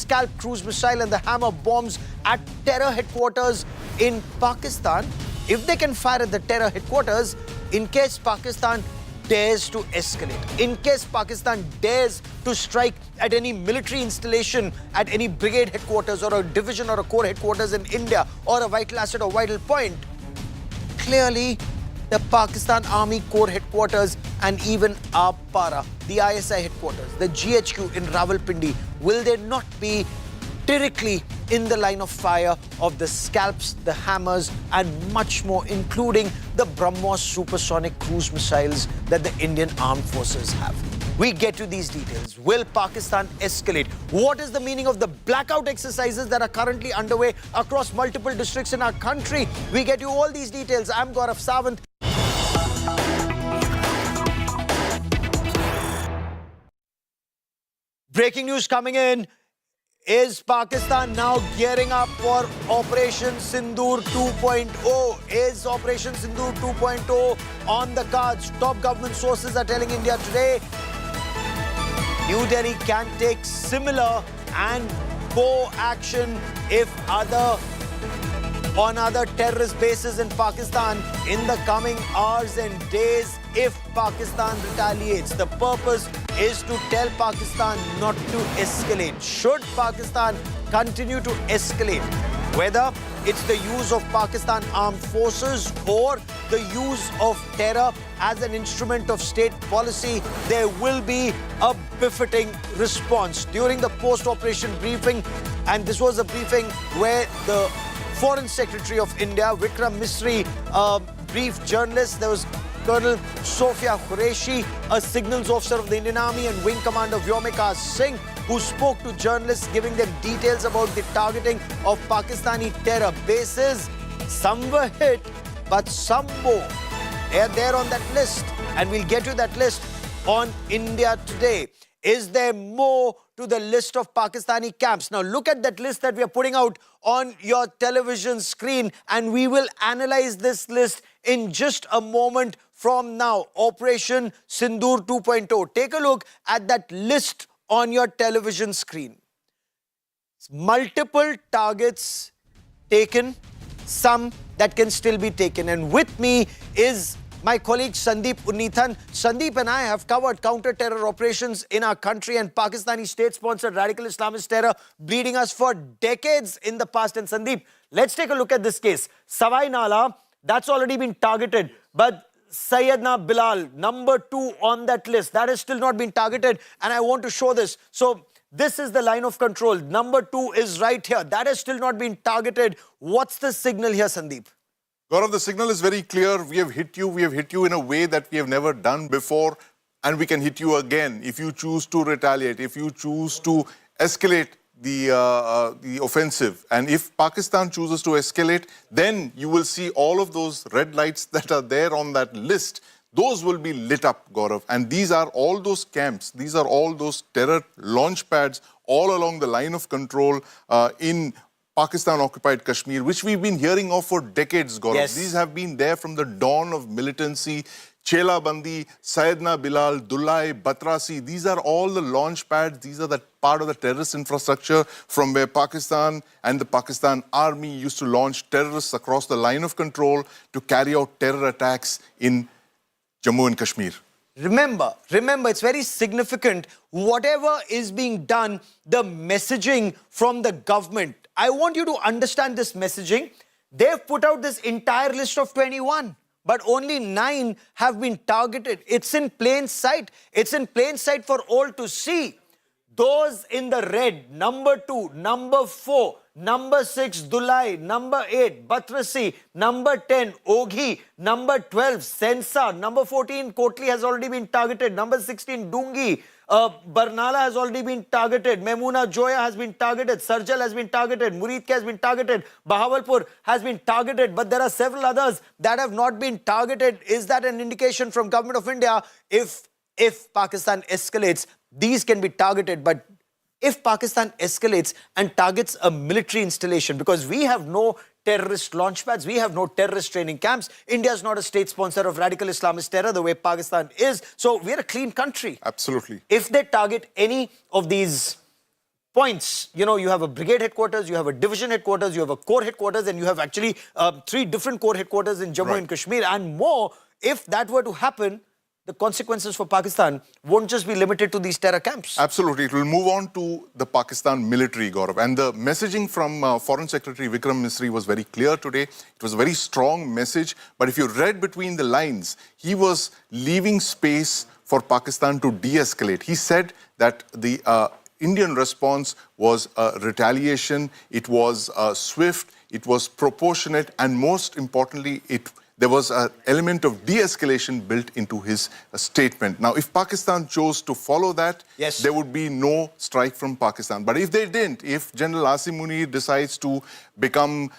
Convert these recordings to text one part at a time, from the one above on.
Scalp cruise missile and the Hammer bombs at terror headquarters in Pakistan. If they can fire at the terror headquarters, in case Pakistan dares to escalate, in case Pakistan dares to strike at any military installation, at any brigade headquarters or a division or a corps headquarters in India or a vital asset or vital point, clearly the Pakistan Army Corps headquarters and even our para, the ISI headquarters, the GHQ in Rawalpindi, will they not be directly in the line of fire of the Scalps, the Hammers and much more, including the BrahMos supersonic cruise missiles that the Indian Armed Forces have? We get to these details. Will Pakistan escalate? What is the meaning of the blackout exercises that are currently underway across multiple districts in our country? We get you all these details. I'm Gaurav Sawant. Breaking news coming in. Is Pakistan now gearing up for Operation Sindoor 2.0? Is Operation Sindoor 2.0 on the cards? Top government sources are telling India today New Delhi can take similar and go action if on other terrorist bases in Pakistan in the coming hours and days if Pakistan retaliates. The purpose is to tell Pakistan not to escalate. Should Pakistan continue to escalate, whether it's the use of Pakistan armed forces or the use of terror as an instrument of state policy, there will be a befitting response. During the post-operation briefing, and this was a briefing where the Foreign Secretary of India, Vikram Misri, briefed journalists. There was Colonel Sofia Qureshi, a signals officer of the Indian Army, and Wing Commander Vyomika Singh, who spoke to journalists, giving them details about the targeting of Pakistani terror bases. Some were hit, but some more. They are there on that list, and we'll get to that list on India Today. Is there more to the list of Pakistani camps? Now look at that list that we are putting out on your television screen, and we will analyze this list in just a moment from now. Operation Sindoor 2.0. Take a look at that list on your television screen. Multiple targets taken, some that can still be taken. And with me is my colleague Sandeep Unnithan. Sandeep and I have covered counter-terror operations in our country and Pakistani state-sponsored radical Islamist terror bleeding us for decades in the past. And Sandeep, let's take a look at this case. Savai Nala, that's already been targeted. But Sayyidina Bilal, number 2 on that list, that has still not been targeted. And I want to show this. So this is the line of control. Number 2 is right here. That has still not been targeted. What's the signal here, Sandeep? Gaurav, the signal is very clear. We have hit you. We have hit you in a way that we have never done before. And we can hit you again if you choose to retaliate, if you choose to escalate the offensive. And if Pakistan chooses to escalate, then you will see all of those red lights that are there on that list. Those will be lit up, Gaurav. And these are all those camps. These are all those terror launch pads all along the line of control in Pakistan-occupied Kashmir, which we've been hearing of for decades, Gaurav. Yes. These have been there from the dawn of militancy. Chela Bandi, Sayyidina Bilal, Dulai, Batrasi, these are all the launch pads. These are the part of the terrorist infrastructure from where Pakistan and the Pakistan Army used to launch terrorists across the line of control to carry out terror attacks in Jammu and Kashmir. Remember, it's very significant. Whatever is being done, the messaging from the government, I want you to understand this messaging. They've put out this entire list of 21, but only 9 have been targeted. It's in plain sight. It's in plain sight for all to see. Those in the red, number 2, number 4, number 6, Dulai, number 8, Batrasi, number 10, Oghi, number 12, Sensa, number 14, Kotli has already been targeted, number 16, Dungi, Barnala has already been targeted, Memuna Joya has been targeted, Sarjal has been targeted, Muridke has been targeted, Bahawalpur has been targeted, but there are several others that have not been targeted. Is that an indication from Government of India? If Pakistan escalates, these can be targeted, but if Pakistan escalates and targets a military installation, because we have no terrorist launch pads, we have no terrorist training camps, India is not a state sponsor of radical Islamist terror the way Pakistan is, so we're a clean country. Absolutely. If they target any of these points. You know, you have a brigade headquarters, you have a division headquarters, you have a corps headquarters, and you have actually 3 different corps headquarters in Jammu and Kashmir and more. If that were to happen, the consequences for Pakistan won't just be limited to these terror camps. Absolutely. It will move on to the Pakistan military, Gaurav. And the messaging from Foreign Secretary Vikram Misri was very clear today. It was a very strong message. But if you read between the lines, he was leaving space for Pakistan to de-escalate. He said that the Indian response was retaliation, it was swift, it was proportionate, and most importantly, there was an element of de-escalation built into his statement. Now, if Pakistan chose to follow that, yes, there would be no strike from Pakistan. But if they didn't, if General Asim Munir decides to become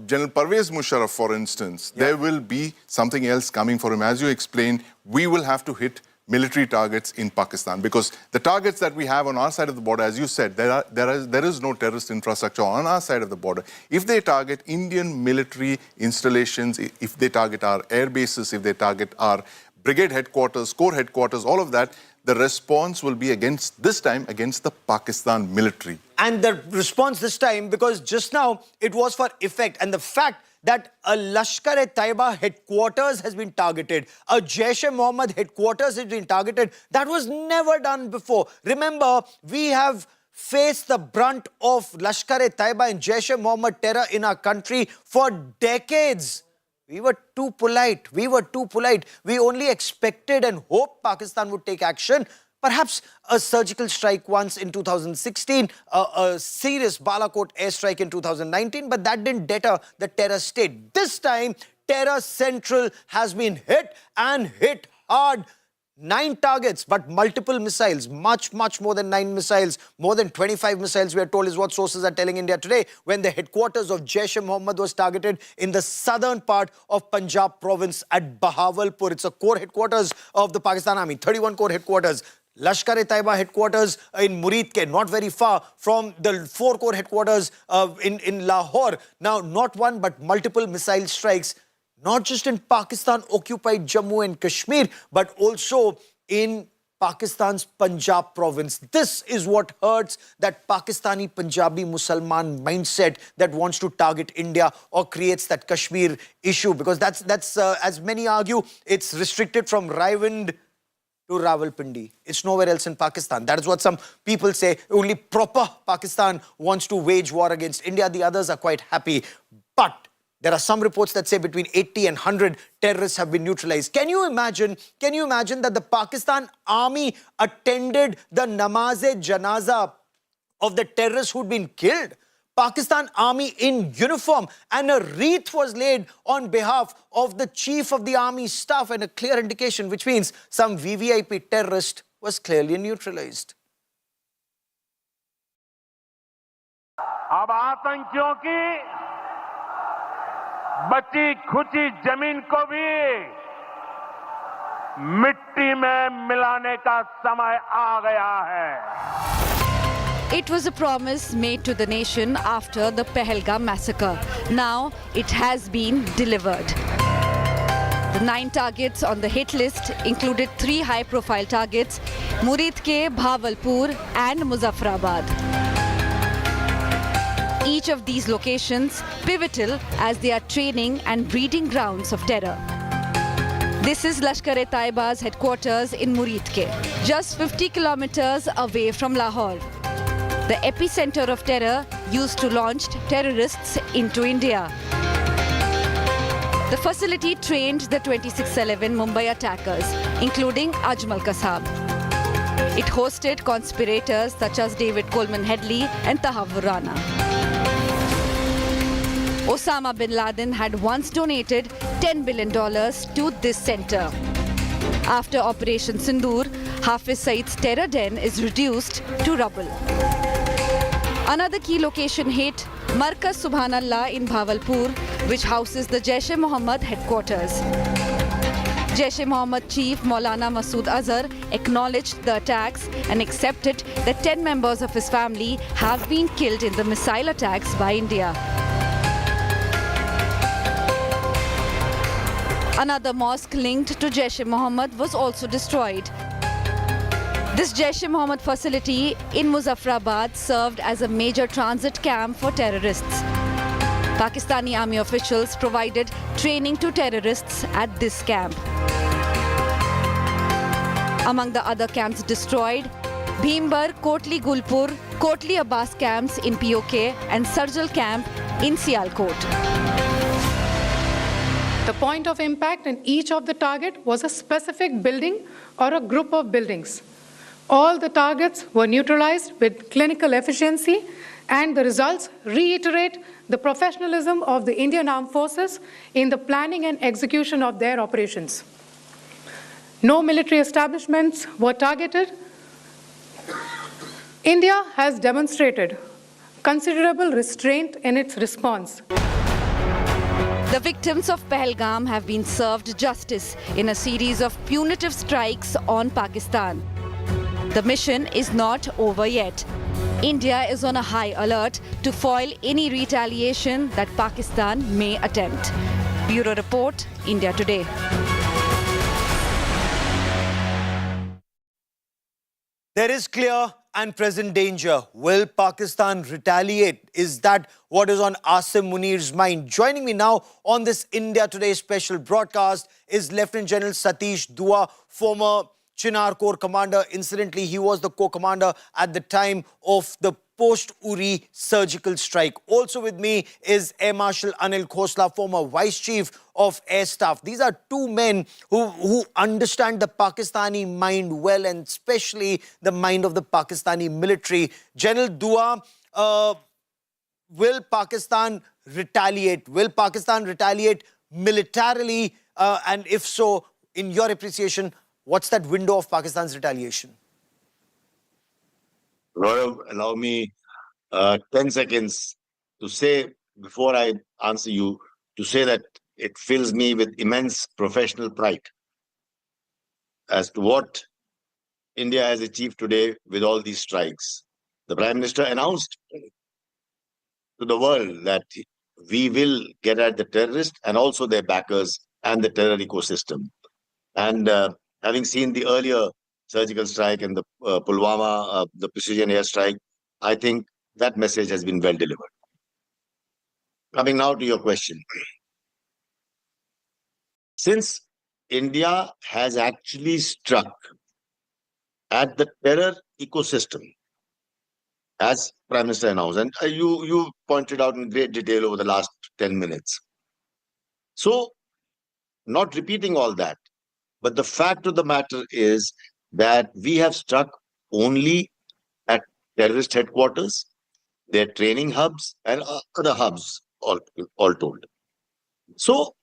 General Pervez Musharraf, for instance, there will be something else coming for him. As you explained, we will have to hit military targets in Pakistan, because the targets that we have on our side of the border, as you said, there is no terrorist infrastructure on our side of the border. If they target Indian military installations, if they target our air bases, if they target our brigade headquarters, corps headquarters, all of that, the response will be this time against the Pakistan military. And the response this time, because just now it was for effect, and the fact that a Lashkar-e-Taiba headquarters has been targeted, a Jaish-e-Mohammed headquarters has been targeted, that was never done before. Remember, we have faced the brunt of Lashkar-e-Taiba and Jaish-e-Mohammed terror in our country for decades. We were too polite. We were too polite. We only expected and hoped Pakistan would take action. Perhaps a surgical strike once in 2016, a serious Balakot airstrike in 2019, but that didn't deter the terror state. This time, Terror Central has been hit and hit hard. 9 targets, but multiple missiles, much more than 9 missiles, more than 25 missiles, we are told, is what sources are telling India today, when the headquarters of Jaish-e-Mohammed was targeted in the southern part of Punjab province at Bahawalpur. It's a corps headquarters of the Pakistan Army, 31 corps headquarters. Lashkar-e-Taiba headquarters in Muridke, not very far from the 4 corps headquarters in Lahore. Now, not one, but multiple missile strikes, not just in Pakistan-occupied Jammu and Kashmir, but also in Pakistan's Punjab province. This is what hurts that Pakistani Punjabi Musalman mindset that wants to target India or creates that Kashmir issue, because that's as many argue, it's restricted from Raiwind to Rawalpindi. It's nowhere else in Pakistan. That is what some people say. Only proper Pakistan wants to wage war against India. The others are quite happy. But there are some reports that say between 80 and 100 terrorists have been neutralized. Can you imagine that the Pakistan Army attended the namaz-e-janaza of the terrorists who'd been killed? Pakistan Army in uniform, and a wreath was laid on behalf of the Chief of the Army Staff, and a clear indication, which means some VVIP terrorist was clearly neutralized. अब आतंकियों की बची खुची जमीन को भी मिट्टी में मिलाने का समय आ गया है. It was a promise made to the nation after the Pahalgam massacre. Now it has been delivered. The 9 targets on the hit list included 3 high-profile targets: Muridke, Bahawalpur and Muzaffarabad. Each of these locations pivotal as they are training and breeding grounds of terror. This is Lashkar-e-Taiba's headquarters in Muridke, just 50 kilometers away from Lahore. The epicenter of terror used to launch terrorists into India. The facility trained the 26/11 Mumbai attackers, including Ajmal Kasab. It hosted conspirators such as David Coleman Headley and Tahawwur Rana. Osama bin Laden had once donated $10 billion to this center. After Operation Sindoor, Hafiz Saeed's terror den is reduced to rubble. Another key location hit, Markaz Subhanallah in Bahawalpur, which houses the Jaish-e-Mohammed headquarters. Jaish-e-Mohammed chief Maulana Masood Azhar acknowledged the attacks and accepted that 10 members of his family have been killed in the missile attacks by India. Another mosque linked to Jaish-e-Mohammed was also destroyed. This Jaish-e-Mohammed facility in Muzaffarabad served as a major transit camp for terrorists. Pakistani army officials provided training to terrorists at this camp. Among the other camps destroyed, Bhimbar, Kotli Gulpur, Kotli Abbas camps in POK and Sarjal camp in Sialkot. The point of impact in each of the target was a specific building or a group of buildings. All the targets were neutralized with clinical efficiency, and the results reiterate the professionalism of the Indian Armed Forces in the planning and execution of their operations. No military establishments were targeted. India has demonstrated considerable restraint in its response. The victims of Pahalgam have been served justice in a series of punitive strikes on Pakistan. The mission is not over yet. India is on a high alert to foil any retaliation that Pakistan may attempt. Bureau Report, India Today. There is clear and present danger. Will Pakistan retaliate? Is that what is on Asim Munir's mind? Joining me now on this India Today special broadcast is Lieutenant General Satish Dua, former Chinar Corps commander. Incidentally, he was the corps commander at the time of the post-Uri surgical strike. Also with me is Air Marshal Anil Khosla, former Vice Chief of Air Staff. These are two men who understand the Pakistani mind well, and especially the mind of the Pakistani military. General Dua, will Pakistan retaliate? Will Pakistan retaliate militarily? And if so, in your appreciation, what's that window of Pakistan's retaliation? Gaurav, allow me 10 seconds to say, before I answer you, to say that it fills me with immense professional pride as to what India has achieved today with all these strikes. The Prime Minister announced to the world that we will get at the terrorists and also their backers and the terror ecosystem. And having seen the earlier surgical strike and the Pulwama, the precision air strike, I think that message has been well delivered. Coming now to your question. Since India has actually struck at the terror ecosystem, as Prime Minister announced, and you pointed out in great detail over the last 10 minutes. So, not repeating all that, but the fact of the matter is that we have struck only at terrorist headquarters, their training hubs, and other hubs, all told. So,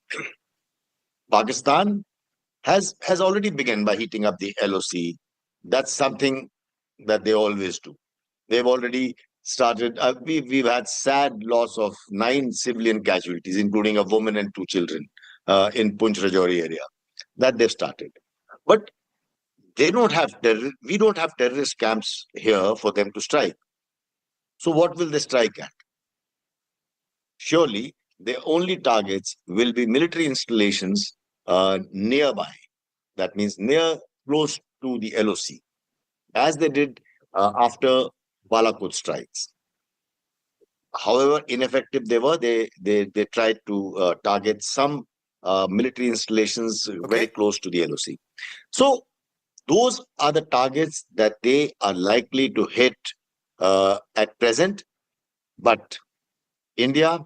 Pakistan has already begun by heating up the LOC. That's something that they always do. They've already started. We've had sad loss of 9 civilian casualties, including a woman and 2 children in Punch Rajouri area. That they've started. But they don't have we don't have terrorist camps here for them to strike. So what will they strike at? Surely their only targets will be military installations nearby. That means close to the LOC, as they did after Balakot strikes. However ineffective they were, they tried to target some military installations very close to the LOC. So those are the targets that they are likely to hit at present. But India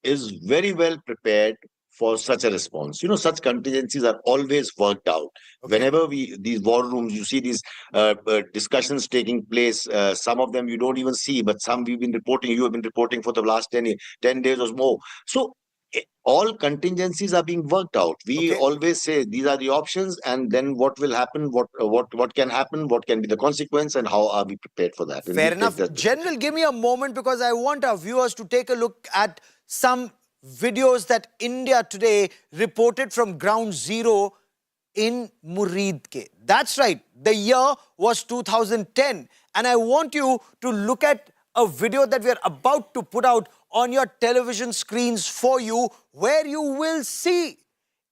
is very well prepared for such a response. You know, such contingencies are always worked out. Whenever these war rooms, you see these discussions taking place, some of them you don't even see, but some you have been reporting for the last 10 days or more. So all contingencies are being worked out. We always say these are the options, and then what will happen, what can happen, what can be the consequence, and how are we prepared for that. Fair enough. General, give me a moment, because I want our viewers to take a look at some videos that India Today reported from ground zero in Muridke. That's right, the year was 2010. And I want you to look at a video that we're about to put out on your television screens for you, where you will see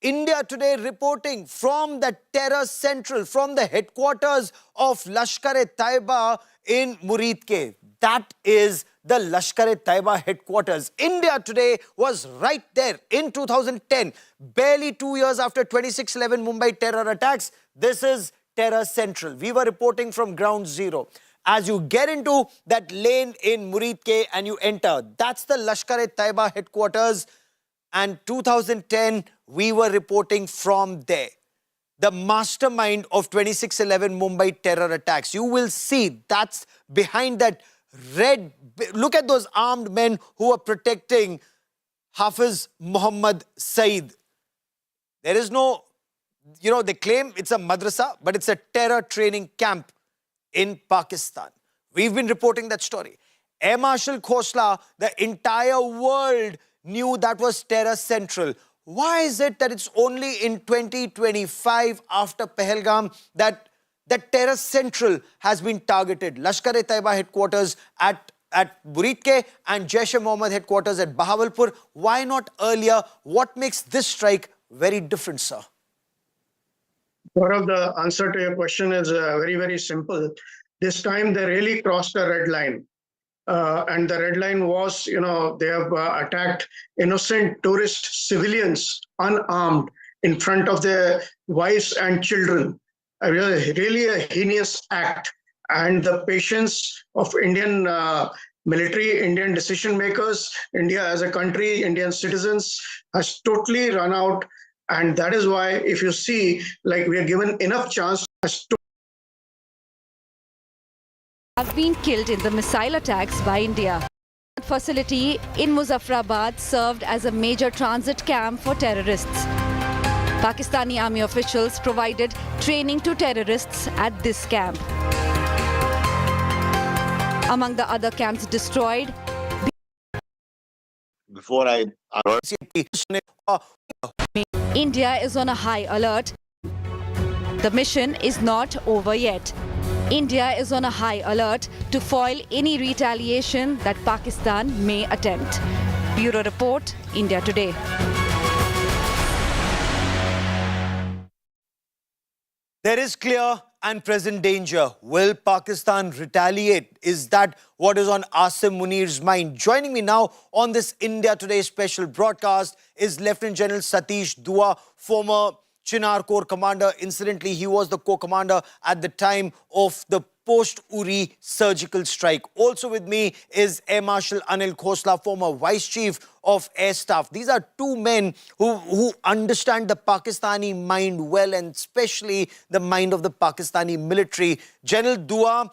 India Today reporting from the terror central, from the headquarters of Lashkar-e-Taiba in Muridke. That is the Lashkar-e-Taiba headquarters. India Today was right there in 2010, barely 2 years after 26/11 Mumbai terror attacks. This is Terror Central. We were reporting from ground zero. As you get into that lane in Muridke and you enter, that's the Lashkar-e-Taiba headquarters. And 2010, we were reporting from there. The mastermind of 26/11 Mumbai terror attacks. You will see that's behind that red. Look at those armed men who are protecting Hafiz Muhammad Saeed. There is no, they claim it's a madrasa, but it's a terror training camp in Pakistan. We've been reporting that story. Air Marshal Khosla, the entire world knew that was Terror Central. Why is it that it's only in 2025 after Pahalgam that Terror Central has been targeted? Lashkar-e-Taiba headquarters at Muridke and Jaish-e-Mohammed headquarters at Bahawalpur. Why not earlier? What makes this strike very different, sir? Gaurav, the answer to your question is very, very simple. This time they really crossed a red line. And the red line was, they have attacked innocent tourist civilians, unarmed, in front of their wives and children. Really a heinous act. And the patience of Indian military, Indian decision makers, India as a country, Indian citizens has totally run out. And that is why, if you see, like, we are given enough chance have been killed in the missile attacks by India. The facility in Muzaffarabad served as a major transit camp for terrorists. Pakistani army officials provided training to terrorists at this camp. Among the other camps destroyed, Before I India is on a high alert. The mission is not over yet. India is on a high alert to foil any retaliation that Pakistan may attempt. Bureau Report, India Today. There is clear and present danger. Will Pakistan retaliate? Is that what is on Asim Munir's mind? Joining me now on this India Today special broadcast is Lieutenant General Satish Dua, former Chinar Corps commander. Incidentally, he was the corps commander at the time of the post-Uri surgical strike. Also with me is Air Marshal Anil Khosla, former Vice Chief of Air Staff. These are two men who understand the Pakistani mind well, and especially the mind of the Pakistani military. General Dua,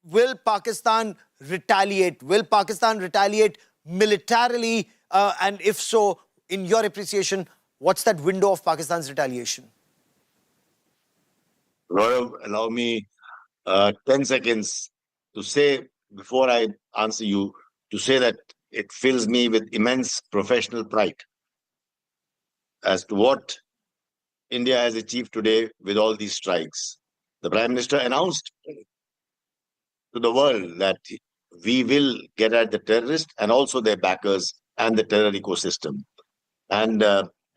will Pakistan retaliate? Will Pakistan retaliate militarily? And if so, in your appreciation, what's that window of Pakistan's retaliation? Gaurav, allow me 10 seconds to say, before I answer you, to say that it fills me with immense professional pride as to what India has achieved today with all these strikes. The Prime Minister announced to the world that we will get at the terrorists and also their backers and the terror ecosystem. And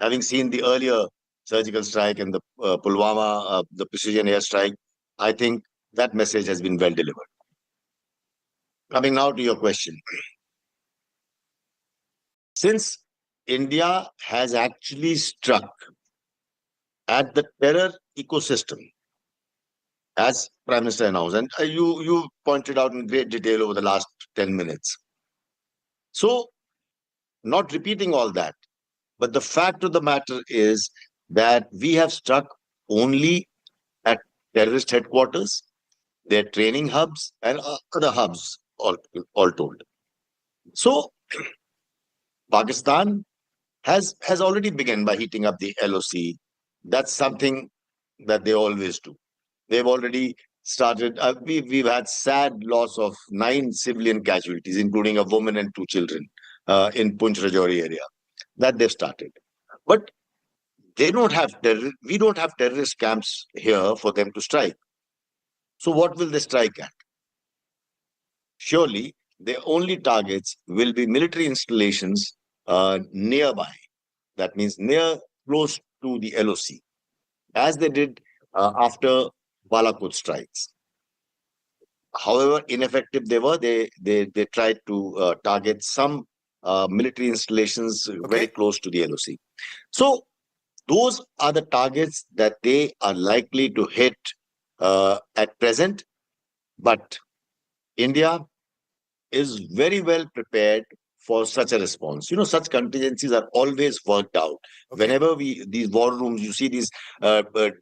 having seen the earlier surgical strike and the Pulwama, the precision airstrike, I think that message has been well delivered. Coming now to your question. Since India has actually struck at the terror ecosystem, as Prime Minister announced, and you pointed out in great detail over the last 10 minutes. So, not repeating all that, but the fact of the matter is that we have struck only at terrorist headquarters, their training hubs, and other hubs, all told. So, Pakistan has already begun by heating up the LOC. That's something that they always do. They've already started. We've had sad loss of 9 civilian casualties, including a woman and 2 children in Punch Rajouri area. That they've started. But they don't have we don't have terrorist camps here for them to strike. So what will they strike at? Surely their only targets will be military installations nearby. that means close to the LOC, as they did after Balakot strikes. However ineffective they were, they tried to target some military installations very close to the LOC. So those are the targets that they are likely to hit at present. But India is very well prepared for such a response. You know, such contingencies are always worked out. Whenever these war rooms, you see these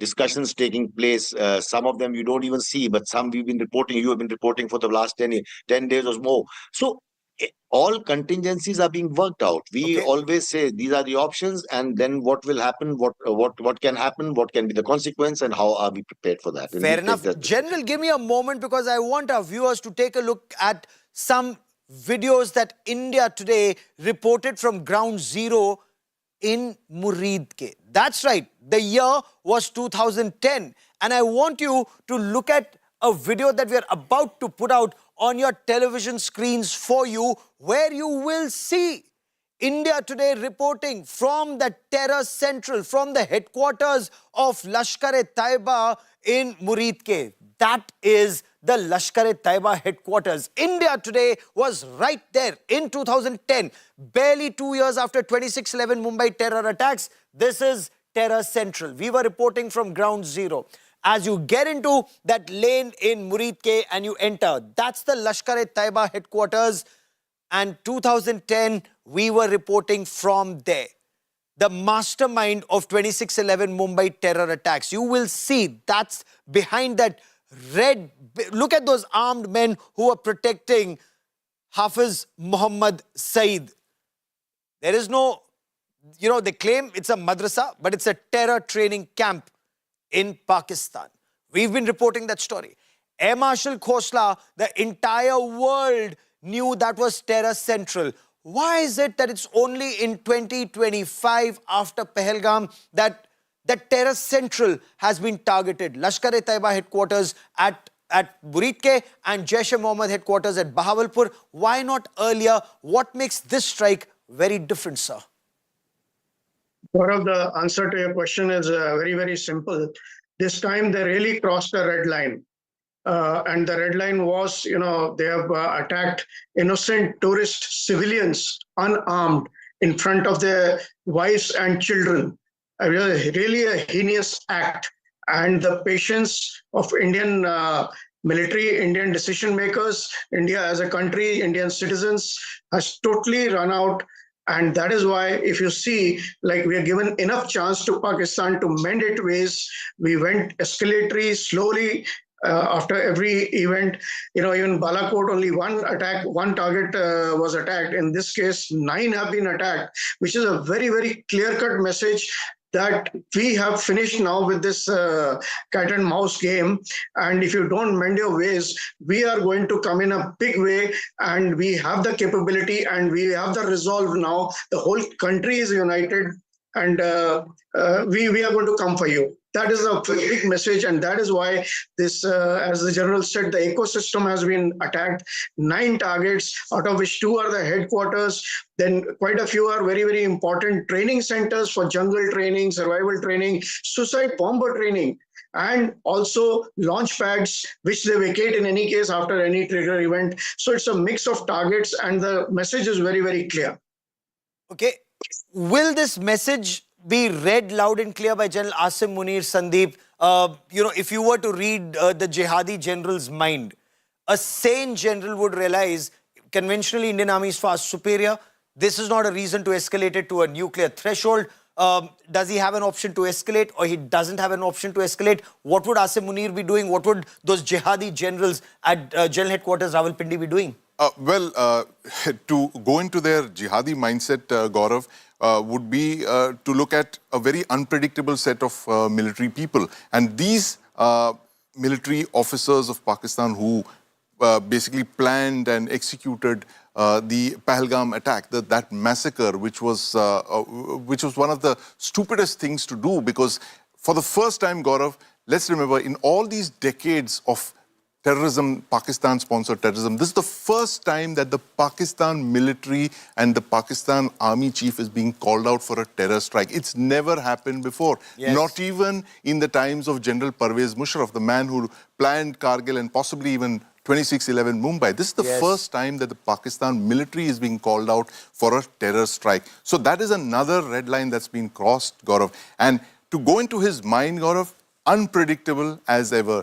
discussions taking place. Some of them you don't even see, but some we've been reporting. You have been reporting for the last 10 days or more. So all contingencies are being worked out. We always say these are the options, and then what will happen, what can happen, what can be the consequence, and how are we prepared for that. Fair enough. General, give me a moment, because I want our viewers to take a look at some videos that India Today reported from ground zero in Muridke. That's right, the year was 2010. And I want you to look at a video that we are about to put out on your television screens for you, where you will see India Today reporting from the terror central, from the headquarters of Lashkar-e-Taiba in Muridke. That is the Lashkar-e-Taiba headquarters. India Today was right there in 2010, barely 2 years after 26/11 Mumbai terror attacks. This is Terror Central. We were reporting from ground zero. As you get into that lane in Muridke and you enter, that's the Lashkar-e-Taiba headquarters. And 2010, we were reporting from there. The mastermind of 26/11 Mumbai terror attacks. You will see that's behind that red. Look at those armed men who are protecting Hafiz Muhammad Saeed. There is no, you know, they claim it's a madrasa, but it's a terror training camp in Pakistan. We've been reporting that story. Air Marshal Khosla, the entire world knew that was Terror Central. Why is it that it's only in 2025 after Pahalgam that Terror Central has been targeted? Lashkar-e-Taiba headquarters at Muridke and Jaish-e-Mohammed headquarters at Bahawalpur. Why not earlier? What makes this strike very different, sir? Gaurav, the answer to your question is very, very simple. This time they really crossed the red line. And the red line was, you know, they have attacked innocent tourist civilians, unarmed, in front of their wives and children. Really a heinous act. And the patience of Indian military, Indian decision makers, India as a country, Indian citizens has totally run out. And that is why, if you see, like, we are given enough chance to Pakistan to mend its ways. We went escalatory, slowly, after every event. You know, even Balakot, only one target was attacked. In this case, 9 have been attacked, which is a very, very clear-cut message that we have finished now with this cat and mouse game. And if you don't mend your ways, we are going to come in a big way, and we have the capability and we have the resolve now. The whole country is united, and we are going to come for you. That is a big message, and that is why this, as the general said, the ecosystem has been attacked. 9 targets, out of which 2 are the headquarters. Then quite a few are very, very important training centers for jungle training, survival training, suicide bomber training, and also launch pads, which they vacate in any case after any trigger event. So it's a mix of targets, and the message is very, very clear. Okay. Will this message be read loud and clear by General Asim Munir, Sandeep? You know, if you were to read the jihadi general's mind, a sane general would realize conventionally Indian Army is far superior. This is not a reason to escalate it to a nuclear threshold. Does he have an option to escalate, or he doesn't have an option to escalate? What would Asim Munir be doing? What would those jihadi generals at General Headquarters Rawalpindi be doing? To go into their jihadi mindset, Gaurav, would be to look at a very unpredictable set of military people. And these military officers of Pakistan who basically planned and executed the Pahalgam attack, that massacre, which was one of the stupidest things to do, because for the first time, Gaurav, let's remember, in all these decades of terrorism, Pakistan-sponsored terrorism. This is the first time that the Pakistan military and the Pakistan army chief is being called out for a terror strike. It's never happened before. Yes. Not even in the times of General Pervez Musharraf, the man who planned Kargil and possibly even 26/11 Mumbai. This is the Yes. first time that the Pakistan military is being called out for a terror strike. So that is another red line that's been crossed, Gaurav. And to go into his mind, Gaurav, unpredictable as ever.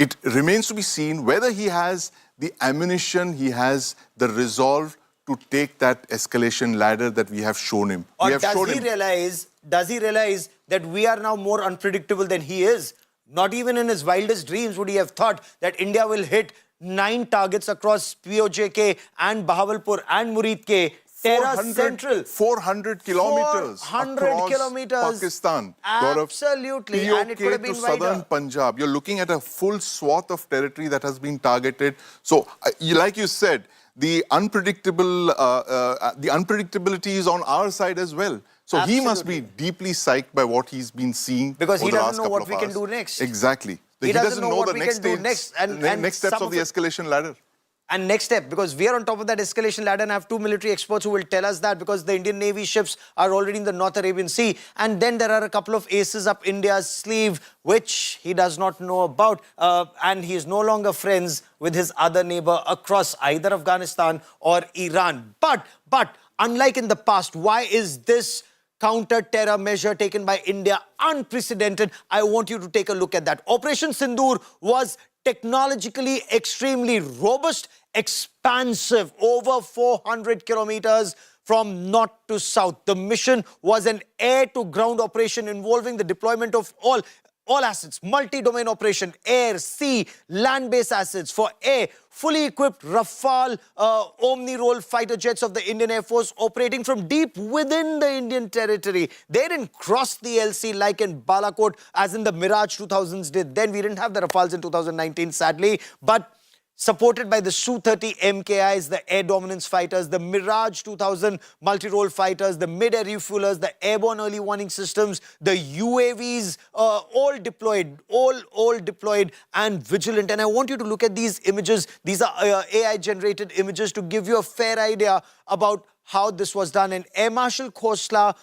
It remains to be seen whether he has the ammunition, he has the resolve to take that escalation ladder that we have shown him. Or We have does shown he him. realize that we are now more unpredictable than he is? Not even in his wildest dreams would he have thought that India will hit 9 targets across POJK and Bahawalpur and Muridke. Terra Central. 400 kilometers 400 across kilometers. Pakistan. Gaurav. Absolutely. POK And it could have been to southern wider. Punjab. You're looking at a full swath of territory that has been targeted. So, like you said, the unpredictability is on our side as well. So he must be deeply psyched by what he's been seeing Because he over the doesn't last know couple what of we can hours. do next. Exactly. He doesn't know what the we next can do stage, next. And next steps some of the escalation ladder. And next step, because we are on top of that escalation ladder and I have 2 military experts who will tell us that, because the Indian Navy ships are already in the North Arabian Sea. And then there are a couple of aces up India's sleeve, which he does not know about. And he is no longer friends with his other neighbor across either Afghanistan or Iran. But unlike in the past, why is this counter-terror measure taken by India unprecedented? I want you to take a look at that. Operation Sindoor was technologically extremely robust, expansive, over 400 kilometers from north to south. The mission was an air-to-ground operation involving the deployment of all assets, multi-domain operation, air, sea, land-based assets. For air, fully equipped Rafale Omni-Role fighter jets of the Indian Air Force operating from deep within the Indian territory. They didn't cross the LC like in Balakot, as in the Mirage 2000s did. Then we didn't have the Rafales in 2019, sadly, but supported by the Su-30 MKIs, the air dominance fighters, the Mirage 2000 multi-role fighters, the mid-air refuelers, the airborne early warning systems, the UAVs, all deployed and vigilant. And I want you to look at these images. These are AI-generated images to give you a fair idea about how this was done. And Air Marshal Khosla,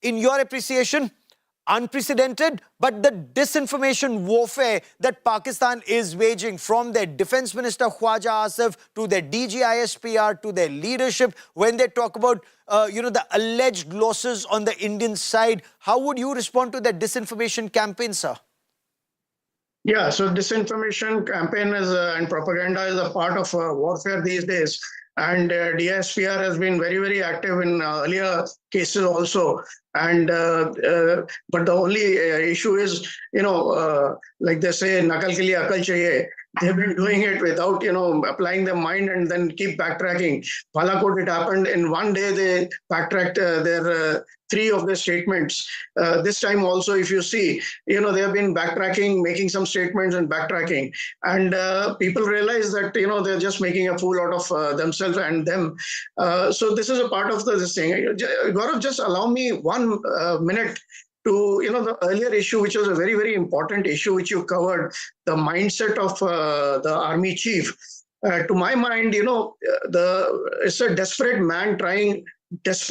in your appreciation, unprecedented, but the disinformation warfare that Pakistan is waging, from their Defense Minister Khwaja Asif to their DG ISPR to their leadership, when they talk about the alleged losses on the Indian side, how would you respond to that disinformation campaign, sir? Yeah, so disinformation campaign is and propaganda is a part of warfare these days. And DSPR has been very, very active in earlier cases also. And but the only issue is, like they say, nakal ke liye akal chahiye. They've been doing it without, applying their mind and then keep backtracking. Balakot, it happened in one day. They backtracked their 3 of their statements. This time also, if you see, they have been backtracking, making some statements and backtracking. And people realize that, they're just making a fool out of themselves and them. So this is a part of this thing. Gaurav, just allow me 1 minute to, the earlier issue, which was a very, very important issue, which you covered, the mindset of the army chief. To my mind, it's a desperate man trying, is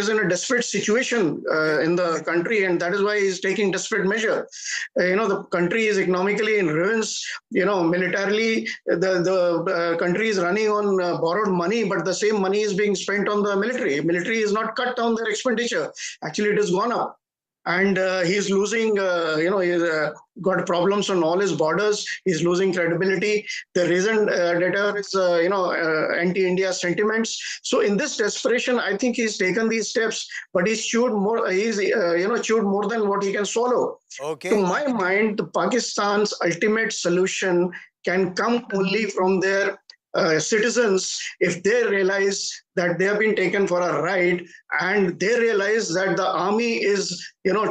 in a desperate situation in the country, and that is why he's taking desperate measure. The country is economically in ruins. Militarily, the country is running on borrowed money, but the same money is being spent on the military. Military is not cut down their expenditure. Actually, it has gone up. And he's losing, he's got problems on all his borders. He's losing credibility. The reason data is, anti-India sentiments. So in this desperation, I think he's taken these steps, but he's chewed more. He's, chewed more than what he can swallow. Okay. To my mind, the Pakistan's ultimate solution can come only from their citizens, if they realize that they have been taken for a ride and they realize that the army is,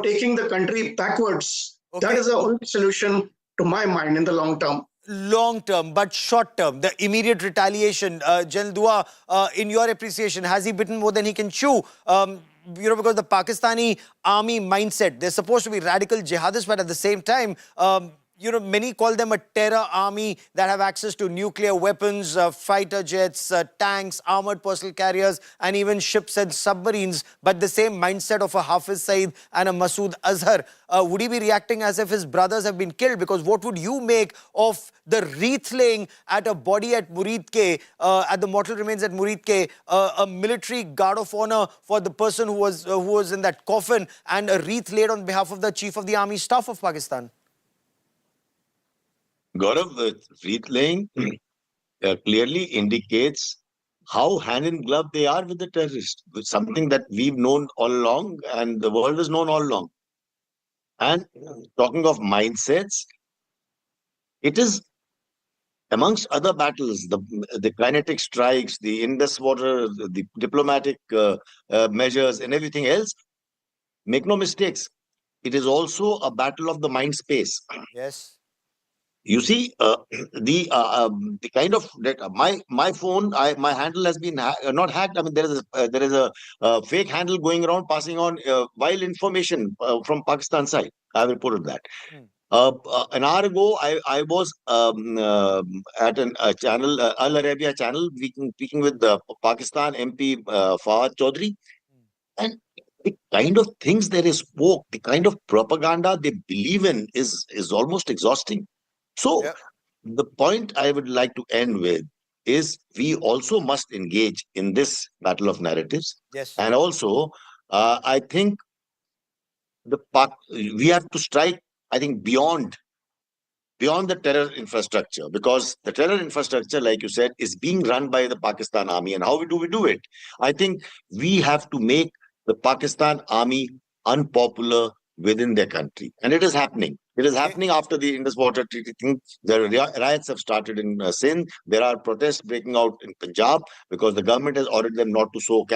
taking the country backwards. Okay. That is the only solution, to my mind, in the long term. Long term, but short term, the immediate retaliation. General Dua, in your appreciation, has he bitten more than he can chew? Because the Pakistani army mindset, they're supposed to be radical jihadists, but at the same time, many call them a terror army that have access to nuclear weapons, fighter jets, tanks, armored personal carriers, and even ships and submarines. But the same mindset of a Hafiz Saeed and a Masood Azhar. Would he be reacting as if his brothers have been killed? Because what would you make of the wreath laying at a body at Murid Ke, at the mortal remains at Murid Ke, a military guard of honor for the person who was in that coffin, and a wreath laid on behalf of the Chief of the Army Staff of Pakistan? Gaurav, the wreath laying clearly indicates how hand in glove they are with the terrorists, something that we've known all along and the world has known all along. And talking of mindsets, it is amongst other battles, the kinetic strikes, the Indus water, the diplomatic measures, and everything else. Make no mistakes, it is also a battle of the mind space. Yes. You see, the kind of my phone, my handle has been not hacked. I mean, there is a fake handle going around passing on vile information from Pakistan side. I will put it that. An hour ago, I was at a channel, Al Arabia channel, speaking with the Pakistan MP Fawad Chaudhry, and the kind of things that is spoke, the kind of propaganda they believe in is almost exhausting. So Yeah. the point I would like to end with is we also must engage in this battle of narratives, Yes. and also I think we have to strike. I think beyond the terror infrastructure, because the terror infrastructure, like you said, is being run by the Pakistan army. And how we do it? I think we have to make the Pakistan army unpopular within their country. And it is happening. It is happening after the Indus Water Treaty thing. The riots have started in Sindh. There are protests breaking out in Punjab because the government has ordered them not to sow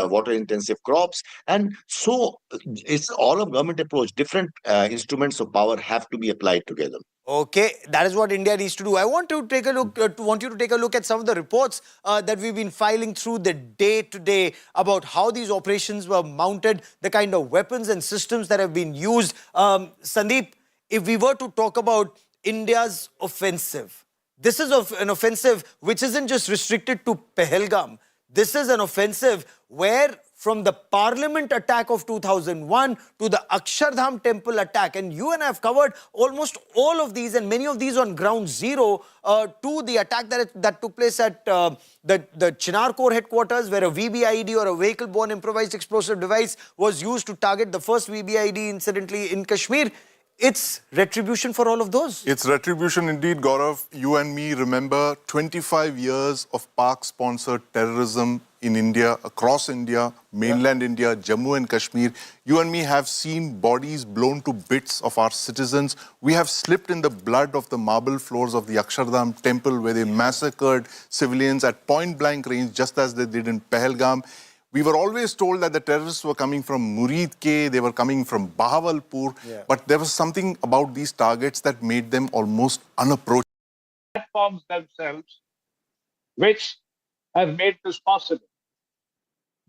water-intensive crops. And so it's all of government approach. Different instruments of power have to be applied together. Okay, that is what India needs to do. I want to take a look. Want you to take a look at some of the reports that we've been filing through the day to day about how these operations were mounted, the kind of weapons and systems that have been used. Sandeep, if we were to talk about India's offensive, this is an offensive which isn't just restricted to Pahalgam. This is an offensive where, from the parliament attack of 2001 to the Akshardham temple attack, and you and I have covered almost all of these and many of these on ground zero, to the attack that took place at the Chinar Corps headquarters, where a VBIED or a vehicle-borne improvised explosive device was used to target the first VBIED incidentally in Kashmir. It's retribution for all of those. It's retribution indeed, Gaurav. You and me remember 25 years of Pak-sponsored terrorism in India, across India, mainland India, Jammu and Kashmir. You and me have seen bodies blown to bits of our citizens. We have slipped in the blood of the marble floors of the Akshardham temple, where they massacred civilians at point-blank range, just as they did in Pahalgam. We were always told that the terrorists were coming from Murid Ke, they were coming from Bahawalpur, but there was something about these targets that made them almost unapproachable. Platforms themselves which have made this possible.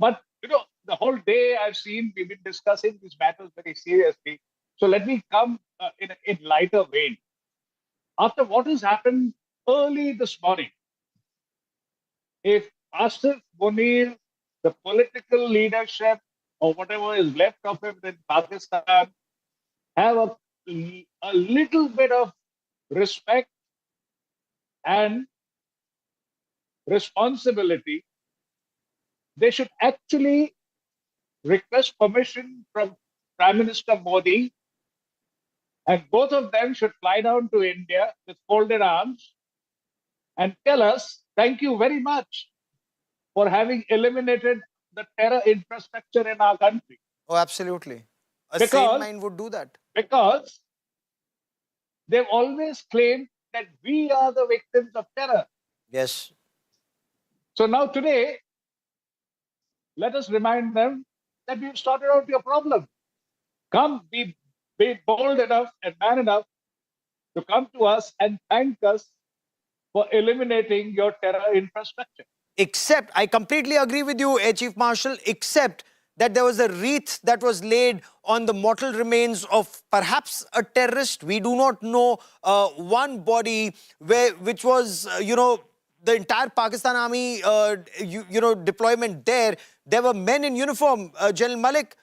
But, the whole day we've been discussing these matters very seriously. So let me come in lighter vein. After what has happened early this morning, if Asif Munir, the political leadership, or whatever is left of him in Pakistan, have a little bit of respect and responsibility, they should actually request permission from Prime Minister Modi, and both of them should fly down to India with folded arms and tell us, thank you very much for having eliminated the terror infrastructure in our country. Oh, absolutely. A sane mind would do that. Because they've always claimed that we are the victims of terror. Yes. So now today, let us remind them that we've sorted out your problem. Come, be bold enough and man enough to come to us and thank us for eliminating your terror infrastructure. Except, I completely agree with you, Air Chief Marshal, except that there was a wreath that was laid on the mortal remains of perhaps a terrorist. We do not know. One body which was, the entire Pakistan Army, deployment there. There were men in uniform, General Malik,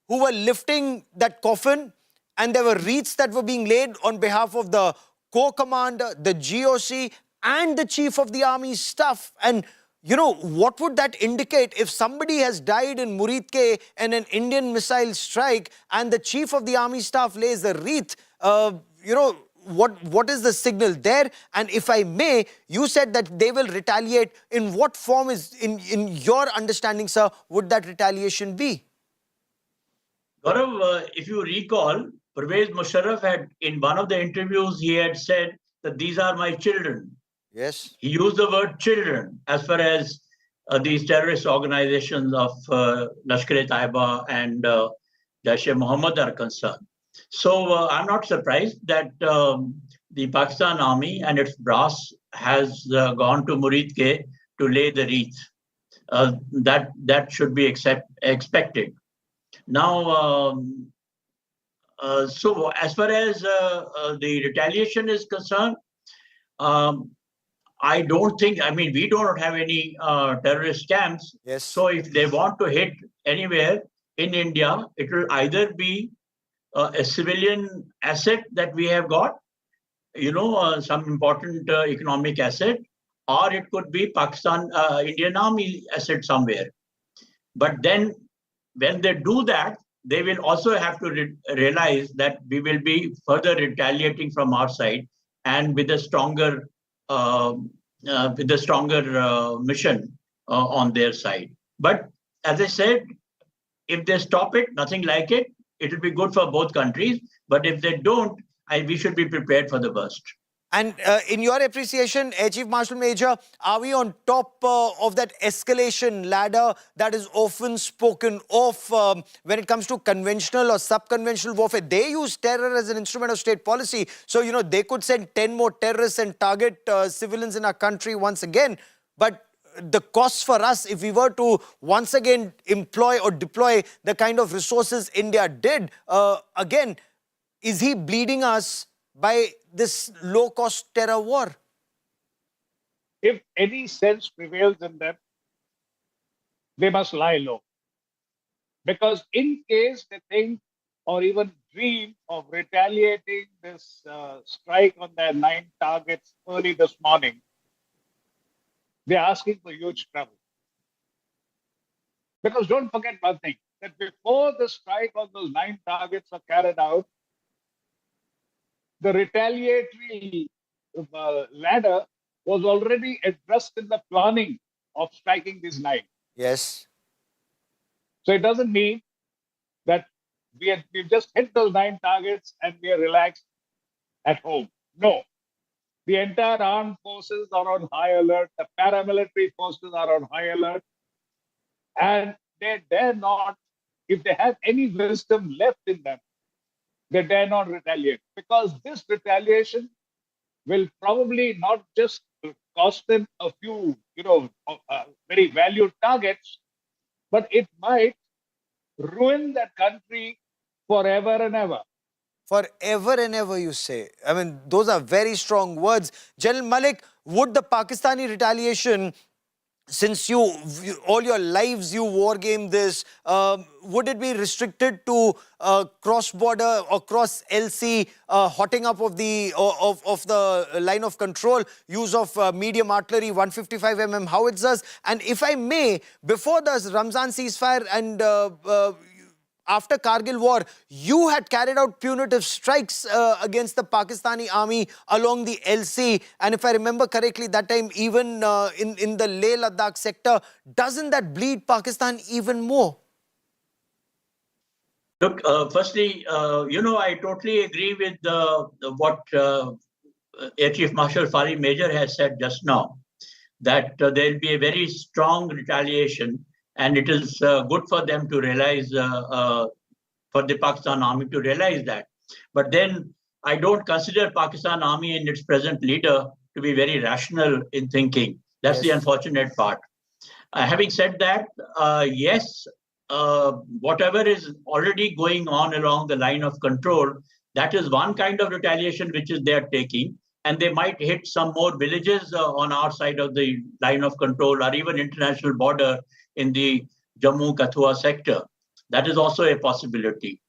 who were lifting that coffin, and there were wreaths that were being laid on behalf of the Corps Commander, the GOC, and the Chief of the Army Staff. And what would that indicate if somebody has died in Muridke in an Indian missile strike and the Chief of the Army Staff lays a wreath? What is the signal there? And if I may, you said that they will retaliate. In what form is, in your understanding, sir, would that retaliation be? Gaurav, if you recall, Pervez Musharraf had, in one of the interviews, he had said that these are my children. Yes. He used the word children as far as these terrorist organizations of Lashkar-e-Taiba and Jaish-e-Mohammed are concerned. So I'm not surprised that the Pakistan Army and its brass has gone to Muridke to lay the wreath. That should be expected. Now, so as far as the retaliation is concerned, I don't think, we don't have any terrorist camps. Yes. So if they want to hit anywhere in India, it will either be a civilian asset that we have got, some important economic asset, or it could be Indian Army asset somewhere. But then when they do that, they will also have to realize that we will be further retaliating from our side and with a stronger mission on their side. But as I said, if they stop it, nothing like it, it will be good for both countries. But if they don't, we should be prepared for the worst. And in your appreciation, Air Chief Marshal Major, are we on top of that escalation ladder that is often spoken of when it comes to conventional or sub-conventional warfare? They use terror as an instrument of state policy. So, they could send 10 more terrorists and target civilians in our country once again. But the cost for us, if we were to once again employ or deploy the kind of resources India did, again, is he bleeding us by this low-cost terror war? If any sense prevails in them, they must lie low. Because in case they think or even dream of retaliating this strike on their 9 targets early this morning, they're asking for huge trouble. Because don't forget one thing, that before the strike on those 9 targets are carried out, the retaliatory ladder was already addressed in the planning of striking these 9. Yes. So it doesn't mean that we've just hit those 9 targets and we are relaxed at home. No. The entire armed forces are on high alert. The paramilitary forces are on high alert. And they dare not, if they have any wisdom left in them, they dare not retaliate, because this retaliation will probably not just cost them a few, very valued targets, but it might ruin that country forever and ever. Forever and ever, you say. I mean, those are very strong words. General Malik, would the Pakistani retaliation, since all your lives you wargame this, would it be restricted to cross-border or cross-LC hotting up of the line of control, use of medium artillery, 155mm howitzers? And if I may, before the Ramzan ceasefire and after Kargil war, you had carried out punitive strikes against the Pakistani army along the LC. And if I remember correctly, that time even in the Leh-Ladakh sector, doesn't that bleed Pakistan even more? Look, firstly, I totally agree with what Air Chief Marshal Fari Major has said just now, that there will be a very strong retaliation. And it is good for them to realize, for the Pakistan Army to realize that. But then I don't consider Pakistan Army and its present leader to be very rational in thinking. That's the unfortunate part. Having said that, yes, whatever is already going on along the line of control, that is one kind of retaliation which is they are taking. And they might hit some more villages on our side of the line of control or even international border in the Jammu-Kathua sector. That is also a possibility.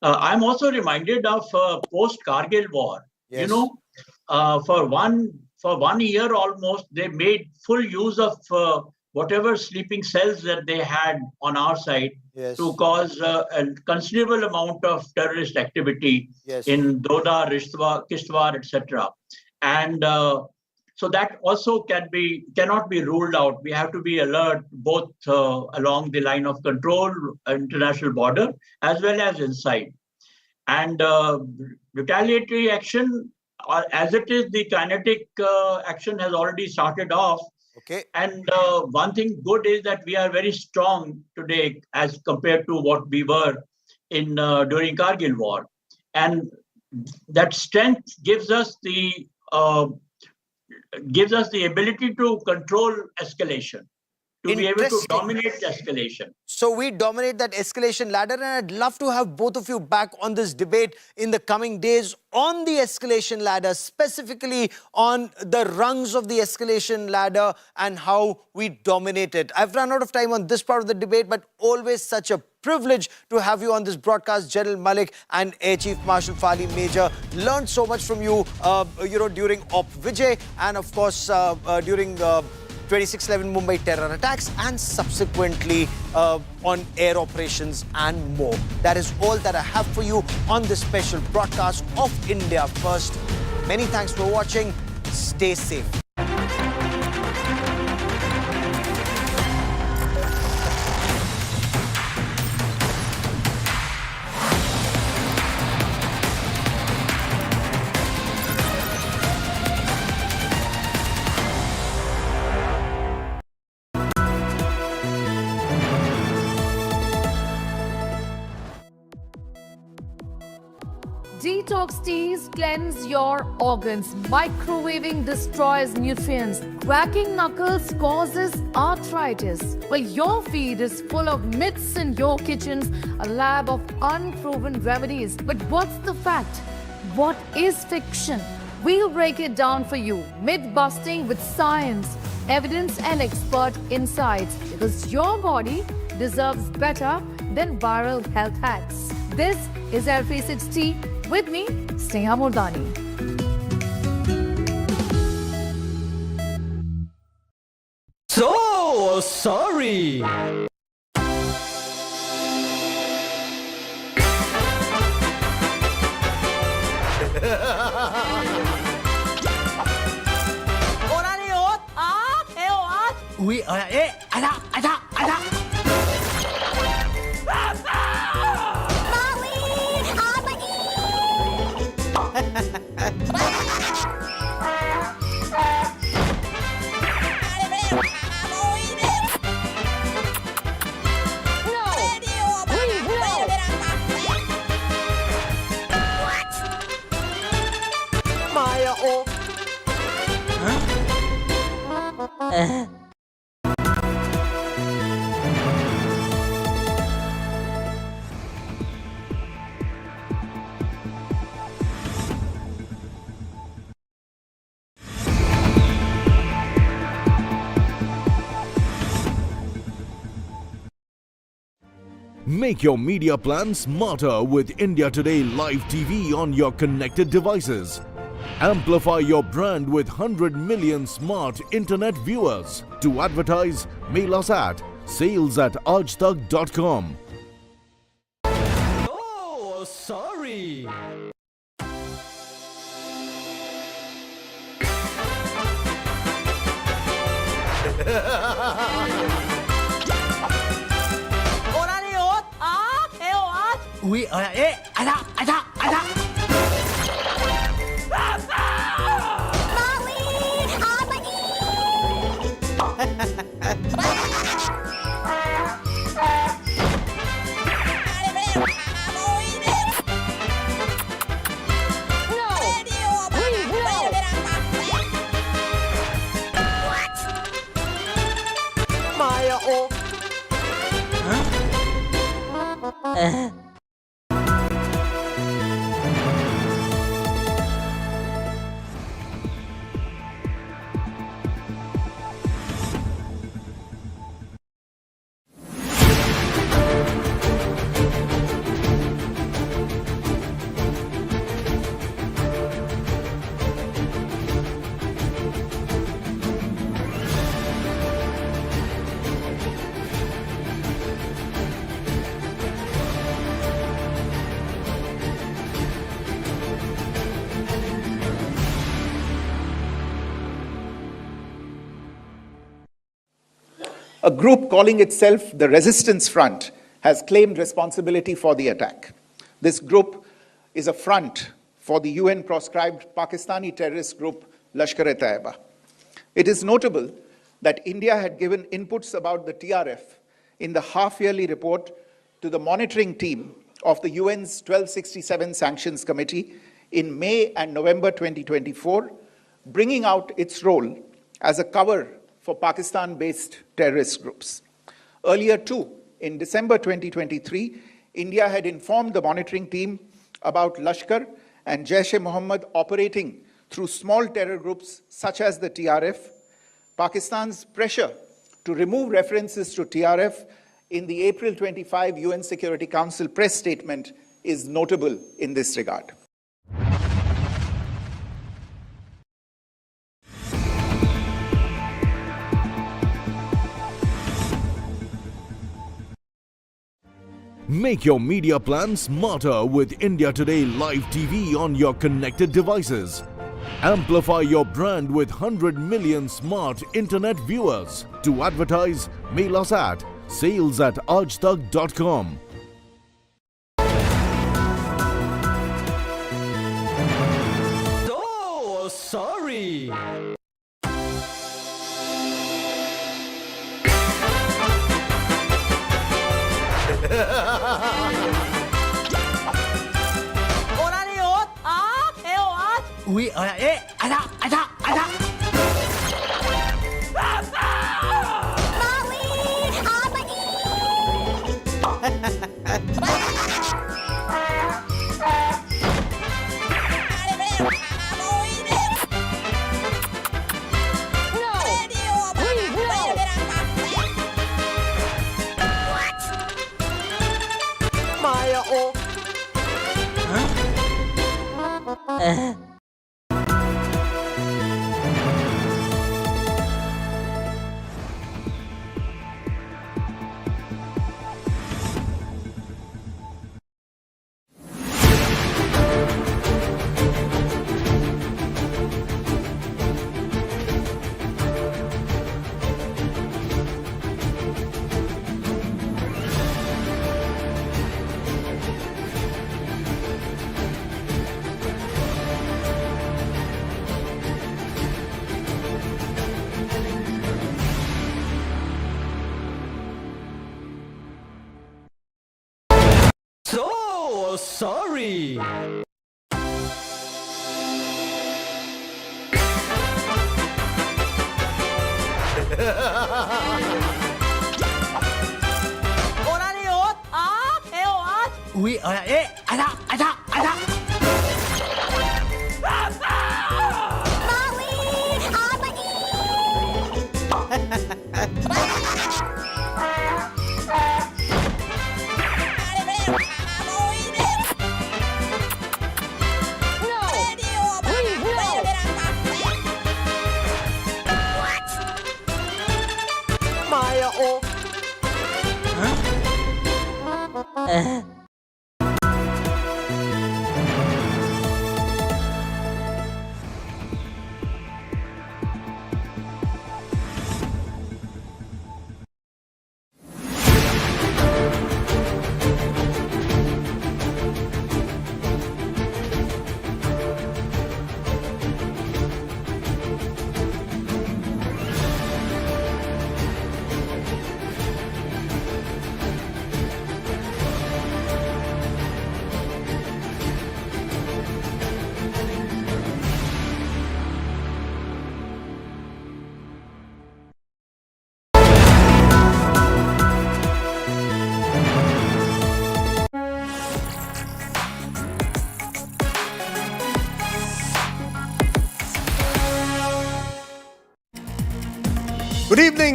I'm also reminded of post-Kargil war. Yes. You know, for one year almost, they made full use of whatever sleeping cells that they had on our side to cause a considerable amount of terrorist activity in Doda, Kishtwar, etc. And so that also cannot be ruled out. We have to be alert both along the line of control, international border, as well as inside. And retaliatory action, as it is, the kinetic action has already started off. Okay. And one thing good is that we are very strong today as compared to what we were in during Kargil war, and that strength gives us the ability to control escalation, to be able to dominate escalation. So we dominate that escalation ladder, and I'd love to have both of you back on this debate in the coming days on the escalation ladder, specifically on the rungs of the escalation ladder and how we dominate it. I've run out of time on this part of the debate, but always such a privilege to have you on this broadcast, General Malik and Air Chief Marshal Fali Major. Learned so much from you, during Op Vijay, and of course during 26/11 Mumbai terror attacks, and subsequently on air operations and more. That is all that I have for you on this special broadcast of India First. Many thanks for watching. Stay safe. Detox teas cleanse your organs. Microwaving destroys nutrients. Cracking knuckles causes arthritis. Well, your feed is full of myths and your kitchen's a lab of unproven remedies. But what's the fact? What is fiction? We'll break it down for you. Myth busting with science, evidence and expert insights. Because your body deserves better than viral health hacks. This is L360. With me, Sneha Murdani. So sorry. Ui, ada. Make your media plan smarter with India Today Live TV on your connected devices. Amplify your brand with 100 million smart internet viewers. To advertise, mail us at sales@aajtak.com. Oh, sorry. Ui, ada. A group calling itself the Resistance Front has claimed responsibility for the attack. This group is a front for the UN-proscribed Pakistani terrorist group Lashkar-e-Taiba. It is notable that India had given inputs about the TRF in the half-yearly report to the monitoring team of the UN's 1267 Sanctions Committee in May and November 2024, bringing out its role as a cover for Pakistan-based terrorist groups. Earlier too, in December 2023, India had informed the monitoring team about Lashkar and Jaish-e-Mohammed operating through small terror groups such as the TRF. Pakistan's pressure to remove references to TRF in the April 25 UN Security Council press statement is notable in this regard. Make your media plan smarter with India Today Live TV on your connected devices. Amplify your brand with 100 million smart internet viewers. To advertise, mail us at sales@aajtak.com. So sorry. Ui, so sorry. Ui,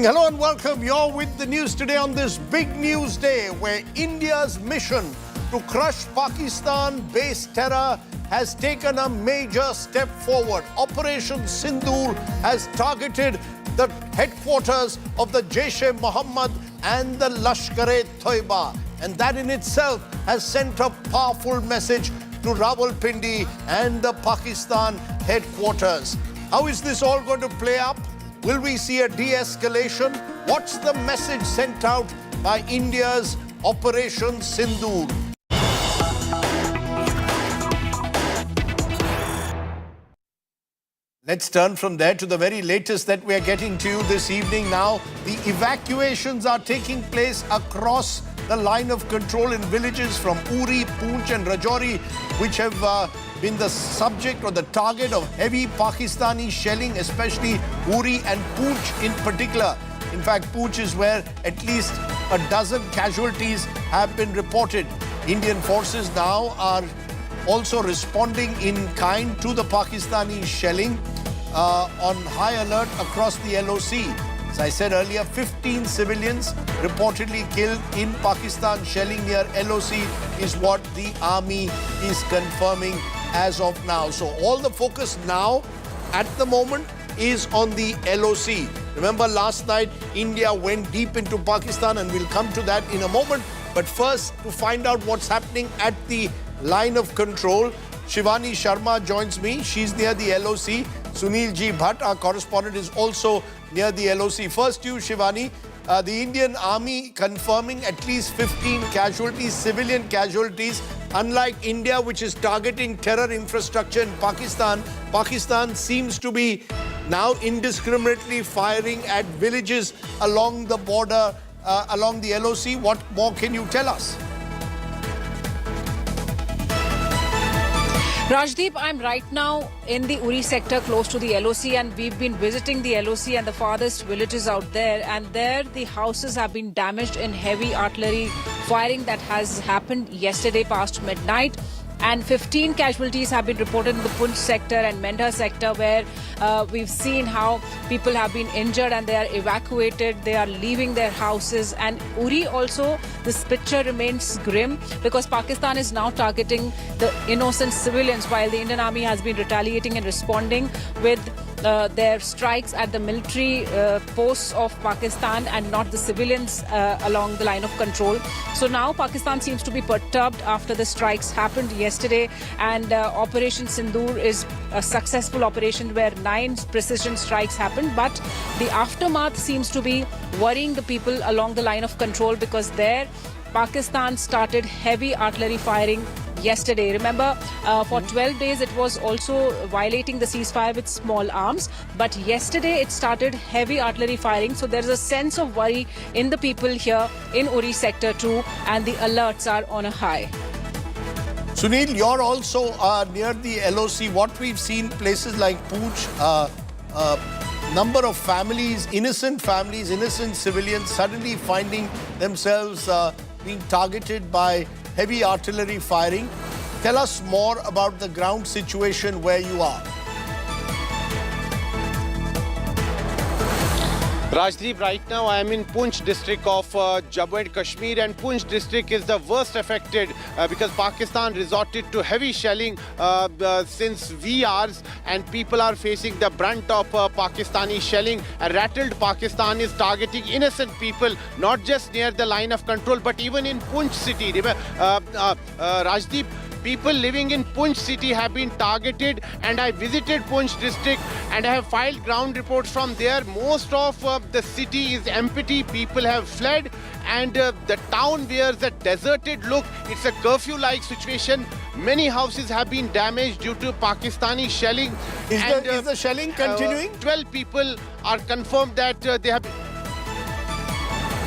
evening. Hello and welcome. You're with the news today on this big news day where India's mission to crush Pakistan-based terror has taken a major step forward. Operation Sindoor has targeted the headquarters of the Jaish-e-Mohammed and the Lashkar-e-Toiba. And that in itself has sent a powerful message to Rawalpindi and the Pakistan headquarters. How is this all going to play up? Will we see a de-escalation? What's the message sent out by India's Operation Sindoor? Let's turn from there to the very latest that we are getting to you this evening now. The evacuations are taking place across the line of control in villages from Uri, Poonch and Rajouri, which have been the subject or the target of heavy Pakistani shelling, especially Uri and Poonch in particular. In fact, Poonch is where at least a dozen casualties have been reported. Indian forces now are also responding in kind to the Pakistani shelling on high alert across the LOC. As I said earlier, 15 civilians reportedly killed in Pakistan shelling near LOC is what the army is confirming as of now. So all the focus now at the moment is on the LOC. Remember last night, India went deep into Pakistan and we'll come to that in a moment. But first, to find out what's happening at the line of control, Shivani Sharma joins me. She's near the LOC. Sunil G. Bhatt, our correspondent, is also near the LOC. First you, Shivani, the Indian Army confirming at least 15 casualties, civilian casualties. Unlike India, which is targeting terror infrastructure in Pakistan, Pakistan seems to be now indiscriminately firing at villages along the border, along the LOC. What more can you tell us? Rajdeep, I'm right now in the Uri sector close to the LOC, and we've been visiting the LOC and the farthest villages out there, and there the houses have been damaged in heavy artillery firing that has happened yesterday past midnight. And 15 casualties have been reported in the Poonch sector and Mendha sector, where we've seen how people have been injured and they are evacuated, they are leaving their houses. And Uri also, this picture remains grim because Pakistan is now targeting the innocent civilians while the Indian Army has been retaliating and responding with their strikes at the military posts of Pakistan and not the civilians along the line of control. So now Pakistan seems to be perturbed after the strikes happened yesterday, and Operation Sindoor is a successful operation where 9 precision strikes happened, but the aftermath seems to be worrying the people along the line of control because there Pakistan started heavy artillery firing yesterday. Remember, for 12 days it was also violating the ceasefire with small arms, but yesterday it started heavy artillery firing. So there's a sense of worry in the people here in Uri sector too, and the alerts are on a high. Sunil, you're also near the LOC. What we've seen places like Poonch, number of families, innocent civilians suddenly finding themselves being targeted by heavy artillery firing. Tell us more about the ground situation where you are. Rajdeep, right now I am in Poonch district of Jammu and Kashmir, and Poonch district is the worst affected because Pakistan resorted to heavy shelling since hours, and people are facing the brunt of Pakistani shelling. A rattled Pakistan is targeting innocent people, not just near the line of control, but even in Poonch city. Rajdeep, people living in Poonch city have been targeted, and I visited Poonch district and I have filed ground reports from there. Most of the city is empty. People have fled, and the town wears a deserted look. It's a curfew-like situation. Many houses have been damaged due to Pakistani shelling. Is the shelling continuing? 12 people are confirmed that they have...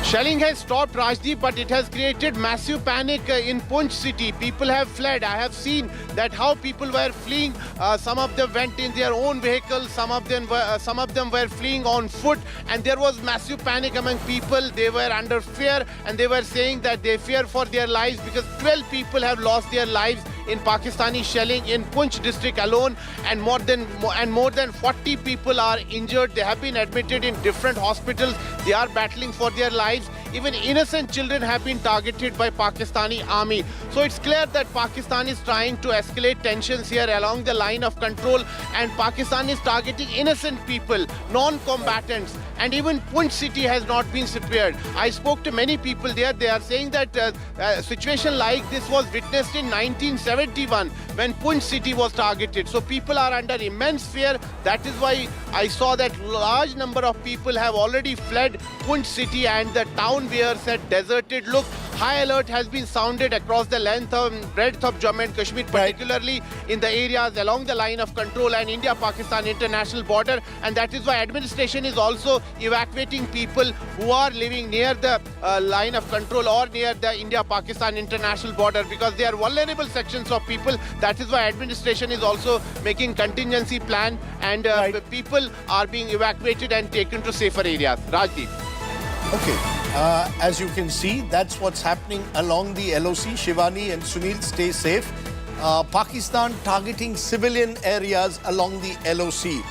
Shelling has stopped, Rajdeep, but it has created massive panic in Poonch city. People have fled. I have seen that how people were fleeing. Some of them went in their own vehicles. Some of them were fleeing on foot, and there was massive panic among people. They were under fear, and they were saying that they fear for their lives because 12 people have lost their lives in Pakistani shelling in Poonch district alone, and more than 40 people are injured. They have been admitted in different hospitals. They are battling for their lives. Even innocent children have been targeted by Pakistani army. So it's clear that Pakistan is trying to escalate tensions here along the line of control, and Pakistan is targeting innocent people, non-combatants, and even Poonch city has not been spared. I spoke to many people there. They are saying that a situation like this was witnessed in 1971 when Poonch city was targeted. So people are under immense fear. That is why I saw that large number of people have already fled Poonch city, and the town wears a deserted look. High alert has been sounded across the length and breadth of Jammu and Kashmir, particularly in the areas along the line of control and India-Pakistan international border. And that is why administration is also evacuating people who are living near the line of control or near the India-Pakistan international border, because they are vulnerable sections of people. That is why administration is also making contingency plan, and people are being evacuated and taken to safer areas. Rajdeep. Okay. As you can see, that's what's happening along the LOC. Shivani and Sunil, stay safe. Pakistan targeting civilian areas along the LOC.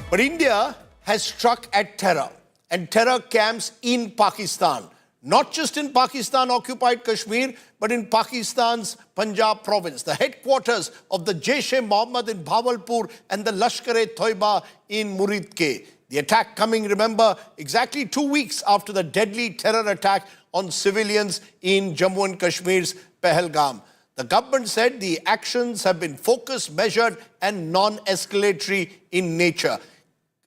But India has struck at terror and terror camps in Pakistan. Not just in Pakistan-occupied Kashmir, but in Pakistan's Punjab province, the headquarters of the Jaish-e-Mohammed in Bahawalpur and the Lashkar-e-Toiba in Muridke. The attack coming, remember, exactly 2 weeks after the deadly terror attack on civilians in Jammu and Kashmir's Pahalgam. The government said the actions have been focused, measured, and non-escalatory in nature,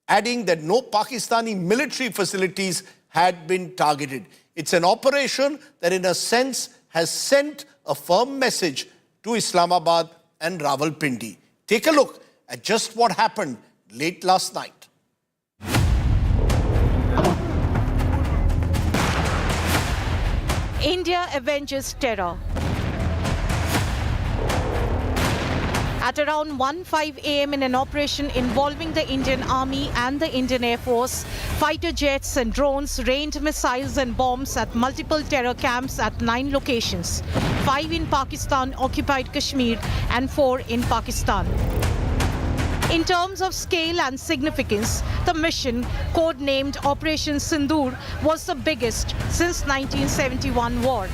adding that no Pakistani military facilities had been targeted. It's an operation that, in a sense, has sent a firm message to Islamabad and Rawalpindi. Take a look at just what happened late last night. India avenges terror. At around 1:05 a.m. in an operation involving the Indian Army and the Indian Air Force, fighter jets and drones rained missiles and bombs at multiple terror camps at 9 locations, 5 in Pakistan-occupied Kashmir and 4 in Pakistan. In terms of scale and significance, the mission, codenamed Operation Sindoor, was the biggest since 1971 war.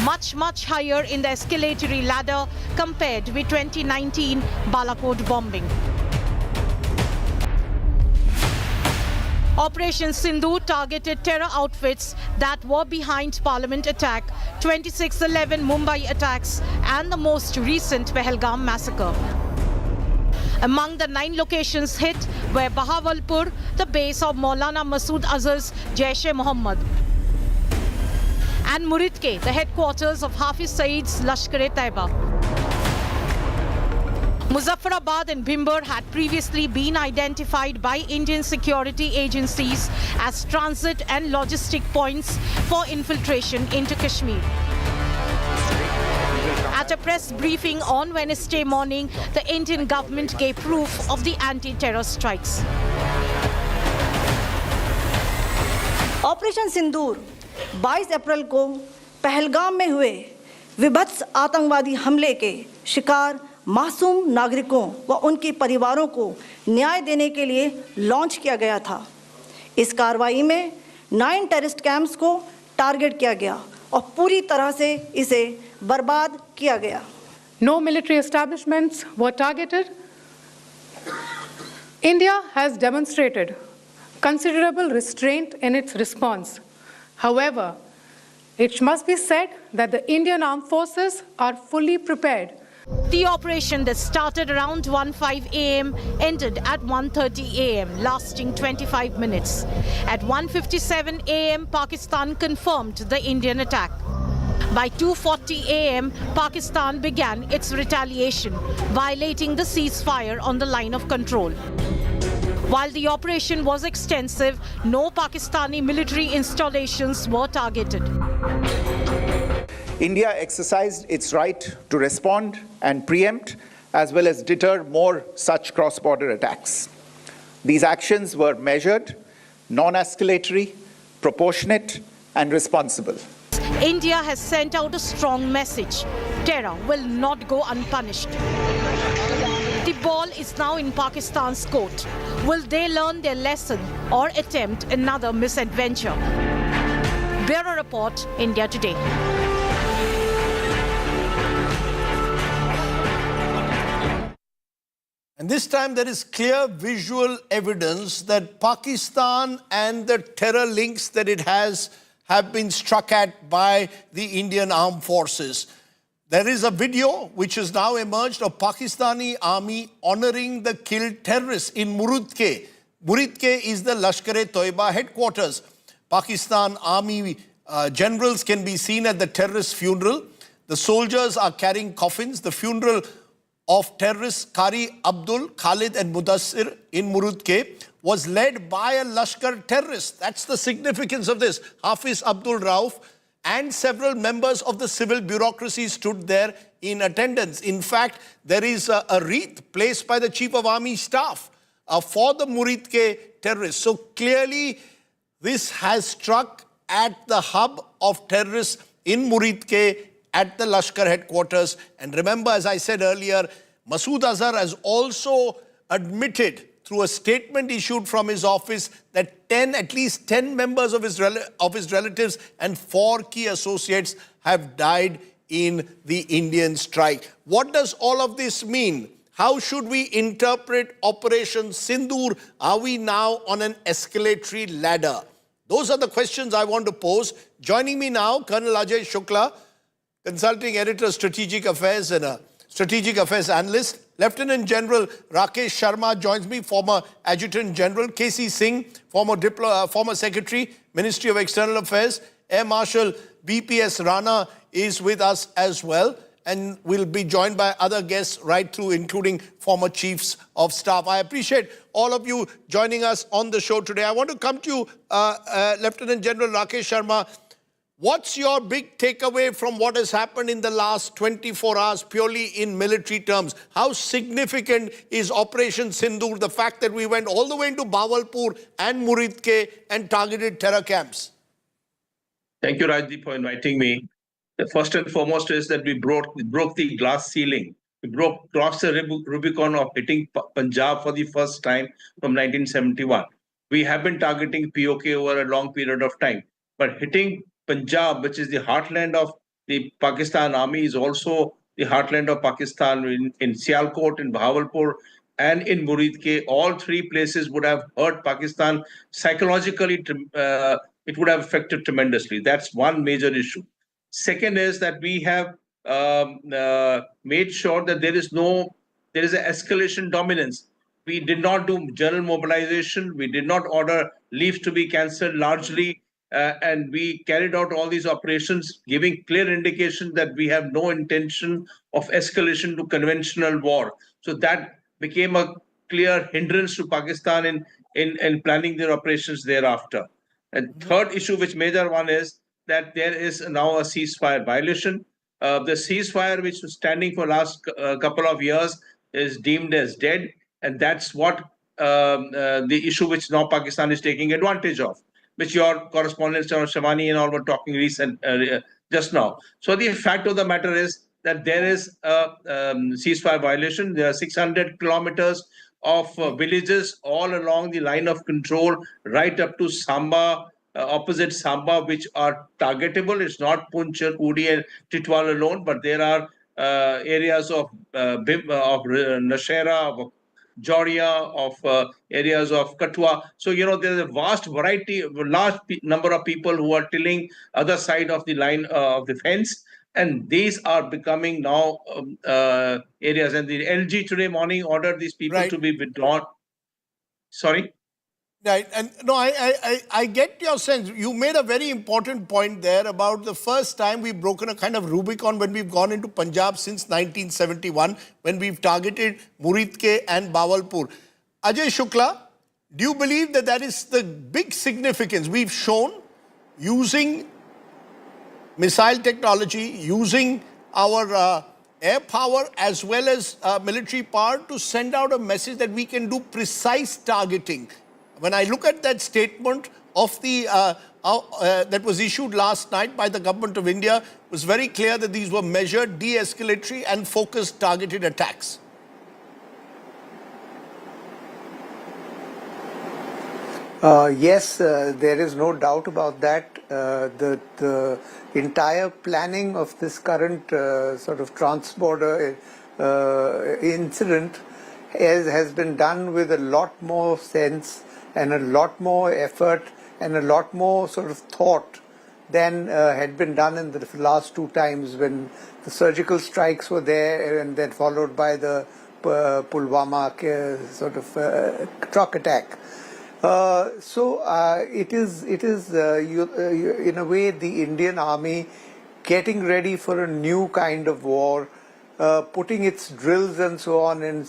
Much higher in the escalatory ladder compared with 2019 Balakot bombing. Operation Sindoor targeted terror outfits that were behind Parliament attack, 26/11 Mumbai attacks, and the most recent Pahalgam massacre. Among the 9 locations hit were Bahawalpur, the base of Maulana Masood Azhar's Jaish-e-Mohammed, and Muridke, the headquarters of Hafiz Saeed's Lashkar-e-Taiba. Muzaffarabad and Bhimber had previously been identified by Indian security agencies as transit and logistic points for infiltration into Kashmir. At a press briefing on Wednesday morning, the Indian government gave proof of the anti-terror strikes. Operation Sindoor 22 अप्रैल को पहलगाम में हुए विभत्स आतंकवादी हमले के शिकार मासूम नागरिकों व उनके परिवारों को न्याय देने के लिए लॉन्च किया गया था। इस कार्रवाई में 9 टेररिस्ट कैंप्स को टारगेट किया गया और पूरी तरह से इसे बर्बाद किया गया। No military establishments were targeted. India has demonstrated considerable restraint in its response. However, it must be said that the Indian armed forces are fully prepared. The operation that started around 1:05 a.m. ended at 1:30 a.m., lasting 25 minutes. At 1:57 a.m., Pakistan confirmed the Indian attack. By 2:40 a.m., Pakistan began its retaliation, violating the ceasefire on the line of control. While the operation was extensive, no Pakistani military installations were targeted. India exercised its right to respond and preempt, as well as deter more such cross-border attacks. These actions were measured, non-escalatory, proportionate, and responsible. India has sent out a strong message. terror will not go unpunished. The ball is now in Pakistan's court. Will they learn their lesson or attempt another misadventure? Bureau Report, India Today. And this time there is clear visual evidence that Pakistan and the terror links that it has have been struck at by the Indian armed forces. There is a video which has now emerged of Pakistani army honoring the killed terrorists in Murudke. Murudke is the Lashkar-e-Toiba headquarters. Pakistan army generals can be seen at the terrorist funeral. The soldiers are carrying coffins. The funeral of terrorists Qari Abdul, Khalid and Mudassir in Murudke was led by a Lashkar terrorist. That's the significance of this. Hafiz Abdul Rauf and several members of the civil bureaucracy stood there in attendance. In fact, there is a wreath placed by the Chief of Army Staff for the Murudke terrorists. So clearly, this has struck at the hub of terrorists in Murudke at the Lashkar headquarters. And remember, as I said earlier, Masood Azhar has also admitted through a statement issued from his office that at least 10 members of his relatives and 4 key associates have died in the Indian strike. What does all of this mean? How should we interpret Operation Sindoor? Are we now on an escalatory ladder? Those are the questions I want to pose. Joining me now, Colonel Ajay Shukla, Consulting Editor, Strategic Affairs and a Strategic Affairs Analyst. Lieutenant General Rakesh Sharma joins me, former Adjutant General. KC Singh, former Secretary, Ministry of External Affairs. Air Marshal BPS Rana is with us as well. And we'll be joined by other guests right through, including former Chiefs of Staff. I appreciate all of you joining us on the show today. I want to come to you, Lieutenant General Rakesh Sharma. What's your big takeaway from what has happened in the last 24 hours, purely in military terms? How significant is Operation Sindoor, the fact that we went all the way into Bahawalpur and Murudke and targeted terror camps? Thank you, Rajdeep, for inviting me. The first and foremost is that we broke the glass ceiling. We crossed the Rubicon of hitting Punjab for the first time from 1971. We have been targeting POK over a long period of time, but hitting Punjab, which is the heartland of the Pakistan army, is also the heartland of Pakistan in Sialkot, in Bahawalpur, and in Murudke. All 3 places would have hurt Pakistan psychologically. It would have affected tremendously. That's one major issue. Second is that we have made sure that there is an escalation dominance. We did not do general mobilization. We did not order leaves to be cancelled largely. And we carried out all these operations, giving clear indication that we have no intention of escalation to conventional war. So that became a clear hindrance to Pakistan in planning their operations thereafter. And third issue, which major one, is that there is now a ceasefire violation. The ceasefire, which was standing for last couple of years, is deemed as dead. And that's what the issue which now Pakistan is taking advantage of, which your correspondents, Shavani and all, were talking just now. So the fact of the matter is that there is a ceasefire violation. There are 600 kilometers of villages all along the line of control, right up to Samba, opposite Samba, which are targetable. It's not Poonch, Uri and Titwal alone, but there are areas of Nashera, of Joria, of areas of Katwa. So, there's a vast variety, large number of people who are tilling other side of the line of the fence. And these are becoming now areas. And the LG today morning ordered these people to be withdrawn. Sorry? Right. And no, I get your sense. You made a very important point there about the first time we've broken a kind of Rubicon when we've gone into Punjab since 1971, when we've targeted Murudke and Bahawalpur. Ajay Shukla, do you believe that that is the big significance we've shown using missile technology, using our air power as well as military power to send out a message that we can do precise targeting? When I look at that statement of the that was issued last night by the government of India was very clear that these were measured, de-escalatory and focused targeted attacks. Yes, there is no doubt about that. The entire planning of this current sort of trans-border incident has been done with a lot more sense and a lot more effort and a lot more sort of thought than had been done in the last two times when the surgical strikes were there and then followed by the Pulwama sort of truck attack. It is in a way the Indian Army getting ready for a new kind of war, putting its drills and so on in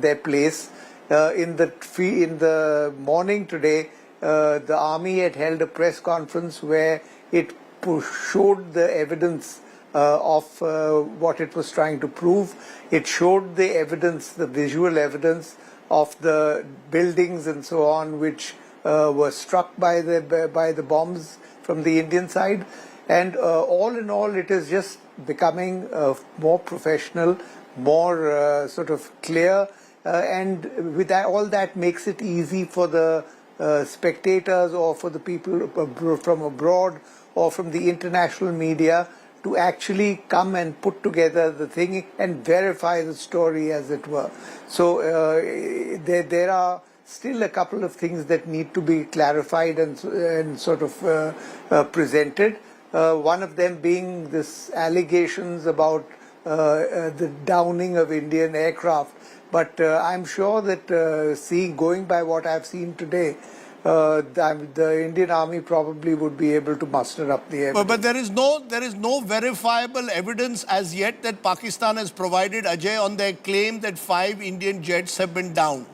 their place. In the morning today, the army had held a press conference where it showed the evidence of what it was trying to prove. It showed the evidence, the visual evidence of the buildings and so on, which were struck by the bombs from the Indian side. And all in all, it is just becoming more professional, more sort of clear, and with that, all that makes it easy for the spectators or for the people from abroad or from the international media to actually come and put together the thing and verify the story, as it were. So there are still a couple of things that need to be clarified and sort of presented. One of them being this allegations about the downing of Indian aircraft. But I'm sure that going by what I've seen today, the Indian Army probably would be able to muster up the evidence. But there is no verifiable evidence as yet that Pakistan has provided, Ajay, on their claim that 5 Indian jets have been downed.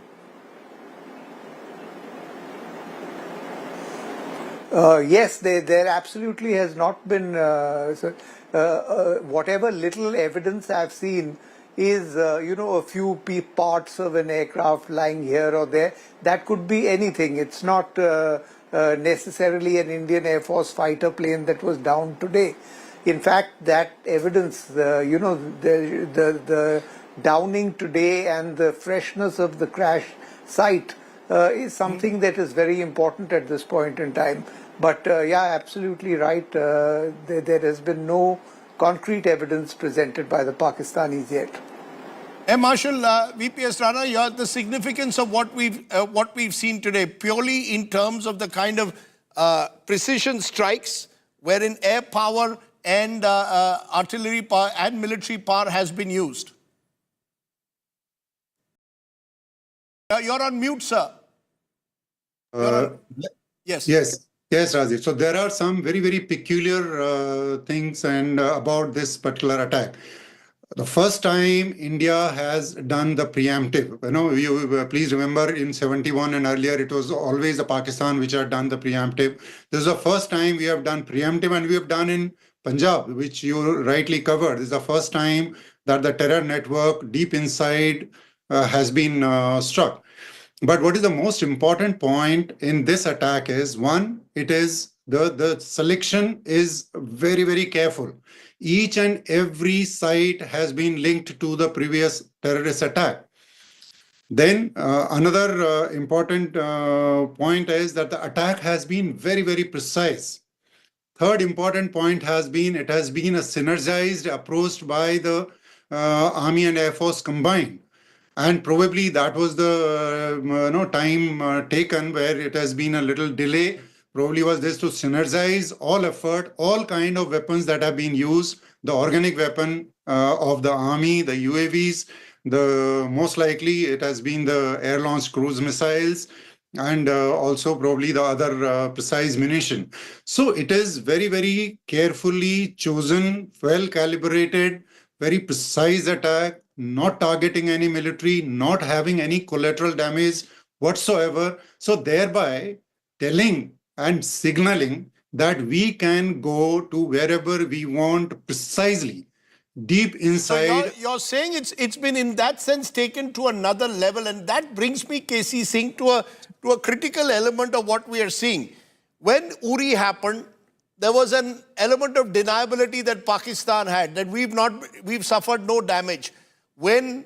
Yes, there absolutely has not been. Whatever little evidence I've seen is, a few parts of an aircraft lying here or there. That could be anything. It's not necessarily an Indian Air Force fighter plane that was down today. In fact, that evidence, the downing today and the freshness of the crash site is something that is very important at this point in time. But yeah, absolutely right. There has been no concrete evidence presented by the Pakistanis yet. Marshal VPS Rana, the significance of what we've seen today, purely in terms of the kind of precision strikes, wherein air power and artillery power and military power has been used. You're on mute, sir. Yes. Yes, Rajiv. So there are some very, very peculiar things about this particular attack. The first time India has done the preemptive. You please remember in 71 and earlier, it was always the Pakistan which had done the preemptive. This is the first time we have done preemptive, and we have done in Punjab, which you rightly covered. This is the first time that the terror network deep inside has been struck. But what is the most important point in this attack is, one, it is the selection is very, very careful. Each and every site has been linked to the previous terrorist attack. Then another important point is that the attack has been very, very precise. Third important point has been, it has been a synergized approach by the Army and Air Force combined. And probably that was the time taken where it has been a little delay. Probably was this to synergize all effort, all kind of weapons that have been used, the organic weapon of the army, the UAVs, the most likely it has been the air-launched cruise missiles, and also probably the other precise munition. So it is very, very carefully chosen, well-calibrated, very precise attack, not targeting any military, not having any collateral damage whatsoever. So thereby telling and signaling that we can go to wherever we want precisely, deep inside. So you're saying it's been in that sense taken to another level, and that brings me, KC Singh, to a critical element of what we are seeing. when Uri happened, there was an element of deniability that Pakistan had, that we've suffered no damage. When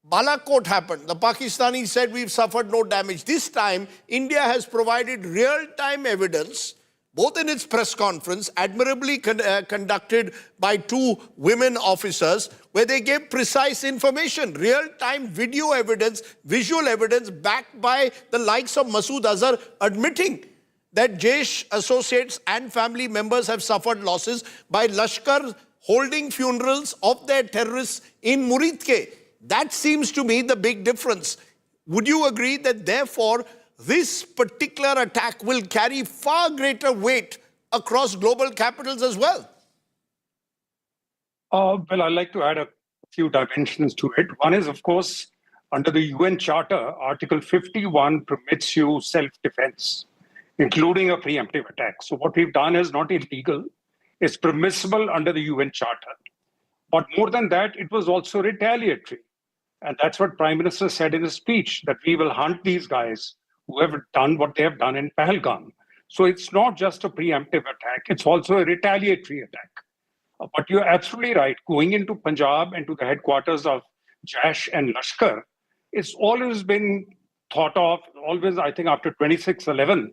Balakot happened, the Pakistanis said we've suffered no damage. This time, India has provided real-time evidence, both in its press conference, admirably conducted by two women officers, where they gave precise information, real-time video evidence, visual evidence, backed by the likes of Masood Azhar admitting that Jaish associates and family members have suffered losses by Lashkar holding funerals of their terrorists in Muridke. That seems to me the big difference. Would you agree that therefore this particular attack will carry far greater weight across global capitals as well? Well, I'd like to add a few dimensions to it. One is, of course, under the UN Charter, Article 51 permits you self-defense, including a preemptive attack. So what we've done is not illegal. It's permissible under the UN Charter. But more than that, it was also retaliatory. And that's what Prime Minister said in his speech, that we will hunt these guys who have done what they have done in Pahalgam. So it's not just a preemptive attack, it's also a retaliatory attack. But you're absolutely right. Going into Punjab and to the headquarters of Jaish and Lashkar, it's always been thought of, always, I think, after 26/11.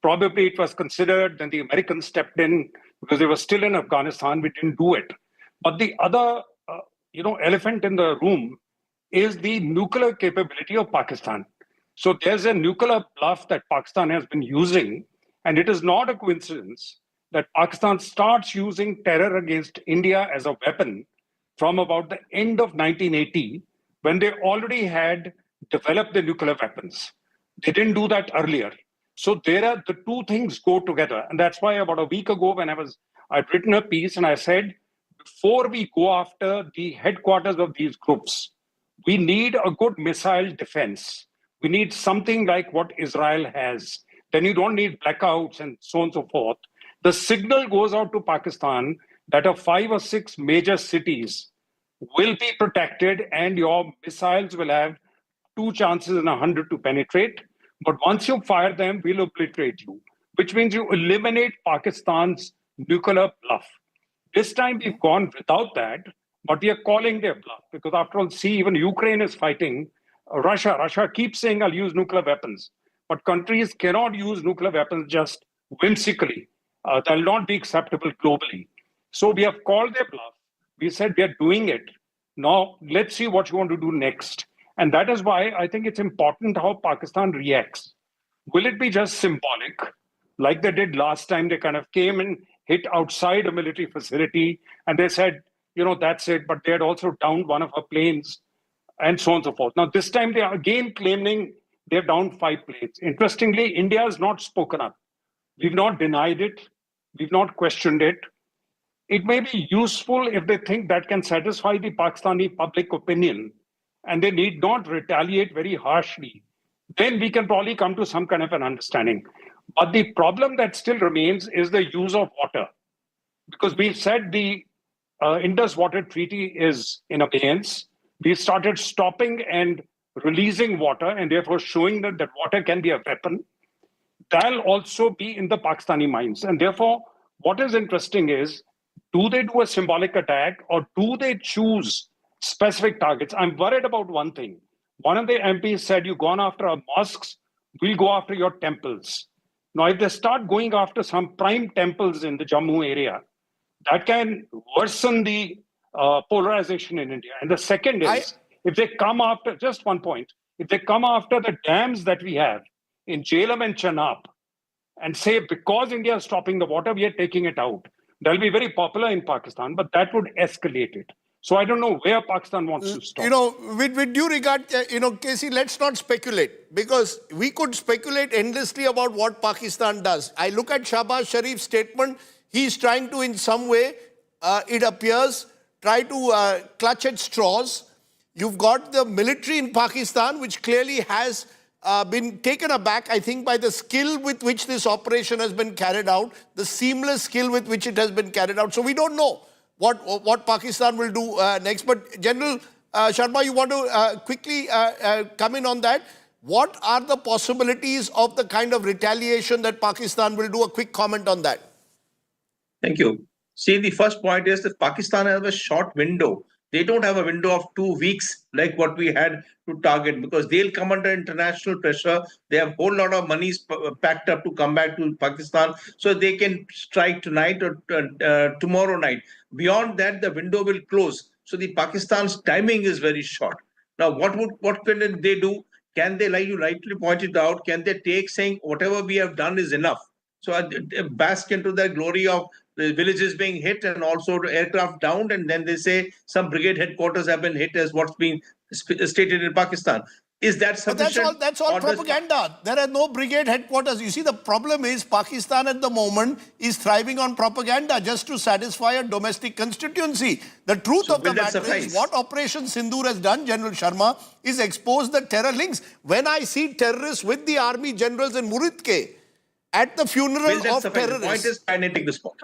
Probably it was considered, then the Americans stepped in because they were still in Afghanistan, we didn't do it. But the other, elephant in the room is the nuclear capability of Pakistan. So there's a nuclear bluff that Pakistan has been using, and it is not a coincidence that Pakistan starts using terror against India as a weapon from about the end of 1980, when they already had developed the nuclear weapons. They didn't do that earlier. So the two things go together. And that's why about a week ago, when I'd written a piece and I said, before we go after the headquarters of these groups, we need a good missile defense. We need something like what Israel has. Then you don't need blackouts and so on and so forth. The signal goes out to Pakistan that 5 or 6 major cities will be protected and your missiles will have 2 chances in 100 to penetrate. But once you fire them, we'll obliterate you, which means you eliminate Pakistan's nuclear bluff. This time we've gone without that, but we are calling their bluff because after all, see, even Ukraine is fighting Russia. Russia keeps saying, I'll use nuclear weapons. But countries cannot use nuclear weapons just whimsically. They'll not be acceptable globally. So we have called their bluff. We said we are doing it. Now, let's see what you want to do next. And that is why I think it's important how Pakistan reacts. Will it be just symbolic, like they did last time? They kind of came and hit outside a military facility, and they said, that's it. But they had also downed one of our planes, and so on and so forth. Now, this time they are again claiming they have downed 5 planes. Interestingly, India has not spoken up. We've not denied it. We've not questioned it. It may be useful if they think that can satisfy the Pakistani public opinion, and they need not retaliate very harshly. Then we can probably come to some kind of an understanding. But the problem that still remains is the use of water. Because we've said the Indus Water Treaty is in abeyance. We started stopping and releasing water and therefore showing that water can be a weapon. That'll also be in the Pakistani minds. And therefore, what is interesting is, do they do a symbolic attack or do they choose specific targets? I'm worried about one thing. One of the MPs said, you've gone after our mosques, we'll go after your temples. Now, if they start going after some prime temples in the Jammu area, that can worsen the polarization in India. And the second is, if they come after, just one point, if they come after the dams that we have in Jhelum and Chenab and say, because India is stopping the water, we are taking it out, that'll be very popular in Pakistan, but that would escalate it. So I don't know where Pakistan wants to stop. With due regard, Casey, let's not speculate, because we could speculate endlessly about what Pakistan does. I look at Shahbaz Sharif's statement. He's trying to, in some way, it appears, try to clutch at straws. You've got the military in Pakistan, which clearly has been taken aback, I think, by the skill with which this operation has been carried out, the seamless skill with which it has been carried out. So we don't know what Pakistan will do next. But General Sharma, you want to quickly come in on that? What are the possibilities of the kind of retaliation that Pakistan will do? A quick comment on that. Thank you. See, the first point is that Pakistan has a short window. They don't have a window of 2 weeks like what we had to target, because they'll come under international pressure. They have a whole lot of money packed up to come back to Pakistan, so they can strike tonight or tomorrow night. Beyond that, the window will close. So the Pakistan's timing is very short. Now, what can they do? Can they, like you rightly pointed out, can they take saying whatever we have done is enough? So bask into the glory of the villages being hit and also aircraft downed, and then they say some brigade headquarters have been hit as what's being stated in Pakistan. Is that sufficient? But that's all propaganda. There are no brigade headquarters. You see, the problem is Pakistan at the moment is thriving on propaganda just to satisfy a domestic constituency. The truth of the matter is what Operation Sindoor has done, General Sharma, is expose the terror links. When I see terrorists with the army generals in Muridke at the funeral of terrorists. The point is kinetic response.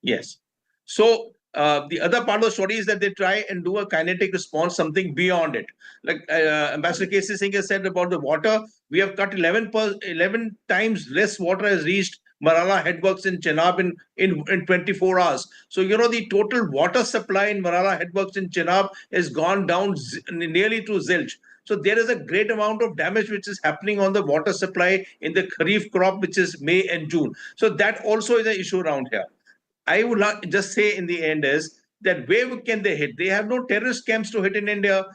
Yes. So the other part of the story is that they try and do a kinetic response, something beyond it. Like Ambassador K.C. Singh has said about the water, we have cut 11 times less water has reached Marala headworks in Chenab in 24 hours. So, you know, the total water supply in Marala headworks in Chenab has gone down nearly to zilch. So there is a great amount of damage which is happening on the water supply in the Kharif crop, which is May and June. So that also is an issue around here. I would just say in the end is that where can they hit? They have no terrorist camps to hit in India.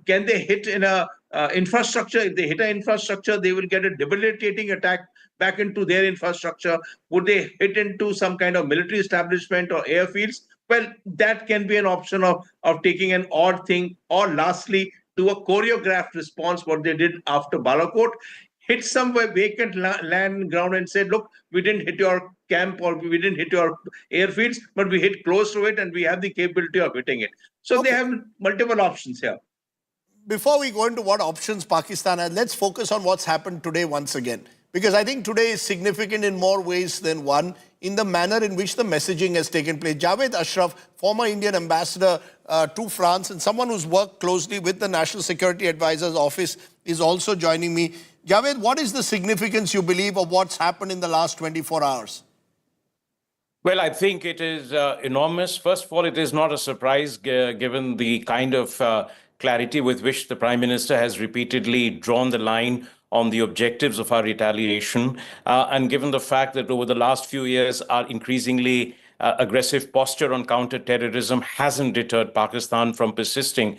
Can they hit in a infrastructure? If they hit an infrastructure, they will get a debilitating attack back into their infrastructure. Would they hit into some kind of military establishment or airfields? Well, that can be an option of taking an odd thing. Or lastly, do a choreographed response, what they did after Balakot. Hit somewhere vacant land ground and say, look, we didn't hit your camp or we didn't hit your airfields, but we hit close to it and we have the capability of hitting it. So they have multiple options here. Before we go into what options Pakistan has, let's focus on what's happened today once again. Because I think today is significant in more ways than one in the manner in which the messaging has taken place. Javed Ashraf, former Indian ambassador to France and someone who's worked closely with the National Security Advisor's office, is also joining me. Javed, what is the significance, you believe, of what's happened in the last 24 hours? Well, I think it is enormous. First of all, it is not a surprise given the kind of clarity with which the Prime Minister has repeatedly drawn the line on the objectives of our retaliation, and given the fact that over the last few years, our increasingly aggressive posture on counter-terrorism hasn't deterred Pakistan from persisting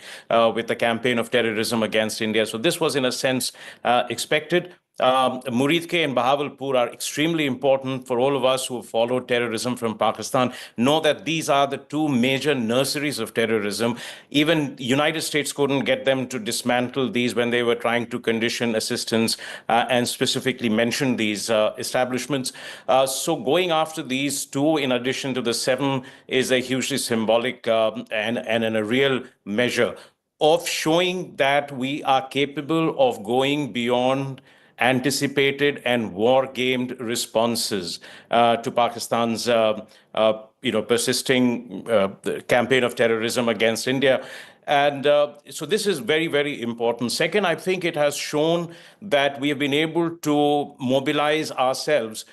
with the campaign of terrorism against India. So this was, in a sense, expected. Muridke and Bahawalpur are extremely important for all of us who follow terrorism from Pakistan. Know that these are the two major nurseries of terrorism. Even the United States couldn't get them to dismantle these when they were trying to condition assistance and specifically mention these establishments. So going after these two, in addition to the 7, is a hugely symbolic and a real measure of showing that we are capable of going beyond anticipated and war-gamed responses to Pakistan's persisting campaign of terrorism against India. And so this is very, very important. Second, I think it has shown that we have been able to mobilize ourselves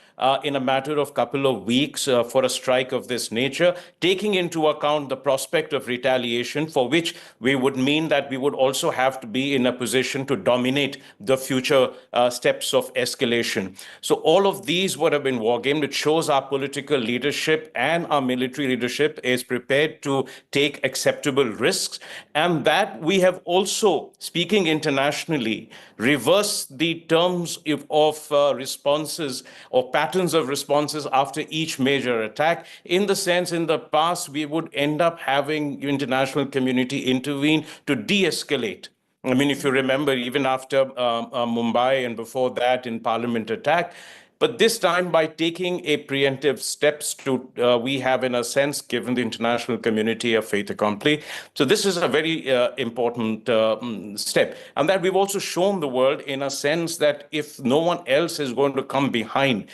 in a matter of couple of weeks for a strike of this nature, taking into account the prospect of retaliation, for which we would mean that we would also have to be in a position to dominate the future steps of escalation. So all of these would have been wargamed. It shows our political leadership and our military leadership is prepared to take acceptable risks, and that we have also, speaking internationally, reversed the terms of responses or patterns of responses after each major attack, in the sense in the past we would end up having international community intervene to de-escalate. I mean, if you remember, even after Mumbai and before that in Parliament attack, but this time, by taking a preemptive steps to, we have, in a sense, given the international community a fait accompli. So this is a very important step. And that we've also shown the world, in a sense, that if no one else is going to come behind,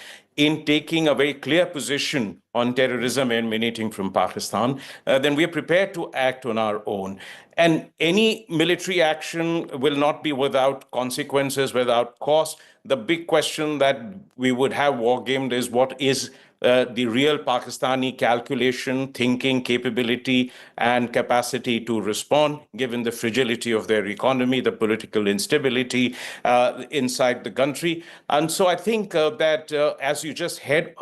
in taking a very clear position on terrorism emanating from Pakistan, then we are prepared to act on our own. And any military action will not be without consequences, without cost. The big question that we would have wargamed is what is the real Pakistani calculation, thinking, capability, and capacity to respond, given the fragility of their economy, the political instability inside the country. And so I think that, as you just heard,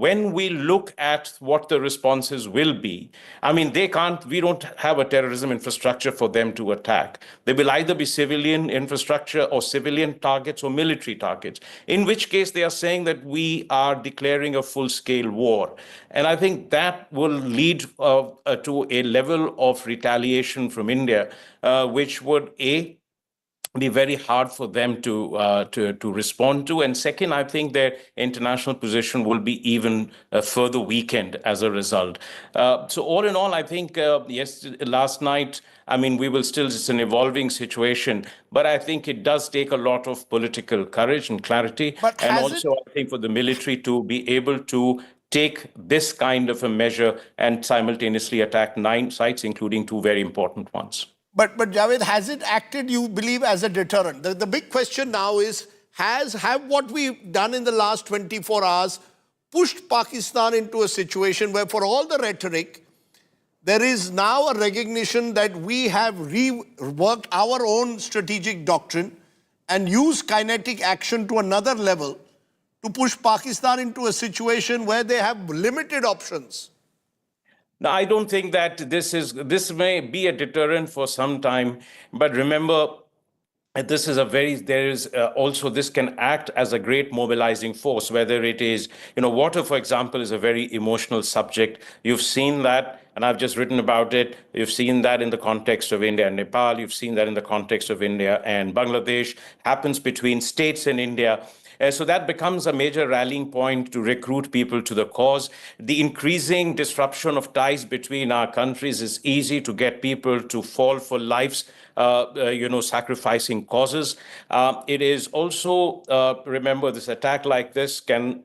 when we look at what the responses will be, I mean, we don't have a terrorism infrastructure for them to attack. They will either be civilian infrastructure or civilian targets or military targets, in which case they are saying that we are declaring a full-scale war. And I think that will lead to a level of retaliation from India, which would, be very hard for them to respond to. And second, I think their international position will be even further weakened as a result. So all in all, I think, yes, last night, I mean, it's an evolving situation, but I think it does take a lot of political courage and clarity. And also, I think for the military to be able to take this kind of a measure and simultaneously attack 9 sites, including 2 very important ones. But Javed, has it acted, you believe, as a deterrent? The big question now is, have what we've done in the last 24 hours pushed Pakistan into a situation where, for all the rhetoric, there is now a recognition that we have reworked our own strategic doctrine and used kinetic action to another level to push Pakistan into a situation where they have limited options? Now, I don't think that this may be a deterrent for some time, but remember, this can act as a great mobilizing force, whether it is, water, for example, is a very emotional subject. You've seen that, and I've just written about it. You've seen that in the context of India and Nepal. You've seen that in the context of India and Bangladesh, happens between states in India. So that becomes a major rallying point to recruit people to the cause. The increasing disruption of ties between our countries is easy to get people to fall for life's, sacrificing causes. It is also, remember, this attack like this can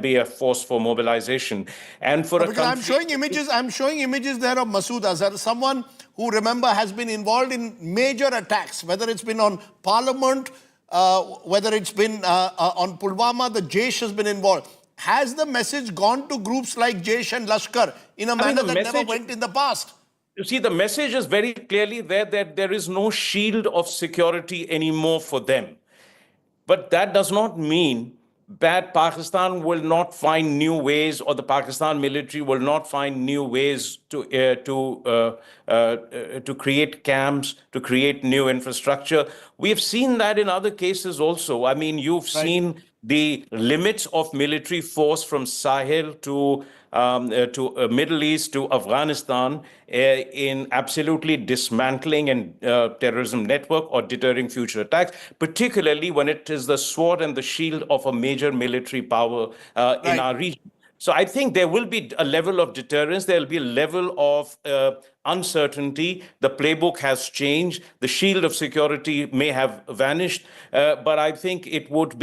be a force for mobilization. And for a country... I'm showing images there of Masood Azhar, someone who, remember, has been involved in major attacks, whether it's been on Parliament, whether it's been on Pulwama, the Jaish has been involved. Has the message gone to groups like Jaish and Lashkar in a manner that never went in the past? You see, the message is very clearly there that there is no shield of security anymore for them. But that does not mean that Pakistan will not find new ways, or the Pakistan military will not find new ways to create camps, to create new infrastructure. We've seen that in other cases also. I mean, you've seen the limits of military force from Sahel to Middle East to Afghanistan in absolutely dismantling and terrorism network or deterring future attacks, particularly when it is the sword and the shield of a major military power in our region. So I think there will be a level of deterrence, there will be a level of uncertainty. The playbook has changed. The shield of security may have vanished, but I think it would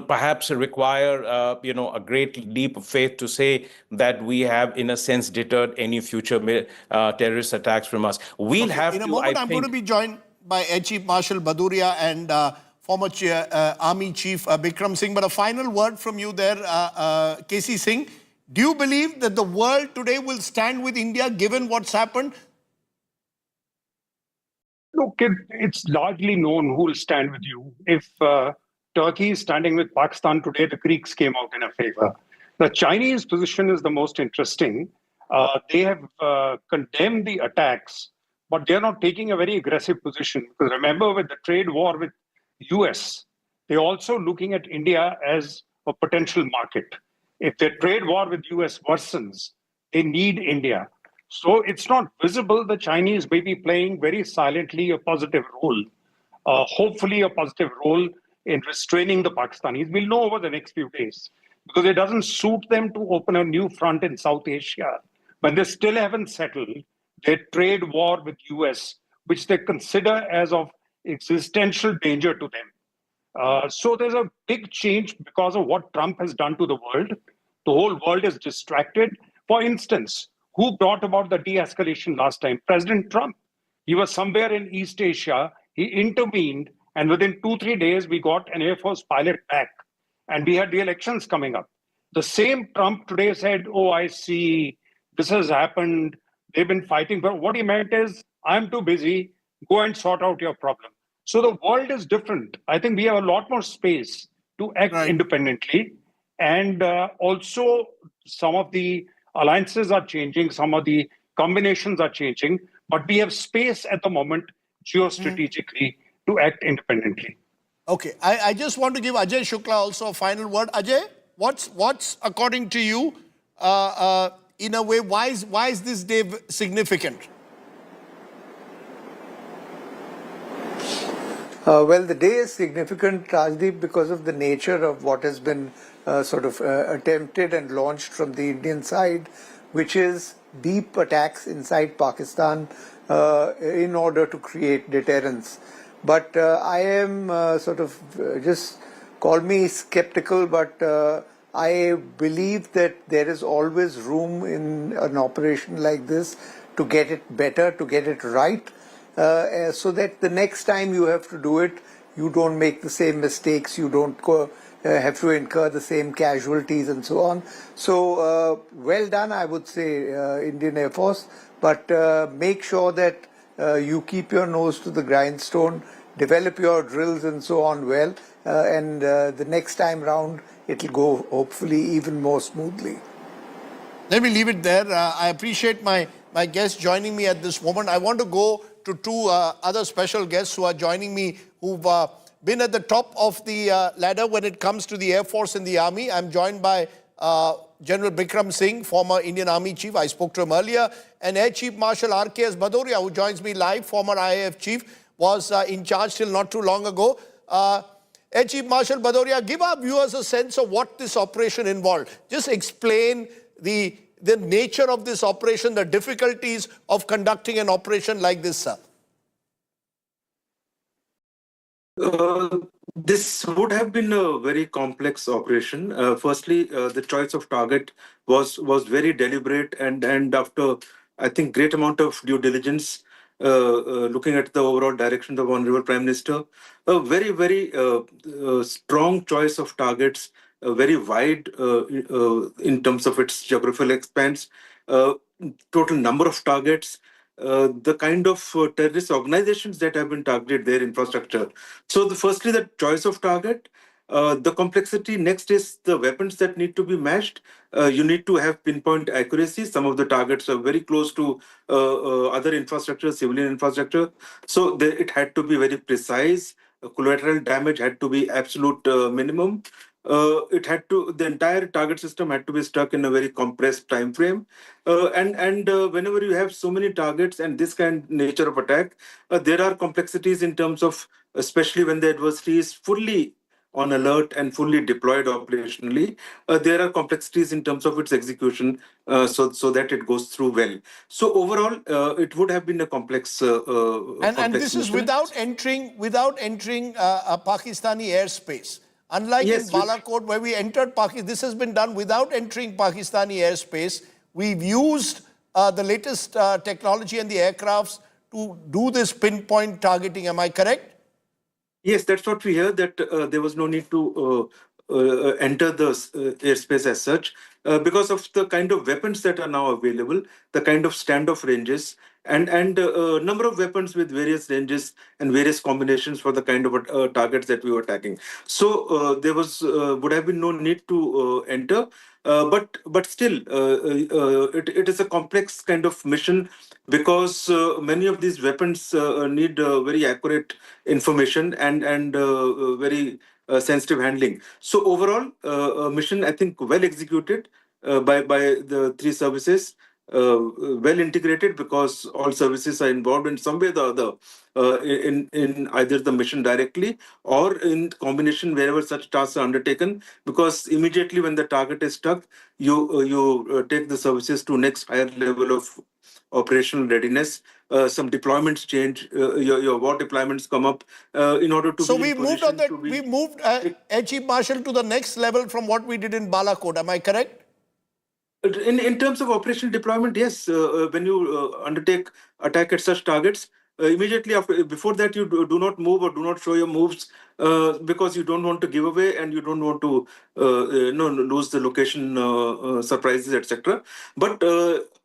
perhaps require, a great leap of faith to say that we have, in a sense, deterred any future terrorist attacks from us. We'll have in a moment, I'm going to be joined by Air Chief Marshal Bhaduria and former Army Chief Bikram Singh. But a final word from you there, KC Singh. Do you believe that the world today will stand with India given what's happened? Look, it's largely known who will stand with you. If Turkey is standing with Pakistan today, the Greeks came out in a favor. The Chinese position is the most interesting. They have condemned the attacks, but they're not taking a very aggressive position. Because remember, with the trade war with US, they're also looking at India as a potential market. If their trade war with US worsens, they need India. So it's not visible. The Chinese may be playing very silently a positive role, hopefully a positive role in restraining the Pakistanis. We'll know over the next few days, because it doesn't suit them to open a new front in South Asia, but they still haven't settled their trade war with US, which they consider as of existential danger to them. So there's a big change because of what Trump has done to the world. The whole world is distracted. For instance, who brought about the de-escalation last time? President Trump. He was somewhere in East Asia. He intervened, and within 2-3 days, we got an Air Force pilot back, and we had the elections coming up. The same Trump today said, "Oh, I see, this has happened. They've been fighting." But what he meant is, "I'm too busy. Go and sort out your problem." So the world is different. I think we have a lot more space to act independently. And also, some of the alliances are changing, some of the combinations are changing, but we have space at the moment geostrategically to act independently. Okay, I just want to give Ajay Shukla also a final word. Ajay, what's according to you, in a way, why is this day significant? Well, the day is significant, Rajdeep, because of the nature of what has been attempted and launched from the Indian side, which is deep attacks inside Pakistan in order to create deterrence. But I am just call me skeptical, but I believe that there is always room in an operation like this to get it better, to get it right. So that the next time you have to do it, you don't make the same mistakes, you don't have to incur the same casualties and so on. So well done, I would say, Indian Air Force, but make sure that you keep your nose to the grindstone, develop your drills and so on well, and the next time round it'll go hopefully even more smoothly. Let me leave it there. I appreciate my guests joining me at this moment. I want to go to two other special guests who are joining me, who've been at the top of the ladder when it comes to the Air Force and the Army. I'm joined by General Bikram Singh, former Indian Army Chief. I spoke to him earlier. And Air Chief Marshal R.K.S. Bhadoria, who joins me live, former IAF Chief, was in charge till not too long ago. Air Chief Marshal Bhadoria, give our viewers a sense of what this operation involved. Just explain the nature of this operation, the difficulties of conducting an operation like this, sir. This would have been a very complex operation. Firstly, the choice of target was very deliberate, and after, I think, great amount of due diligence, looking at the overall direction of the Honorable Prime Minister, a very, very strong choice of targets, very wide in terms of its geographical expanse, total number of targets, the kind of terrorist organizations that have been targeted, their infrastructure. So firstly, the choice of target, the complexity. Next is the weapons that need to be matched. You need to have pinpoint accuracy. Some of the targets are very close to other infrastructure, civilian infrastructure. So it had to be very precise. Collateral damage had to be absolute minimum. The entire target system had to be struck in a very compressed time frame. And whenever you have so many targets and this kind of nature of attack, there are complexities in terms of, especially when the adversary is fully on alert and fully deployed operationally, there are complexities in terms of its execution, so that it goes through well. So overall, it would have been a complex. And this is without entering a Pakistani airspace. Unlike in Balakot, where we entered Pakistan, this has been done without entering Pakistani airspace. We've used the latest technology and the aircrafts to do this pinpoint targeting. Am I correct? Yes, that's what we heard, that there was no need to enter the airspace as such, because of the kind of weapons that are now available, the kind of standoff ranges, and number of weapons with various ranges and various combinations for the kind of targets that we were attacking. So there would have been no need to enter, but still, it is a complex kind of mission, because many of these weapons need very accurate information and very sensitive handling. So overall, mission, I think, well executed by the three services, well integrated, because all services are involved in some way or the other, in either the mission directly or in combination wherever such tasks are undertaken, because immediately when the target is struck, you take the services to next higher level of operational readiness. Some deployments change, your war deployments come up in order to So be we in moved on position that. to be... We moved Air Chief Marshal to the next level from what we did in Balakot. Am I correct? In terms of operational deployment, yes. When you undertake attack at such targets, immediately before that, you do not move or do not show your moves because you don't want to give away and you don't want to lose the location, surprises, etc. But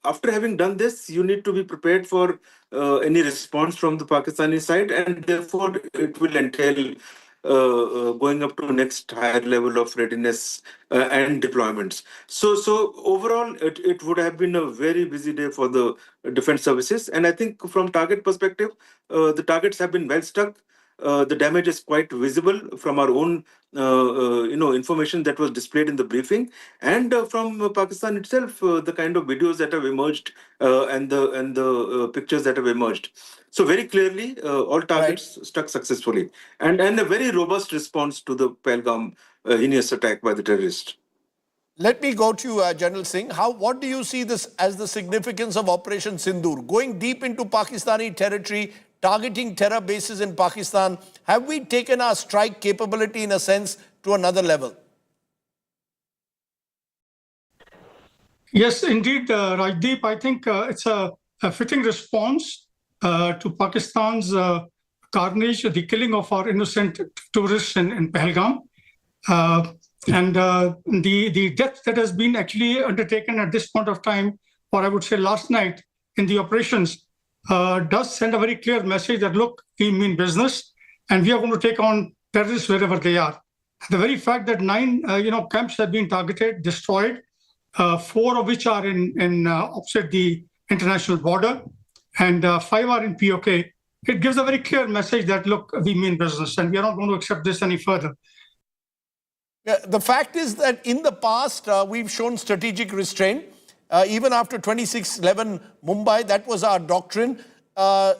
after having done this, you need to be prepared for any response from the Pakistani side, and therefore it will entail going up to the next higher level of readiness and deployments. So overall, it would have been a very busy day for the defense services. And I think from target perspective, the targets have been well stuck. The damage is quite visible from our own, information that was displayed in the briefing, and from Pakistan itself, the kind of videos that have emerged and the pictures that have emerged. So very clearly, all targets stuck successfully, and a very robust response to the Pahalgam heinous attack by the terrorists. Let me go to General Singh. What do you see this as the significance of Operation Sindoor? Going deep into Pakistani territory, targeting terror bases in Pakistan, have we taken our strike capability in a sense to another level? Yes, indeed, Rajdeep. I think it's a fitting response to Pakistan's carnage, the killing of our innocent tourists in Pahalgam. And the death that has been actually undertaken at this point of time, or I would say last night in the operations, does send a very clear message that, look, we mean business and we are going to take on terrorists wherever they are. The very fact that 9 camps have been targeted, destroyed, 4 of which are in opposite the international border, and 5 are in POK, it gives a very clear message that, look, we mean business and we are not going to accept this any further. The fact is that in the past, we've shown strategic restraint. Even after 26/11 Mumbai, that was our doctrine.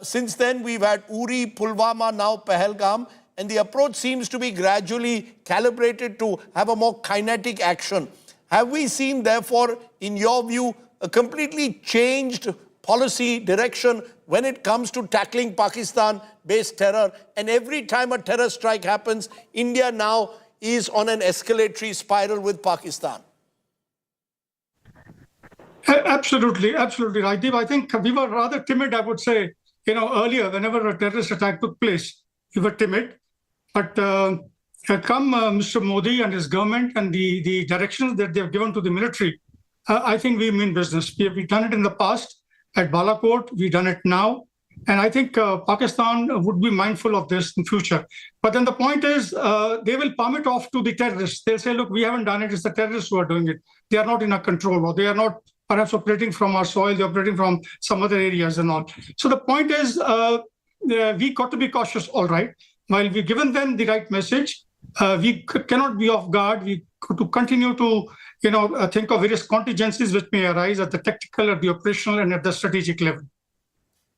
Since then, we've had Uri, Pulwama, now Pahalgam, and the approach seems to be gradually calibrated to have a more kinetic action. Have we seen, therefore, in your view, a completely changed policy direction when it comes to tackling Pakistan-based terror? And every time a terror strike happens, India now is on an escalatory spiral with Pakistan. Absolutely, absolutely, Rajdeep. I think we were rather timid, I would say, earlier, whenever a terrorist attack took place, we were timid. But come Mr. Modi and his government and the directions that they have given to the military, I think we mean business. We've done it in the past at Balakot, we've done it now. And I think Pakistan would be mindful of this in future. But then the point is, they will palm it off to the terrorists. They'll say, look, we haven't done it. It's the terrorists who are doing it. They are not in our control, or they are not perhaps operating from our soil. They're operating from some other areas and all. So the point is, we got to be cautious, all right. While we've given them the right message, we cannot be off guard. We got to continue to, think of various contingencies which may arise at the tactical, at the operational, and at the strategic level.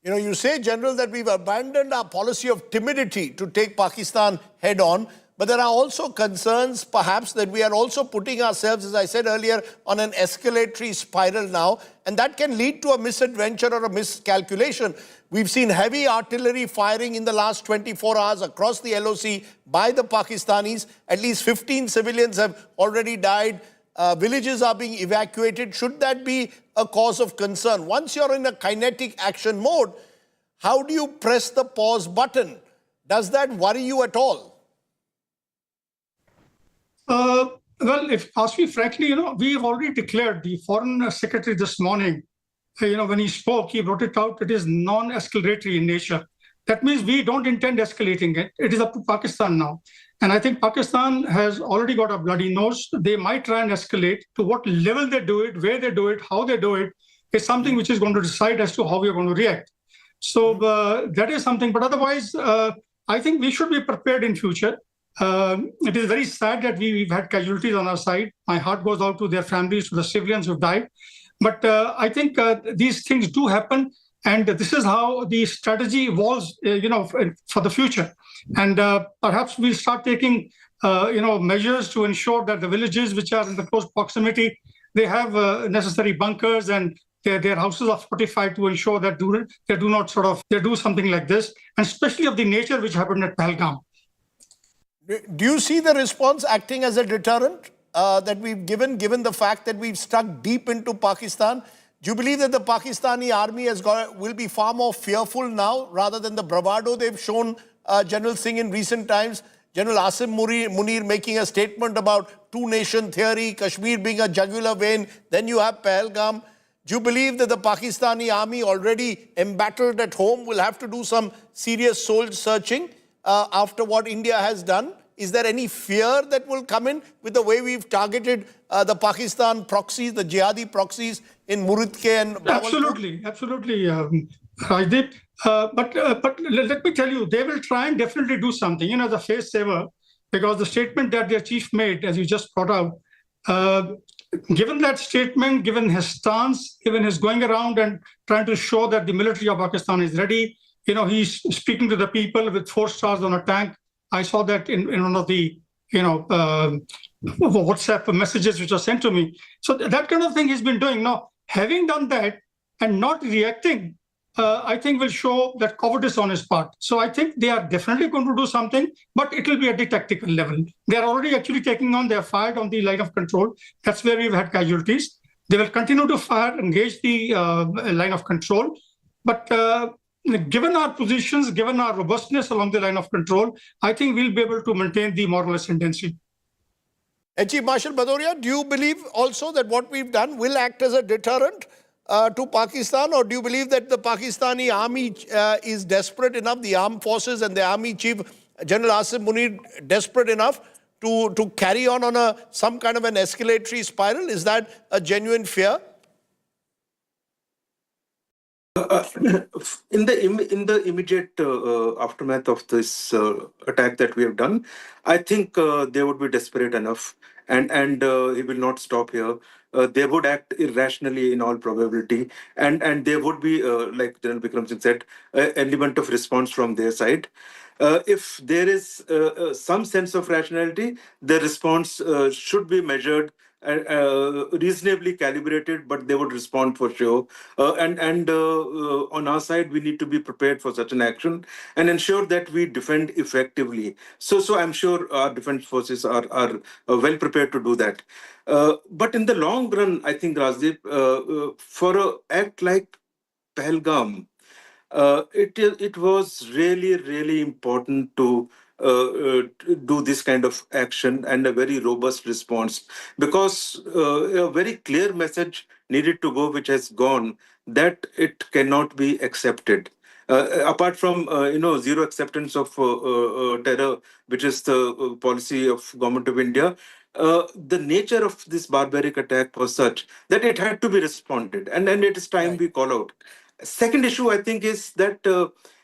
You say, General, that we've abandoned our policy of timidity to take Pakistan head on, but there are also concerns, perhaps, that we are also putting ourselves, as I said earlier, on an escalatory spiral now, and that can lead to a misadventure or a miscalculation. We've seen heavy artillery firing in the last 24 hours across the LOC by the Pakistanis. At least 15 civilians have already died. Villages are being evacuated. Should that be a cause of concern? Once you're in a kinetic action mode, how do you press the pause button? Does that worry you at all? Well, if you ask me frankly, we have already declared, the Foreign Secretary this morning, when he spoke, he brought it out, it is non-escalatory in nature. That means we don't intend escalating it. It is up to Pakistan now. And I think Pakistan has already got a bloody nose. They might try and escalate. To what level they do it, where they do it, how they do it, is something which is going to decide as to how we are going to react. So that is something. But otherwise, I think we should be prepared in future. It is very sad that we've had casualties on our side. My heart goes out to their families, to the civilians who've died. But I think these things do happen. And this is how the strategy evolves, for the future. And perhaps we'll start taking, measures to ensure that the villages which are in the close proximity, they have necessary bunkers and their houses are fortified to ensure that they do not they do something like this, and especially of the nature which happened at Pahalgam. Do you see the response acting as a deterrent that we've given the fact that we've struck deep into Pakistan? Do you believe that the Pakistani army will be far more fearful now rather than the bravado they've shown General Singh in recent times? General Asim Munir making a statement about two-nation theory, Kashmir being a jugular vein, then you have Pahalgam. Do you believe that the Pakistani army, already embattled at home, will have to do some serious soul searching after what India has done? Is there any fear that will come in with the way we've targeted the Pakistan proxies, the jihadi proxies in Muridke and Bawalpur? Absolutely, Rajdeep. But let me tell you, they will try and definitely do something, as a face saver, because the statement that their chief made, as you just brought out, given that statement, given his stance, given his going around and trying to show that the military of Pakistan is ready, he's speaking to the people with 4 stars on a tank. I saw that in one of the, WhatsApp messages which were sent to me. So that kind of thing he's been doing. Now, having done that and not reacting, I think will show that cowardice on his part. So I think they are definitely going to do something, but it will be at the tactical level. They are already actually taking on, they are fired on the line of control. That's where we've had casualties. They will continue to fire, engage the line of control. But given our positions, given our robustness along the line of control, I think we'll be able to maintain the moral ascendancy. Chief Marshal Bhadoria, do you believe also that what we've done will act as a deterrent to Pakistan, or do you believe that the Pakistani army is desperate enough, the armed forces and the army chief, General Asim Munir, desperate enough to carry on some kind of an escalatory spiral? Is that a genuine fear? In the immediate aftermath of this attack that we have done, I think they would be desperate enough, and he will not stop here. They would act irrationally in all probability, and there would be, like General Bikram Singh said, an element of response from their side. If there is some sense of rationality, the response should be measured, reasonably calibrated, but they would respond for sure. And on our side, we need to be prepared for such an action and ensure that we defend effectively. So I'm sure our defense forces are well prepared to do that. But in the long run, I think, Rajdeep, for an act like Pahalgam, it was really important to do this kind of action and a very robust response, because a very clear message needed to go, which has gone, that it cannot be accepted. Apart from zero acceptance of terror, which is the policy of Government of India, the nature of this barbaric attack was such that it had to be responded, and it is time we call out. Second issue, I think, is that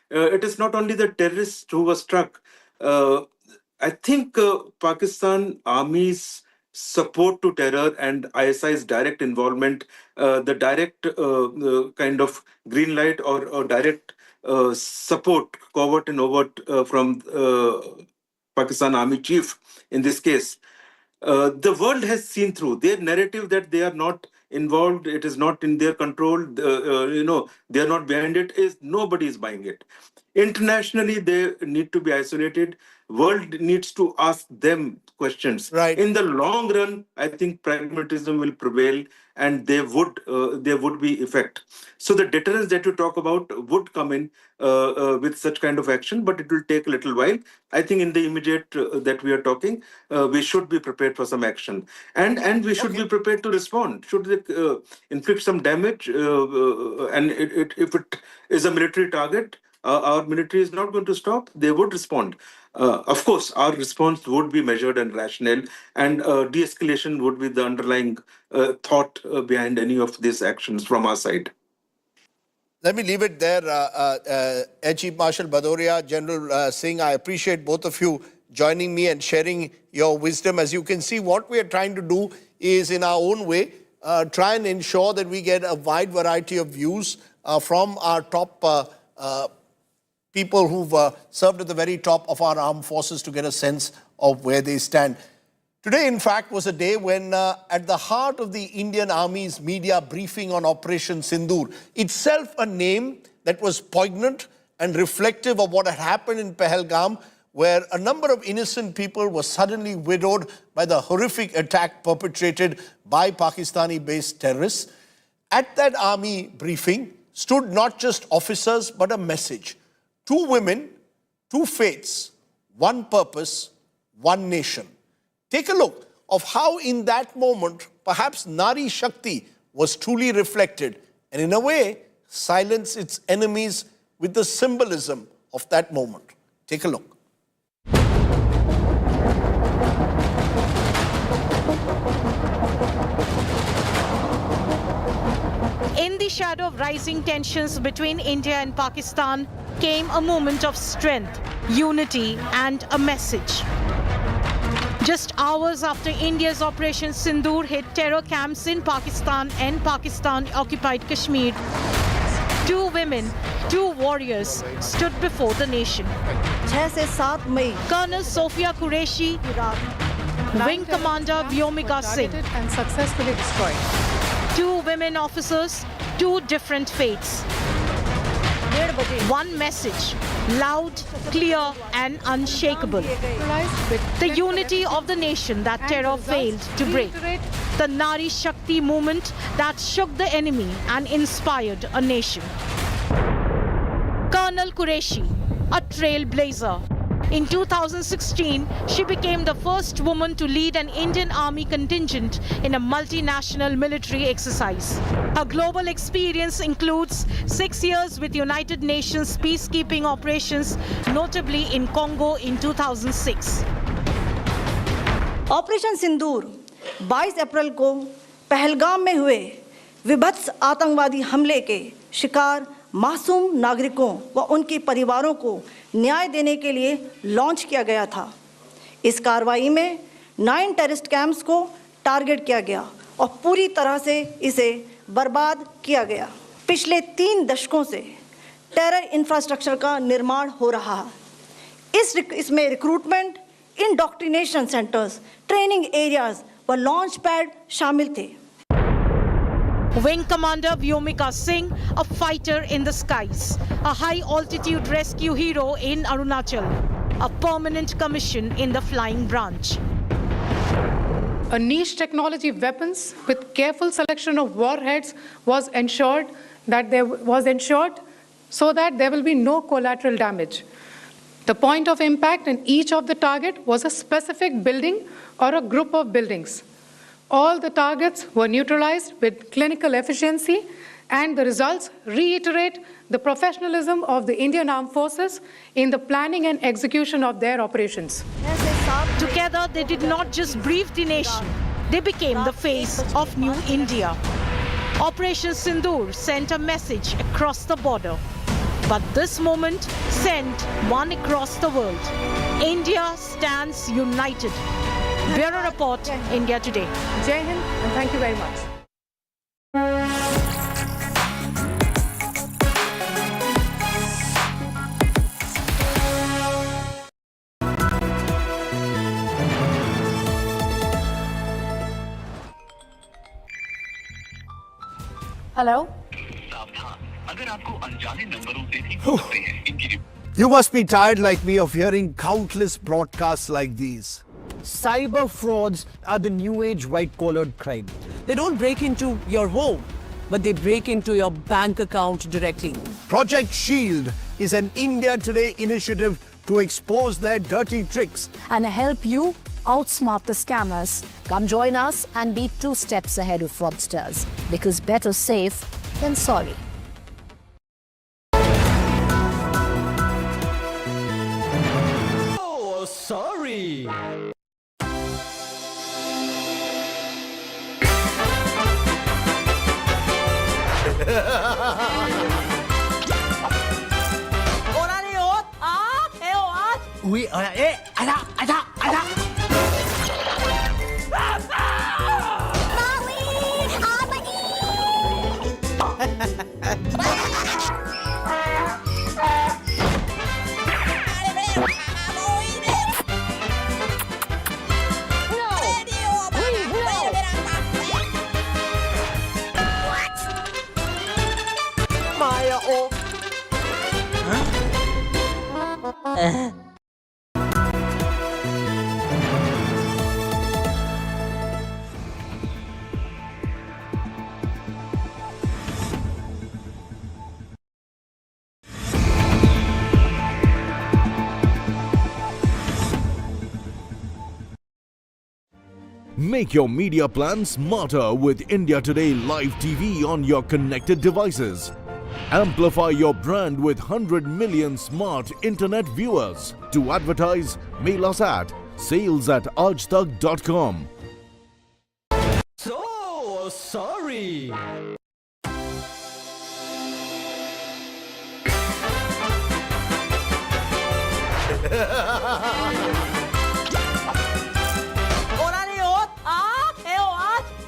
it is not only the terrorists who were struck. I think Pakistan Army's support to terror and ISI's direct involvement, the direct kind of green light or direct support, covert and overt, from Pakistan Army chief in this case, the world has seen through their narrative that they are not involved, it is not in their control, they are not behind it, is nobody is buying it. Internationally, they need to be isolated. World needs to ask them questions. Right. In the long run, I think pragmatism will prevail, and there would be effect. So the deterrence that you talk about would come in with such kind of action, but it will take a little while. I think in the immediate that we are talking, we should be prepared for some action, and we should be prepared to respond. Should they inflict some damage, and if it is a military target, our military is not going to stop. They would respond. Of course, our response would be measured and rational, and de-escalation would be the underlying thought behind any of these actions from our side. Let me leave it there. Air Chief Marshal Bhadoria, General Singh, I appreciate both of you joining me and sharing your wisdom. As you can see, what we are trying to do is, in our own way, try and ensure that we get a wide variety of views from our top people who've served at the very top of our armed forces to get a sense of where they stand. Today, in fact, was a day when at the heart of the Indian Army's media briefing on Operation Sindoor, itself a name that was poignant and reflective of what had happened in Pahalgam, where a number of innocent people were suddenly widowed by the horrific attack perpetrated by Pakistani-based terrorists. At that army briefing stood not just officers, but a message. 2 women, 2 faiths, 1 purpose, 1 nation. Take a look of how in that moment, perhaps Nari Shakti was truly reflected and in a way, silence its enemies with the symbolism of that moment. Take a look. In the shadow of rising tensions between India and Pakistan came a moment of strength, unity, and a message. Just hours after India's Operation Sindoor hit terror camps in Pakistan and Pakistan-occupied Kashmir, 2 women, 2 warriors stood before the nation. 6 से 7 मई Colonel Sofia Qureshi, Wing Commander Vyomika Singh, and successfully destroyed. 2 women officers, 2 different faiths. 1 message, loud, clear, and unshakable. The unity of the nation that terror failed to break. The Nari Shakti movement that shook the enemy and inspired a nation. Colonel Qureshi, a trailblazer. In 2016, she became the first woman to lead an Indian Army contingent in a multinational military exercise. Her global experience includes 6 years with United Nations peacekeeping operations, notably in Congo in 2006. Operation Sindoor 22 अप्रैल को पहलगाम में हुए विभत्स आतंकवादी हमले के शिकार मासूम नागरिकों व उनके परिवारों को न्याय देने के लिए लॉन्च किया गया था। इस कार्रवाई में 9 टेररिस्ट कैंप्स को टारगेट किया गया और पूरी तरह से इसे बर्बाद किया गया। पिछले 3 दशकों से टेरर इंफ्रास्ट्रक्चर का निर्माण हो रहा है। इसमें recruitment, indoctrination centres, training areas व लॉन्च पैड शामिल थे। Wing Commander Vyomika Singh, a fighter in the skies, a high-altitude rescue hero in Arunachal, a permanent commission in the flying branch. A niche technology weapons with careful selection of warheads was ensured so that there will be no collateral damage. The point of impact in each of the target was a specific building or a group of buildings. All the targets were neutralized with clinical efficiency, and the results reiterate the professionalism of the Indian Armed Forces in the planning and execution of their operations. Together, they did not just brief the nation, they became the face of New India. Operation Sindoor sent a message across the border. But this moment sent one across the world. India stands united. Bureau Report, India Today. Jai Hind, and thank you very much. Hello? You must be tired like me of hearing countless broadcasts like these. Cyber frauds are the new age white-collared crime. They don't break into your home, but they break into your bank account directly. Project Shield is an India Today initiative to expose their dirty tricks And help you outsmart the scammers. Come join us and be 2 steps ahead of fraudsters. Because better safe than sorry. Oh, sorry. We are Make your media plan smarter with India Today Live TV on your connected devices. Amplify your brand with 100 million smart internet viewers. To advertise, mail us at sales@aajtak.com. So sorry.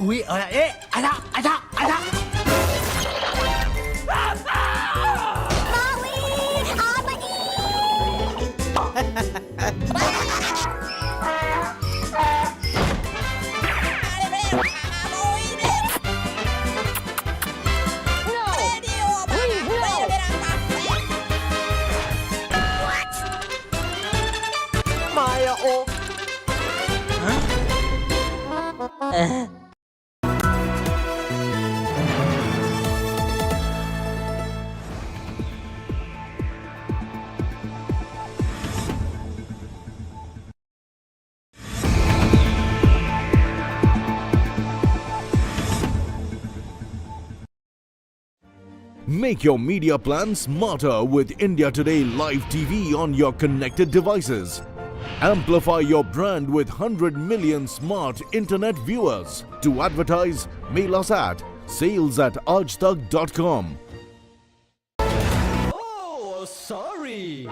Ui, ada. Maya, oh. Make your media plan smarter with India Today Live TV on your connected devices. Amplify your brand with 100 million smart internet viewers. To advertise, mail us at sales@aajtak.com. Oh, sorry.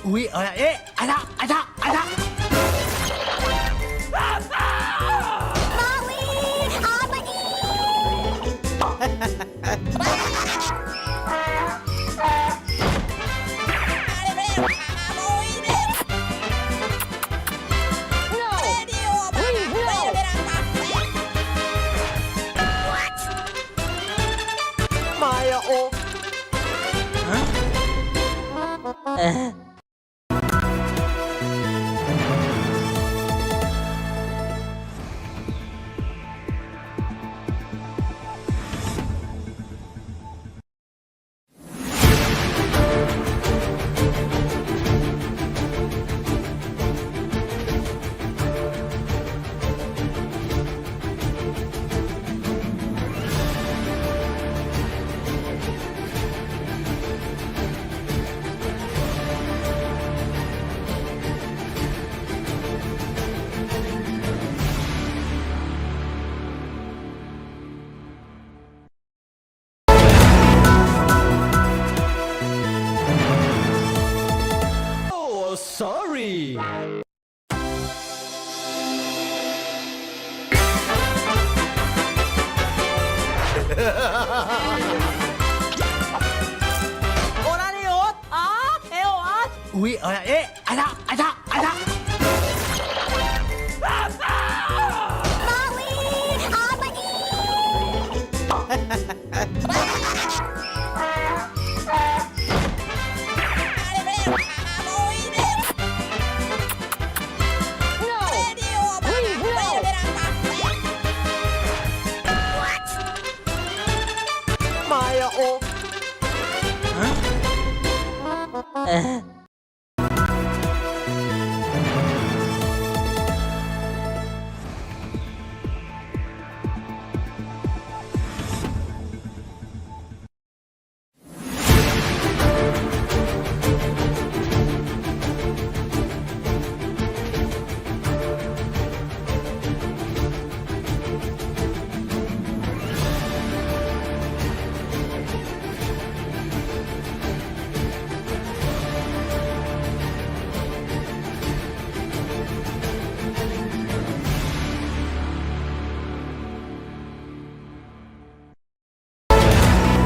Ui, ada. Maya, oh. Oh, sorry. Ui, ada. Maya, oh.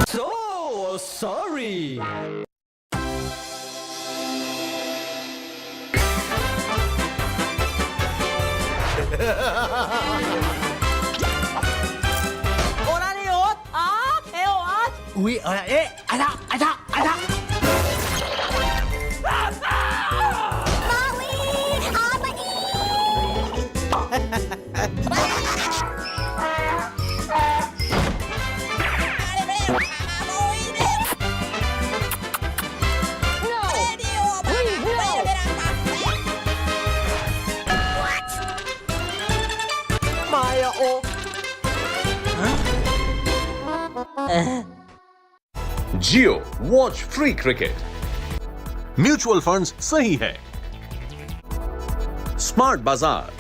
So sorry. We are ada. Jio watch free cricket mutual funds सही है smart बाजार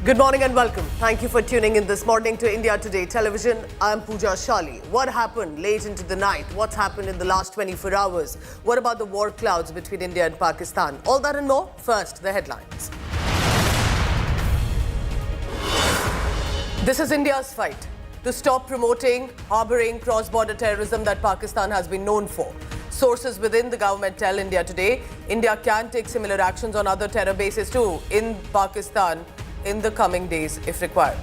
Good morning and welcome. Thank you for tuning in this morning to India Today Television. I'm Pooja Shali. What happened late into the night? What's happened in the last 24 hours? What about the war clouds between India and Pakistan? All that and more. First, the headlines. This is India's fight to stop promoting, harboring cross-border terrorism that Pakistan has been known for. Sources within the government tell India Today, India can take similar actions on other terror bases too in Pakistan in the coming days if required.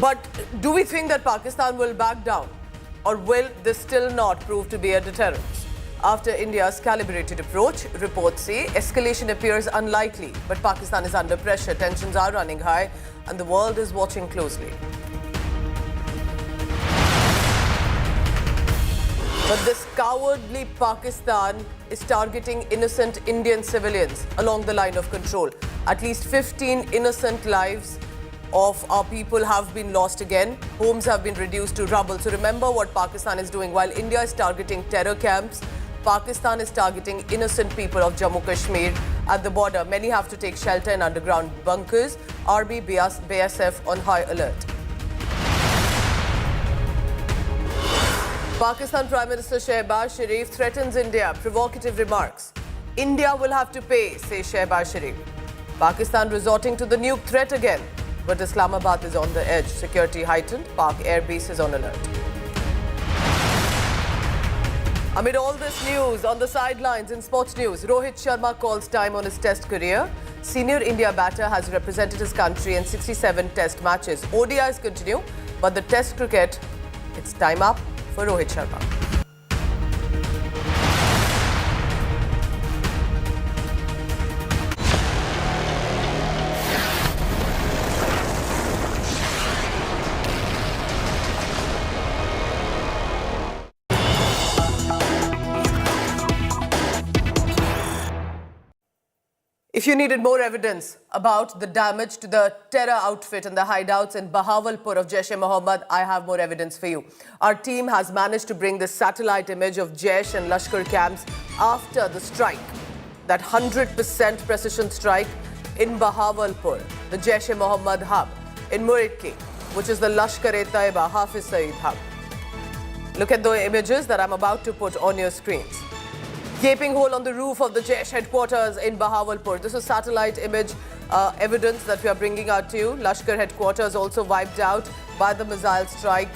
But do we think that Pakistan will back down, or will this still not prove to be a deterrent? After India's calibrated approach, reports say escalation appears unlikely, but Pakistan is under pressure, tensions are running high, and the world is watching closely. But this cowardly Pakistan is targeting innocent Indian civilians along the line of control. At least 15 innocent lives of our people have been lost again. Homes have been reduced to rubble. So remember what Pakistan is doing. While India is targeting terror camps, Pakistan is targeting innocent people of Jammu Kashmir at the border. Many have to take shelter in underground bunkers. RB BSF on high alert. Pakistan Prime Minister Shehbaz Sharif threatens India. Provocative remarks. India will have to pay, says Shehbaz Sharif. Pakistan resorting to the nuke threat again. But Islamabad is on the edge. Security heightened. Pak Air Base is on alert. Amid all this news, on the sidelines in sports news, Rohit Sharma calls time on his test career. Senior India batter has represented his country in 67 test matches. ODIs continue, but the test cricket, it's time up for Rohit Sharma. If you needed more evidence about the damage to the terror outfit and the hideouts in Bahawalpur of Jaish-e-Mohammed, I have more evidence for you. Our team has managed to bring this satellite image of Jaish and Lashkar camps after the strike, that 100% precision strike in Bahawalpur, the Jaish-e-Mohammed hub, in Muridki, which is the Lashkar-e-Taiba Hafiz Saeed hub. Look at the images that I'm about to put on your screens. Gaping hole on the roof of the Jaish headquarters in Bahawalpur. This is satellite image evidence that we are bringing out to you. Lashkar headquarters also wiped out by the missile strike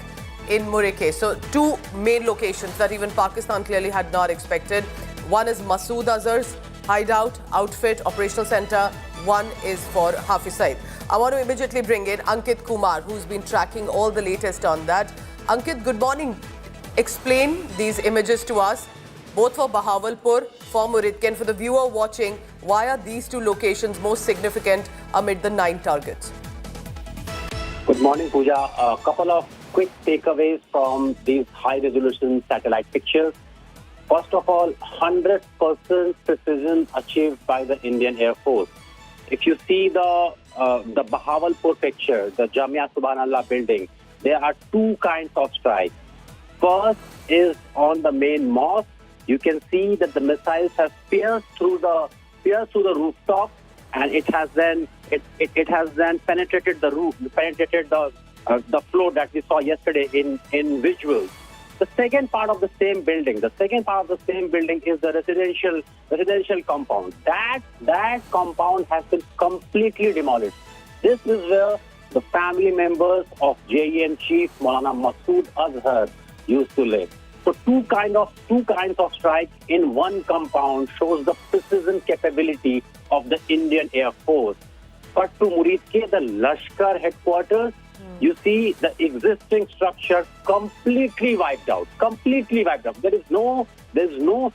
in Murike. So two main locations that even Pakistan clearly had not expected. One is Masood Azhar's hideout, outfit, operational center. One is for Hafiz Saeed. I want to immediately bring in Ankit Kumar, who's been tracking all the latest on that. Ankit, good morning. Explain these images to us, both for Bahawalpur, for Muridki, and for the viewer watching, why are these two locations most significant amid the 9 targets? Good morning, Pooja. A couple of quick takeaways from these high-resolution satellite pictures. First of all, 100% precision achieved by the Indian Air Force. If you see the Bahawalpur picture, the Jamia Subhanallah building, there are two kinds of strikes. First is on the main mosque. You can see that the missiles have pierced through the rooftop, and it has then penetrated the roof, penetrated the floor that we saw yesterday in visuals. The second part of the same building, is the residential compound. That compound has been completely demolished. This is where the family members of JEM chief Maulana Masood Azhar used to live. So two kinds of strikes in one compound shows the precision capability of the Indian Air Force. But to Murid K, the Lashkar headquarters, you see the existing structure completely wiped out. Completely wiped out. There's no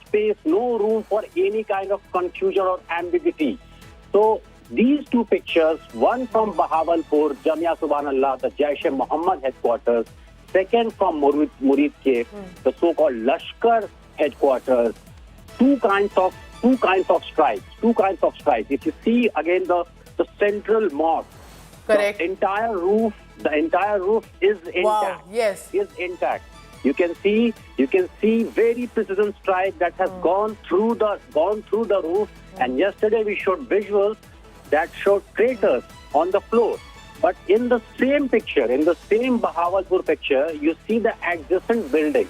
space, no room for any kind of confusion or ambiguity. So these two pictures, one from Bahawalpur, Jamia Subhanallah, the Jaish-e-Mohammed headquarters, second from Murid K, the so-called Lashkar headquarters, two kinds of strikes. If you see again the central mosque, correct, the entire roof is intact. Wow, yes, is intact. You can see very precision strike that has gone through the roof. And yesterday we showed visuals that showed craters on the floor. But in the same picture, in the same Bahawalpur picture, you see the adjacent building,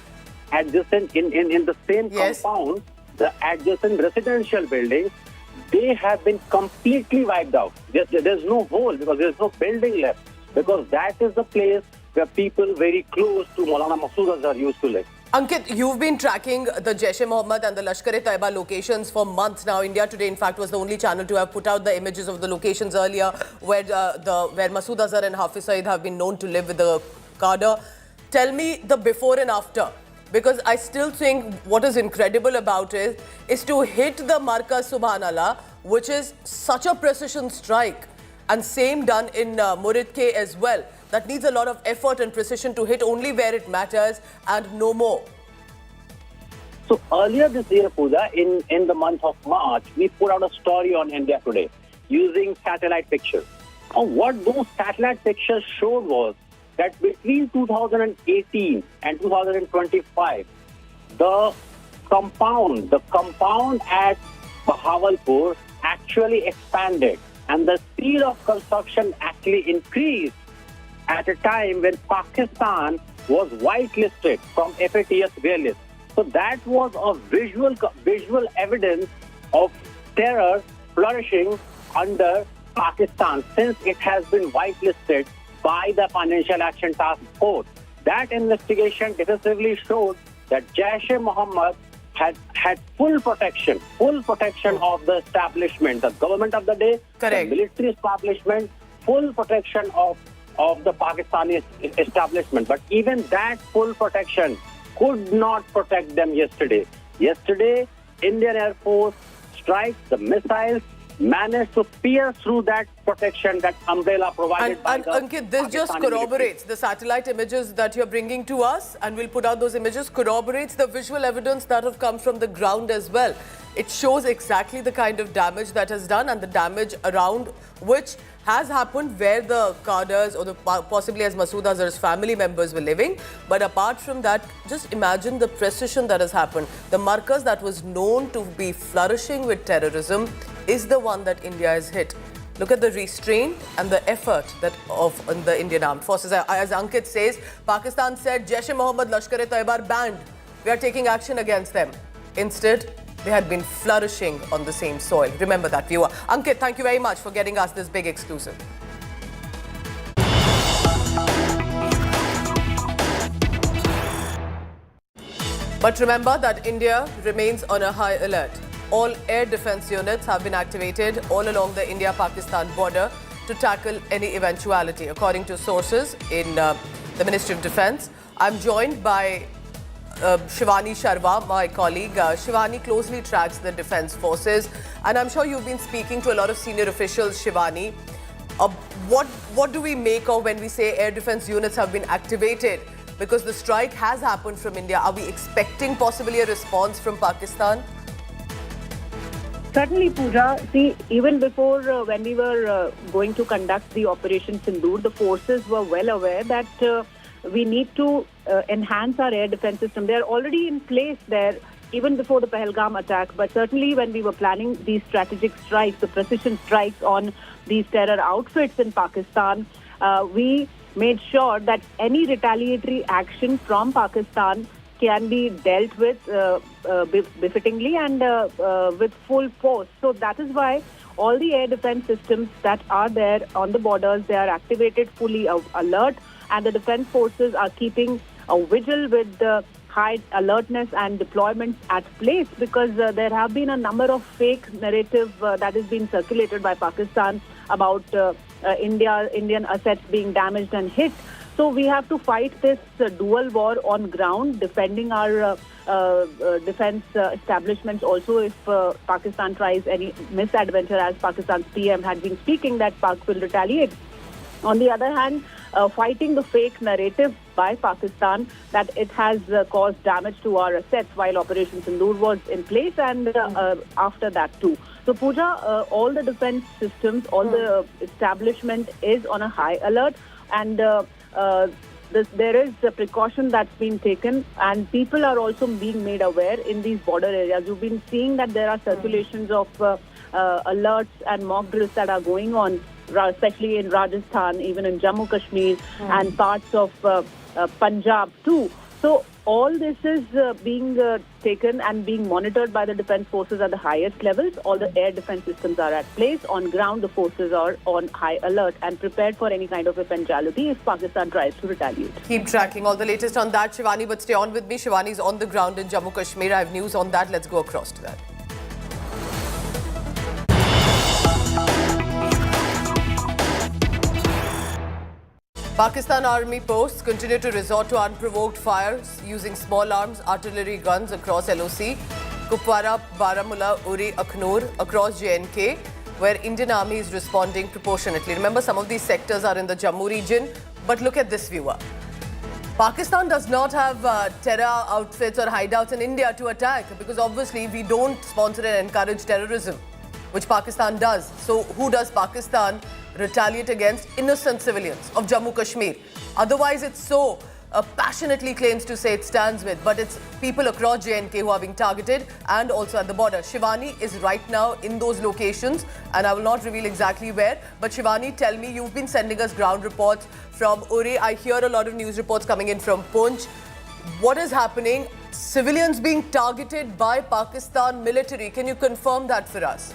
in the same compound, the adjacent residential buildings, they have been completely wiped out. There's no hole because there's no building left. Because that is the place where people very close to Maulana Masood Azhar used to live. Ankit, you've been tracking the Jaish-e-Mohammed and the Lashkar-e-Taiba locations for months now. India Today, in fact, was the only channel to have put out the images of the locations earlier where Masood Azhar and Hafiz Saeed have been known to live with the cadre. Tell me the before and after. Because I still think what is incredible about it is to hit the Markaz Subhanallah, which is such a precision strike. And same done in Murid K as well. That needs a lot of effort and precision to hit only where it matters and no more. So earlier this year, Pooja, in the month of March, we put out a story on India Today using satellite pictures. Now, what those satellite pictures showed was that between 2018 and 2025, the compound at Bahawalpur actually expanded and the speed of construction actually increased at a time when Pakistan was whitelisted from FATF grey list. So that was a visual evidence of terror flourishing under Pakistan since it has been whitelisted by the Financial Action Task Force. That investigation decisively showed that Jaish-e-Mohammed had full protection of the establishment, the government of the day, correct, the military establishment, full protection of the Pakistani establishment. But even that full protection could not protect them yesterday. Yesterday, Indian Air Force strikes, the missiles managed to pierce through that protection, that umbrella provided by the Ankit, this just corroborates the satellite images that you're bringing to us, and we'll put out those images, corroborates the visual evidence that have come from the ground as well. It shows exactly the kind of damage that has done and the damage around which has happened where the cadres or possibly as Masood Azhar's family members were living. But apart from that, just imagine the precision that has happened. The Markaz that was known to be flourishing with terrorism is the one that India has hit. Look at the restraint and the effort of the Indian Armed Forces. As Ankit says, Pakistan said Jaish-e-Mohammed, Lashkar-e-Taiba banned. We are taking action against them. Instead, they had been flourishing on the same soil. Remember that, viewer. Ankit, thank you very much for getting us this big exclusive. But remember that India remains on a high alert. All air defense units have been activated all along the India-Pakistan border to tackle any eventuality, according to sources in the Ministry of Defense. I'm joined by Shivani Sharma, my colleague. Shivani closely tracks the defense forces, and I'm sure you've been speaking to a lot of senior officials, Shivani. What do we make of when we say air defense units have been activated? Because the strike has happened from India. Are we expecting possibly a response from Pakistan? Certainly, Pooja. See, even before when we were going to conduct the Operation Sindoor, the forces were well aware that we need to enhance our air defense system. They are already in place there even before the Pahalgam attack. But certainly when we were planning these strategic strikes, the precision strikes on these terror outfits in Pakistan, we made sure that any retaliatory action from Pakistan can be dealt with befittingly and with full force. So that is why all the air defense systems that are there on the borders, they are activated, fully alert, and the defense forces are keeping a vigil with the high alertness and deployments at place, because there have been a number of fake narrative that has been circulated by Pakistan about Indian assets being damaged and hit. So we have to fight this dual war on ground, defending our defense establishments also if Pakistan tries any misadventure, as Pakistan's PM had been speaking that Pak will retaliate. On the other hand, fighting the fake narrative by Pakistan that it has caused damage to our assets while Operation Sindoor was in place, and after that too. So Pooja, all the defense systems, all the establishment is on a high alert, and there is a precaution that's been taken, and people are also being made aware in these border areas. You've been seeing that there are circulations of alerts and mock drills that are going on, especially in Rajasthan, even in Jammu Kashmir and parts of Punjab too. So all this is being taken and being monitored by the defense forces at the highest levels. All the air defense systems are at place. On ground, the forces are on high alert and prepared for any kind of eventuality if Pakistan tries to retaliate. Keep tracking all the latest on that, Shivani, but stay on with me. Shivani is on the ground in Jammu Kashmir. I have news on that. Let's go across to that. Pakistan Army posts continue to resort to unprovoked fires using small arms artillery guns across LOC, Kupwara, Baramulla, Uri, Akhnur, across JNK, where Indian Army is responding proportionately. Remember, some of these sectors are in the Jammu region, but look at this, viewer. Pakistan does not have terror outfits or hideouts in India to attack, because obviously we don't sponsor and encourage terrorism, which Pakistan does. So who does Pakistan retaliate against? Innocent civilians of Jammu Kashmir. Otherwise, it so passionately claims to say it stands with, but it's people across JNK who are being targeted, and also at the border. Shivani is right now in those locations, and I will not reveal exactly where. But Shivani, tell me, you've been sending us ground reports from Uri. I hear a lot of news reports coming in from Poonch. What is happening? Civilians being targeted by Pakistan military. Can you confirm that for us?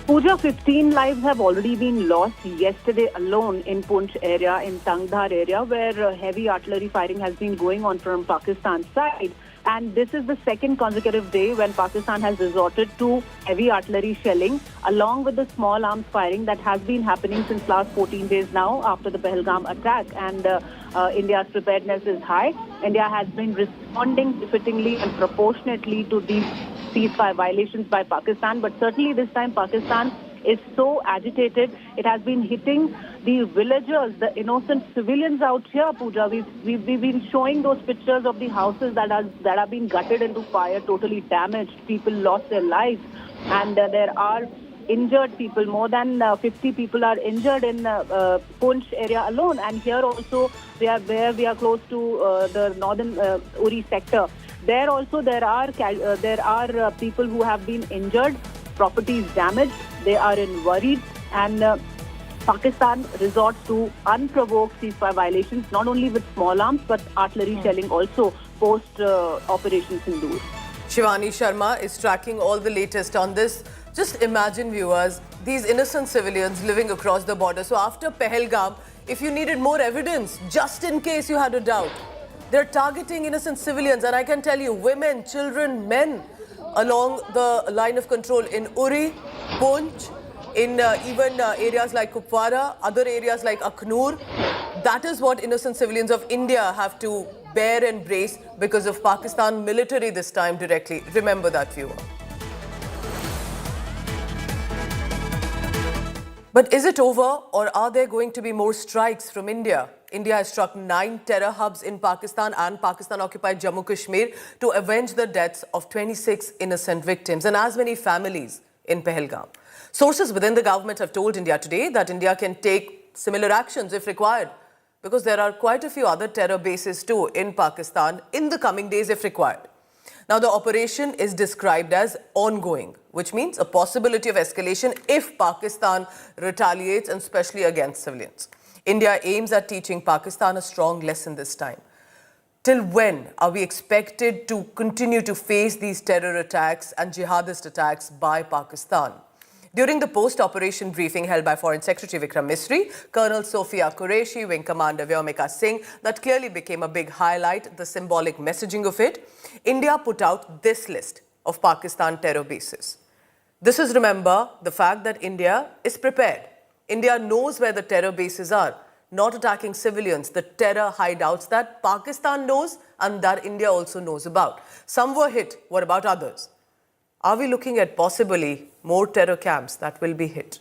Pooja, 15 lives have already been lost yesterday alone in Poonch area, in Tangdhar area, where heavy artillery firing has been going on from Pakistan's side. And this is the second consecutive day when Pakistan has resorted to heavy artillery shelling, along with the small arms firing that has been happening since last 14 days now after the Pahalgam attack. And India's preparedness is high. India has been responding befittingly and proportionately to these ceasefire violations by Pakistan. But certainly this time Pakistan is so agitated. It has been hitting the villagers, the innocent civilians out here, Pooja. We've been showing those pictures of the houses that have been gutted into fire, totally damaged. People lost their lives, and there are injured people. More than 50 people are injured in Poonch area alone. And here also, we are close to the northern Uri sector. There also there are people who have been injured, properties damaged. They are in worries, and Pakistan resorts to unprovoked ceasefire violations, not only with small arms but artillery shelling also post Operation Sindoor. Shivani Sharma is tracking all the latest on this. Just imagine, viewers, these innocent civilians living across the border. So after Pahalgam, if you needed more evidence, just in case you had a doubt, they're targeting innocent civilians. And I can tell you, women, children, men along the line of control in Uri, Poonch, in even areas like Kupwara, other areas like Akhnur. That is what innocent civilians of India have to bear and brace because of Pakistan military this time directly. Remember that, viewer. But is it over, or are there going to be more strikes from India? India has struck 9 terror hubs in Pakistan and Pakistan-occupied Jammu Kashmir to avenge the deaths of 26 innocent victims and as many families in Pahalgam. Sources within the government have told India today that India can take similar actions if required, because there are quite a few other terror bases too in Pakistan in the coming days if required. Now, the operation is described as ongoing, which means a possibility of escalation if Pakistan retaliates, and especially against civilians. India aims at teaching Pakistan a strong lesson this time. Till when are we expected to continue to face these terror attacks and jihadist attacks by Pakistan? During the post-operation briefing held by Foreign Secretary Vikram Misri, Colonel Sophia Qureshi, Wing Commander Vyomika Singh, that clearly became a big highlight, the symbolic messaging of it. India put out this list of Pakistan terror bases. This is, remember, the fact that India is prepared. India knows where the terror bases are, not attacking civilians, the terror hideouts that Pakistan knows and that India also knows about. Some were hit. What about others? Are we looking at possibly more terror camps that will be hit?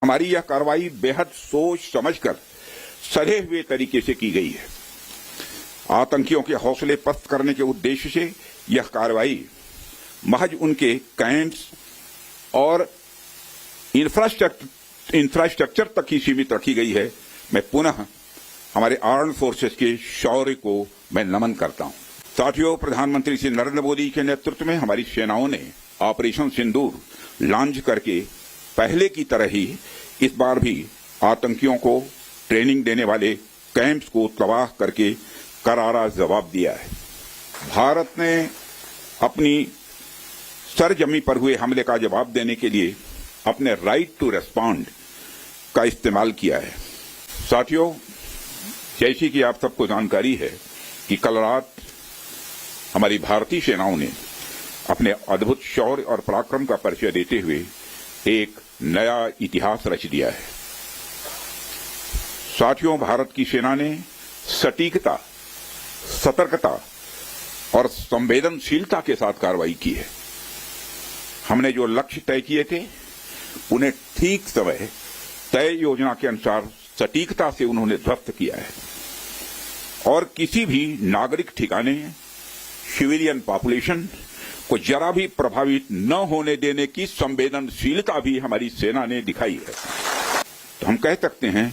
हमारी यह कार्रवाई बेहद सोच समझकर सधे हुए तरीके से की गई है। आतंकियों के हौसले पस्त करने के उद्देश्य से यह कार्रवाई महज उनके कैंप्स और इंफ्रास्ट्रक्चर तक ही सीमित रखी गई है। मैं पुनः हमारे आर्म्ड फोर्सेस के शौर्य को मैं नमन करता हूं। साथियों, प्रधानमंत्री श्री नरेंद्र मोदी के नेतृत्व में हमारी सेनाओं ने ऑपरेशन सिंदूर लॉन्च करके पहले की तरह ही इस बार भी आतंकियों को ट्रेनिंग देने वाले कैंप्स को तबाह करके करारा जवाब दिया है। भारत ने अपनी सरजमी पर हुए हमले का जवाब देने के लिए अपने राइट टू रेस्पॉन्ड का इस्तेमाल किया है। साथियों, जैसी कि आप सबको जानकारी है कि कल रात हमारी भारतीय सेनाओं ने अपने अद्भुत शौर्य और पराक्रम का परिचय देते हुए एक नया इतिहास रच दिया है। साथियों, भारत की सेना ने सटीकता, सतर्कता और संवेदनशीलता के साथ कार्रवाई की है। हमने जो लक्ष्य तय किए थे उन्हें ठीक समय तय योजना के अनुसार सटीकता से उन्होंने ध्वस्त किया है और किसी भी नागरिक ठिकाने, सिविलियन पॉपुलेशन को जरा भी प्रभावित न होने देने की संवेदनशीलता भी हमारी सेना ने दिखाई है। तो हम कह सकते हैं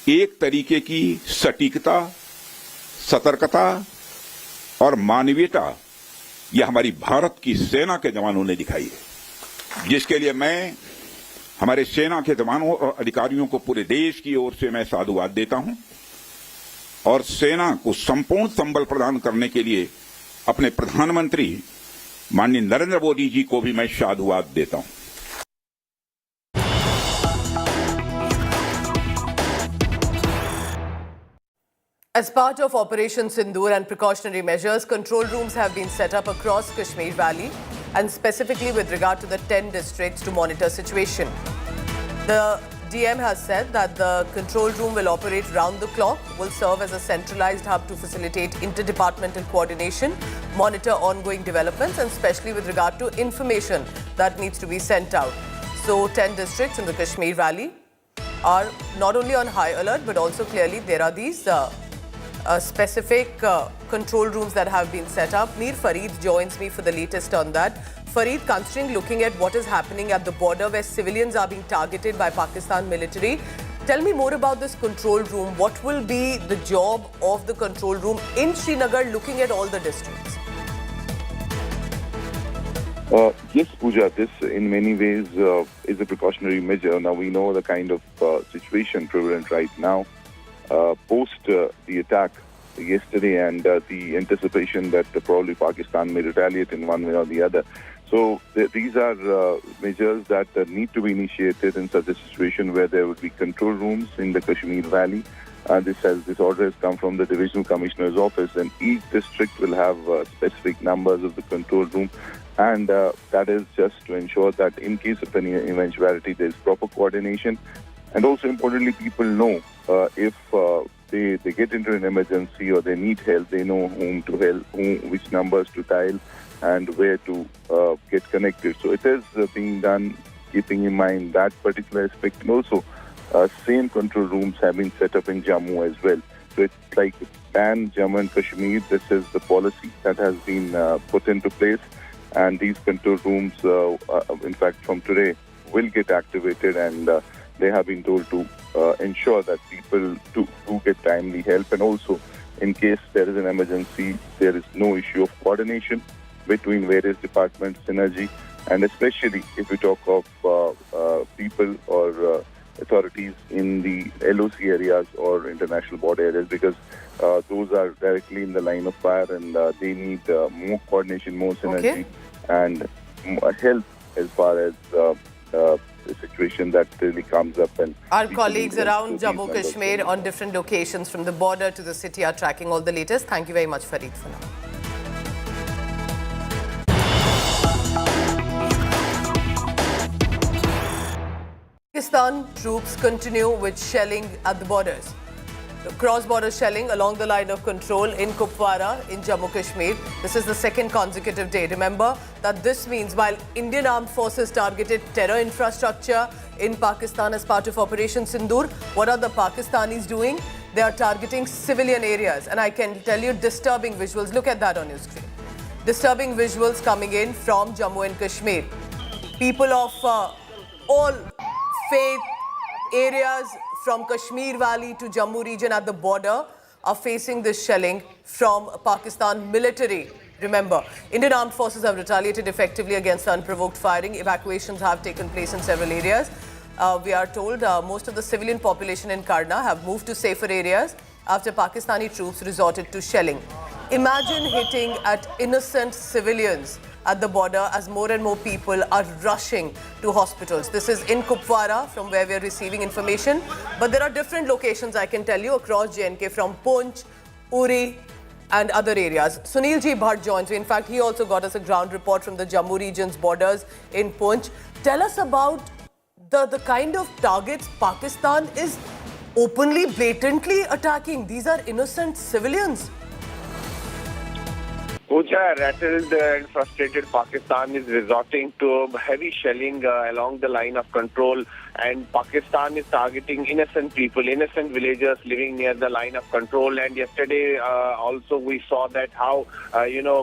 एक तरीके की सटीकता, सतर्कता और मानवीयता यह हमारी भारत की सेना के जवानों ने दिखाई है, जिसके लिए मैं हमारे सेना के जवानों और अधिकारियों को पूरे देश की ओर से मैं साधुवाद देता हूं और सेना को संपूर्ण संबल प्रदान करने के लिए अपने प्रधानमंत्री माननीय नरेंद्र मोदी जी को भी मैं साधुवाद देता हूं। As part of Operation Sindoor and precautionary measures, control rooms have been set up across Kashmir Valley and specifically with regard to the 10 districts to monitor situation. The DM has said that the control room will operate round the clock, will serve as a centralized hub to facilitate interdepartmental coordination, monitor ongoing developments and especially with regard to information that needs to be sent out. So 10 districts in the Kashmir Valley are not only on high alert but also clearly there are these specific control rooms that have been set up. Mir Fareed joins me for the latest on that. Fareed, considering looking at what is happening at the border where civilians are being targeted by Pakistan military, tell me more about this control room. What will be the job of the control room in Srinagar looking at all the districts? Yes, Pooja, this in many ways is a precautionary measure. Now we know the kind of situation prevalent right now. Post the attack yesterday and the anticipation that probably Pakistan may retaliate in one way or the other. So these are measures that need to be initiated in such a situation where there would be control rooms in the Kashmir Valley. This order has come from the Divisional Commissioner's office, and each district will have specific numbers of the control room, and that is just to ensure that in case of any eventuality there is proper coordination. And also importantly, people know if they get into an emergency or they need help, they know whom to help, which numbers to dial and where to get connected. So it is being done keeping in mind that particular aspect. And also same control rooms have been set up in Jammu as well. So it's like pan Jammu and Kashmir. This is the policy that has been put into place. And these control rooms, in fact, from today will get activated, and they have been told to ensure that people do get timely help, and also in case there is an emergency, there is no issue of coordination between various departments, synergy, and especially if we talk of people or authorities in the LOC areas or international border areas, because those are directly in the line of fire, and they need more coordination, more synergy, and help as far as the situation that really comes up. And our colleagues around Jammu Kashmir on different locations from the border to the city are tracking all the latest. Thank you very much, Farid, for now. Pakistan troops continue with shelling at the borders. Cross-border shelling along the line of control in Kupwara in Jammu Kashmir. This is the second consecutive day. Remember that this means while Indian armed forces targeted terror infrastructure in Pakistan as part of Operation Sindoor, what are the Pakistanis doing? They are targeting civilian areas. And I can tell you disturbing visuals. Look at that on your screen. Disturbing visuals coming in from Jammu and Kashmir. People of all faith areas from Kashmir Valley to Jammu region at the border are facing this shelling from Pakistan military. Remember, Indian armed forces have retaliated effectively against the unprovoked firing. Evacuations have taken place in several areas. We are told most of the civilian population in Karna have moved to safer areas after Pakistani troops resorted to shelling. Imagine hitting at innocent civilians at the border as more and more people are rushing to hospitals. This is in Kupwara, from where we are receiving information. But there are different locations, I can tell you, across JNK, from Poonch, Uri and other areas. Sunil Ji Bhatt joins me. In fact, he also got us a ground report from the Jammu region's borders in Poonch. Tell us about the kind of targets Pakistan is openly, blatantly attacking. These are innocent civilians. Pooja, rattled and frustrated Pakistan is resorting to heavy shelling along the line of control, and Pakistan is targeting innocent people, innocent villagers living near the line of control. And yesterday also we saw that how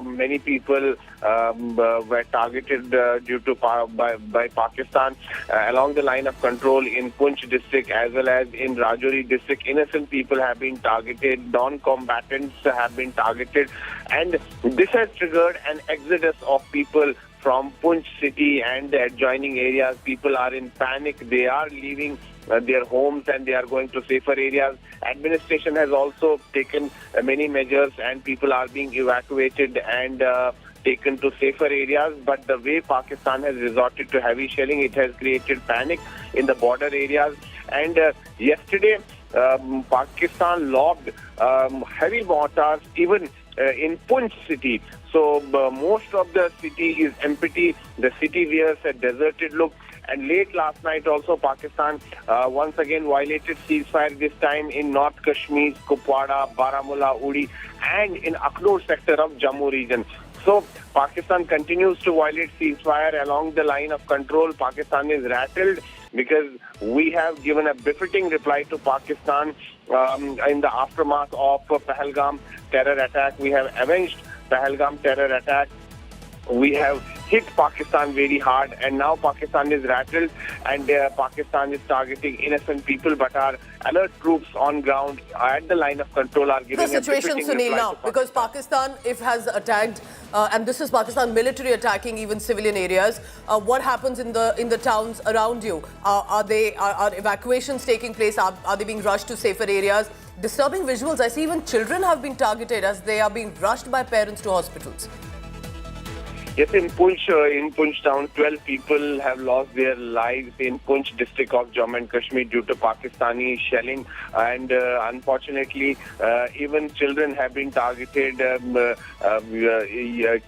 many people were targeted due to by Pakistan along the line of control in Poonch district as well as in Rajouri district. Innocent people have been targeted, non-combatants have been targeted, and this has triggered an exodus of people from Poonch city and the adjoining areas. People are in panic. They are leaving their homes and they are going to safer areas. Administration has also taken many measures and people are being evacuated and taken to safer areas. But the way Pakistan has resorted to heavy shelling, it has created panic in the border areas. And yesterday, Pakistan logged heavy mortars even in Poonch city. So most of the city is empty. The city wears a deserted look. And late last night also Pakistan once again violated ceasefire, this time in North Kashmir, Kupwara, Baramulla, Uri and in Akhnur sector of Jammu region. So Pakistan continues to violate ceasefire along the line of control. Pakistan is rattled because we have given a befitting reply to Pakistan in the aftermath of Pahalgam terror attack. We have avenged Pahalgam terror attack. We have hit Pakistan very hard, and now Pakistan is rattled and Pakistan is targeting innocent people, but our alert troops on ground at the line of control are giving the situation, Sunil, now because Pakistan, if has attacked, and this is Pakistan military attacking even civilian areas, what happens in the towns around you? Are evacuations taking place? Are they being rushed to safer areas? Disturbing visuals. I see even children have been targeted as they are being rushed by parents to hospitals. Yes, in Poonch town, 12 people have lost their lives in Poonch district of Jammu and Kashmir due to Pakistani shelling, and unfortunately, even children have been targeted.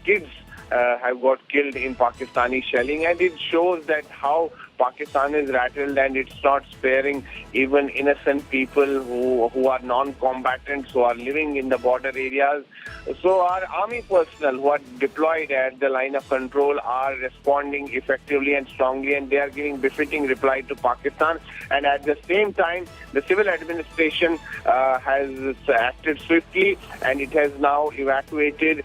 Kids have got killed in Pakistani shelling, and it shows that how Pakistan is rattled and it's not sparing even innocent people who are non-combatants, who are living in the border areas. So our army personnel who are deployed at the line of control are responding effectively and strongly, and they are giving befitting reply to Pakistan. And at the same time, the civil administration has acted swiftly, and it has now evacuated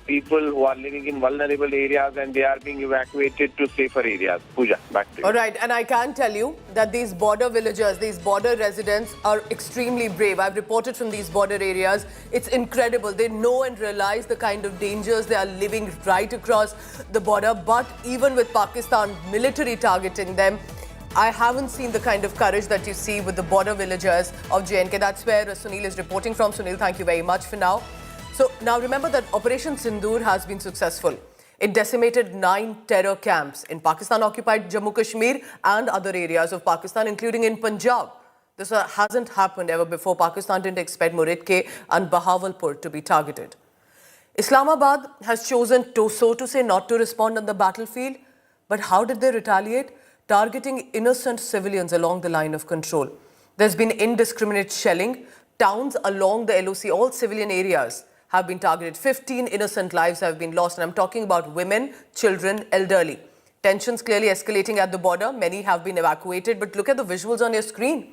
people who are living in vulnerable areas, and they are being evacuated to safer areas. Pooja, back to you. All right, and I can tell you that these border villagers, these border residents are extremely brave. I've reported from these border areas. It's incredible. They know and realize the kind of dangers they are living right across the border. But even with Pakistan military targeting them, I haven't seen the kind of courage that you see with the border villagers of JNK. That's where Sunil is reporting from. Sunil, thank you very much for now. So now remember that Operation Sindoor has been successful. It decimated 9 terror camps in Pakistan-occupied Jammu Kashmir and other areas of Pakistan, including in Punjab. This hasn't happened ever before. Pakistan didn't expect Muridke and Bahawalpur to be targeted. Islamabad has chosen to, so to say, not to respond on the battlefield. But how did they retaliate? Targeting innocent civilians along the line of control. There's been indiscriminate shelling. Towns along the LOC, all civilian areas, have been targeted. 15 innocent lives have been lost. And I'm talking about women, children, elderly. Tensions clearly escalating at the border. Many have been evacuated. But look at the visuals on your screen.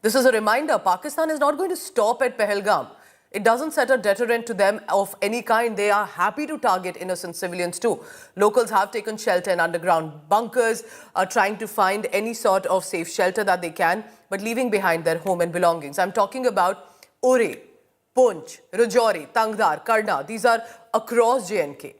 This is a reminder. Pakistan is not going to stop at Pahalgam. It doesn't set a deterrent to them of any kind. They are happy to target innocent civilians too. Locals have taken shelter in underground bunkers, are trying to find any sort of safe shelter that they can, but leaving behind their home and belongings. I'm talking about Uri, Poonch, Rajouri, Tangdar, Karna. These are across JNK.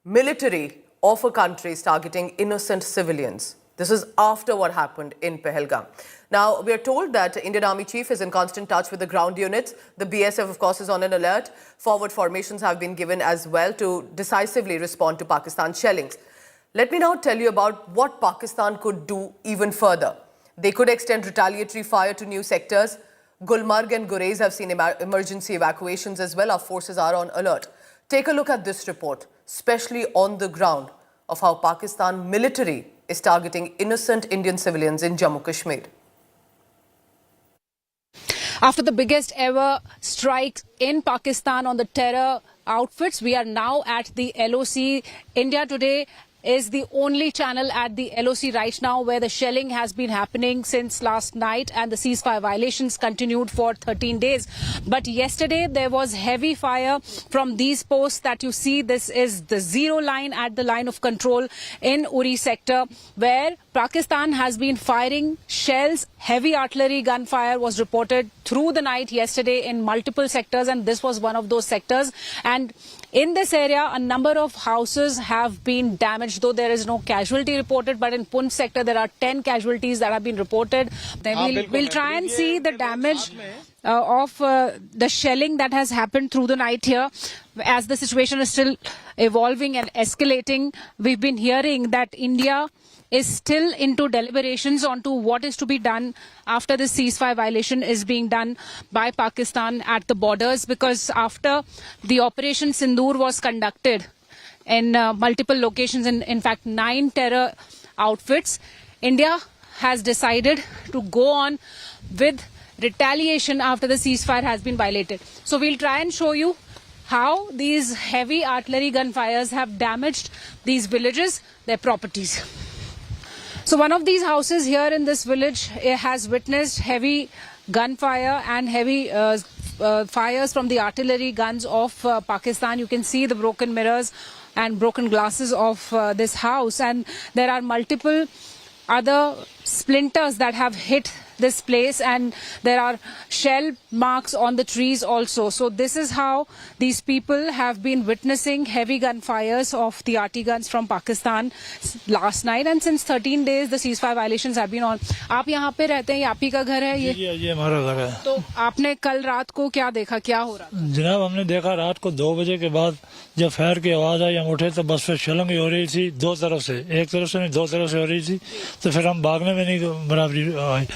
Military of a country is targeting innocent civilians. This is after what happened in Pahalgam. Now, we are told that Indian Army Chief is in constant touch with the ground units. The BSF, of course, is on an alert. Forward formations have been given as well to decisively respond to Pakistan's shellings. Let me now tell you about what Pakistan could do even further. They could extend retaliatory fire to new sectors. Gulmarg and Gurez have seen emergency evacuations as well. Our forces are on alert. Take a look at this report, especially on the ground, of how Pakistan military is targeting innocent Indian civilians in Jammu Kashmir. After the biggest ever strike in Pakistan on the terror outfits, we are now at the LOC. India Today is the only channel at the LOC right now where the shelling has been happening since last night and the ceasefire violations continued for 13 days. But yesterday there was heavy fire from these posts that you see. This is the zero line at the line of control in Uri sector, where Pakistan has been firing shells. Heavy artillery gunfire was reported through the night yesterday in multiple sectors, and this was one of those sectors. And in this area, a number of houses have been damaged, though there is no casualty reported. But in Poonch sector, there are 10 casualties that have been reported. Then we'll try and see the damage of the shelling that has happened through the night here. As the situation is still evolving and escalating, we've been hearing that India is still into deliberations onto what is to be done after the ceasefire violation is being done by Pakistan at the borders, because after the Operation Sindoor was conducted in multiple locations, in fact 9 terror outfits, India has decided to go on with retaliation after the ceasefire has been violated. So we'll try and show you how these heavy artillery gunfires have damaged these villages, their properties. So one of these houses here in this village has witnessed heavy gunfire and heavy fires from the artillery guns of Pakistan. You can see the broken mirrors and broken glasses of this house, and there are multiple other splinters that have hit this place, and there are shell marks on the trees also. So this is how these people have been witnessing heavy gunfires of the RT guns from Pakistan last night, and since 13 days the ceasefire violations have been on. आप यहाँ पे रहते हैं, आप ही का घर है ये? ये हमारा घर है। तो आपने कल रात को क्या देखा, क्या हो रहा था? जनाब हमने देखा रात को 2 बजे के बाद जब फायर की आवाज आई, हम उठे तो बस फिर शलंग हो रही थी 2 तरफ से, एक तरफ से नहीं 2 तरफ से हो रही थी, तो फिर हम भागने में नहीं बराबरी आई।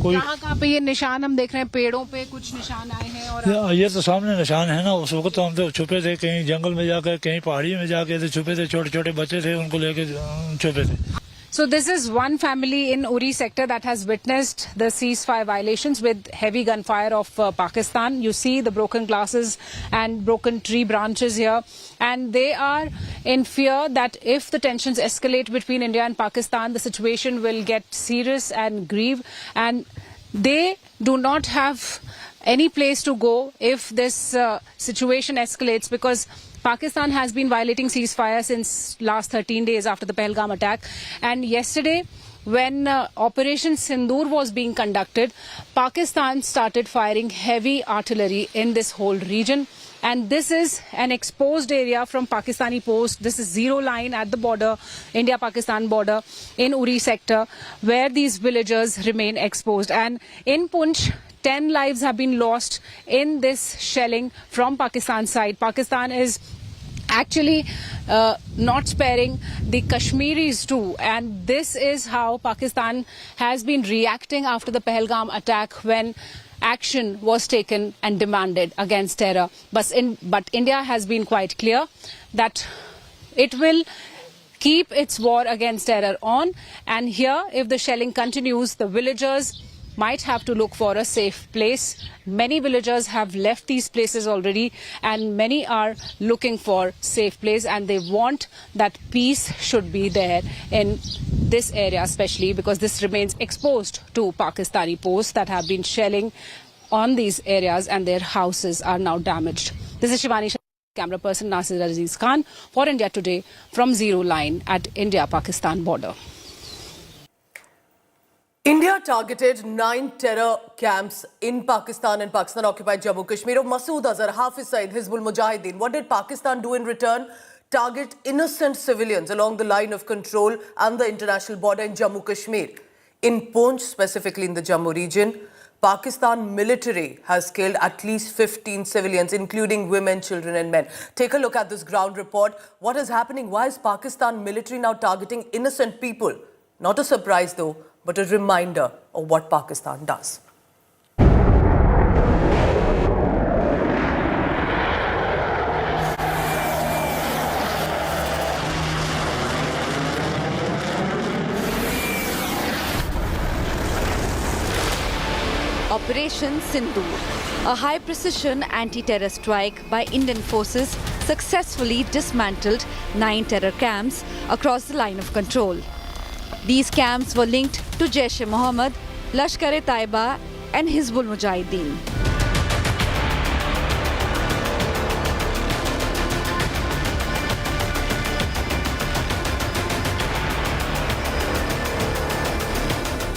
कहाँ पे ये निशान हम देख रहे हैं, पेड़ों पे कुछ निशान आए हैं? और ये तो सामने निशान है ना, उस वक्त तो हम तो छुपे थे, कहीं जंगल में जाकर, कहीं पहाड़ी में जाके थे, छुपे थे, छोटे छोटे बच्चे थे, उनको लेके छुपे थे। So this is one family in Uri sector that has witnessed the ceasefire violations with heavy gunfire of Pakistan. You see the broken glasses and broken tree branches here, and they are in fear that if the tensions escalate between India and Pakistan, the situation will get serious and grave, and they do not have any place to go if this situation escalates, because Pakistan has been violating ceasefire since last 13 days after the Pahalgam attack. And yesterday, when Operation Sindoor was being conducted, Pakistan started firing heavy artillery in this whole region. And this is an exposed area from Pakistani post. This is zero line at the border, India-Pakistan border in Uri sector, where these villagers remain exposed. And in Poonch, 10 lives have been lost in this shelling from Pakistan side. Pakistan is actually not sparing the Kashmiris too, and this is how Pakistan has been reacting after the Pahalgam attack, when action was taken and demanded against terror. But India has been quite clear that it will keep its war against terror on, and here, if the shelling continues, the villagers might have to look for a safe place. Many villagers have left these places already, and many are looking for safe place, and they want that peace should be there in this area, especially because this remains exposed to Pakistani posts that have been shelling on these areas, and their houses are now damaged. This is Shivani, camera person Nasir Aziz Khan for India Today from Zero Line at India-Pakistan border. India targeted 9 terror camps in Pakistan and Pakistan-occupied Jammu Kashmir of Masood Azhar, Hafiz Saeed, Hizbul Mujahideen. What did Pakistan do in return? Target innocent civilians along the line of control and the international border in Jammu Kashmir. In Poonch, specifically in the Jammu region, Pakistan military has killed at least 15 civilians, including women, children and men. Take a look at this ground report. What is happening? Why is Pakistan military now targeting innocent people? Not a surprise though, but a reminder of what Pakistan does. Operation Sindoor, a high-precision anti-terror strike by Indian forces successfully dismantled 9 terror camps across the line of control. These camps were linked to Jaish-e-Mohammed, Lashkar-e-Taiba and Hizbul Mujahideen.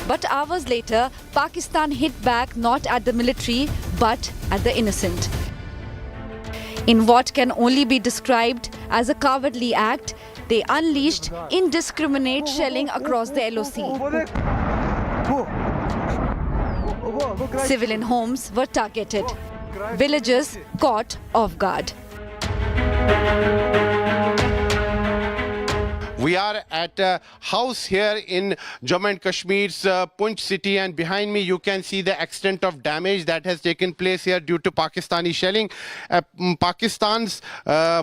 But hours later, Pakistan hit back not at the military but at the innocent. In what can only be described as a cowardly act, they unleashed indiscriminate shelling across the LOC. Civilian homes were targeted. Villagers caught off guard. We are at a house here in Jammu and Kashmir's Poonch city, and behind me you can see the extent of damage that has taken place here due to Pakistani shelling. Pakistan's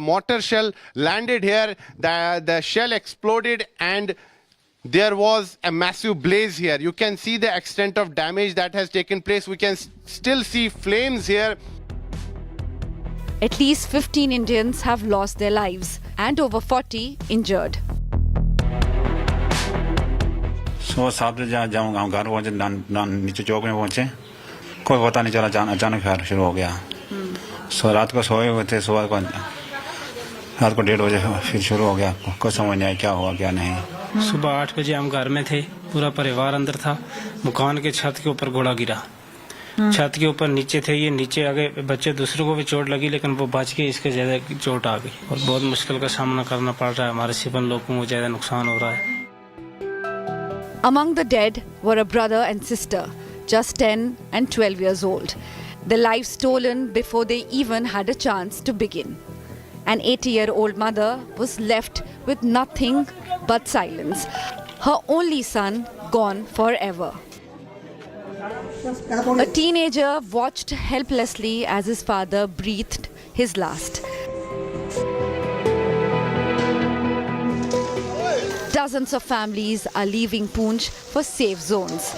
mortar shell landed here, the shell exploded and there was a massive blaze here. You can see the extent of damage that has taken place. We can still see flames here. At least 15 Indians have lost their lives and over 40 injured. सुबह 7 बजे जाऊँ घर पहुँचे नीचे चौक में पहुँचे कोई पता नहीं चला अचानक फायर शुरू हो गया रात को सोए हुए थे सुबह को रात को 1:30 बजे फिर शुरू हो गया कुछ समझ नहीं आया क्या हुआ क्या नहीं सुबह 8 बजे हम घर में थे पूरा परिवार अंदर था मकान के छत के ऊपर गोला गिरा छत के ऊपर नीचे थे ये नीचे आ गए बच्चे दूसरों को भी चोट लगी लेकिन वो बच के इसके ज्यादा चोट आ गई और बहुत मुश्किल का सामना करना पड़ रहा है हमारे 56 लोगों को ज्यादा नुकसान हो रहा है Among the dead were a brother and sister, just 10 and 12 years old. Their lives stolen before they even had a chance to begin. An 80-year-old mother was left with nothing but silence. Her only son gone forever. A teenager watched helplessly as his father breathed his last. Dozens of families are leaving Poonch for safe zones.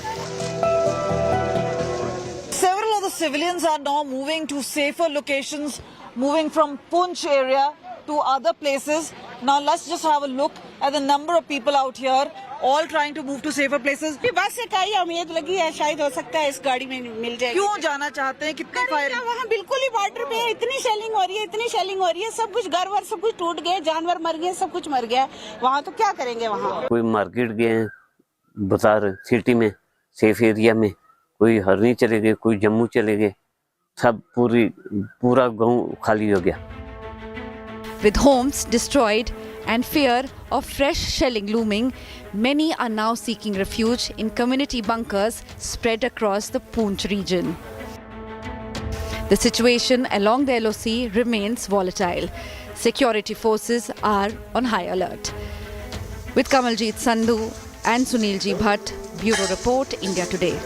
Several of the civilians are now moving to safer locations, moving from Poonch area to other places. Now let's just have a look at the number of people out here, all trying to move to safer places. बस से कई उम्मीद लगी है शायद हो सकता है इस गाड़ी में मिल जाएगी क्यों जाना चाहते हैं कितने फायरिंग वहाँ बिल्कुल ही बॉर्डर पे इतनी शेलिंग हो रही है इतनी शेलिंग हो रही है सब कुछ घर वर सब कुछ टूट गए जानवर मर गए सब कुछ मर गया वहाँ तो क्या करेंगे वहाँ कोई मार्केट गए बाजार सिटी में सेफ एरिया में कोई हरनी चले गए कोई जम्मू चले गए सब पूरा गांव खाली हो गया। With homes destroyed and fear of fresh shelling looming, many are now seeking refuge in community bunkers spread across the Poonch region. The situation along the LOC remains volatile. Security forces are on high alert. With Kamaljeet Sandhu and Sunilji Bhatt, Bureau Report, India Today.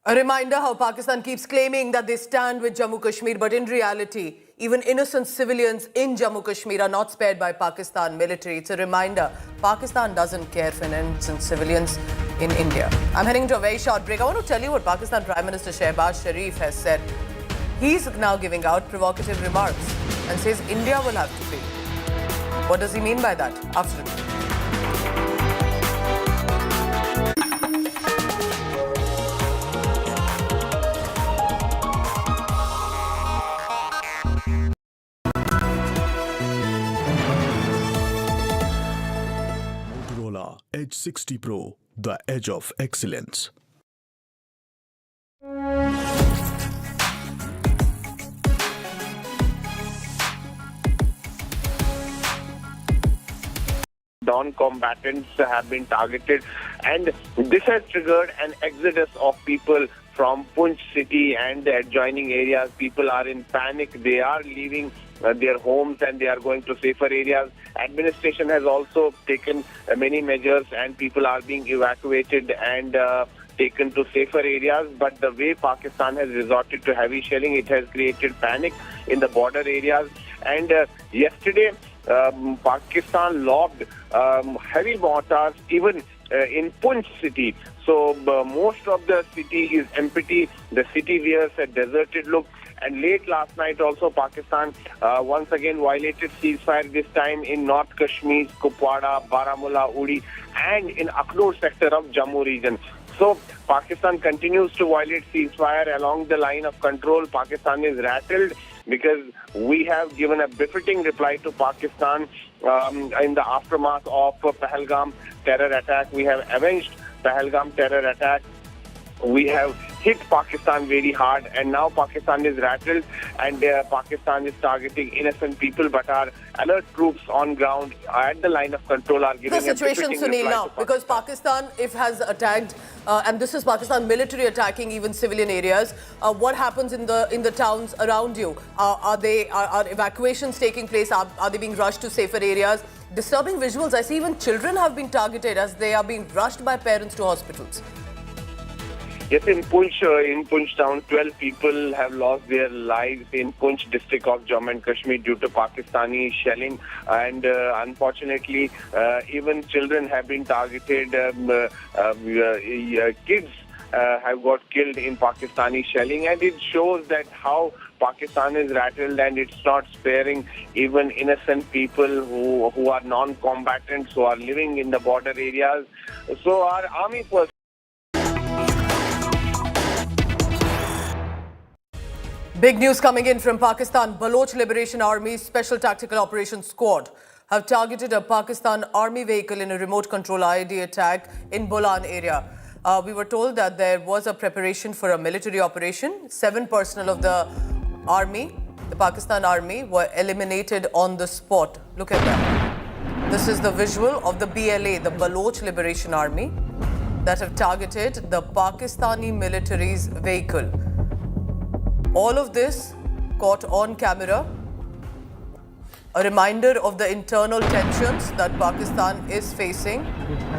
A reminder how Pakistan keeps claiming that they stand with Jammu Kashmir, but in reality, even innocent civilians in Jammu Kashmir are not spared by Pakistan military. It's a reminder Pakistan doesn't care for innocent civilians in India. I'm heading to a very short break. I want to tell you what Pakistan Prime Minister Shehbaz Sharif has said. He's now giving out provocative remarks and says India will have to pay. What does he mean by that? After the break. Edge 60 Pro, the edge of excellence. Non-combatants have been targeted, and this has triggered an exodus of people from Poonch city and the adjoining areas. People are in panic. They are leaving their homes and they are going to safer areas. Administration has also taken many measures and people are being evacuated and taken to safer areas. But the way Pakistan has resorted to heavy shelling, it has created panic in the border areas. And yesterday, Pakistan lobbed heavy mortars even in Poonch city. So most of the city is empty. The city wears a deserted look. And late last night also Pakistan once again violated ceasefire, this time in North Kashmir, Kupwara, Baramulla, Uri and in Akhnur sector of Jammu region. So Pakistan continues to violate ceasefire along the line of control. Pakistan is rattled because we have given a befitting reply to Pakistan in the aftermath of Pahalgam terror attack. We have avenged Pahalgam terror attack. We have hit Pakistan very hard, and now Pakistan is rattled and Pakistan is targeting innocent people, but our alert troops on ground at the line of control are giving the situation, Sunil, now because Pakistan, if has attacked, and this is Pakistan military attacking even civilian areas, what happens in the towns around you? Are evacuations taking place? Are they being rushed to safer areas? Disturbing visuals. I see even children have been targeted as they are being rushed by parents to hospitals. Yes, in Poonch town, 12 people have lost their lives in Poonch district of Jammu and Kashmir due to Pakistani shelling, and unfortunately, even children have been targeted. Kids have got killed in Pakistani shelling, and it shows that how Pakistan is rattled and it's not sparing even innocent people who are non-combatants, who are living in the border areas. So our army personnel. Big news coming in from Pakistan. Baloch Liberation Army's Special Tactical Operations Squad have targeted a Pakistan Army vehicle in a remote control IED attack in Bolan area. We were told that there was a preparation for a military operation. 7 personnel of the army, the Pakistan Army, were eliminated on the spot. Look at that. This is the visual of the BLA, the Baloch Liberation Army, that have targeted the Pakistani military's vehicle. All of this caught on camera. A reminder of the internal tensions that Pakistan is facing.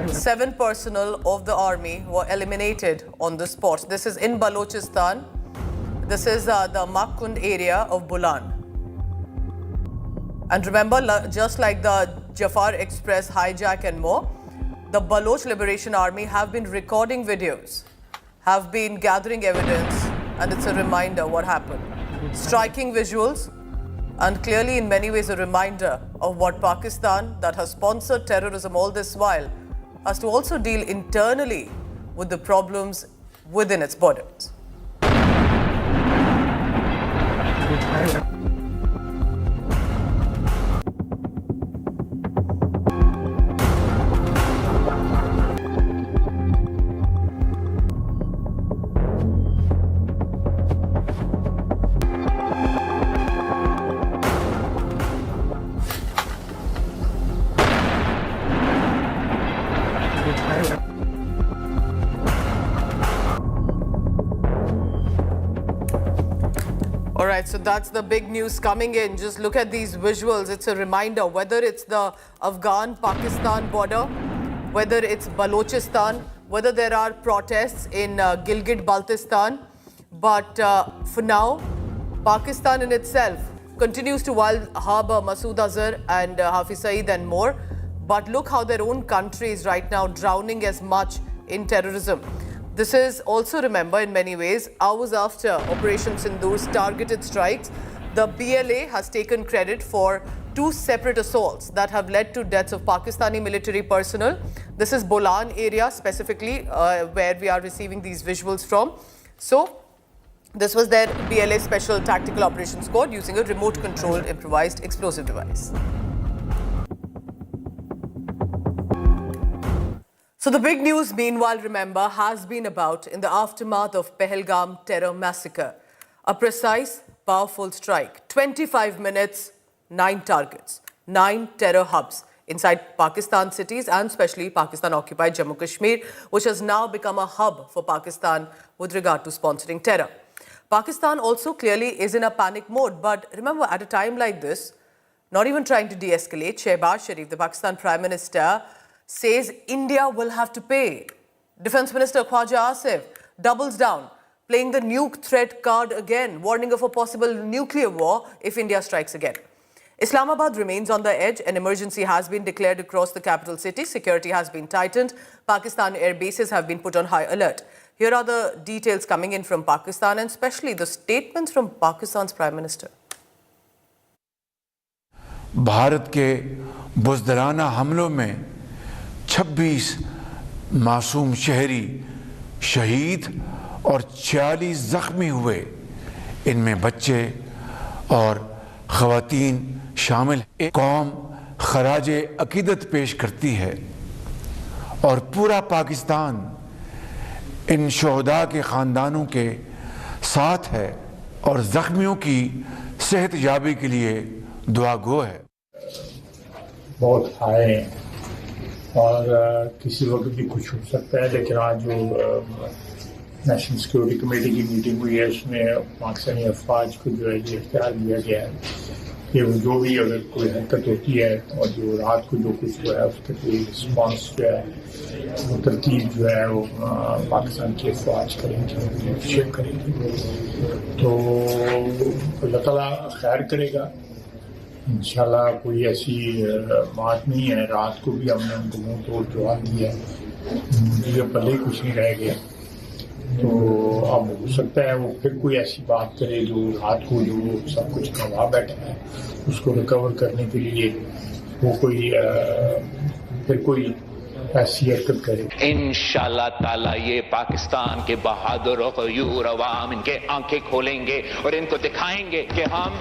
7 personnel of the army were eliminated on the spot. This is in Balochistan. This is the Makkund area of Bolan. And remember, just like the Jafar Express hijack and more, the Baloch Liberation Army have been recording videos, have been gathering evidence, and it's a reminder what happened. Striking visuals, and clearly in many ways a reminder of what Pakistan, that has sponsored terrorism all this while, has to also deal internally with the problems within its borders. right, so that's the big news coming in. Just look at these visuals. It's a reminder, whether it's the Afghan-Pakistan border, whether it's Balochistan, whether there are protests in Gilgit-Baltistan. But for now, Pakistan in itself continues to harbor Masood Azhar and Hafiz Saeed and more. But look how their own country is right now drowning as much in terrorism. This is also, remember, in many ways, hours after Operation Sindoor's targeted strikes, the BLA has taken credit for 2 separate assaults that have led to deaths of Pakistani military personnel. This is Bolan area specifically, where we are receiving these visuals from. So, this was their BLA Special Tactical Operations Squad using a remote-controlled improvised explosive device. So the big news, meanwhile, remember, has been about in the aftermath of Pahalgam terror massacre. A precise, powerful strike. 25 minutes, 9 targets, 9 terror hubs inside Pakistan cities and especially Pakistan-occupied Jammu Kashmir, which has now become a hub for Pakistan with regard to sponsoring terror. Pakistan also clearly is in a panic mode. But remember, at a time like this, not even trying to de-escalate, Shehbaz Sharif, the Pakistan Prime Minister, says India will have to pay. Defense Minister Khwaja Asif doubles down, playing the nuke threat card again, warning of a possible nuclear war if India strikes again. Islamabad remains on the edge. An emergency has been declared across the capital city. Security has been tightened. Pakistan air bases have been put on high alert. Here are the details coming in from Pakistan and especially the statements from Pakistan's Prime Minister. Bharat के बुज़दिलाना हमलों में 26 मासूम शहरी शहीद और 46 ज़ख्मी हुए, इनमें बच्चे और ख़वातीन शामिल। कौम खराजे अक़ीदत पेश करती है और पूरा पाकिस्तान इन शोहदा के ख़ानदानों के साथ है और ज़ख्मियों की सेहत याबी के लिए दुआ गो है। बहुत हाई हैं और किसी वक्त भी कुछ हो सकता है, लेकिन आज जो नेशनल सिक्योरिटी कमेटी की मीटिंग हुई है उसमें पाकिस्तानी अफवाज को जो है ये इख्तियार दिया गया है कि वो जो भी अगर कोई हरकत होती है और जो रात को जो कुछ हुआ है उसके कोई रिस्पॉन्स जो है वो तरतीब जो है वो पाकिस्तान की अफवाज करेंगे, लीडरशिप करेंगी। तो अल्लाह ताला खैर करेगा इंशाल्लाह। कोई ऐसी बात नहीं है। रात को भी हमने उनको मुंह तोड़ जवाब दिया, मुझे पहले कुछ नहीं रह गया। तो अब हो सकता है वो फिर कोई ऐसी बात करे जो रात को जो सब कुछ गंवा बैठा है उसको रिकवर करने के लिए वो कोई फिर कोई ऐसी हरकत करे। इंशाल्लाह ताला ये पाकिस्तान के बहादुर और गयूर अवाम इनके आंखें खोलेंगे और इनको दिखाएंगे कि हम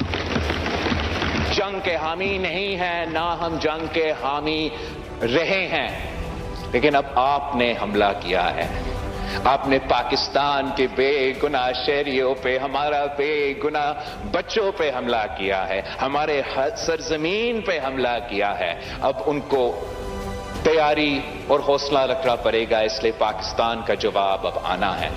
जंग के हामी नहीं हैं, ना हम जंग के हामी रहे हैं, लेकिन अब आपने हमला किया है। आपने पाकिस्तान के बेगुनाह शहरियों पे, हमारा बेगुनाह बच्चों पे हमला किया है, हमारे सरजमीन पे हमला किया है। अब उनको तैयारी और हौसला रखना पड़ेगा, इसलिए पाकिस्तान का जवाब अब आना है।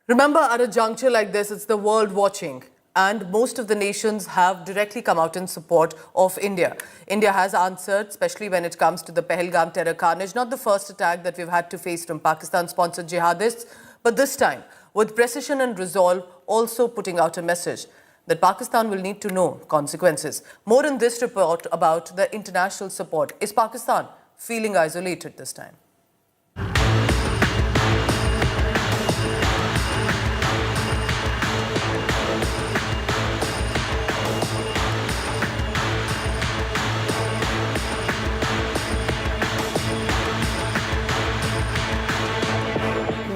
Remember, at a juncture like this, it's the world watching. And most of the nations have directly come out in support of India. India has answered, especially when it comes to the Pahalgam terror carnage. Not the first attack that we've had to face from Pakistan-sponsored jihadists, but this time, with precision and resolve, also putting out a message that Pakistan will need to know consequences. More in this report about the international support. Is Pakistan feeling isolated this time?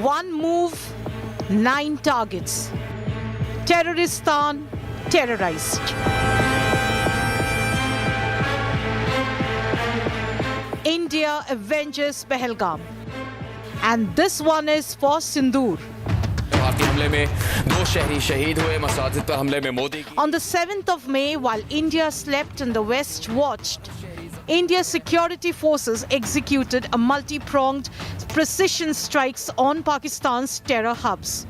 One move, 9 targets. Terroristan terrorized. India avenges Pahalgam. And this one is for Sindoor. On the 7th of May, while India slept and the West watched, India's security forces executed a multi-pronged precision strikes on Pakistan's terror hubs.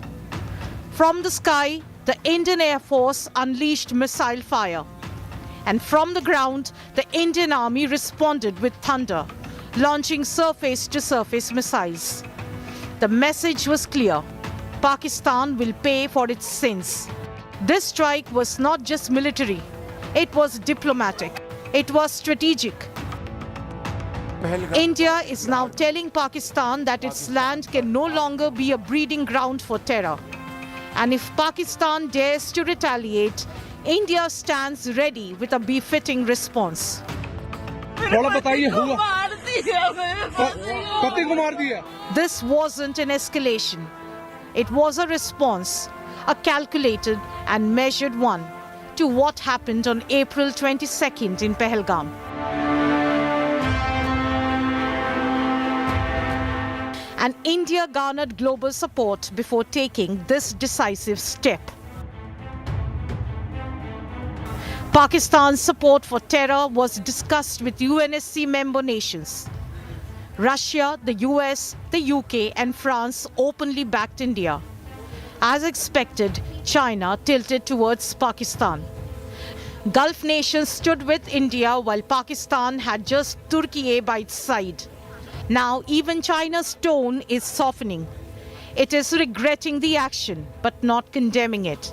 From the sky, the Indian Air Force unleashed missile fire. And from the ground, the Indian Army responded with thunder, launching surface-to-surface missiles. The message was clear: Pakistan will pay for its sins. This strike was not just military, it was diplomatic, it was strategic. India is now telling Pakistan that its land can no longer be a breeding ground for terror. And if Pakistan dares to retaliate, India stands ready with a befitting response. This wasn't an escalation. It was a response, a calculated and measured one, to what happened on April 22nd in Pahalgam. And India garnered global support before taking this decisive step. Pakistan's support for terror was discussed with UNSC member nations. Russia, the US, the UK and France openly backed India. As expected, China tilted towards Pakistan. Gulf nations stood with India while Pakistan had just Turkey by its side. Now even China's tone is softening. It is regretting the action but not condemning it.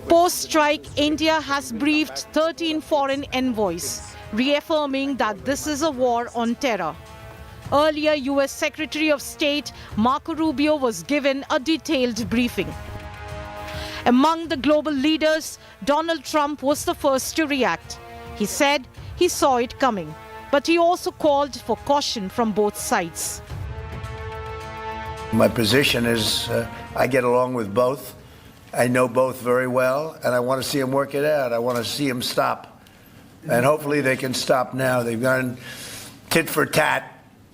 Post-strike, India has briefed 13 foreign envoys, reaffirming that this is a war on terror. Earlier, US Secretary of State Marco Rubio was given a detailed briefing. Among the global leaders, Donald Trump was the first to react. He said he saw it coming, but he also called for caution from both sides. My position is I get along with both. I know both very well, and I want to see them work it out. I want to see them stop. And hopefully they can stop now. They've gone tit for tat,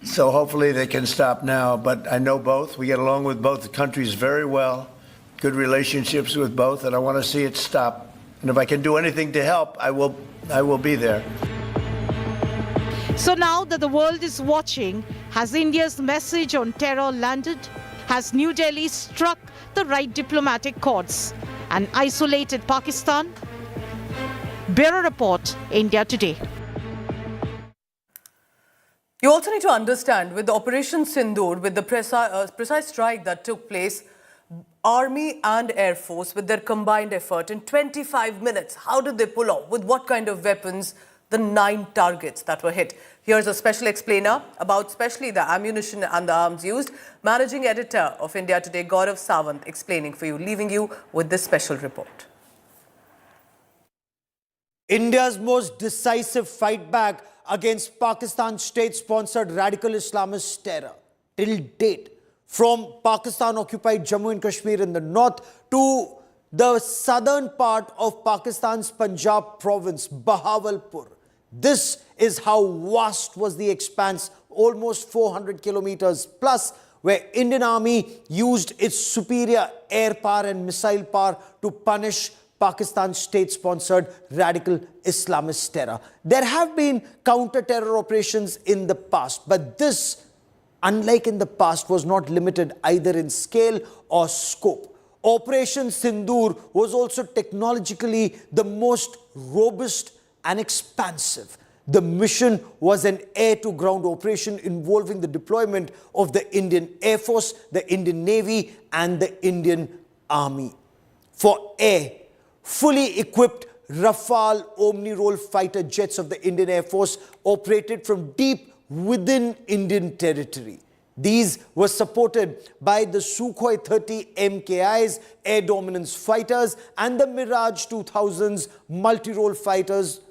so hopefully they can stop now. But I know both. We get along with both countries very well, good relationships with both, and I want to see it stop. And if I can do anything to help, I will be there. So now that the world is watching, has India's message on terror landed? Has New Delhi struck the right diplomatic chords and isolated Pakistan? Bureau Report, India Today. You also need to understand, with the Operation Sindoor, with the precise strike that took place, Army and Air Force, with their combined effort in 25 minutes, how did they pull off? With what kind of weapons? The 9 targets that were hit. Here's a special explainer about especially the ammunition and the arms used. Managing editor of India Today, Gaurav Sawant, explaining for you, leaving you with this special report. India's most decisive fight back against Pakistan's state-sponsored radical Islamist terror. Till date, from Pakistan-occupied Jammu and Kashmir in the north to the southern part of Pakistan's Punjab province, Bahawalpur. This is how vast was the expanse, almost 400 kilometers plus, where Indian Army used its superior air power and missile power to punish Pakistan's state-sponsored radical Islamist terror. There have been counter-terror operations in the past, but this, unlike in the past, was not limited either in scale or scope. Operation Sindoor was also technologically the most robust and expansive. The mission was an air-to-ground operation involving the deployment of the Indian Air Force, the Indian Navy and the Indian Army. For air, fully equipped Rafale Omni-Role fighter jets of the Indian Air Force operated from deep within Indian territory. These were supported by the Sukhoi 30 MKIs, air dominance fighters, and the Mirage 2000's multi-role fighters.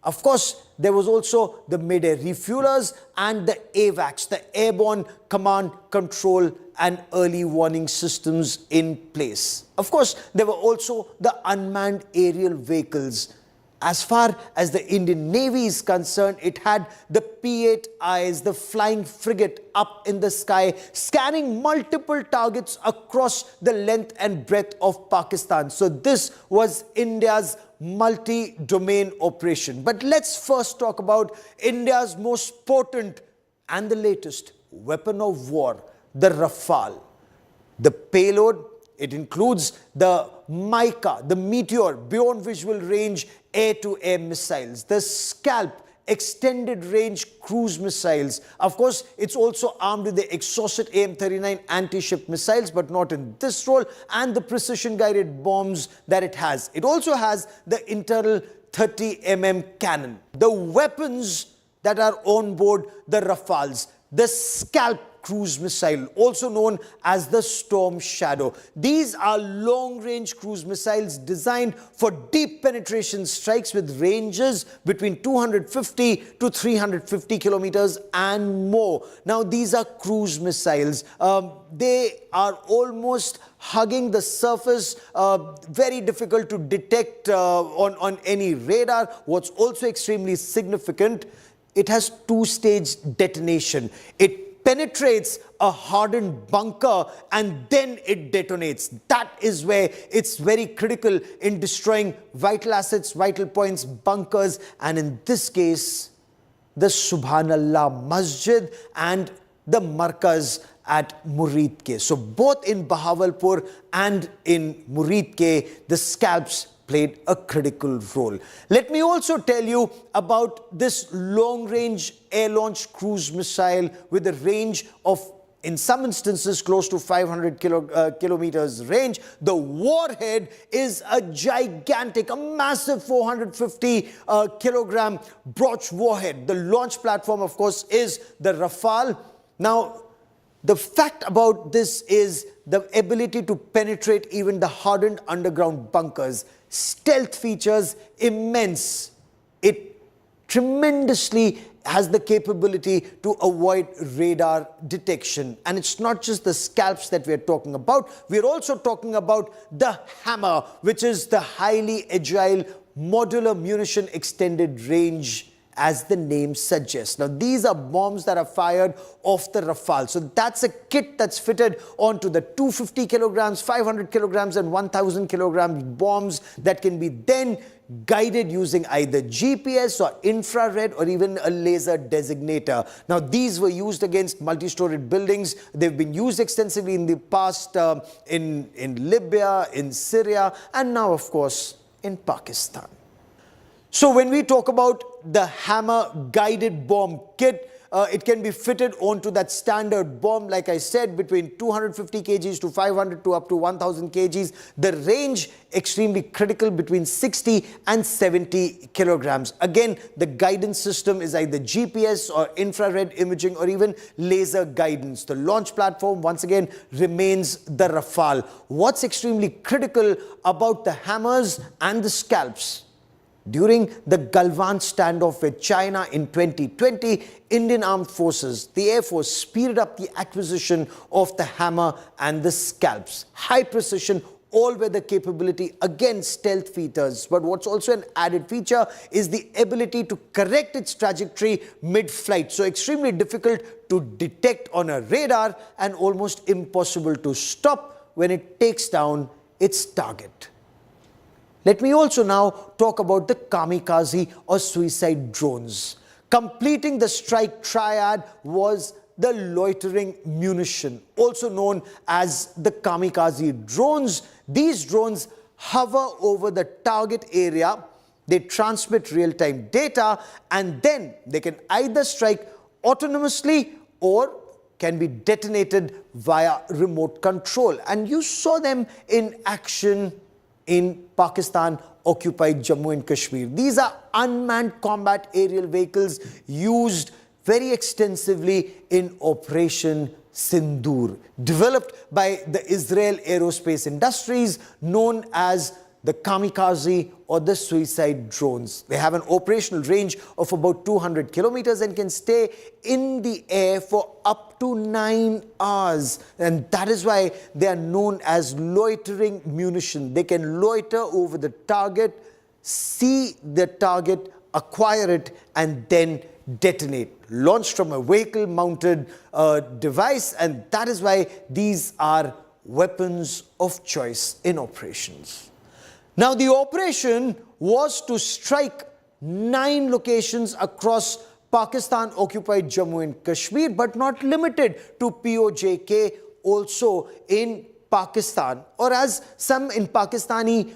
Of course, there was also the mid-air refuelers and the AWACS, the Airborne Command, Control and Early Warning Systems in place. Of course, there were also the unmanned aerial vehicles. As far as the Indian Navy is concerned, it had the P-8Is, the flying frigate up in the sky, scanning multiple targets across the length and breadth of Pakistan. So this was India's multi-domain operation. But let's first talk about India's most potent and the latest weapon of war, the Rafale. The payload It includes the Mica, the Meteor, beyond visual range air-to-air missiles, the Scalp, extended range cruise missiles. Of course, it's also armed with the Exocet AIM-39 anti-ship missiles, but not in this role, and the precision-guided bombs that it has. It also has the internal 30mm cannon. The weapons that are on board the Rafales, the Scalp cruise missile, also known as the Storm Shadow. These are long-range cruise missiles designed for deep penetration strikes with ranges between 250 to 350 kilometers and more. Now, these are cruise missiles. They are almost hugging the surface, very difficult to detect on any radar. What's also extremely significant, it has two-stage detonation. It penetrates a hardened bunker and then it detonates. That is where it's very critical in destroying vital assets, vital points, bunkers, and in this case, the Subhanallah Masjid and the Markaz at Murid Ke. So both in Bahawalpur and in Murid Ke, the Scalps played a critical role. Let me also tell you about this long-range air-launched cruise missile with a range of, in some instances, close to 500 kilometers range. The warhead is a gigantic, a massive 450 kilogram Broch warhead. The launch platform, of course, is the Rafale. Now, the fact about this is the ability to penetrate even the hardened underground bunkers. Stealth features immense. It tremendously has the capability to avoid radar detection. And it's not just the Scalps that we're talking about. We're also talking about the Hammer, which is the highly agile modular munition extended range, as the name suggests. Now, these are bombs that are fired off the Rafale. So that's a kit that's fitted onto the 250 kilograms, 500 kilograms, and 1,000 kilograms bombs that can be then guided using either GPS or infrared or even a laser designator. Now, these were used against multi-storied buildings. They've been used extensively in the past in Libya, in Syria, and now, of course, in Pakistan. So when we talk about the Hammer guided bomb kit, it can be fitted onto that standard bomb, like I said, between 250 kgs to 500 to up to 1000 kgs. The range extremely critical, between 60 and 70 kilograms. Again, the guidance system is either GPS or infrared imaging or even laser guidance. The launch platform, once again, remains the Rafale. What's extremely critical about the Hammers and the Scalps? During the Galwan standoff with China in 2020, Indian Armed Forces, the Air Force, speeded up the acquisition of the Hammer and the Scalps. High precision, all-weather capability, again stealth features. But what's also an added feature is the ability to correct its trajectory mid-flight. So extremely difficult to detect on a radar and almost impossible to stop when it takes down its target. Let me also now talk about the kamikaze or suicide drones. Completing the strike triad was the loitering munition, also known as the kamikaze drones. These drones hover over the target area, they transmit real-time data, and then they can either strike autonomously or can be detonated via remote control. And you saw them in action in Pakistan-occupied Jammu and Kashmir. These are unmanned combat aerial vehicles used very extensively in Operation Sindoor, developed by the Israel Aerospace Industries, known as the kamikaze or the suicide drones. They have an operational range of about 200 kilometers and can stay in the air for up to 9 hours. And that is why they are known as loitering munition. They can loiter over the target, see the target, acquire it, and then detonate. Launched from a vehicle-mounted device, and that is why these are weapons of choice in operations. Now, the operation was to strike 9 locations across Pakistan-occupied Jammu and Kashmir, but not limited to POJK, also in Pakistan, or as some in Pakistani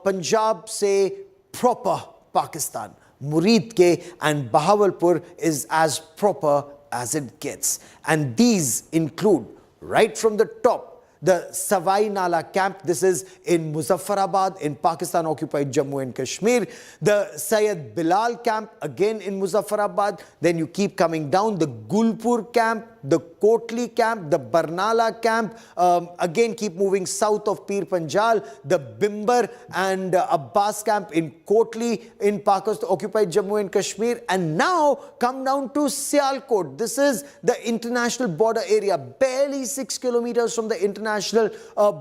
Punjab say, proper Pakistan. Murid Ke and Bahawalpur is as proper as it gets. And these include, right from the top, the Savai Nala camp. This is in Muzaffarabad in Pakistan occupied Jammu and Kashmir. The Syed Bilal camp, again in Muzaffarabad. Then you keep coming down, the Gulpur camp, the Kotli camp, the Barnala camp, again keep moving south of Pir Panjal, the Bimbar and Abbas camp in Kotli in Pakistan occupied Jammu and Kashmir, and now come down to Sialkot. This is the international border area. Barely 6 kilometers from the international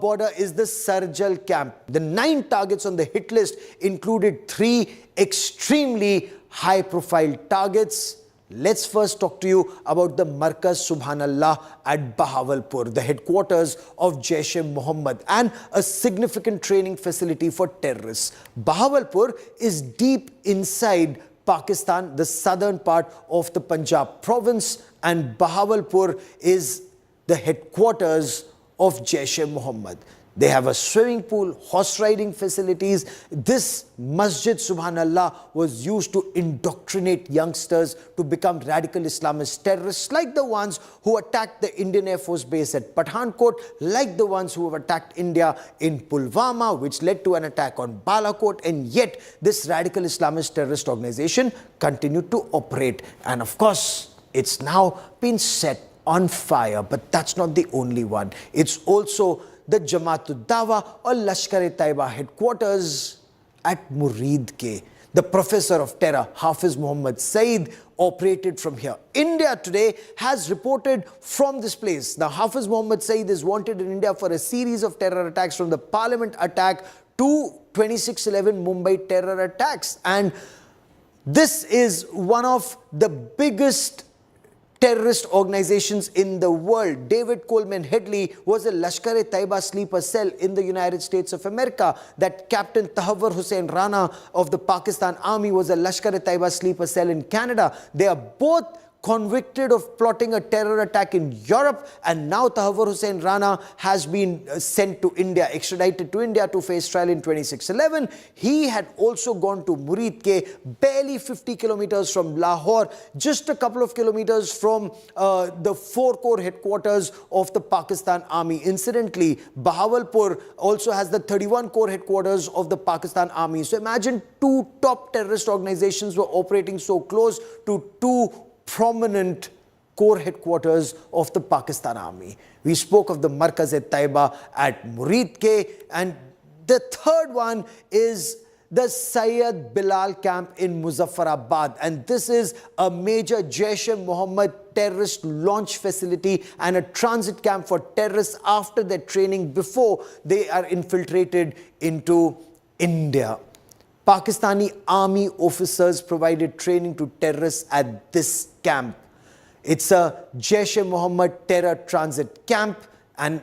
border is the Sarjal camp. The 9 targets on the hit list included 3 extremely high profile targets. Let's first talk to you about the Markaz Subhanallah at Bahawalpur, the headquarters of Jaish-e-Mohammed and a significant training facility for terrorists. Bahawalpur is deep inside Pakistan, the southern part of the Punjab province, and Bahawalpur is the headquarters of Jaish-e-Mohammed. They have a swimming pool, horse riding facilities. This Masjid Subhanallah was used to indoctrinate youngsters to become radical Islamist terrorists, like the ones who attacked the Indian Air Force base at Pathankot, like the ones who have attacked India in Pulwama, which led to an attack on Balakot. And yet this radical Islamist terrorist organization continued to operate. And of course, it's now been set on fire. But that's not the only one. It's also the Jamaat Dawa or Lashkar-e-Taiba headquarters at Murid Ke. The professor of terror, Hafiz Muhammad Saeed, operated from here. India today has reported from this place. Now, Hafiz Muhammad Saeed is wanted in India for a series of terror attacks, from the Parliament attack to 26/11 Mumbai terror attacks. And this is one of the biggest terrorist organizations in the world. David Coleman Headley was a Lashkar-e-Taiba sleeper cell in the United States of America. That Captain Tahawwur Hussain Rana of the Pakistan Army was a Lashkar-e-Taiba sleeper cell in Canada. They are both convicted of plotting a terror attack in Europe, and now Tahawwur Hussain Rana has been sent to India, extradited to India to face trial in 26/11. He had also gone to Murid Ke, barely 50 kilometers from Lahore, just a couple of kilometers from the 4 Corps headquarters of the Pakistan Army. Incidentally, Bahawalpur also has the 31 Corps headquarters of the Pakistan Army. So imagine 2 top terrorist organizations were operating so close to 2 prominent core headquarters of the Pakistan Army. We spoke of the Markaz-e-Taiba at Murid Ke, and the third one is the Syed Bilal camp in Muzaffarabad, and this is a major Jaish-e-Mohammed terrorist launch facility and a transit camp for terrorists after their training before they are infiltrated into India. Pakistani army officers provided training to terrorists at this camp. It's a Jaish-e-Mohammed terror transit camp, and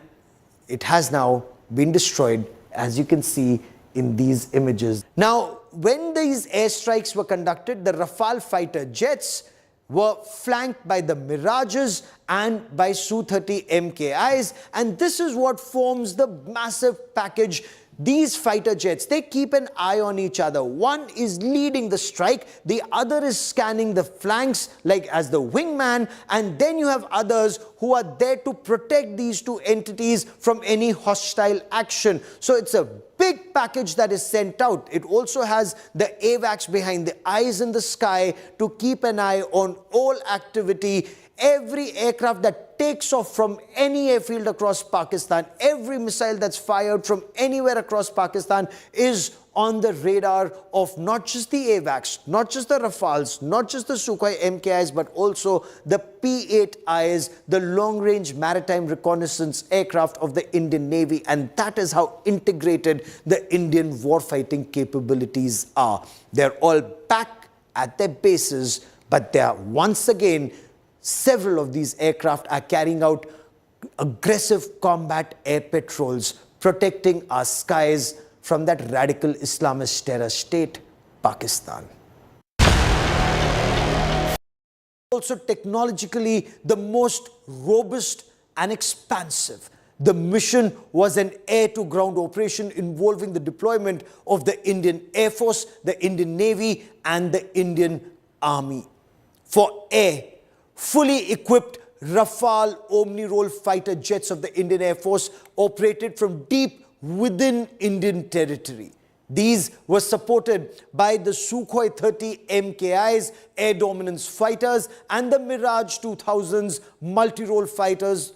it has now been destroyed, as you can see in these images. Now, when these airstrikes were conducted, the Rafale fighter jets were flanked by the Mirages and by Su-30 MKIs, and this is what forms the massive package. These fighter jets, they keep an eye on each other. One is leading the strike, the other is scanning the flanks like as the wingman, and then you have others who are there to protect these 2 entities from any hostile action. So it's a big package that is sent out. It also has the AWACS behind the eyes in the sky to keep an eye on all activity. Every aircraft that takes off from any airfield across Pakistan, every missile that's fired from anywhere across Pakistan is on the radar of not just the AWACS, not just the Rafales, not just the Sukhoi MKIs, but also the P-8Is, the long-range maritime reconnaissance aircraft of the Indian Navy. And that is how integrated the Indian warfighting capabilities are. They're all back at their bases, but they are once again, several of these aircraft are carrying out aggressive combat air patrols, protecting our skies from that radical Islamist terror state, Pakistan. Also technologically the most robust and expansive. The mission was an air-to-ground operation involving the deployment of the Indian Air Force, the Indian Navy and the Indian Army. For air, fully equipped Rafale Omni-Role fighter jets of the Indian Air Force operated from deep within Indian territory. These were supported by the Sukhoi 30 MKIs, air dominance fighters, and the Mirage 2000s multi-role fighters.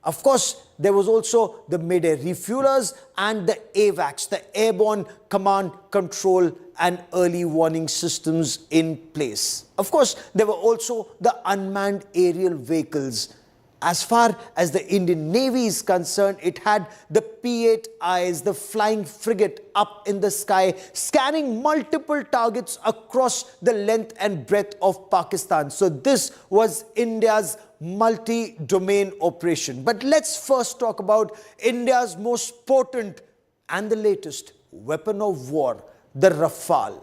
Of course, there was also the mid-air refuelers and the AVACs, the airborne command, control and early warning systems in place. Of course, there were also the unmanned aerial vehicles. As far as the Indian Navy is concerned, it had the P-8Is, the flying frigate up in the sky, scanning multiple targets across the length and breadth of Pakistan. So this was India's multi-domain operation. But let's first talk about India's most potent and the latest weapon of war, the Rafale.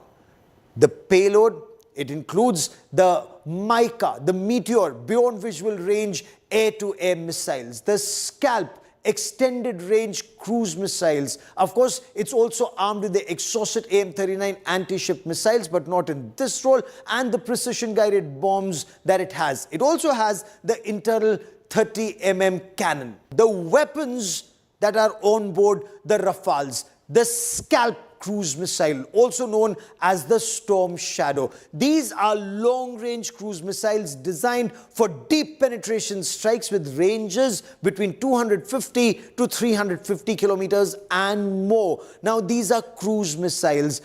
The payload, it includes the Mica, the Meteor, beyond visual range air-to-air missiles, the Scalp, extended range cruise missiles. Of course, it's also armed with the Exocet AIM-39 anti-ship missiles, but not in this role, and the precision-guided bombs that it has. It also has the internal 30mm cannon. The weapons that are on board the Rafales, the Scalp cruise missile, also known as the Storm Shadow. These are long-range cruise missiles designed for deep penetration strikes with ranges between 250 to 350 kilometers and more. Now, these are cruise missiles.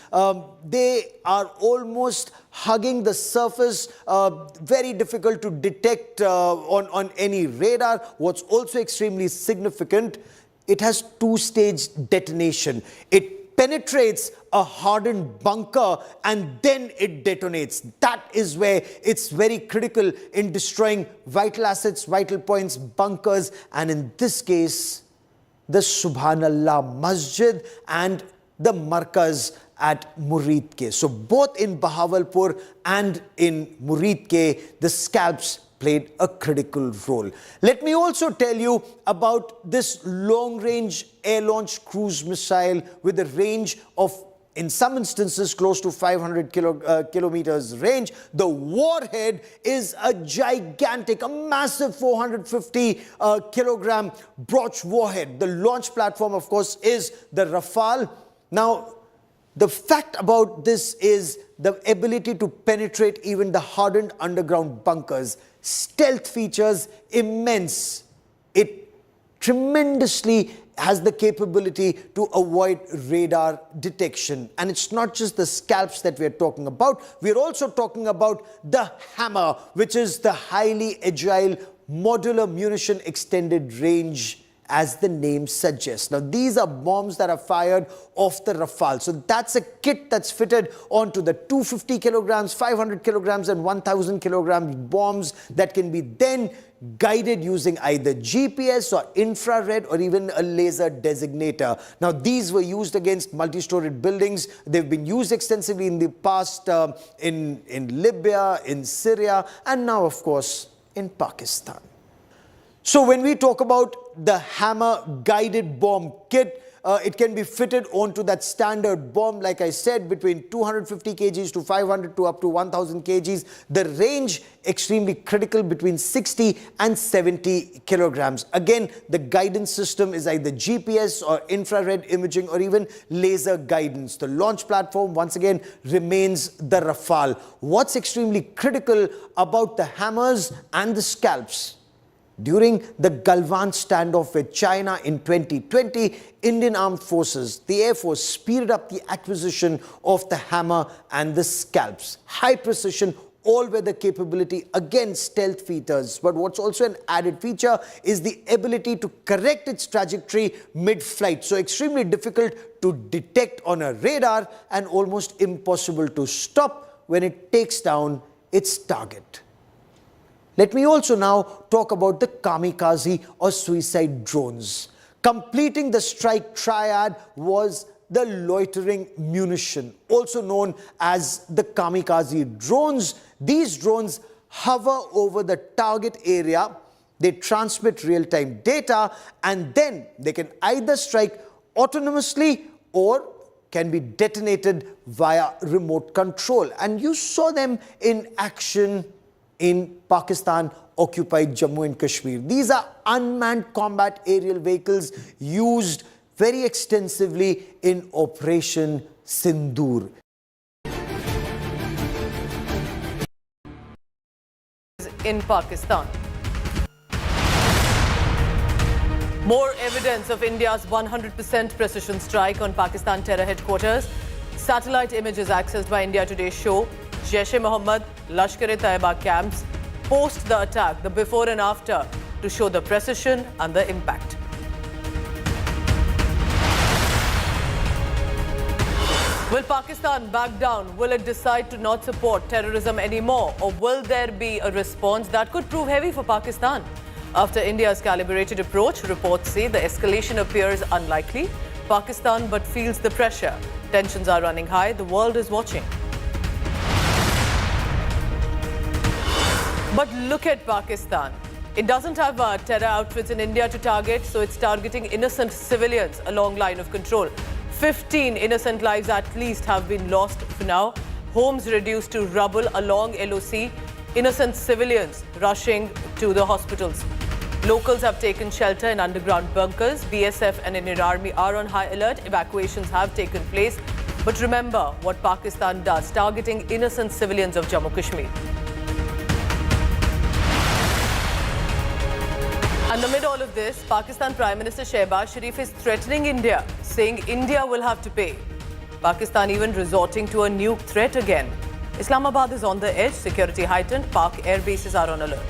They are almost hugging the surface, very difficult to detect on any radar. What's also extremely significant, it has two-stage detonation. It penetrates a hardened bunker and then it detonates. That is where it's very critical in destroying vital assets, vital points, bunkers, and in this case, the Subhanallah Masjid and the Markaz at Murid Ke. So both in Bahawalpur and in Murid Ke, the Scalps played a critical role. Let me also tell you about this long-range air-launched cruise missile with a range of, in some instances, close to 500 kilometers range. The warhead is a gigantic, a massive 450 kilogram Broch warhead. The launch platform, of course, is the Rafale. Now, the fact about this is the ability to penetrate even the hardened underground bunkers. Stealth features immense. It tremendously has the capability to avoid radar detection. And it's not just the Scalps that we're talking about. We're also talking about the Hammer, which is the highly agile modular munition extended range, as the name suggests. Now, these are bombs that are fired off the Rafale. So that's a kit that's fitted onto the 250 kilograms, 500 kilograms and 1000 kilograms bombs that can be then guided using either GPS or infrared or even a laser designator. Now, these were used against multi-storied buildings. They've been used extensively in the past in Libya, in Syria, and now, of course, in Pakistan. So when we talk about the Hammer guided bomb kit, it can be fitted onto that standard bomb, like I said, between 250 kgs to 500 to up to 1000 kgs. The range extremely critical, between 60 and 70 kilograms. Again, the guidance system is either GPS or infrared imaging or even laser guidance. The launch platform, once again, remains the Rafale. What's extremely critical about the Hammers and the Scalps? During the Galwan standoff with China in 2020, Indian Armed Forces, the Air Force, speeded up the acquisition of the Hammer and the Scalps. High precision, all-weather capability, again stealth features. But what's also an added feature is the ability to correct its trajectory mid-flight. So extremely difficult to detect on a radar and almost impossible to stop when it takes down its target. Let me also now talk about the kamikaze or suicide drones. Completing the strike triad was the loitering munition, also known as the kamikaze drones. These drones hover over the target area they transmit real-time data, and then they can either strike autonomously or can be detonated via remote control. And you saw them in action in Pakistan-occupied Jammu and Kashmir. These are unmanned combat aerial vehicles used very extensively in Operation Sindoor. In Pakistan. More evidence of India's 100% precision strike on Pakistan terror headquarters. Satellite images accessed by India Today show Jaish-e-Mohammed, Lashkar-e-Taiba camps post the attack, the before and after, to show the precision and the impact. Will Pakistan back down? Will it decide to not support terrorism anymore? Or will there be a response that could prove heavy for Pakistan? After India's calibrated approach, reports say the escalation appears unlikely. Pakistan but feels the pressure. Tensions are running high. The world is watching. But look at Pakistan. It doesn't have terror outfits in India to target, so it's targeting innocent civilians along line of control. 15 innocent lives at least have been lost for now. Homes reduced to rubble along LOC. Innocent civilians rushing to the hospitals. Locals have taken shelter in underground bunkers. BSF and Indian Army are on high alert. Evacuations have taken place. But remember what Pakistan does, targeting innocent civilians of Jammu Kashmir. And amid all of this, Pakistan Prime Minister Shehbaz Sharif is threatening India, saying India will have to pay. Pakistan even resorting to a nuke threat again. Islamabad is on the edge, security heightened, Pak air bases are on alert.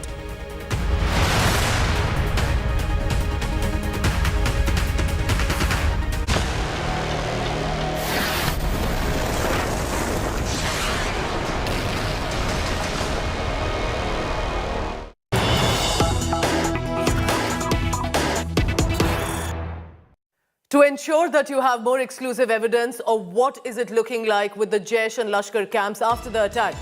To ensure that you have more exclusive evidence of what is it looking like with the Jaish and Lashkar camps after the attack,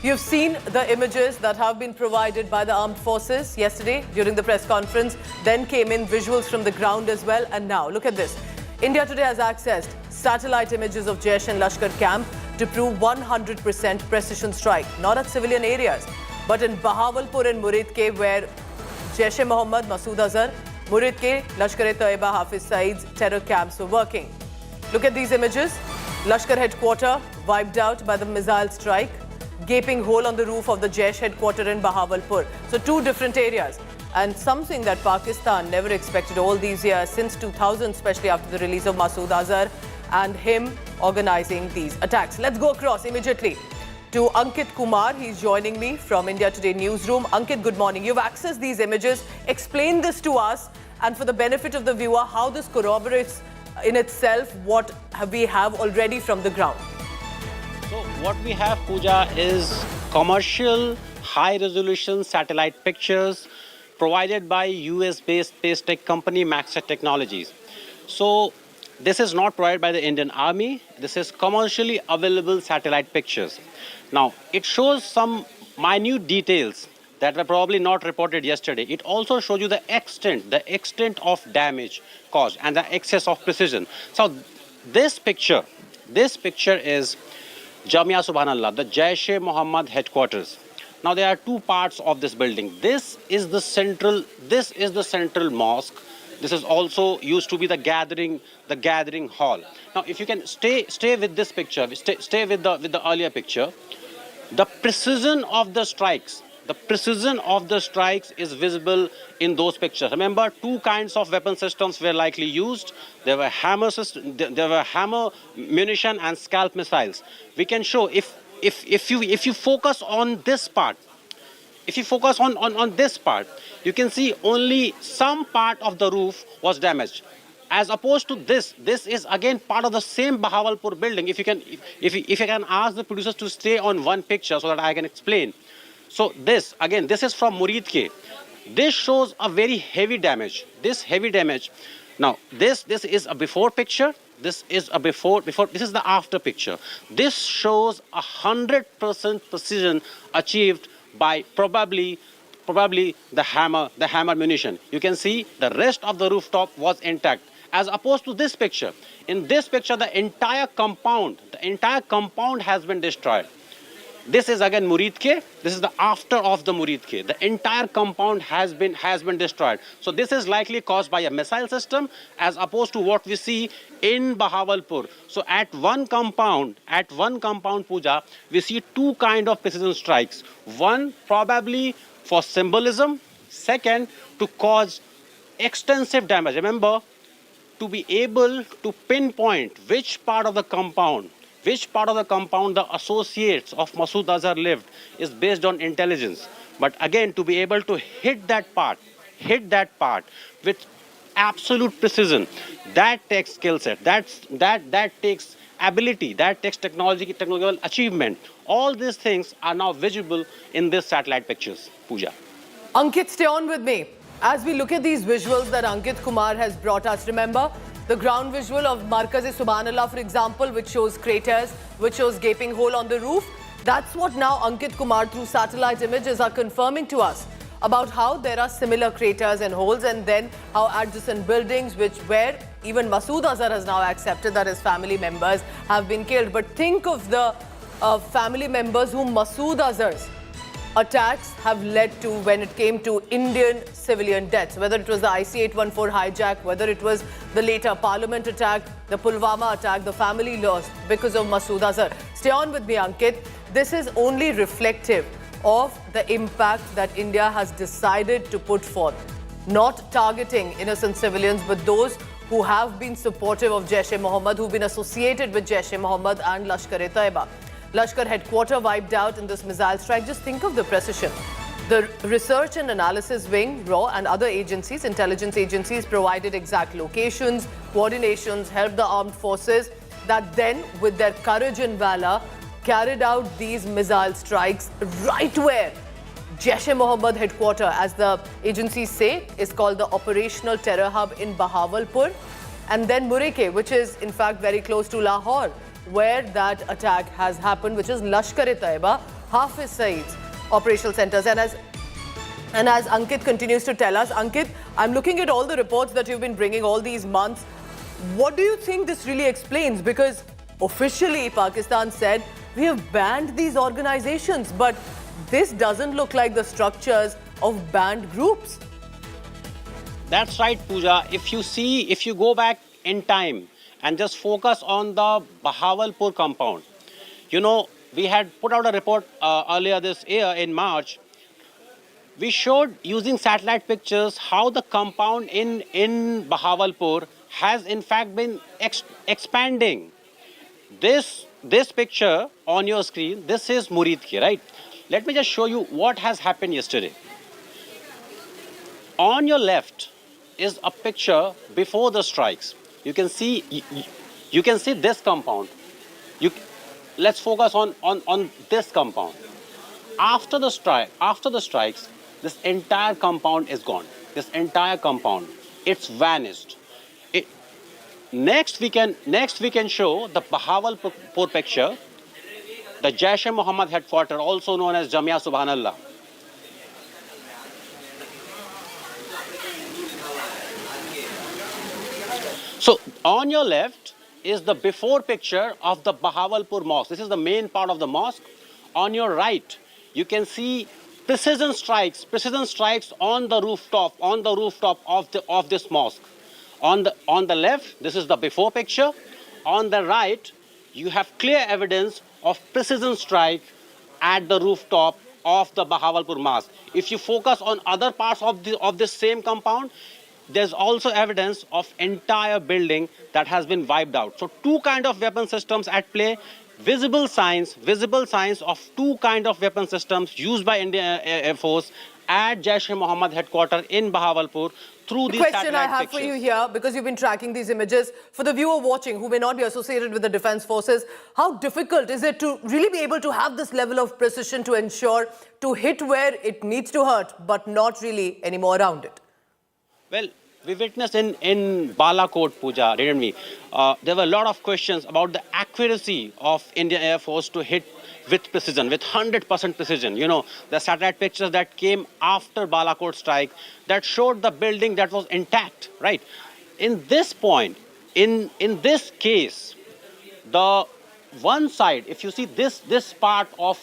you've seen the images that have been provided by the armed forces yesterday during the press conference. Then came in visuals from the ground as well. And now, look at this. India Today has accessed satellite images of Jaish and Lashkar camp to prove 100% precision strike, not at civilian areas, but in Bahawalpur and Muridke, where Jaish-e-Mohammed, Masood Azhar, Muridke, Lashkar-e-Taiba, Hafiz Saeed's terror camps were working. Look at these images. Lashkar headquarter wiped out by the missile strike. Gaping hole on the roof of the Jaish headquarter in Bahawalpur. So two different areas. And something that Pakistan never expected all these years, since 2000, especially after the release of Masood Azhar and him organizing these attacks. Let's go across immediately to Ankit Kumar. He's joining me from India Today newsroom. Ankit, good morning. You've accessed these images. Explain this to us, and for the benefit of the viewer, how this corroborates in itself what we have already from the ground. So what we have, Pooja, is commercial high-resolution satellite pictures provided by US-based space tech company Maxar Technologies. So this is not provided by the Indian Army. This is commercially available satellite pictures. Now, it shows some minute details that were probably not reported yesterday. It also shows you the extent of damage caused and the excess of precision. So this picture is Jamia Subhanallah, the Jaish-e-Mohammed headquarters. Now there are two parts of this building. This is the central mosque. This is also used to be the gathering hall. Now, if you can stay with this picture, stay with the earlier picture. The precision of the strikes is visible in those pictures. Remember, two kinds of weapon systems were likely used. There were hammer munition and scalp missiles. We can show if you focus on this part. If you focus on this part, you can see only some part of the roof was damaged. As opposed to this is again part of the same Bahawalpur building. If you can ask the producers to stay on one picture so that I can explain. So this is from Muridke. This shows a very heavy damage. Now this is a before picture. This is a before. This is the after picture. This shows 100% precision achieved by probably probably the hammer munition. You can see the rest of the rooftop was intact, as opposed to this picture. In this picture, the entire compound has been destroyed. This is again Murid K. This is the after of the Murid K. The entire compound has been destroyed. So this is likely caused by a missile system, as opposed to what we see in Bahawalpur. So at one compound, Pooja, we see two kind of precision strikes. One probably for symbolism. Second, to cause extensive damage. Remember, to be able to pinpoint which part of the compound the associates of Masood Azhar lived is based on intelligence. But again, to be able to hit that part with absolute precision, that takes skill set, that takes ability, that takes technological achievement. All these things are now visible in these satellite pictures, Pooja. Ankit, stay on with me. As we look at these visuals that Ankit Kumar has brought us, remember the ground visual of Markaz-e-Subhanallah, for example, which shows craters, which shows gaping hole on the roof. That's what now Ankit Kumar, through satellite images, are confirming to us about how there are similar craters and holes, and then how adjacent buildings, where even Masood Azhar has now accepted that his family members have been killed. But think of the family members whom Masood Azhar's attacks have led to when it came to Indian civilian deaths, whether it was the IC-814 hijack, whether it was the later Parliament attack, the Pulwama attack, the family lost because of Masood Azhar. Stay on with me, Ankit. This is only reflective of the impact that India has decided to put forth, not targeting innocent civilians, but those who have been supportive of Jaish-e-Mohammed, who've been associated with Jaish-e-Mohammed and Lashkar-e-Taiba. Lashkar headquarters wiped out in this missile strike. Just think of the precision. The Research and Analysis Wing, RAW, and other agencies, intelligence agencies, provided exact locations, coordinations, helped the armed forces that then, with their courage and valor, carried out these missile strikes right where Jaish-e-Mohammed headquarters, as the agencies say, is called the Operational Terror Hub in Bahawalpur, and then Murike, which is in fact very close to Lahore, where that attack has happened, which is Lashkar-e-Taiba, Hafiz Saeed's operational centers. And as Ankit continues to tell us, Ankit, I'm looking at all the reports that you've been bringing all these months. What do you think this really explains? Because officially Pakistan said, we have banned these organizations, but this doesn't look like the structures of banned groups. That's right, Pooja. If you go back in time and just focus on the Bahawalpur compound. You know, we had put out a report earlier this year in March. We showed, using satellite pictures, how the compound in Bahawalpur has in fact been expanding. This picture on your screen, this is Murid Ki, right? Let me just show you what has happened yesterday. On your left is a picture before the strikes. You can see this compound. Let's focus on this compound. After the strikes, this entire compound is gone. This entire compound, it's vanished. Next we can show the Bahawalpur picture, the Jaish-e-Mohammed headquarters, also known as Jamia Subhanallah. So on your left is the before picture of the Bahawalpur mosque. This is the main part of the mosque. On your right, you can see precision strikes on the rooftop of this mosque. On the left, this is the before picture. On the right, you have clear evidence of precision strike at the rooftop of the Bahawalpur mosque. If you focus on other parts of this same compound, there's also evidence of entire building that has been wiped out. So two kind of weapon systems at play, visible signs of two kind of weapon systems used by Indian Air Force at Jaish-e-Mohammed headquarters in Bahawalpur through these satellite pictures. Question I have for you here, because you've been tracking these images, for the viewer watching who may not be associated with the defense forces, how difficult is it to really be able to have this level of precision to ensure to hit where it needs to hurt, but not really any more around it? Well, we witnessed in Balakot, Pooja, didn't we? There were a lot of questions about the accuracy of Indian Air Force to hit with precision, with 100% precision. You know, the satellite pictures that came after Balakot strike that showed the building that was intact, right? In this point, in this case, the one side, if you see this part of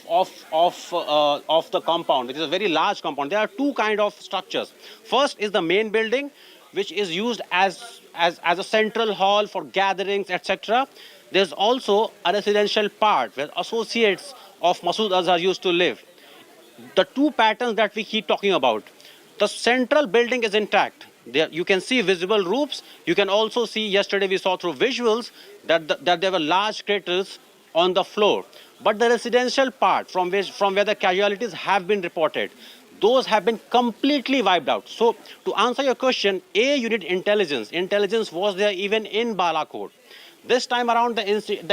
the compound, which is a very large compound, there are two kind of structures. First is the main building, which is used as a central hall for gatherings, etc. There's also a residential part where associates of Masood Azhar used to live. The two patterns that we keep talking about, the central building is intact. There, you can see visible roofs. You can also see, yesterday we saw through visuals that there were large craters on the floor. But the residential part from where the casualties have been reported, those have been completely wiped out. So to answer your question, you need intelligence. Intelligence was there even in Balakot. This time around, the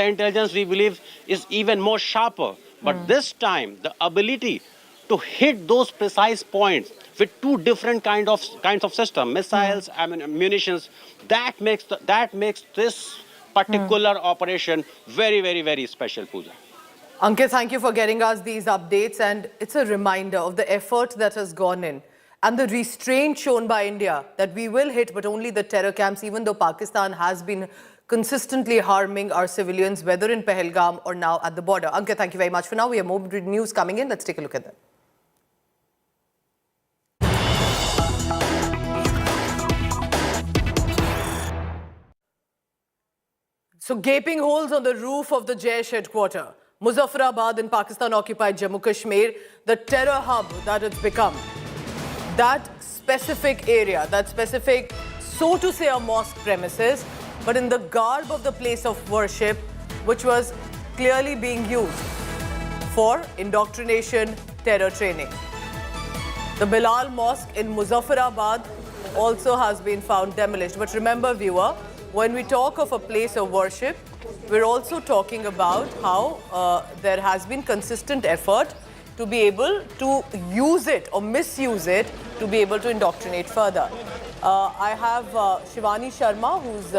intelligence, we believe, is even more sharper. But this time, the ability to hit those precise points with two different kinds of system, missiles, munitions, that makes this particular operation very, very, very special, Pooja. Ankit, thank you for getting us these updates, and it's a reminder of the effort that has gone in and the restraint shown by India that we will hit, but only the terror camps, even though Pakistan has been consistently harming our civilians, whether in Pahalgam or now at the border. Ankit, thank you very much for now. We have more news coming in. Let's take a look at that. So gaping holes on the roof of the Jaish headquarters. Muzaffarabad in Pakistan-occupied Jammu Kashmir, the terror hub that it's become. That specific area, that specific, so to say, a mosque premises, but in the garb of the place of worship, which was clearly being used for indoctrination, terror training. The Bilal Mosque in Muzaffarabad also has been found demolished. But remember, viewer, when we talk of a place of worship, we're also talking about how there has been consistent effort to be able to use it or misuse it to be able to indoctrinate further. I have Shivani Sharma, who's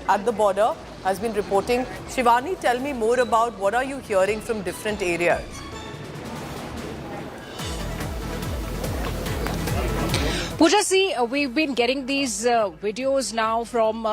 at the border, has been reporting. Shivani, tell me more about what are you hearing from different areas? Pooja, see, we've been getting these videos now from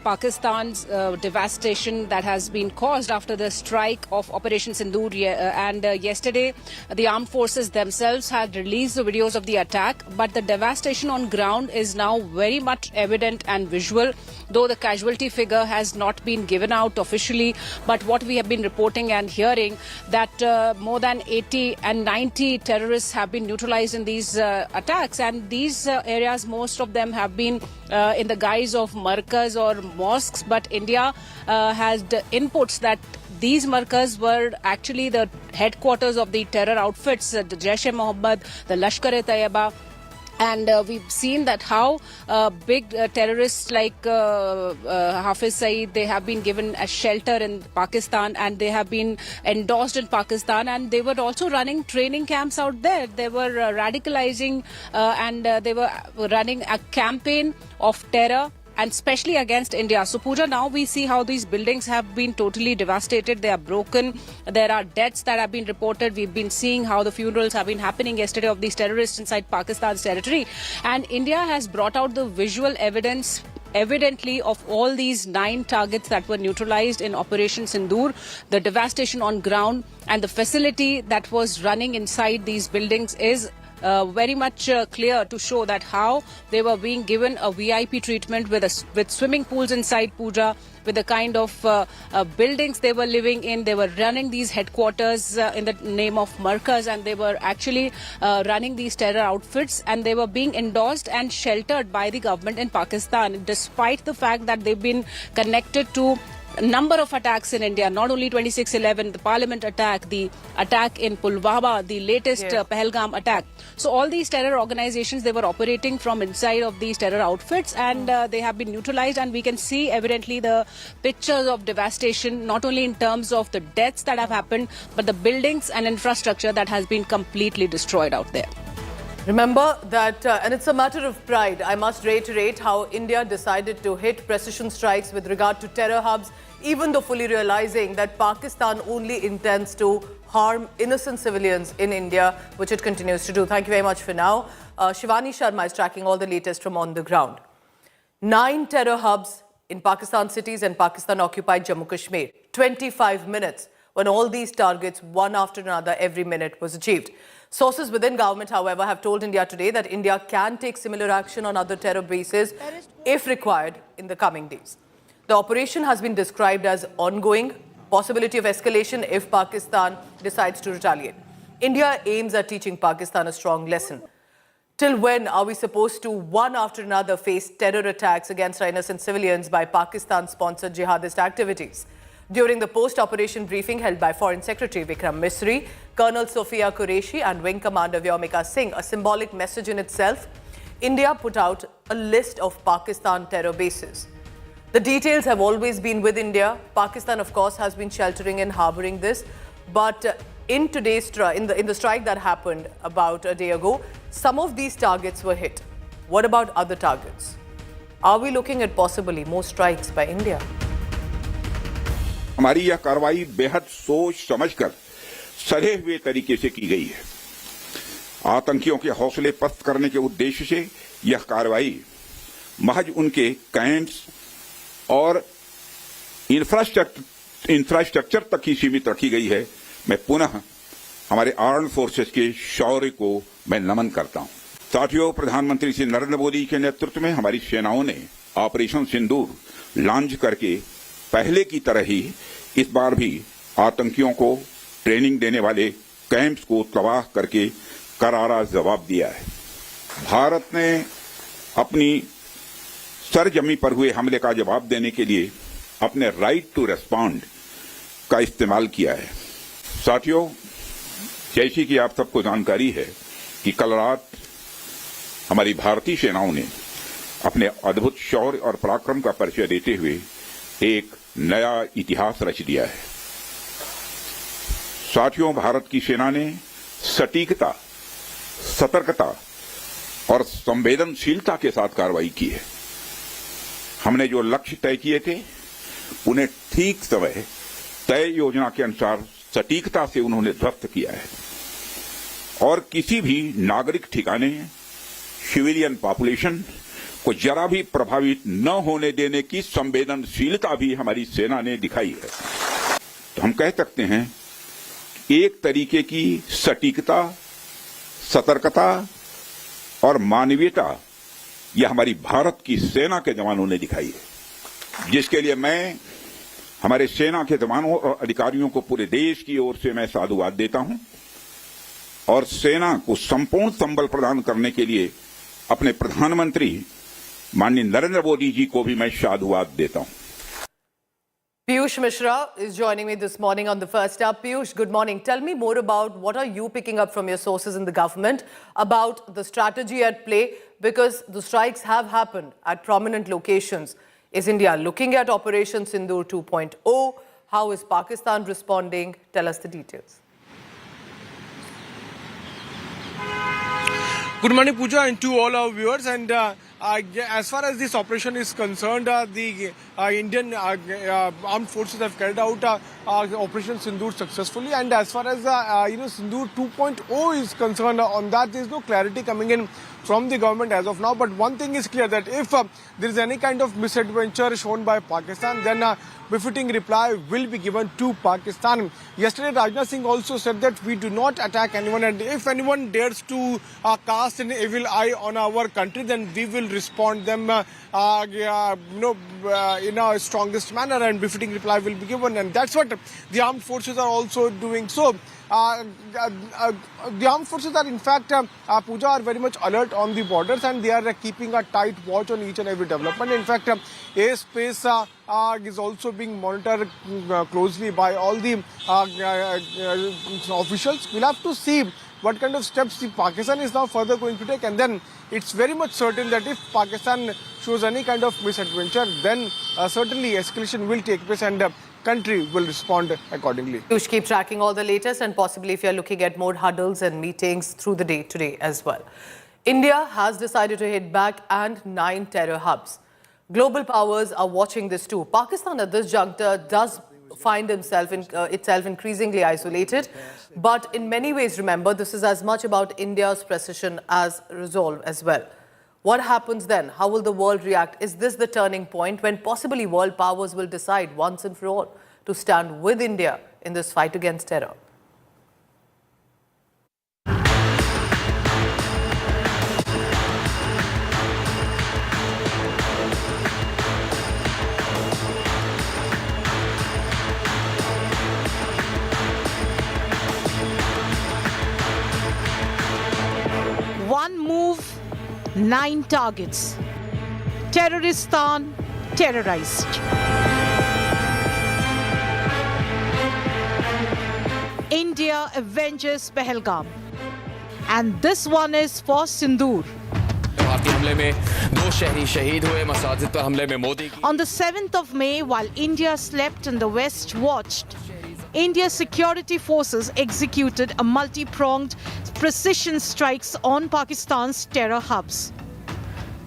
Pakistan's devastation that has been caused after the strike of Operation Sindoor. And yesterday, the armed forces themselves had released the videos of the attack. But the devastation on ground is now very much evident and visual, though the casualty figure has not been given out officially. But what we have been reporting and hearing, that more than 80 and 90 terrorists have been neutralized in these attacks. And these areas, most of them have been in the guise of markaz or mosques, but India has inputs that these markaz were actually the headquarters of the terror outfits, the Jaish-e-Mohammed, the Lashkar-e-Taiba. And we've seen that how big terrorists like Hafiz Saeed, they have been given a shelter in Pakistan and they have been endorsed in Pakistan, and they were also running training camps out there. They were radicalizing and they were running a campaign of terror, and especially against India. So Pooja, now we see how these buildings have been totally devastated. They are broken. There are deaths that have been reported. We've been seeing how the funerals have been happening yesterday of these terrorists inside Pakistan's territory. And India has brought out the visual evidence evidently of all these 9 targets that were neutralized in Operation Sindoor, the devastation on ground, and the facility that was running inside these buildings is very much clear to show that how they were being given a VIP treatment with swimming pools inside, Pooja, with the kind of buildings they were living in. They were running these headquarters in the name of markaz, and they were actually running these terror outfits, and they were being endorsed and sheltered by the government in Pakistan, despite the fact that they've been connected to a number of attacks in India, not only 26/11, the parliament attack, the attack in Pulwama, the latest Pahalgam attack. So all these terror organizations, they were operating from inside of these terror outfits, and they have been neutralized, and we can see evidently the pictures of devastation, not only in terms of the deaths that have happened, but the buildings and infrastructure that has been completely destroyed out there. Remember that, and it's a matter of pride, I must reiterate how India decided to hit precision strikes with regard to terror hubs, even though fully realizing that Pakistan only intends to harm innocent civilians in India, which it continues to do. Thank you very much for now. Shivani Sharma is tracking all the latest from on the ground. 9 terror hubs in Pakistan cities and Pakistan-occupied Jammu Kashmir. 25 minutes when all these targets, one after another, every minute was achieved. Sources within government, however, have told India Today that India can take similar action on other terror bases if required in the coming days. The operation has been described as ongoing, possibility of escalation if Pakistan decides to retaliate. India aims at teaching Pakistan a strong lesson. Till when are we supposed to, one after another, face terror attacks against our innocent civilians by Pakistan-sponsored jihadist activities? During the post-operation briefing held by Foreign Secretary Vikram Misri, Colonel Sophia Qureshi and Wing Commander Vyomika Singh, a symbolic message in itself, India put out a list of Pakistan terror bases. The details have always been with India. Pakistan, of course, has been sheltering and harboring this. But in today's in the strike that happened about a day ago, some of these targets were hit. What about other targets? Are we looking at possibly more strikes by India? हमारी यह कार्रवाई बेहद सोच समझकर सधे हुए तरीके से की गई है। आतंकियों के हौसले पस्त करने के उद्देश्य से यह कार्रवाई महज उनके कैंप्स और इंफ्रास्ट्रक्चर तक ही सीमित रखी गई है। मैं पुनः हमारे आर्म्ड फोर्सेस के शौर्य को मैं नमन करता हूं। साथियों, प्रधानमंत्री श्री नरेंद्र मोदी के नेतृत्व में हमारी सेनाओं ने ऑपरेशन सिंदूर लॉन्च करके पहले की तरह ही इस बार भी आतंकियों को ट्रेनिंग देने वाले कैंप्स को तबाह करके करारा जवाब दिया है। भारत ने अपनी सरजमी पर हुए हमले का जवाब देने के लिए अपने राइट टू रेस्पॉन्ड का इस्तेमाल किया है। साथियों, जैसी कि आप सबको जानकारी है कि कल रात हमारी भारतीय सेनाओं ने अपने अद्भुत शौर्य और पराक्रम का परिचय देते हुए एक नया इतिहास रच दिया है। साथियों, भारत की सेना ने सटीकता, सतर्कता और संवेदनशीलता के साथ कार्रवाई की है। हमने जो लक्ष्य तय किए थे उन्हें ठीक समय तय योजना के अनुसार सटीकता से उन्होंने ध्वस्त किया है और किसी भी नागरिक ठिकाने, सिविलियन पॉपुलेशन को जरा भी प्रभावित न होने देने की संवेदनशीलता भी हमारी सेना ने दिखाई है। तो हम कह सकते हैं एक तरीके की सटीकता, सतर्कता और मानवीयता यह हमारी भारत की सेना के जवानों ने दिखाई है, जिसके लिए मैं हमारे सेना के जवानों और अधिकारियों को पूरे देश की ओर से मैं साधुवाद देता हूं और सेना को संपूर्ण संबल प्रदान करने के लिए अपने प्रधानमंत्री माननीय नरेंद्र मोदी जी को भी मैं साधुवाद देता हूं। Piyush Mishra is joining me this morning on the First Up. Piyush, good morning. Tell me more about what are you picking up from your sources in the government about the strategy at play, because the strikes have happened at prominent locations. Is India looking at Operation Sindoor 2.0? How is Pakistan responding? Tell us the details. Good morning, Pooja, and to all our viewers. And as far as this operation is concerned, the Indian armed forces have carried out Operation Sindoor successfully. And as far as Sindoor 2.0 is concerned, on that there is no clarity coming in from the government as of now. But one thing is clear, that if there is any kind of misadventure shown by Pakistan, then befitting reply will be given to Pakistan. Yesterday, Rajnath Singh also said that we do not attack anyone, and if anyone dares to cast an evil eye on our country, then we will respond them in our strongest manner, and befitting reply will be given. And that's what the armed forces are also doing. So the armed forces are in fact, Pooja, are very much alert on the borders, and they are keeping a tight watch on each and every development. In fact, airspace is also being monitored closely by all the officials. We'll have to see what kind of steps Pakistan is now further going to take, and then it's very much certain that if Pakistan shows any kind of misadventure, then certainly escalation will take place and country will respond accordingly. You should keep tracking all the latest, and possibly if you're looking at more huddles and meetings through the day today as well. India has decided to hit back and 9 terror hubs. Global powers are watching this too. Pakistan at this juncture does find itself increasingly isolated. But in many ways, remember, this is as much about India's precision as resolve as well. What happens then? How will the world react? Is this the turning point when possibly world powers will decide once and for all to stand with India in this fight against terror? One move, 9 targets. Terroristan terrorized. India avenges Pahalgam. And this one is for Sindoor. On the 7th of May, while India slept and the West watched, India's security forces executed a multi-pronged precision strikes on Pakistan's terror hubs.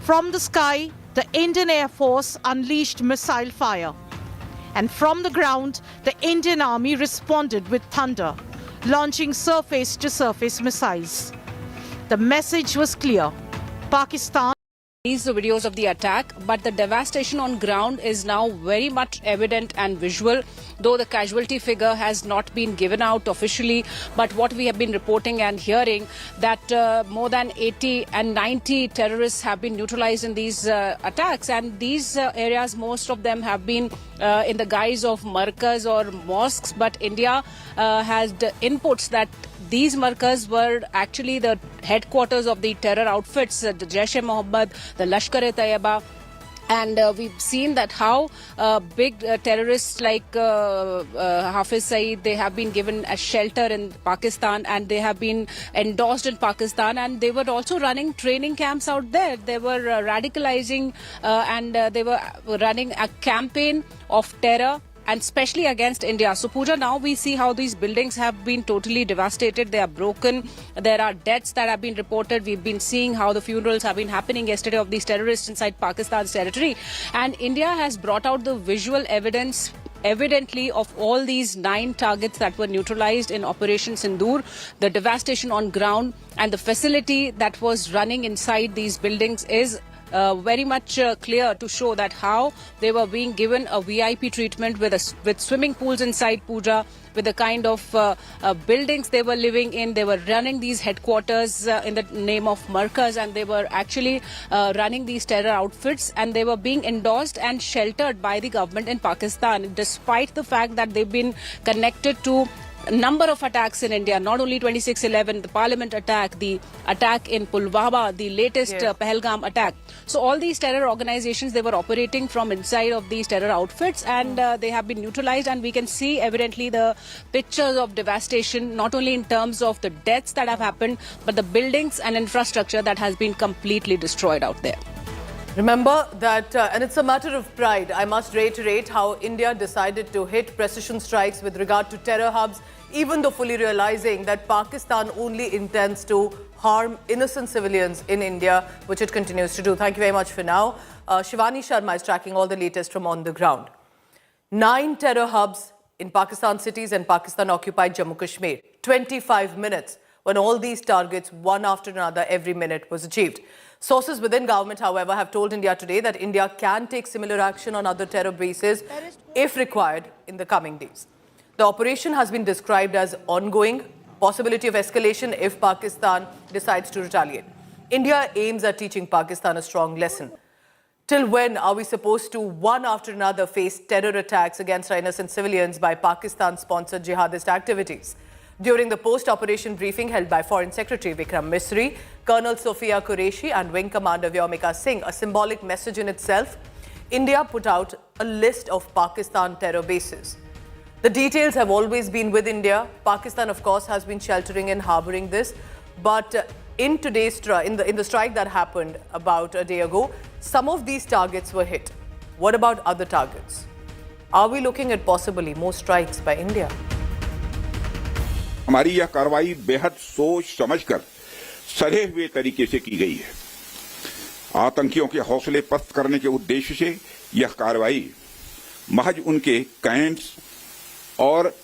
From the sky, the Indian Air Force unleashed missile fire. And from the ground, the Indian Army responded with thunder, launching surface-to-surface missiles. The message was clear. Pakistan. These are videos of the attack, but the devastation on ground is now very much evident and visual, though the casualty figure has not been given out officially. But what we have been reporting and hearing that more than 80 and 90 terrorists have been neutralized in these attacks, and these areas, most of them have been in the guise of markaz or mosques, but India has the inputs that these markaz were actually the headquarters of the terror outfits, the Jaish-e-Mohammed, the Lashkar-e-Taiba. And we've seen that how big terrorists like Hafiz Saeed, they have been given a shelter in Pakistan and they have been endorsed in Pakistan, and they were also running training camps out there. They were radicalizing and they were running a campaign of terror, and especially against India. So Pooja, now we see how these buildings have been totally devastated. They are broken. There are deaths that have been reported. We've been seeing how the funerals have been happening yesterday of these terrorists inside Pakistan's territory. And India has brought out the visual evidence evidently of all these 9 targets that were neutralized in Operation Sindoor, the devastation on ground, and the facility that was running inside these buildings is very much clear to show that how they were being given a VIP treatment with swimming pools inside, Pooja, with the kind of buildings they were living in. They were running these headquarters in the name of markaz, and they were actually running these terror outfits, and they were being endorsed and sheltered by the government in Pakistan, despite the fact that they've been connected to a number of attacks in India, not only 26/11, the parliament attack, the attack in Pulwama, the latest Pahalgam attack. So all these terror organizations, they were operating from inside of these terror outfits, and they have been neutralized, and we can see evidently the pictures of devastation, not only in terms of the deaths that have happened, but the buildings and infrastructure that has been completely destroyed out there. Remember that, and it's a matter of pride, I must reiterate how India decided to hit precision strikes with regard to terror hubs, even though fully realizing that Pakistan only intends to harm innocent civilians in India, which it continues to do. Thank you very much for now. Shivani Sharma is tracking all the latest from on the ground. 9 terror hubs in Pakistan cities and Pakistan-occupied Jammu Kashmir. 25 minutes when all these targets, one after another, every minute was achieved. Sources within government, however, have told India today that India can take similar action on other terror bases if required in the coming days. The operation has been described as ongoing, possibility of escalation if Pakistan decides to retaliate. India aims at teaching Pakistan a strong lesson. Till when are we supposed to, one after another, face terror attacks against our innocent civilians by Pakistan-sponsored jihadist activities? During the post-operation briefing held by Foreign Secretary Vikram Misri, Colonel Sophia Qureshi and Wing Commander Vyomika Singh, a symbolic message in itself, India put out a list of Pakistan terror bases. The details have always been with India. Pakistan, of course, has been sheltering and harboring this. But in today's in the strike that happened about a day ago, some of these targets were hit. What about other targets? Are we looking at possibly more strikes by India? हमारी यह कार्रवाई बेहद सोच समझकर सधे हुए तरीके से की गई है। आतंकियों के हौसले पस्त करने के उद्देश्य से यह कार्रवाई महज उनके कैंप्स और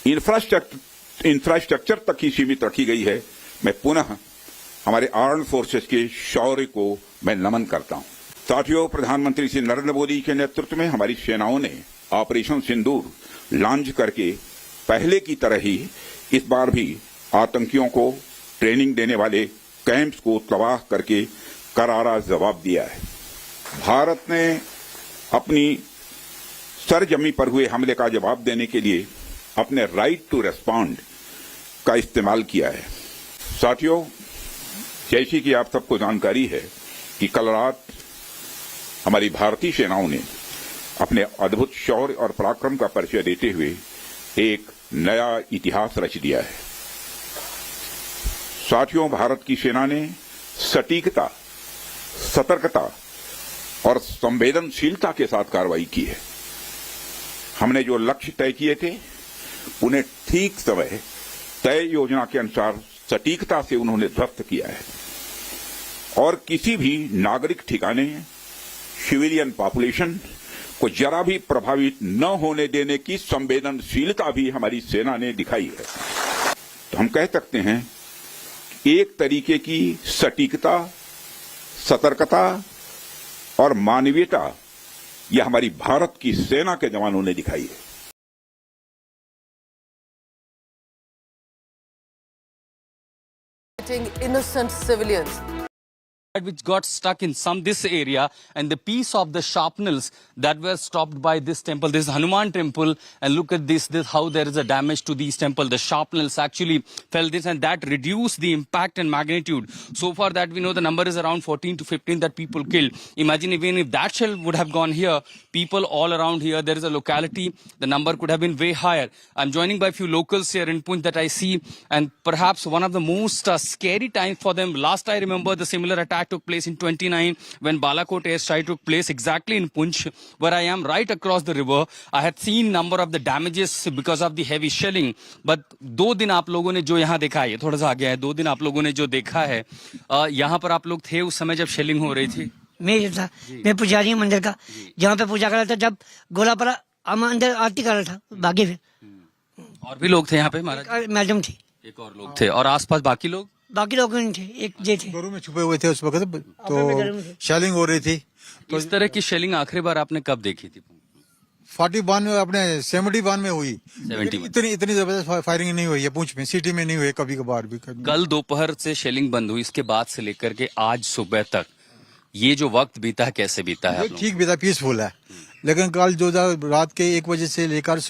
इंफ्रास्ट्रक्चर तक ही सीमित रखी गई है। मैं पुनः हमारे आर्म्ड फोर्सेस के शौर्य को मैं नमन करता हूं। साथियों, प्रधानमंत्री श्री नरेंद्र मोदी के नेतृत्व में हमारी सेनाओं ने ऑपरेशन सिंदूर लॉन्च करके पहले की तरह ही इस बार भी आतंकियों को ट्रेनिंग देने वाले कैंप्स को तबाह करके करारा जवाब दिया है। भारत ने अपनी सरजमी पर हुए हमले का जवाब देने के लिए अपने राइट टू रेस्पॉन्ड का इस्तेमाल किया है। साथियों, जैसी कि आप सबको जानकारी है कि कल रात हमारी भारतीय सेनाओं ने अपने अद्भुत शौर्य और पराक्रम का परिचय देते हुए एक नया इतिहास रच दिया है। साथियों, भारत की सेना ने सटीकता, सतर्कता और संवेदनशीलता के साथ कार्रवाई की है। हमने जो लक्ष्य तय किए थे उन्हें ठीक समय तय योजना के अनुसार सटीकता से उन्होंने ध्वस्त किया है और किसी भी नागरिक ठिकाने, सिविलियन पॉपुलेशन को जरा भी प्रभावित न होने देने की संवेदनशीलता भी हमारी सेना ने दिखाई है। तो हम कह सकते हैं एक तरीके की सटीकता, सतर्कता और मानवीयता यह हमारी भारत की सेना के जवानों ने दिखाई है। Innocent civilians which got stuck in this area, and the piece of the shrapnels that were stopped by this temple. This is Hanuman temple, and look at this how there is a damage to these temple. The shrapnels actually fell this, and that reduced the impact and magnitude. So far that we know the number is around 14 to 15 that people killed. Imagine even if that shell would have gone here, people all around here, there is a locality, the number could have been way higher. I'm joining by a few locals here in Punch that I see, and perhaps one of the most scary times for them. Last I remember the similar attack took place in 29 when Balakot airstrike took place exactly in Punch, where I am right across the river. I had seen number of the damages because of the heavy shelling. But 2 दिन आप लोगों ने जो यहाँ देखा है, थोड़ा सा आगे है, 2 दिन आप लोगों ने जो देखा है, यहाँ पर आप लोग थे उस समय जब शेलिंग हो रही थी? मैं था, मैं पुजारी हूँ मंदिर का, जहाँ पे पूजा कर रहा था जब गोला पड़ा, हम अंदर आरती कर रहा था, भागे फिर। और भी लोग थे यहाँ पे महाराज? मैडम थी, एक और लोग थे, और आसपास बाकी लोग? बाकी लोग नहीं थे, एक जे थे। घरों में छुपे हुए थे उस वक्त, तो शेलिंग हो रही थी। तो इस तरह की शेलिंग आखिरी बार आपने कब देखी थी? 41 में, अपने 71 में हुई। इतनी जबरदस्त फायरिंग नहीं हुई है पुंछ में, सिटी में नहीं हुई कभी कभार भी। कल दोपहर से शेलिंग बंद हुई, इसके बाद से लेकर के आज सुबह तक ये जो वक्त बीता है कैसे बीता है? ठीक बीता, पीसफुल है। लेकिन कल जो रात के 1 बजे से लेकर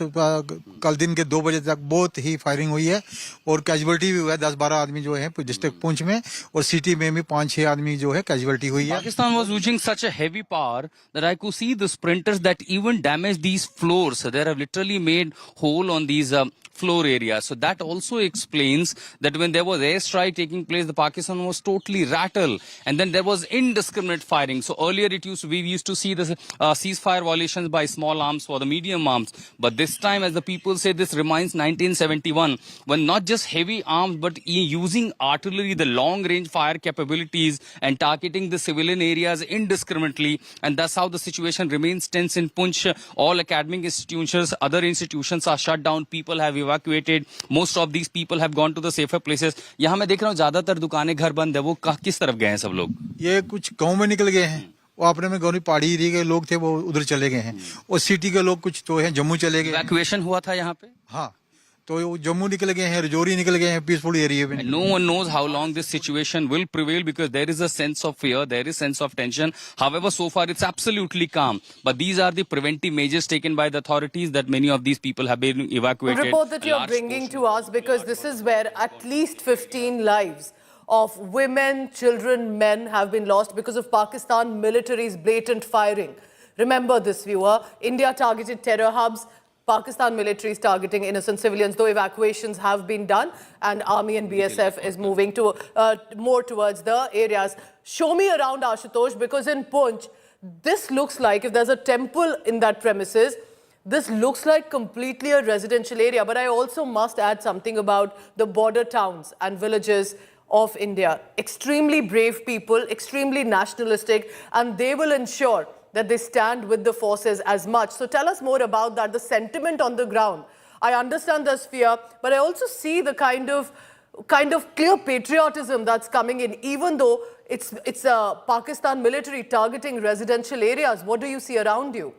कल दिन के 2 बजे तक बहुत ही फायरिंग हुई है और कैजुअलिटी भी हुआ है। 10-12 आदमी जो है डिस्ट्रिक्ट पुंछ में, और सिटी में भी 5-6 आदमी जो है कैजुअलिटी हुई है। Pakistan was using such a heavy power that I could see the sprinters that even damaged these floors. They have literally made hole on these floor areas. So that also explains that when there was airstrike taking place, the Pakistan was totally rattled, and then there was indiscriminate firing. So earlier we used to see the ceasefire violations by small arms for the medium arms, but this time, as the people say, this reminds 1971 when not just heavy arms but using artillery, the long range fire capabilities, and targeting the civilian areas indiscriminately, and that's how the situation remains tense in Punch. All academic institutions, other institutions are shut down. People have evacuated. Most of these people have gone to the safer places. यहाँ मैं देख रहा हूँ ज्यादातर दुकानें, घर बंद है। वो किस तरफ गए हैं सब लोग? ये कुछ गाँव में निकल गए हैं, वो अपने में गौरी पहाड़ी एरिया के लोग थे, वो उधर चले गए हैं, और सिटी के लोग कुछ तो हैं जम्मू चले गए। इवैक्यूएशन हुआ था यहाँ पे? हाँ, तो जम्मू निकल गए हैं, रजौरी निकल गए हैं, पीसफुल एरिया में। No one knows how long this situation will prevail because there is a sense of fear, there is sense of tension. However, so far it's absolutely calm. But these are the preventive measures taken by the authorities that many of these people have been evacuated. The report that you're bringing to us, because this is where at least 15 lives of women, children, men have been lost because of Pakistan military's blatant firing. Remember this, viewer. India targeted terror hubs. Pakistan military is targeting innocent civilians, though evacuations have been done and army and BSF is moving to more towards the areas. Show me around, Ashutosh, because in Punch, this looks like, if there's a temple in that premises, this looks like completely a residential area. But I also must add something about the border towns and villages of India. Extremely brave people, extremely nationalistic, and they will ensure that they stand with the forces as much. So tell us more about that, the sentiment on the ground. I understand there's fear, but I also see the kind of clear patriotism that's coming in, even though it's Pakistan military targeting residential areas. What do you see around you?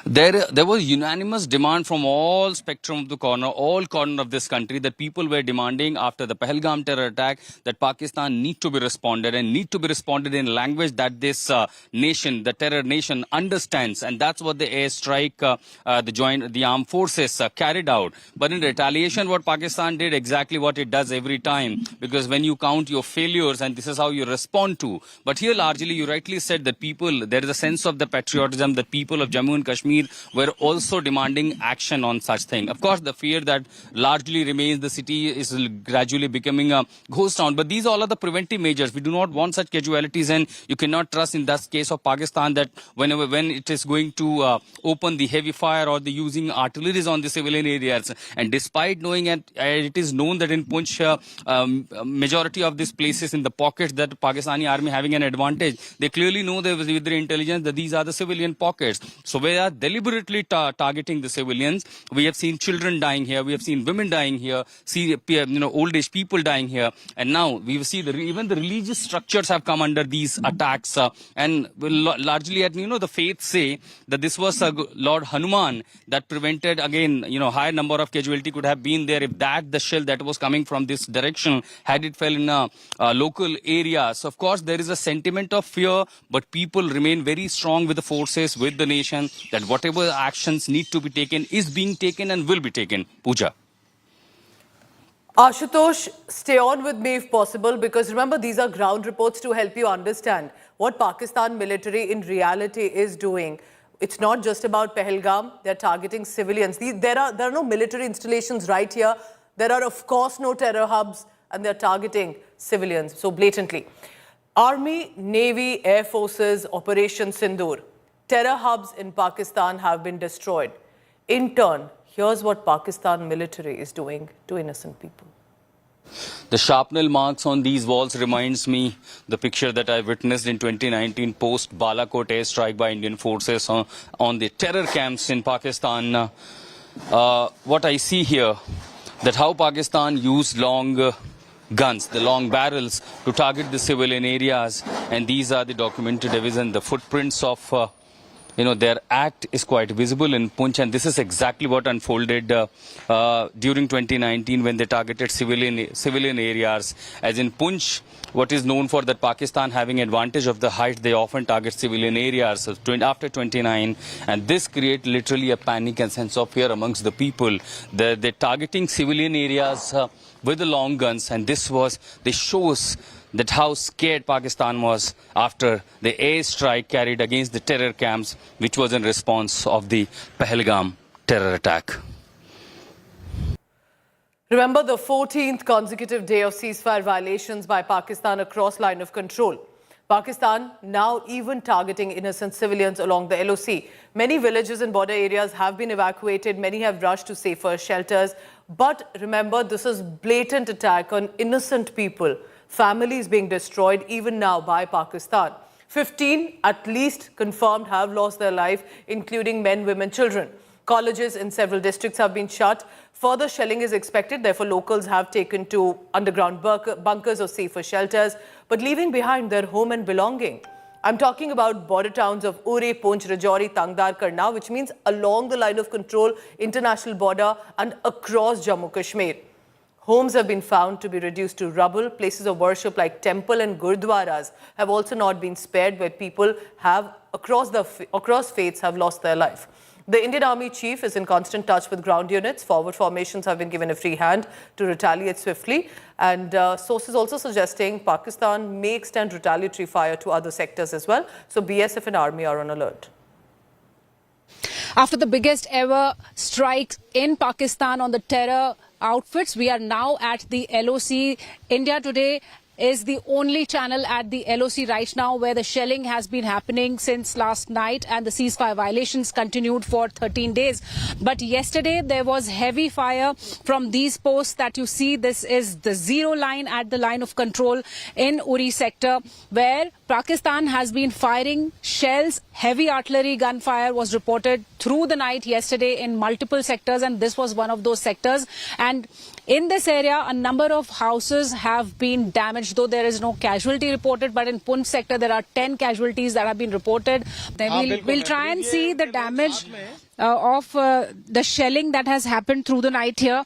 There was unanimous demand from all spectrum of the all corner of this country, that people were demanding after the Pahalgam terror attack that Pakistan need to be responded in language that this nation, the terror nation, understands, and that's what the airstrike, the armed forces carried out. But in retaliation, what Pakistan did exactly what it does every time, because when you count your failures, and this is how you respond to. But here, largely, you rightly said that there is a sense of the patriotism that people of Jammu and Kashmir were also demanding action on such thing. Of course, the fear that largely remains, the city is gradually becoming a ghost town. But these all are the preventive measures. We do not want such casualties, and you cannot trust in that case of Pakistan that when it is going to open the heavy fire or the using artillery on the civilian areas. And despite knowing it is known that in Punch, majority of these places in the pockets that Pakistani army having an advantage, they clearly know with their intelligence that these are the civilian pockets. So we are deliberately targeting the civilians. We have seen children dying here. We have seen women dying here. See, old age people dying here. And now we see even the religious structures have come under these attacks. And largely, the faiths say that this was Lord Hanuman that prevented, again, higher number of casualty could have been there if the shell that was coming from this direction had it fell in a local area. So of course there is a sentiment of fear, but people remain very strong with the forces, with the nation, that whatever actions need to be taken is being taken and will be taken. Pooja. Ashutosh, stay on with me if possible, because remember, these are ground reports to help you understand what Pakistan military in reality is doing. It's not just about Pahalgam. They're targeting civilians. There are no military installations right here. There are, of course, no terror hubs, and they're targeting civilians so blatantly. Army, Navy, Air Forces, Operation Sindoor. Terror hubs in Pakistan have been destroyed. In turn, here's what Pakistan military is doing to innocent people. The shrapnel marks on these walls reminds me the picture that I witnessed in 2019 post Balakot airstrike by Indian forces on the terror camps in Pakistan. What I see here, that how Pakistan used long guns, the long barrels, to target the civilian areas, and these are the documented evidence. The footprints of their act is quite visible in Punch, and this is exactly what unfolded during 2019 when they targeted civilian areas. As in Punch, what is known for that Pakistan having advantage of the height, they often target civilian areas after 29, and this create literally a panic and sense of fear amongst the people. They're targeting civilian areas with the long guns, and this shows that how scared Pakistan was after the airstrike carried against the terror camps, which was in response of the Pahalgam terror attack. Remember the 14th consecutive day of ceasefire violations by Pakistan across line of control. Pakistan now even targeting innocent civilians along the LOC. Many villages and border areas have been evacuated. Many have rushed to safer shelters. But remember, this is blatant attack on innocent people. Families being destroyed even now by Pakistan. 15 at least confirmed have lost their life, including men, women, children. Colleges in several districts have been shut. Further shelling is expected. Therefore, locals have taken to underground bunkers or safer shelters, but leaving behind their home and belonging. I'm talking about border towns of Uri, Poonch, Rajouri, Tangdar, Karna, which means along the line of control, international border and across Jammu Kashmir. Homes have been found to be reduced to rubble. Places of worship like temple and gurdwaras have also not been spared, where people have across faiths have lost their life. The Indian Army chief is in constant touch with ground units. Forward formations have been given a free hand to retaliate swiftly. And sources also suggesting Pakistan may extend retaliatory fire to other sectors as well. So BSF and Army are on alert. After the biggest ever strike in Pakistan on the terror outfits, we are now at the LOC. India Today is the only channel at the LOC right now where the shelling has been happening since last night, and the ceasefire violations continued for 13 days. But yesterday there was heavy fire from these posts that you see. This is the zero line at the line of control in Uri sector, where Pakistan has been firing shells. Heavy artillery gunfire was reported through the night yesterday in multiple sectors, and this was one of those sectors. And in this area, a number of houses have been damaged, though there is no casualty reported. But in Punch sector, there are 10 casualties that have been reported. We'll try and see the damage of the shelling that has happened through the night here.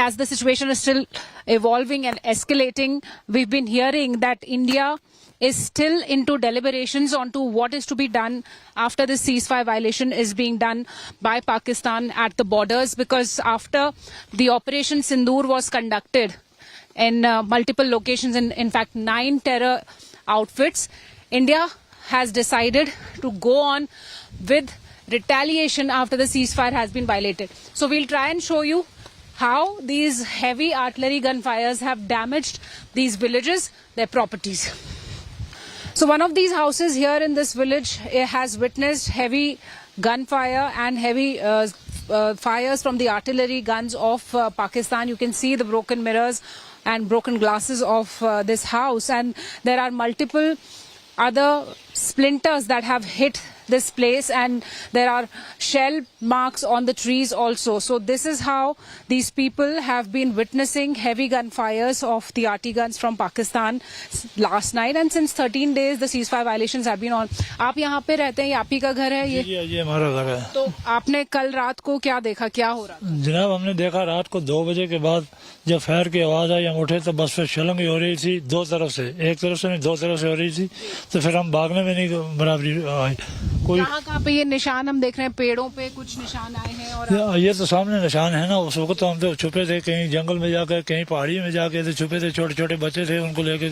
As the situation is still evolving and escalating, we've been hearing that India is still into deliberations onto what is to be done after the ceasefire violation is being done by Pakistan at the borders, because after the Operation Sindoor was conducted in multiple locations, in fact 9 terror outfits, India has decided to go on with retaliation after the ceasefire has been violated. So we'll try and show you how these heavy artillery gunfires have damaged these villages, their properties. So one of these houses here in this village has witnessed heavy gunfire and heavy fires from the artillery guns of Pakistan. You can see the broken mirrors and broken glasses of this house, and there are multiple other splinters that have hit this place, and there are shell marks on the trees also. So this is how these people have been witnessing heavy gunfires of the RT guns from Pakistan last night, and since 13 days the ceasefire violations have been on. आप यहाँ पे रहते हैं, ये आप ही का घर है? ये हमारा घर है। तो आपने कल रात को क्या देखा, क्या हो रहा? जनाब हमने देखा रात को 2 बजे के बाद जब फायर की आवाज आई, हम उठे तो बस पे शलंग हो रही थी 2 तरफ से, एक तरफ से नहीं 2 तरफ से हो रही थी, तो फिर हम भागने में नहीं बराबरी आई। कहाँ पे ये निशान हम देख रहे हैं? पेड़ों पे कुछ निशान आए हैं और ये तो सामने निशान है ना। उस वक्त तो हम तो छुपे थे, कहीं जंगल में जाकर, कहीं पहाड़ी में जाके छुपे थे, छोटे छोटे बच्चे थे उनको लेके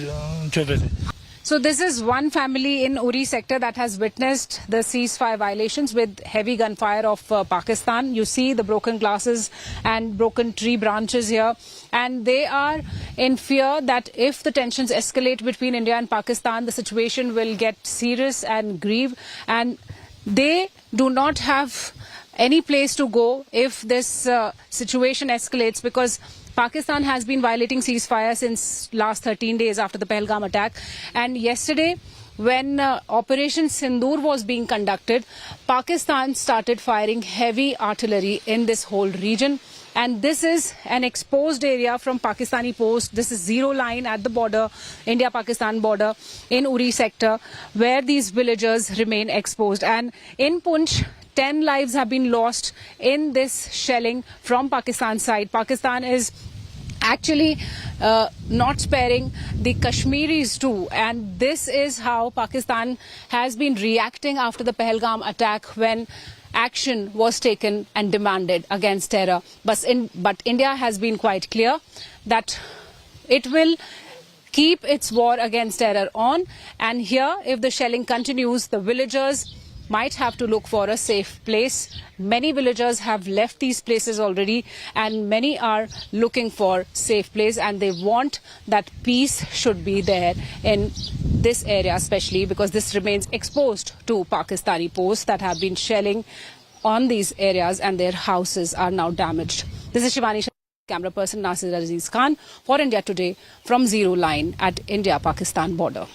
छुपे थे। So this is one family in Uri sector that has witnessed the ceasefire violations with heavy gunfire of Pakistan. You see the broken glasses and broken tree branches here, and they are in fear that if the tensions escalate between India and Pakistan, the situation will get serious and grave, and they do not have any place to go if this situation escalates, because Pakistan has been violating ceasefire since last 13 days after the Pahalgam attack. And yesterday, when Operation Sindoor was being conducted, Pakistan started firing heavy artillery in this whole region. And this is an exposed area from Pakistani post. This is zero line at the border, India-Pakistan border in Uri sector, where these villagers remain exposed. And in Punch, 10 lives have been lost in this shelling from Pakistan's side. Pakistan is actually not sparing the Kashmiris too, and this is how Pakistan has been reacting after the Pahalgam attack, when action was taken and demanded against terror. But India has been quite clear that it will keep its war against terror on, and here if the shelling continues, the villagers might have to look for a safe place. Many villagers have left these places already, and many are looking for safe place, and they want that peace should be there in this area, especially because this remains exposed to Pakistani posts that have been shelling on these areas, and their houses are now damaged. This is Shivani, camera person Nasir Aziz Khan for India Today from Zero Line at India-Pakistan border.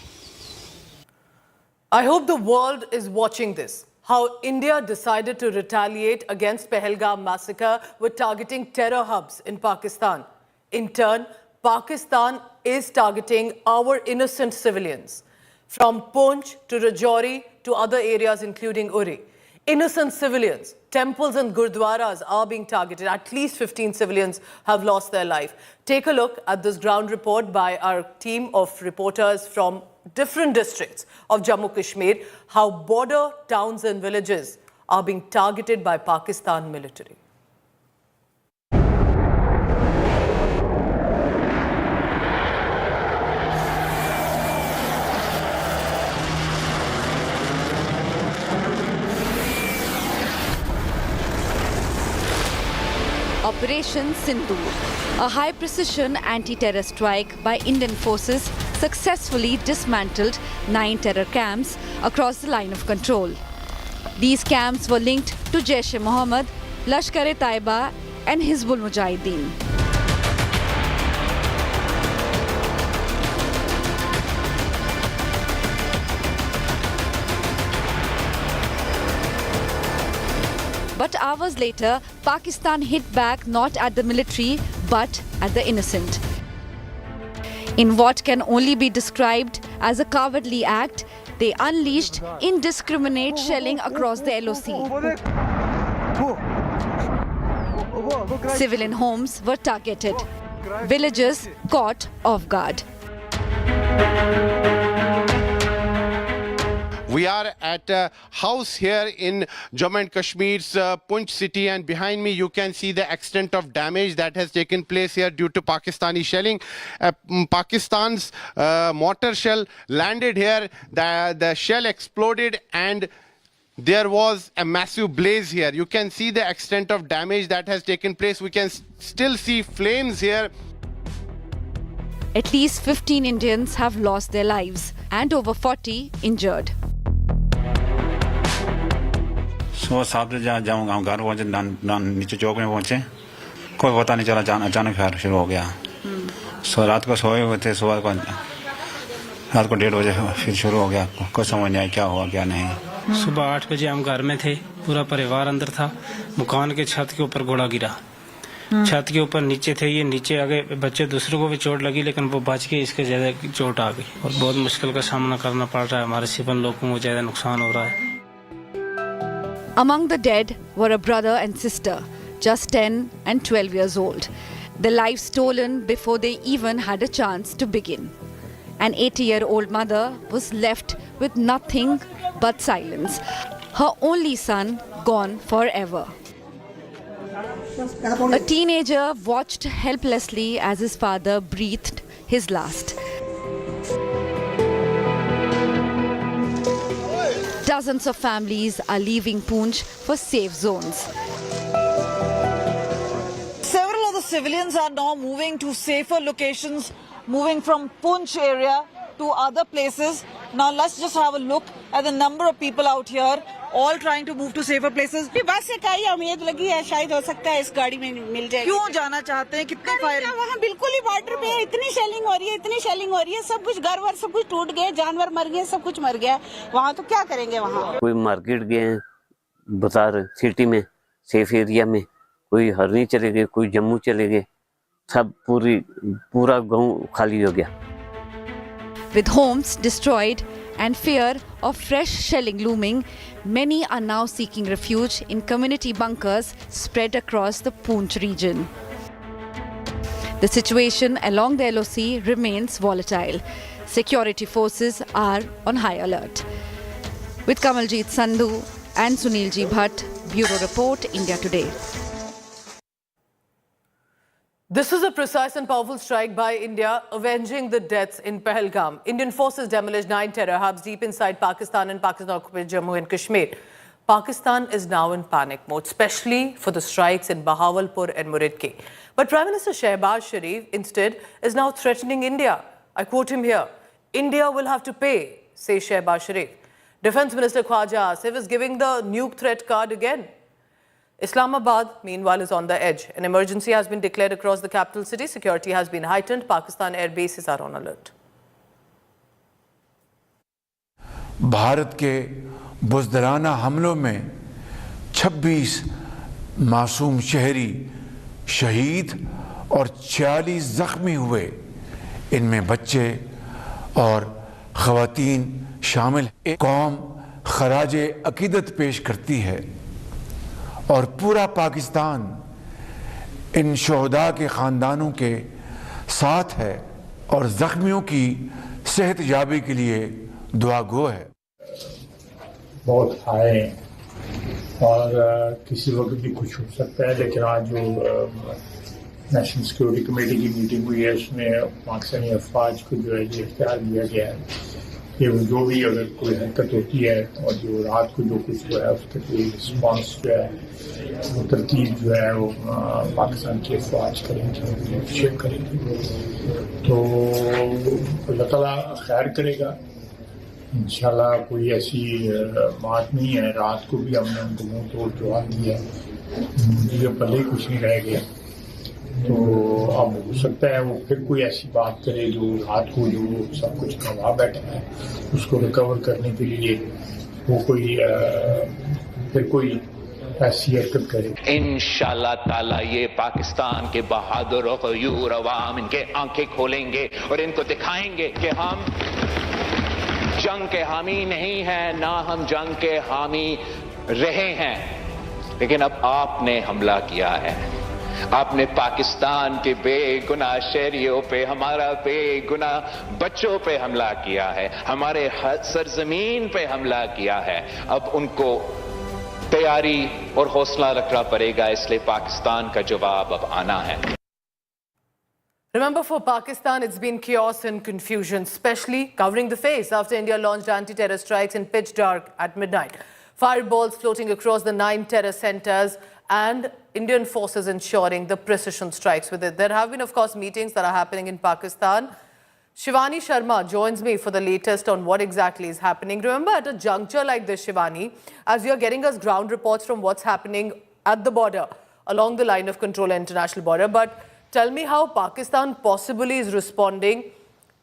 I hope the world is watching this. How India decided to retaliate against Pahalgam massacre with targeting terror hubs in Pakistan. In turn, Pakistan is targeting our innocent civilians. From Punch to Rajouri to other areas including Uri. Innocent civilians, temples and gurdwaras are being targeted. At least 15 civilians have lost their life. Take a look at this ground report by our team of reporters from different districts of Jammu Kashmir, how border towns and villages are being targeted by Pakistan military. Operation Sindoor, a high-precision anti-terror strike by Indian forces successfully dismantled 9 terror camps across the line of control. These camps were linked to Jaish-e-Mohammed, Lashkar-e-Taiba and Hizbul Mujahideen. But hours later, Pakistan hit back not at the military but at the innocent. In what can only be described as a cowardly act, they unleashed indiscriminate shelling across the LOC. Civilian homes were targeted. Villagers caught off guard. We are at a house here in Jammu and Kashmir's Poonch city, and behind me you can see the extent of damage that has taken place here due to Pakistani shelling. Pakistan's mortar shell landed here, the shell exploded and there was a massive blaze here. You can see the extent of damage that has taken place. We can still see flames here. At least 15 Indians have lost their lives and over 40 injured. सुबह 7 बजे जाऊँ घर पहुँचे नीचे चौक में पहुँचे कोई पता नहीं चला अचानक फायर शुरू हो गया रात को सोए हुए थे सुबह को रात को 1:30 बजे फिर शुरू हो गया कुछ समझ नहीं आया क्या हुआ क्या नहीं सुबह 8 बजे हम घर में थे पूरा परिवार अंदर था मकान के छत के ऊपर गोला गिरा छत के ऊपर नीचे थे ये नीचे आ गए बच्चे दूसरों को भी चोट लगी लेकिन वो बच के इसके ज्यादा चोट आ गई और बहुत मुश्किल का सामना करना पड़ रहा है हमारे 56 लोगों को ज्यादा नुकसान हो रहा है Among the dead were a brother and sister, just 10 and 12 years old. Their lives stolen before they even had a chance to begin. An 80-year-old mother was left with nothing but silence. Her only son gone forever. A teenager watched helplessly as his father breathed his last. Dozens of families are leaving Poonch for safe zones. Several of the civilians are now moving to safer locations, moving from Poonch area to other places. Now let's just have a look at the number of people out here, all trying to move to safer places. बस से कई उम्मीद लगी है शायद हो सकता है इस गाड़ी में मिल जाए क्यों जाना चाहते हैं कितने फायर वहाँ बिल्कुल ही बॉर्डर पे है इतनी शेलिंग हो रही है इतनी शेलिंग हो रही है सब कुछ घर वर सब कुछ टूट गए जानवर मर गए सब कुछ मर गया वहाँ तो क्या करेंगे वहाँ कोई मार्केट गए बाजार सिटी में सेफ एरिया में कोई हरनी चले गए कोई जम्मू चले गए सब पूरा गांव खाली हो गया With homes destroyed and fear of fresh shelling looming, many are now seeking refuge in community bunkers spread across the Poonch region. The situation along the LOC remains volatile. Security forces are on high alert. With Kamaljeet Sandhu and Sunilji Bhatt, Bureau Report, India Today. This is a precise and powerful strike by India, avenging the deaths in Pahalgam. Indian forces demolished 9 terror hubs deep inside Pakistan and Pakistan-occupied Jammu and Kashmir. Pakistan is now in panic mode, especially for the strikes in Bahawalpur and Muridki. But Prime Minister Shehbaz Sharif instead is now threatening India. I quote him here, India will have to pay, says Shehbaz Sharif. Defence Minister Khwaja Asif is giving the nuke threat card again. Islamabad, meanwhile, is on the edge. An emergency has been declared across the capital city. Security has been heightened. Pakistan air bases are on alert. Bharat के बुज़दिलाना हमलों में 26 मासूम शहरी शहीद और 46 ज़ख्मी हुए इनमें बच्चे और ख़वातीन शामिल कौम खराजे अकीदत पेश करती है और पूरा पाकिस्तान इन शोहदा के ख़ानदानों के साथ है और ज़ख्मियों की सेहत याबी के लिए दुआ गो है बहुत हाई और किसी वक्त भी कुछ हो सकता है लेकिन आज जो नेशनल सिक्योरिटी कमेटी की मीटिंग हुई है इसमें पाकिस्तानी अफवाज को जो है ये इख्तियार दिया गया है कि जो भी अगर कोई हरकत होती है और जो रात को जो कुछ जो है उसके कोई रिस्पॉन्स जो है वो तरतीब जो है वो पाकिस्तान की अफवाज करेंगे शेयर करेंगे तो अल्लाह ताला खैर करेगा इंशाल्लाह कोई ऐसी बात नहीं है रात को भी हमने उनको मुँह तोड़ जवाब दिया मुझे पहले कुछ नहीं रह गया तो अब हो सकता है वो फिर कोई ऐसी बात करे जो रात को जो सब कुछ गंवा बैठा है उसको रिकवर करने के लिए वो कोई फिर कोई ऐसी हरकत करे। इंशाल्लाह ताला ये पाकिस्तान के बहादुर और गयूर अवाम इनके आंखें खोलेंगे और इनको दिखाएंगे कि हम जंग के हामी नहीं हैं, ना हम जंग के हामी रहे हैं, लेकिन अब आपने हमला किया है। आपने पाकिस्तान के बेगुनाह शहरियों पे, हमारा बेगुनाह बच्चों पे हमला किया है, हमारे सरजमीन पे हमला किया है। अब उनको तैयारी और हौसला रखना पड़ेगा, इसलिए पाकिस्तान का जवाब अब आना है। Remember, for Pakistan, it's been chaos and confusion, especially covering the face after India launched anti-terror strikes in pitch dark at midnight. Fireballs floating across the 9 terror centers and Indian forces ensuring the precision strikes with it. There have been, of course, meetings that are happening in Pakistan. Shivani Sharma joins me for the latest on what exactly is happening. Remember, at a juncture like this, Shivani, as you're getting us ground reports from what's happening at the border, along the line of control and international border, but tell me how Pakistan possibly is responding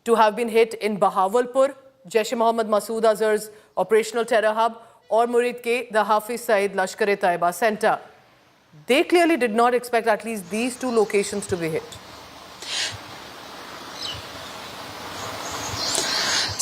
to have been hit in Bahawalpur, Jaish-e-Mohammed Masood Azhar's operational terror hub, or Murid K, the Hafiz Saeed Lashkar-e-Taiba center. They clearly did not expect at least these 2 locations to be hit.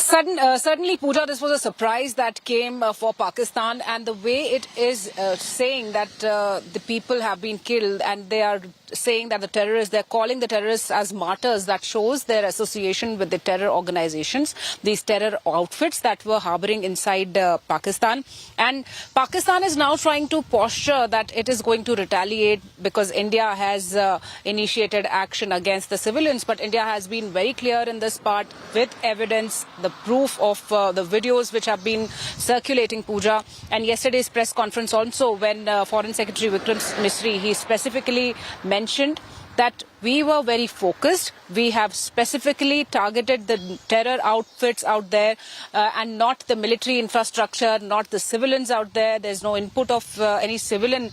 Certainly, Pooja, this was a surprise that came for Pakistan, and the way it is saying that the people have been killed and they are saying that the terrorists, they're calling the terrorists as martyrs, that shows their association with the terror organizations, these terror outfits that were harboring inside Pakistan. And Pakistan is now trying to posture that it is going to retaliate because India has initiated action against the civilians. But India has been very clear in this part with evidence, the proof of the videos which have been circulating, Pooja. And yesterday's press conference also, when Foreign Secretary Vikram Misri, he specifically mentioned that we were very focused. We have specifically targeted the terror outfits out there and not the military infrastructure, not the civilians out there. There's no input of any civilian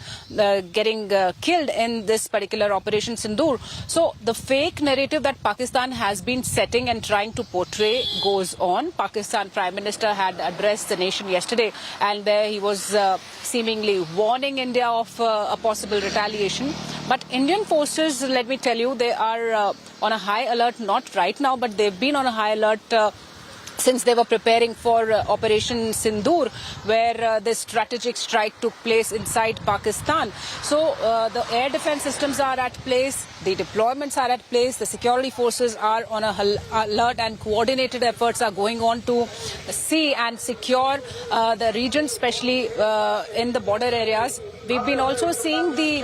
getting killed in this particular Operation Sindoor. So the fake narrative that Pakistan has been setting and trying to portray goes on. Pakistan Prime Minister had addressed the nation yesterday, and there he was seemingly warning India of a possible retaliation. But Indian forces, let me tell you, they are on a high alert, not right now, but they've been on a high alert since they were preparing for Operation Sindoor, where this strategic strike took place inside Pakistan. So the air defense systems are at place, the deployments are at place, the security forces are on a alert, and coordinated efforts are going on to see and secure the region, especially in the border areas. We've been also seeing the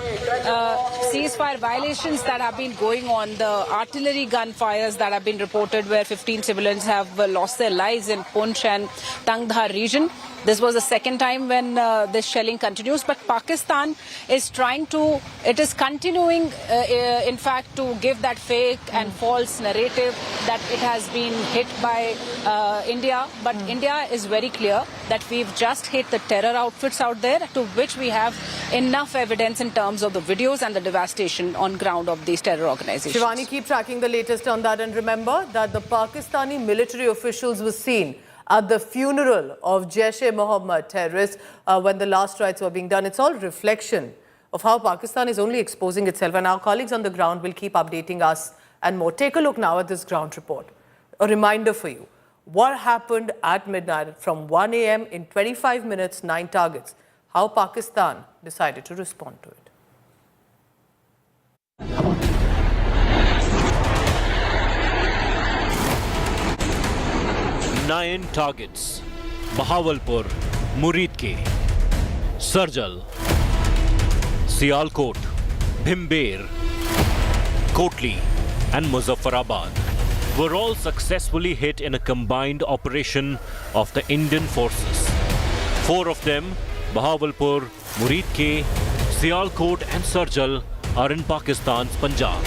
ceasefire violations that have been going on, the artillery gunfires that have been reported, where 15 civilians have lost their lives in Poonch and Tangdhar region. This was the second time when this shelling continues, but Pakistan is trying to, it is continuing, in fact, to give that fake and false narrative that it has been hit by India. But India is very clear that we've just hit the terror outfits out there, to which we have enough evidence in terms of the videos and the devastation on ground of these terror organizations. Shivani, keep tracking the latest on that, and remember that the Pakistani military officials were seen at the funeral of Jaish-e-Mohammed terrorists when the last rites were being done. It's all reflection of how Pakistan is only exposing itself, and our colleagues on the ground will keep updating us and more. Take a look now at this ground report. A reminder for you. What happened at midnight from 1 a.m. in 25 minutes, 9 targets. How Pakistan decided to respond to it. 9 targets. Bahawalpur, Murid K, Sarjal, Sialkot, Bhimber, Kotli and Muzaffarabad were all successfully hit in a combined operation of the Indian forces. 4 of them, Bahawalpur, Murid K, Sialkot and Sarjal, are in Pakistan's Punjab,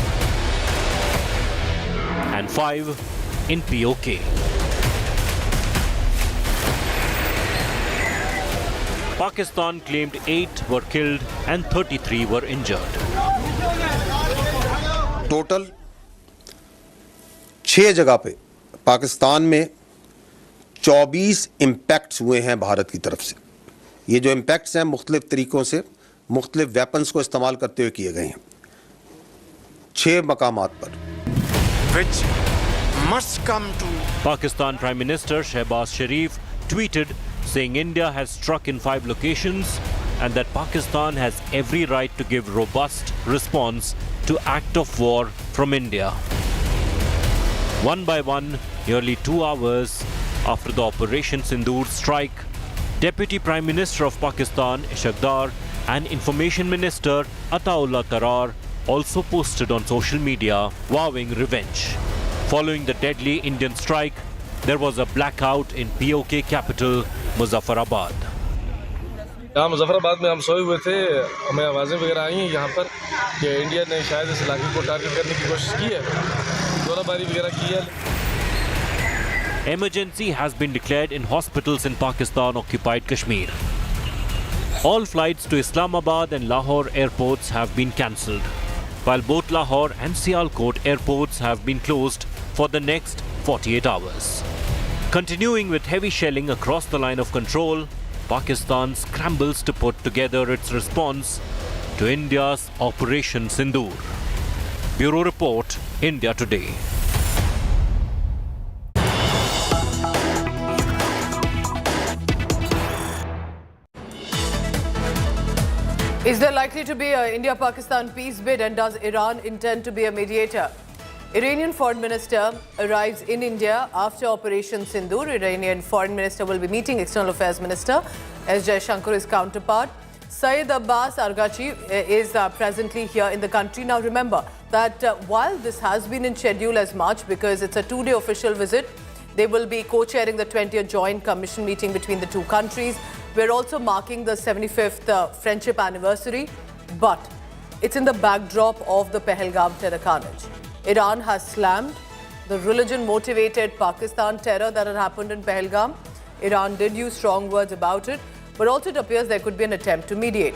and 5 in POK. Pakistan claimed 8 were killed and 33 were injured. Total 6 जगह पे पाकिस्तान में 24 impacts हुए हैं भारत की तरफ से। ये जो इम्पैक्ट्स हैं मुख्तलिफ तरीक़ों से मुख्तलिफ वेपन्स को इस्तेमाल करते हुए किए गए हैं 6 मकामात पर। Which must come to Pakistan Prime Minister Shehbaz Sharif tweeted saying India has struck in 5 locations and that Pakistan has every right to give robust response to act of war from India. One by one, nearly 2 hours after the Operation Sindoor strike, Deputy Prime Minister of Pakistan Ishaq Dar and Information Minister Ataullah Tarar also posted on social media vowing revenge. Following the deadly Indian strike, there was a blackout in POK capital Muzaffarabad. यहाँ मुजफ्फराबाद में हम सोए हुए थे, हमें आवाज़ें वगैरह आई हैं यहाँ पर कि इंडिया ने शायद इस इलाके को टारगेट करने की कोशिश की है, गोलाबारी वगैरह की है। Emergency has been declared in hospitals in Pakistan-occupied Kashmir. All flights to Islamabad and Lahore airports have been cancelled, while both Lahore and Sialkot airports have been closed for the next 48 hours. Continuing with heavy shelling across the line of control, Pakistan scrambles to put together its response to India's Operation Sindoor. Bureau Report, India Today. Is there likely to be an India-Pakistan peace bid, and does Iran intend to be a mediator? Iranian Foreign Minister arrives in India after Operation Sindoor. Iranian Foreign Minister will be meeting External Affairs Minister S. Jaishankar, his counterpart. Syed Abbas Arghachi is presently here in the country. Now remember that while this has been in schedule as March because it's a 2-day official visit, they will be co-chairing the 20th Joint Commission meeting between the two countries. We're also marking the 75th friendship anniversary, but it's in the backdrop of the Pahalgam terror carnage. Iran has slammed the religion-motivated Pakistan terror that had happened in Pahalgam. Iran did use strong words about it, but also it appears there could be an attempt to mediate.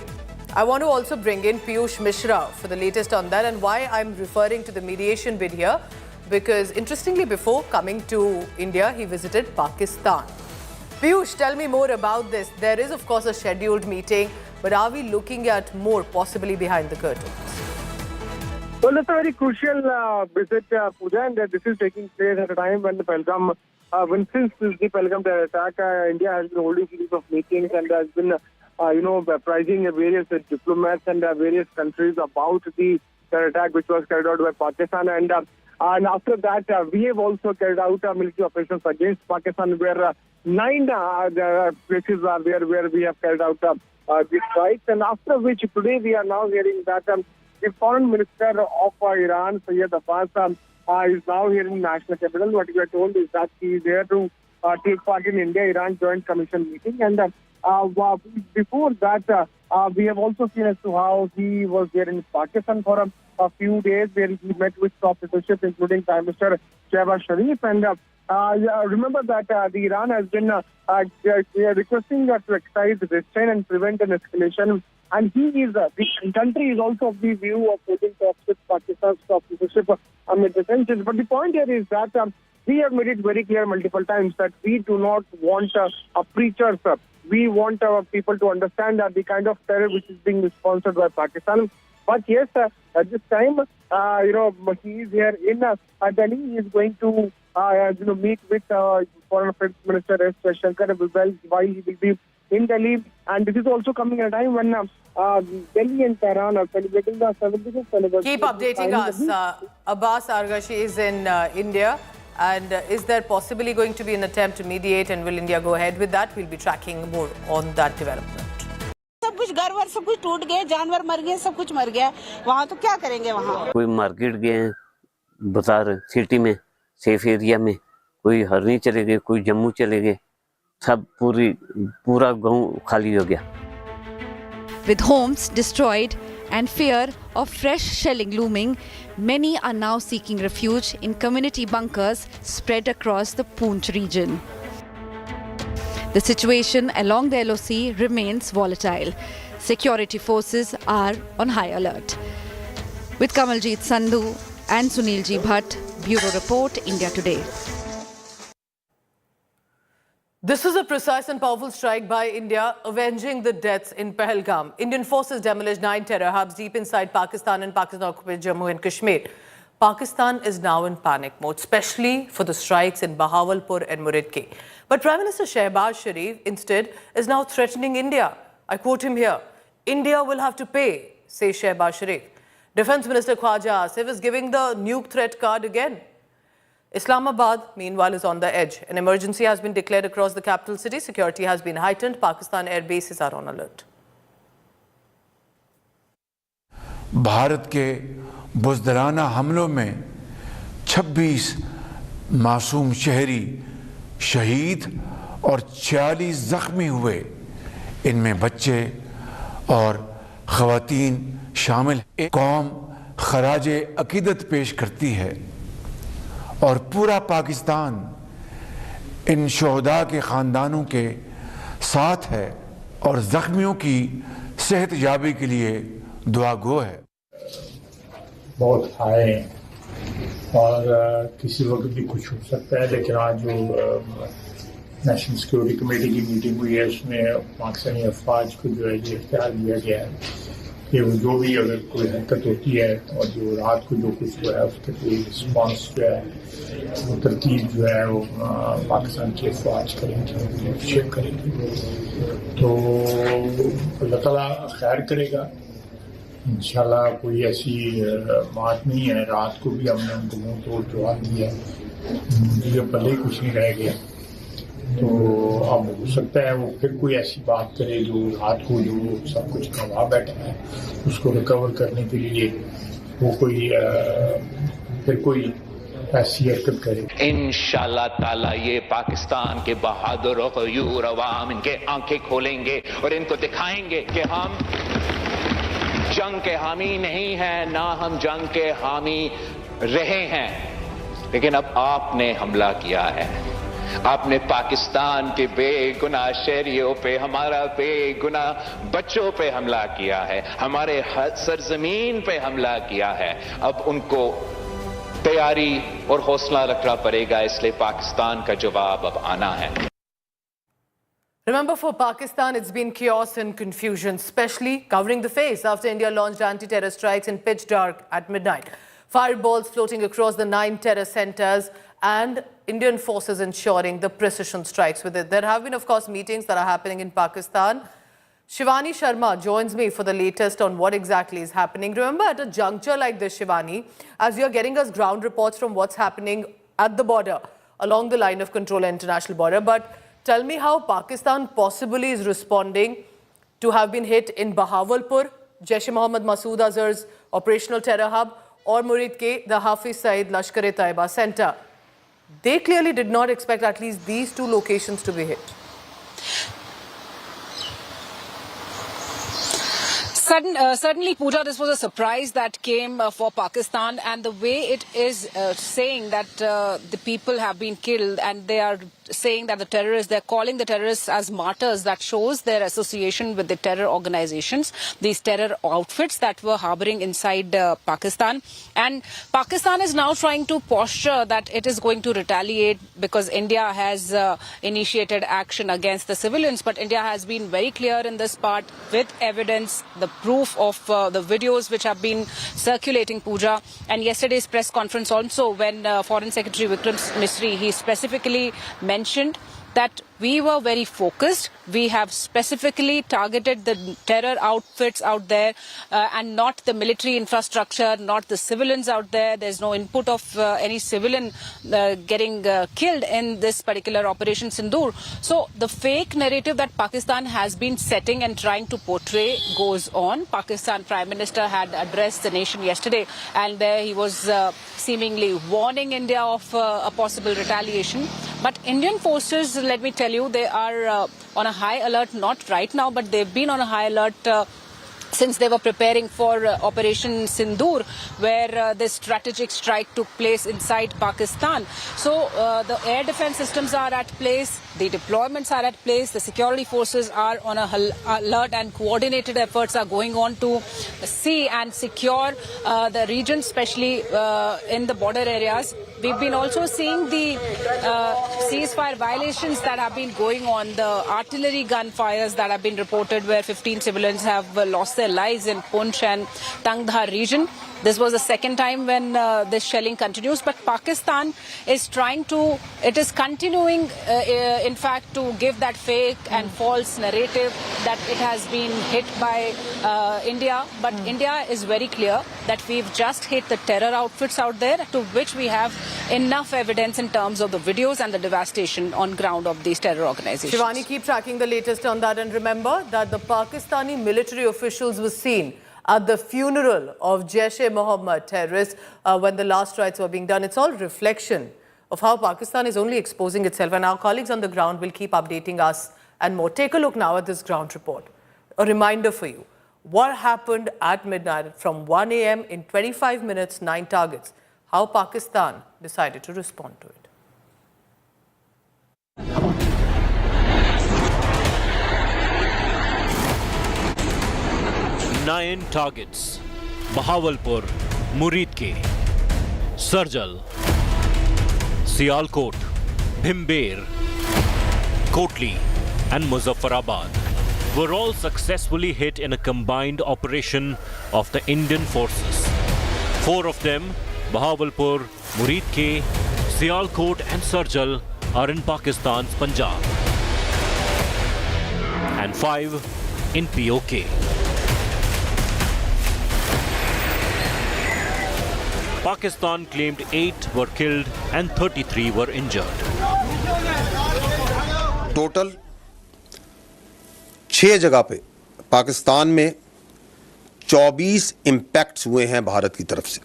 I want to also bring in Piyush Mishra for the latest on that, and why I'm referring to the mediation bid here, because interestingly, before coming to India, he visited Pakistan. Piyush, tell me more about this. There is, of course, a scheduled meeting, but are we looking at more possibly behind the curtains? Well, it's a very crucial visit, Pooja, and this is taking place at a time when the Pahalgam, since the Pahalgam terror attack, India has been holding series of meetings and has been, apprising various diplomats and various countries about the terror attack which was carried out by Pakistan. And after that, we have also carried out military operations against Pakistan, where 9 places are there where we have carried out these strikes. And after which, today we are now hearing that the Foreign Minister of Iran, Syed Abbas, is now here in National Capital. What we are told is that he is there to take part in India-Iran Joint Commission meeting. And before that, we have also seen as to how he was there in Pakistan for a few days, where he met with top leadership, including Prime Minister Shehbaz Sharif. And remember that the Iran has been requesting to exercise restraint and prevent an escalation. And the country is also of the view of holding talks with Pakistan's top leadership amid the tensions. But the point here is that we have made it very clear multiple times that we do not want preachers. We want our people to understand the kind of terror which is being sponsored by Pakistan. But yes, at this time, he is here in Delhi. He is going to, meet with Foreign Affairs Minister S. Jaishankar while he will be in Delhi. And this is also coming at a time when Delhi and Tehran are celebrating the 75th anniversary. Keep updating us. Abbas Arghachi is in India. And is there possibly going to be an attempt to mediate, and will India go ahead with that? We'll be tracking more on that development. सब कुछ घर वर सब कुछ टूट गए, जानवर मर गए, सब कुछ मर गया। वहाँ तो क्या करेंगे वहाँ? कोई मार्केट गए बाजार सिटी में सेफ एरिया में, कोई हरनी चले गए, कोई जम्मू चले गए, सब पूरा गांव खाली हो गया. With homes destroyed and fear of fresh shelling looming, many are now seeking refuge in community bunkers spread across the Poonch region. The situation along the LOC remains volatile. Security forces are on high alert. With Kamaljeet Sandhu and Sunilji Bhatt, Bureau Report, India Today. This is a precise and powerful strike by India, avenging the deaths in Pahalgam. Indian forces demolished 9 terror hubs deep inside Pakistan and Pakistan-occupied Jammu and Kashmir. Pakistan is now in panic mode, especially for the strikes in Bahawalpur and Muridke. But Prime Minister Shehbaz Sharif instead is now threatening India. I quote him here, "India will have to pay," says Shehbaz Sharif. Defence Minister Khwaja Asif is giving the nuke threat card again. Islamabad, meanwhile, is on the edge. An emergency has been declared across the capital city. Security has been heightened. Pakistan air bases are on alert. Bharat के बुज़दिलाना हमलों में 26 मासूम शहरी शहीद और 46 जख्मी हुए। इनमें बच्चे और ख़वातीन शामिल। कौम खराजे अकीदत पेश करती है और पूरा पाकिस्तान इन शोहदा के ख़ानदानों के साथ है और ज़ख्मियों की सेहत याबी के लिए दुआ गो है। बहुत हाई हैं और किसी वक्त भी कुछ हो सकता है, लेकिन आज जो नेशनल सिक्योरिटी कमेटी की मीटिंग हुई है उसमें पाकिस्तानी अफवाज को जो है ये इख्तियार दिया गया है कि वो जो भी अगर कोई हरकत होती है और जो रात को जो कुछ हुआ है उसके कोई रिस्पॉन्स जो है वो तरतीब जो है वो पाकिस्तान की अफवाज करेंगे, शेयर करेंगे। तो अल्लाह ताला खैर करेगा इंशाल्लाह। कोई ऐसी बात नहीं है। रात को भी हमने उनको मुंह तोड़ जवाब दिया, मुझे पल्ले कुछ नहीं रह गया। तो अब हो सकता है वो फिर कोई ऐसी बात करे जो रात को जो सब कुछ गंवा बैठा है उसको रिकवर करने के लिए वो कोई फिर कोई ऐसी हरकत करे। इंशाल्लाह ताला ये पाकिस्तान के बहादुर और गयूर अवाम इनके आंखें खोलेंगे और इनको दिखाएंगे कि हम जंग के हामी नहीं हैं, ना हम जंग के हामी रहे हैं। लेकिन अब आपने हमला किया है, आपने पाकिस्तान के बेगुनाह शहरियों पे, हमारा बेगुनाह बच्चों पे हमला किया है, हमारे सरजमीन पे हमला किया है। अब उनको तैयारी और हौसला रखना पड़ेगा, इसलिए पाकिस्तान का जवाब अब आना है। Remember, for Pakistan, it's been chaos and confusion, especially covering the face after India launched anti-terror strikes in pitch dark at midnight. Fireballs floating across the 9 terror centers and Indian forces ensuring the precision strikes with it. There have been, of course, meetings that are happening in Pakistan. Shivani Sharma joins me for the latest on what exactly is happening. Remember, at a juncture like this, Shivani, as you're getting us ground reports from what's happening at the border, along the line of control and international border, but tell me how Pakistan possibly is responding to have been hit in Bahawalpur, Jaish-e-Mohammed Masood Azhar's operational terror hub, or Muridke, the Hafiz Saeed Lashkar-e-Taiba center. They clearly did not expect at least these 2 locations to be hit. Certainly, Pooja, this was a surprise that came for Pakistan, and the way it is saying that the people have been killed and they are saying that the terrorists, they're calling the terrorists as martyrs, that shows their association with the terror organizations, these terror outfits that were harboring inside Pakistan. And Pakistan is now trying to posture that it is going to retaliate because India has initiated action against the civilians. But India has been very clear in this part with evidence, the proof of the videos which have been circulating, Pooja. And yesterday's press conference also, when Foreign Secretary Vikram Misri, he specifically mentioned that we were very focused. We have specifically targeted the terror outfits out there and not the military infrastructure, not the civilians out there. There's no input of any civilian getting killed in this particular Operation Sindoor. So the fake narrative that Pakistan has been setting and trying to portray goes on. Pakistan Prime Minister had addressed the nation yesterday, and there he was seemingly warning India of a possible retaliation. But Indian forces, let me tell you, they are on a high alert, not right now, but they've been on a high alert since they were preparing for Operation Sindoor, where this strategic strike took place inside Pakistan. So the air defense systems are at place, the deployments are at place, the security forces are on alert, and coordinated efforts are going on to see and secure the region, especially in the border areas. We've been also seeing the ceasefire violations that have been going on, the artillery gunfires that have been reported, where 15 civilians have lost their lives in Poonch and Tangdhar region. This was the second time when this shelling continues, but Pakistan is continuing, in fact, to give that fake and false narrative that it has been hit by India. But India is very clear that we've just hit the terror outfits out there, to which we have enough evidence in terms of the videos and the devastation on ground of these terror organizations. Shivani, keep tracking the latest on that, and remember that the Pakistani military officials were seen at the funeral of Jaish-e-Mohammed terrorists when the last rites were being done. It's all reflection of how Pakistan is only exposing itself, and our colleagues on the ground will keep updating us and more. Take a look now at this ground report. A reminder for you. What happened at midnight from 1 a.m. in 25 minutes, 9 targets. How Pakistan decided to respond to it. 9 targets: Bahawalpur, Muridke, Sarjal, Sialkot, Bhimber, Kotli and Muzaffarabad were all successfully hit in a combined operation of the Indian forces. 4 of them, Bahawalpur, Muridke, Sialkot and Sarjal, are in Pakistan's Punjab, and 5 in POK. Pakistan claimed 8 were killed and 33 were injured. Total 6 जगह पे पाकिस्तान में 24 impacts हुए हैं भारत की तरफ से.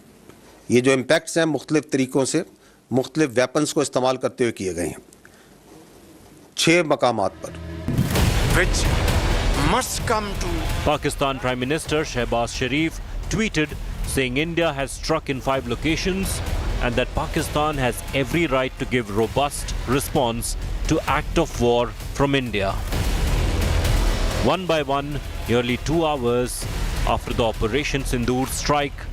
ये जो इम्पैक्ट्स हैं मुख्तलिफ तरीकों से मुख्तलिफ वेपन्स को इस्तेमाल करते हुए किए गए हैं 6 मकामात पर. which must come to Pakistan Prime Minister Shehbaz Sharif tweeted saying India has struck in 5 locations and that Pakistan has every right to give robust response to act of war from India. One by one, nearly 2 hours after the Operation Sindoor strike,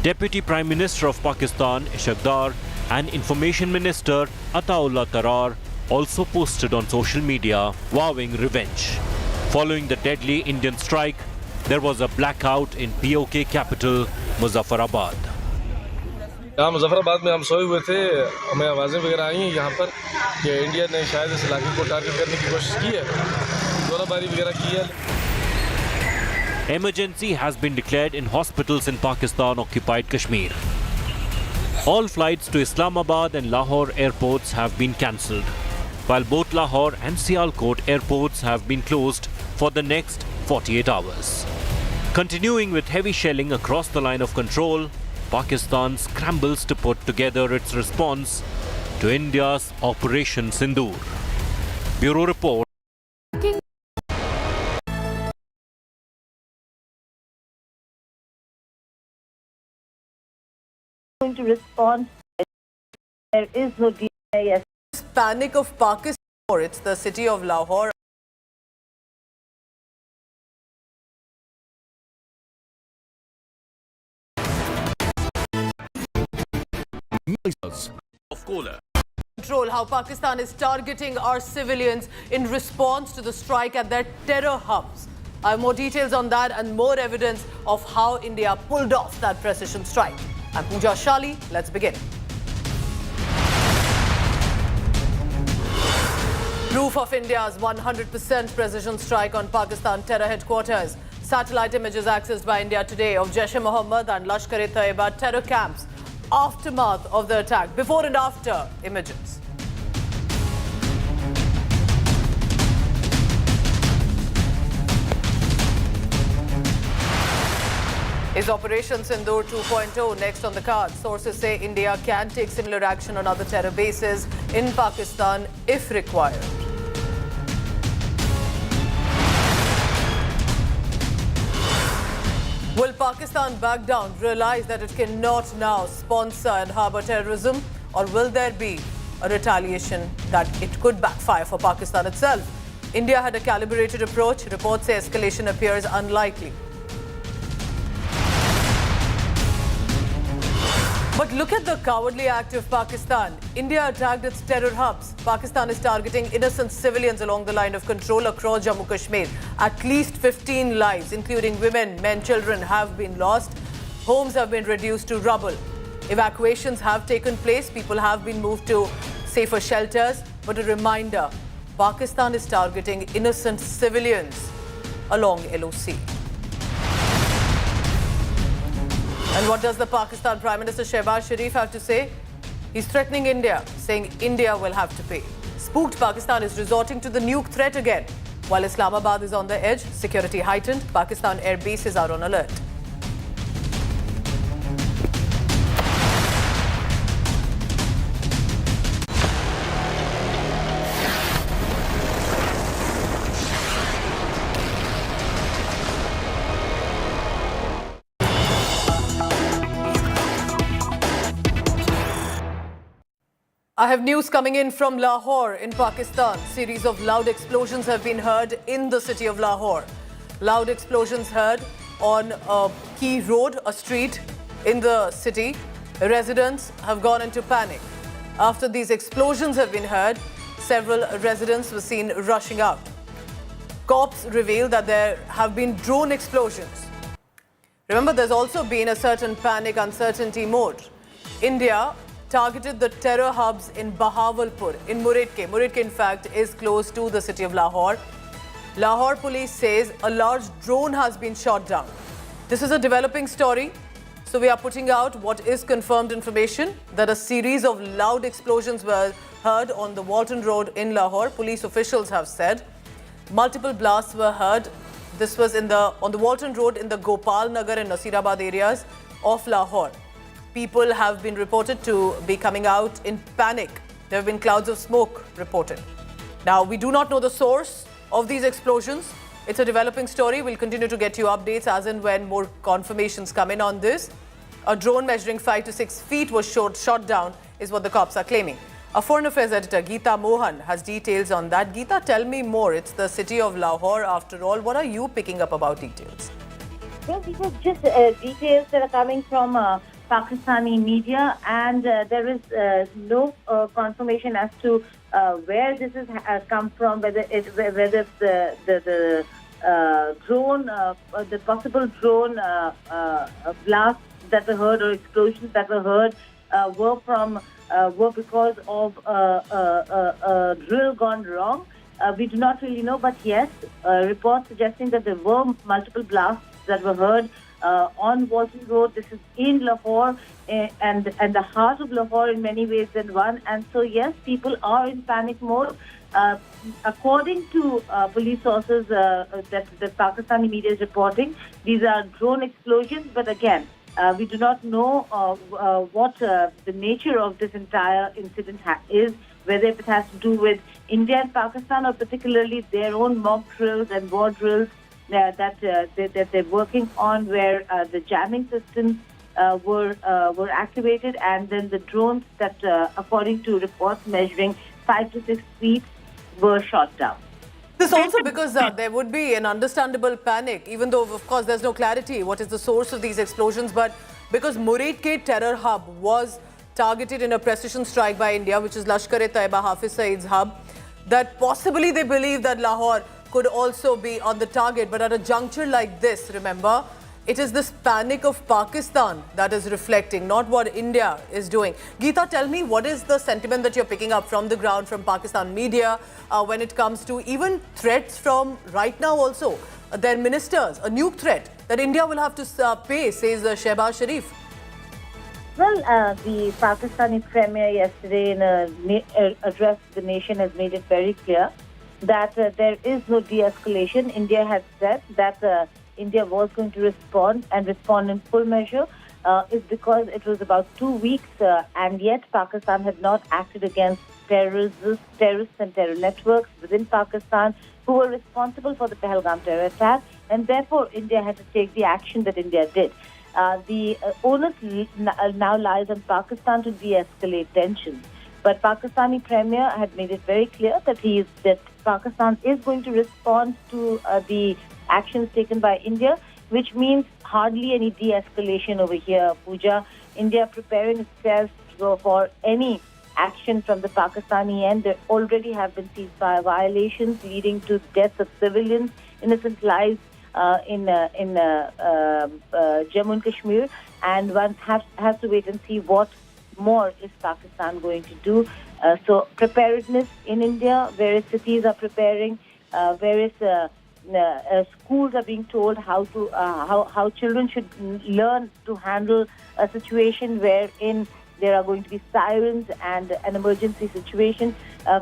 Deputy Prime Minister of Pakistan Ishaq Dar and Information Minister Ataullah Tarar also posted on social media vowing revenge. Following the deadly Indian strike, there was a blackout in POK capital Muzaffarabad. यहाँ मुजफ्फराबाद में हम सोए हुए थे, हमें आवाज़ें वगैरह आई हैं यहाँ पर कि इंडिया ने शायद इस इलाके को टारगेट करने की कोशिश की है, गोलाबारी वगैरह की है. Emergency has been declared in hospitals in Pakistan-occupied Kashmir. All flights to Islamabad and Lahore airports have been cancelled, while both Lahore and Sialkot airports have been closed for the next 48 hours. Continuing with heavy shelling across the line of control, Pakistan scrambles to put together its response to India's Operation Sindoor. Bureau Report. Going to respond. There is no DIS. Panic of Pakistan. It's the city of Lahore. Of caller. Control how Pakistan is targeting our civilians in response to the strike at their terror hubs. I have more details on that and more evidence of how India pulled off that precision strike. I'm Pooja Shali. Let's begin. Proof of India's 100% precision strike on Pakistan terror headquarters. Satellite images accessed by India today of Jaish-e-Mohammed and Lashkar-e-Taiba terror camps. Aftermath of the attack. Before and after images. Is Operation Sindoor 2.0 next on the card? Sources say India can take similar action on other terror bases in Pakistan if required. Will Pakistan back down, realize that it cannot now sponsor and harbour terrorism, or will there be a retaliation that it could backfire for Pakistan itself? India had a calibrated approach. Reports say escalation appears unlikely. But look at the cowardly act of Pakistan. India attacked its terror hubs. Pakistan is targeting innocent civilians along the line of control across Jammu Kashmir. At least 15 lives, including women, men, children, have been lost. Homes have been reduced to rubble. Evacuations have taken place. People have been moved to safer shelters. But a reminder, Pakistan is targeting innocent civilians along LOC. And what does the Pakistan Prime Minister Shehbaz Sharif have to say? He's threatening India, saying India will have to pay. Spooked Pakistan is resorting to the nuke threat again. While Islamabad is on the edge, security heightened, Pakistan air bases are on alert. I have news coming in from Lahore in Pakistan. Series of loud explosions have been heard in the city of Lahore. Loud explosions heard on a key road, a street in the city. Residents have gone into panic. After these explosions have been heard, several residents were seen rushing out. Cops reveal that there have been drone explosions. Remember, there's also been a certain panic, uncertainty mode. India targeted the terror hubs in Bahawalpur, in Muridke. Muridke, in fact, is close to the city of Lahore. Lahore police says a large drone has been shot down. This is a developing story, so we are putting out what is confirmed information, that a series of loud explosions were heard on the Walton Road in Lahore. Police officials have said multiple blasts were heard. This was on the Walton Road in the Gopal Nagar and Nasirabad areas of Lahore. People have been reported to be coming out in panic. There have been clouds of smoke reported. Now, we do not know the source of these explosions. It's a developing story. We'll continue to get you updates as and when more confirmations come in on this. A drone measuring 5 to 6 feet was shot down, is what the cops are claiming. Our Foreign Affairs editor, Geeta Mohan, has details on that. Geeta, tell me more. It's the city of Lahore after all. What are you picking up about details? Well, these are just details that are coming from Pakistani media, and there is no confirmation as to where this has come from, whether the drone, the possible drone blasts that were heard or explosions that were heard were because of a drill gone wrong. We do not really know, but yes, reports suggesting that there were multiple blasts that were heard on Walton Road. This is in Lahore and the heart of Lahore in many ways than one. And so, yes, people are in panic mode. According to police sources that the Pakistani media is reporting, these are drone explosions. But again, we do not know what the nature of this entire incident is, whether it has to do with India and Pakistan or particularly their own mock drills and war drills that they're working on, where the jamming systems were activated, and then the drones that, according to reports measuring 5 to 6 feet, were shot down. This also because there would be an understandable panic, even though, of course, there's no clarity what is the source of these explosions, but because Muridke terror hub was targeted in a precision strike by India, which is Lashkar-e-Taiba Hafiz Saeed's hub, that possibly they believe that Lahore could also be on the target. But at a juncture like this, remember, it is this panic of Pakistan that is reflecting, not what India is doing. Geeta, tell me, what is the sentiment that you're picking up from the ground, from Pakistan media, when it comes to even threats from right now also, their ministers, a nuke threat that India will have to pay, says Shehbaz Sharif? Well, the Pakistani Premier yesterday in an address to the nation has made it very clear that there is no de-escalation. India has said that India was going to respond in full measure. Is because it was about 2 weeks and yet Pakistan had not acted against terrorists and terror networks within Pakistan who were responsible for the Pahalgam terror attack. and therefore India had to take the action that India did. The onus now lies on Pakistan to de-escalate tensions. But Pakistani Premier had made it very clear that Pakistan is going to respond to the actions taken by India, which means hardly any de-escalation over here, Pooja. India preparing itself for any action from the Pakistani end. There already have been ceasefire violations leading to deaths of civilians, innocent lives in Jammu and Kashmir, and one has to wait and see what more is Pakistan going to do. So preparedness in India, various cities are preparing, various schools are being told how children should learn to handle a situation wherein there are going to be sirens and an emergency situation.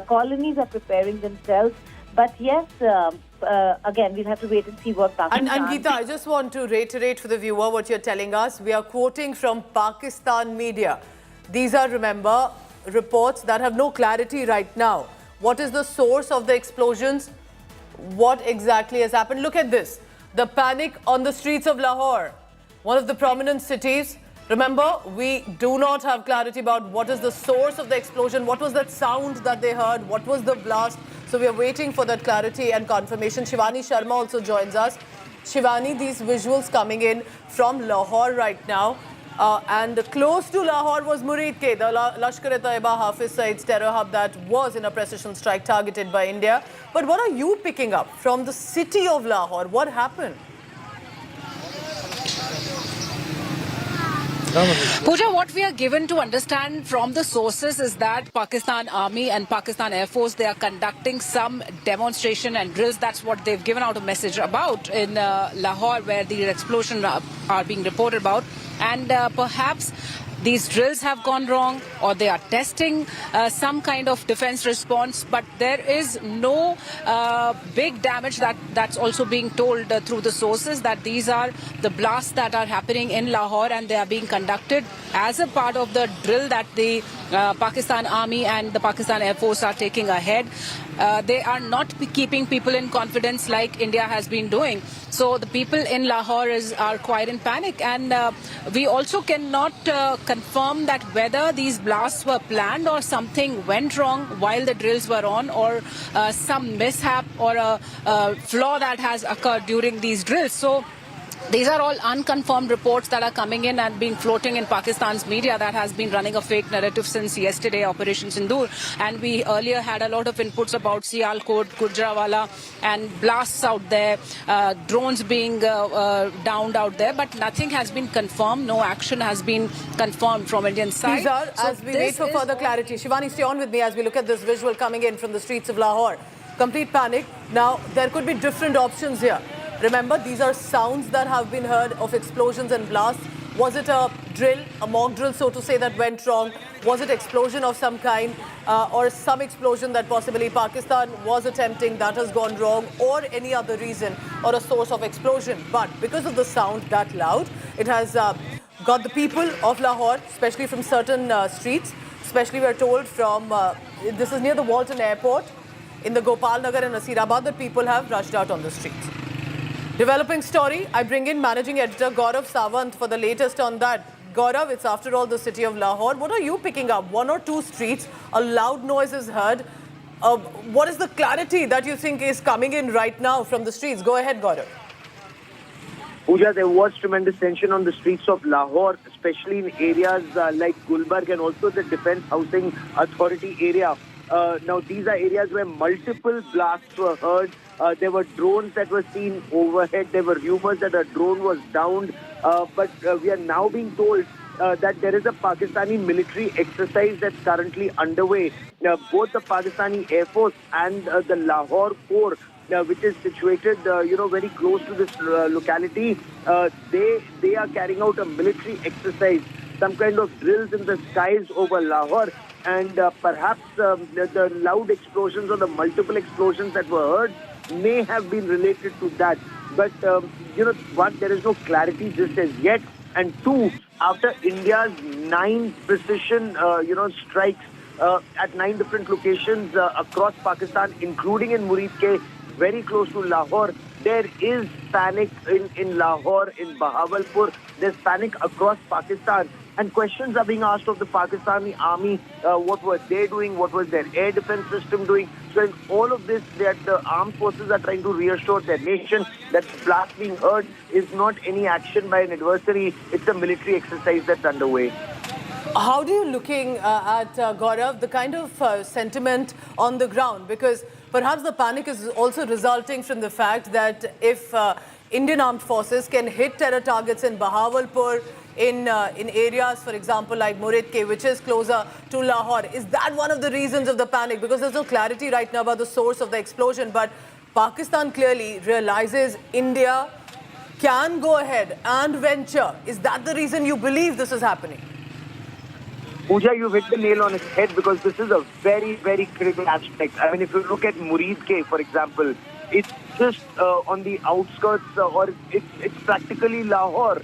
Colonies are preparing themselves. But yes, again, we'll have to wait and see what Pakistan... And Geeta, I just want to reiterate for the viewer what you're telling us. We are quoting from Pakistan media. These are, remember, reports that have no clarity right now. What is the source of the explosions? What exactly has happened? Look at this. The panic on the streets of Lahore, one of the prominent cities. Remember, we do not have clarity about what is the source of the explosion, what was that sound that they heard, what was the blast. So we are waiting for that clarity and confirmation. Shivani Sharma also joins us. Shivani, these visuals coming in from Lahore right now. And close to Lahore was Murid-Ke, the Lashkar-e-Taiba Hafiz Saeed's terror hub that was in a precision strike targeted by India. But what are you picking up from the city of Lahore? What happened? Pooja, what we are given to understand from the sources is that Pakistan Army and Pakistan Air Force, they are conducting some demonstration and drills. That's what they've given out a message about in Lahore, where the explosions are being reported about. And perhaps these drills have gone wrong, or they are testing some kind of defense response, but there is no big damage. That's also being told through the sources, that these are the blasts that are happening in Lahore, and they are being conducted as a part of the drill that the Pakistan Army and the Pakistan Air Force are taking ahead. They are not keeping people in confidence like India has been doing. So the people in Lahore are quite in panic, and we also cannot confirm that whether these blasts were planned or something went wrong while the drills were on, or some mishap or a flaw that has occurred during these drills. So these are all unconfirmed reports that are coming in and being floating in Pakistan's media that has been running a fake narrative since yesterday, Operation Sindoor. And we earlier had a lot of inputs about Sialkot, Gujranwala and blasts out there, drones being downed out there, but nothing has been confirmed. No action has been confirmed from Indian side. As we wait for further clarity. Shivani, stay on with me as we look at this visual coming in from the streets of Lahore. Complete panic. Now, there could be different options here. Remember, these are sounds that have been heard of explosions and blasts. Was it a drill, a mock drill, so to say, that went wrong? Was it explosion of some kind, or some explosion that possibly Pakistan was attempting that has gone wrong, or any other reason or a source of explosion? But because of the sound that loud, it has got the people of Lahore, especially from certain streets, especially we're told from, this is near the Walton Airport, in the Gopal Nagar and Nasirabad, that people have rushed out on the streets. Developing story, I bring in Managing Editor Gaurav Sawant for the latest on that. Gaurav, it's after all the city of Lahore. What are you picking up? One or two streets, a loud noise is heard. What is the clarity that you think is coming in right now from the streets? Go ahead, Gaurav. Pooja, there was tremendous tension on the streets of Lahore, especially in areas like Gulbarg and also the Defence Housing Authority area. Now, these are areas where multiple blasts were heard. There were drones that were seen overhead. There were rumors that a drone was downed. But we are now being told that there is a Pakistani military exercise that's currently underway. Both the Pakistani Air Force and the Lahore Corps, which is situated, very close to this locality, they are carrying out a military exercise, some kind of drills in the skies over Lahore. And perhaps the loud explosions or the multiple explosions that were heard may have been related to that. But, one, there is no clarity just as yet. And two, after India's 9 precision, strikes at 9 different locations across Pakistan, including in Murid-Ke, very close to Lahore, there is panic in Lahore, in Bahawalpur. There's panic across Pakistan. And questions are being asked of the Pakistani army. What were they doing? What was their air defense system doing? So in all of this, that the armed forces are trying to reassure their nation that the blast being heard is not any action by an adversary. It's a military exercise that's underway. How do you looking at, Gaurav, the kind of sentiment on the ground? Because perhaps the panic is also resulting from the fact that if Indian armed forces can hit terror targets in Bahawalpur, in areas, for example, like Muridke, which is closer to Lahore, is that one of the reasons of the panic? Because there's no clarity right now about the source of the explosion, but Pakistan clearly realizes India can go ahead and venture. Is that the reason you believe this is happening? Pooja, you've hit the nail on its head because this is a very, very critical aspect. I mean, if you look at Muridke, for example, it's just on the outskirts or it's practically Lahore.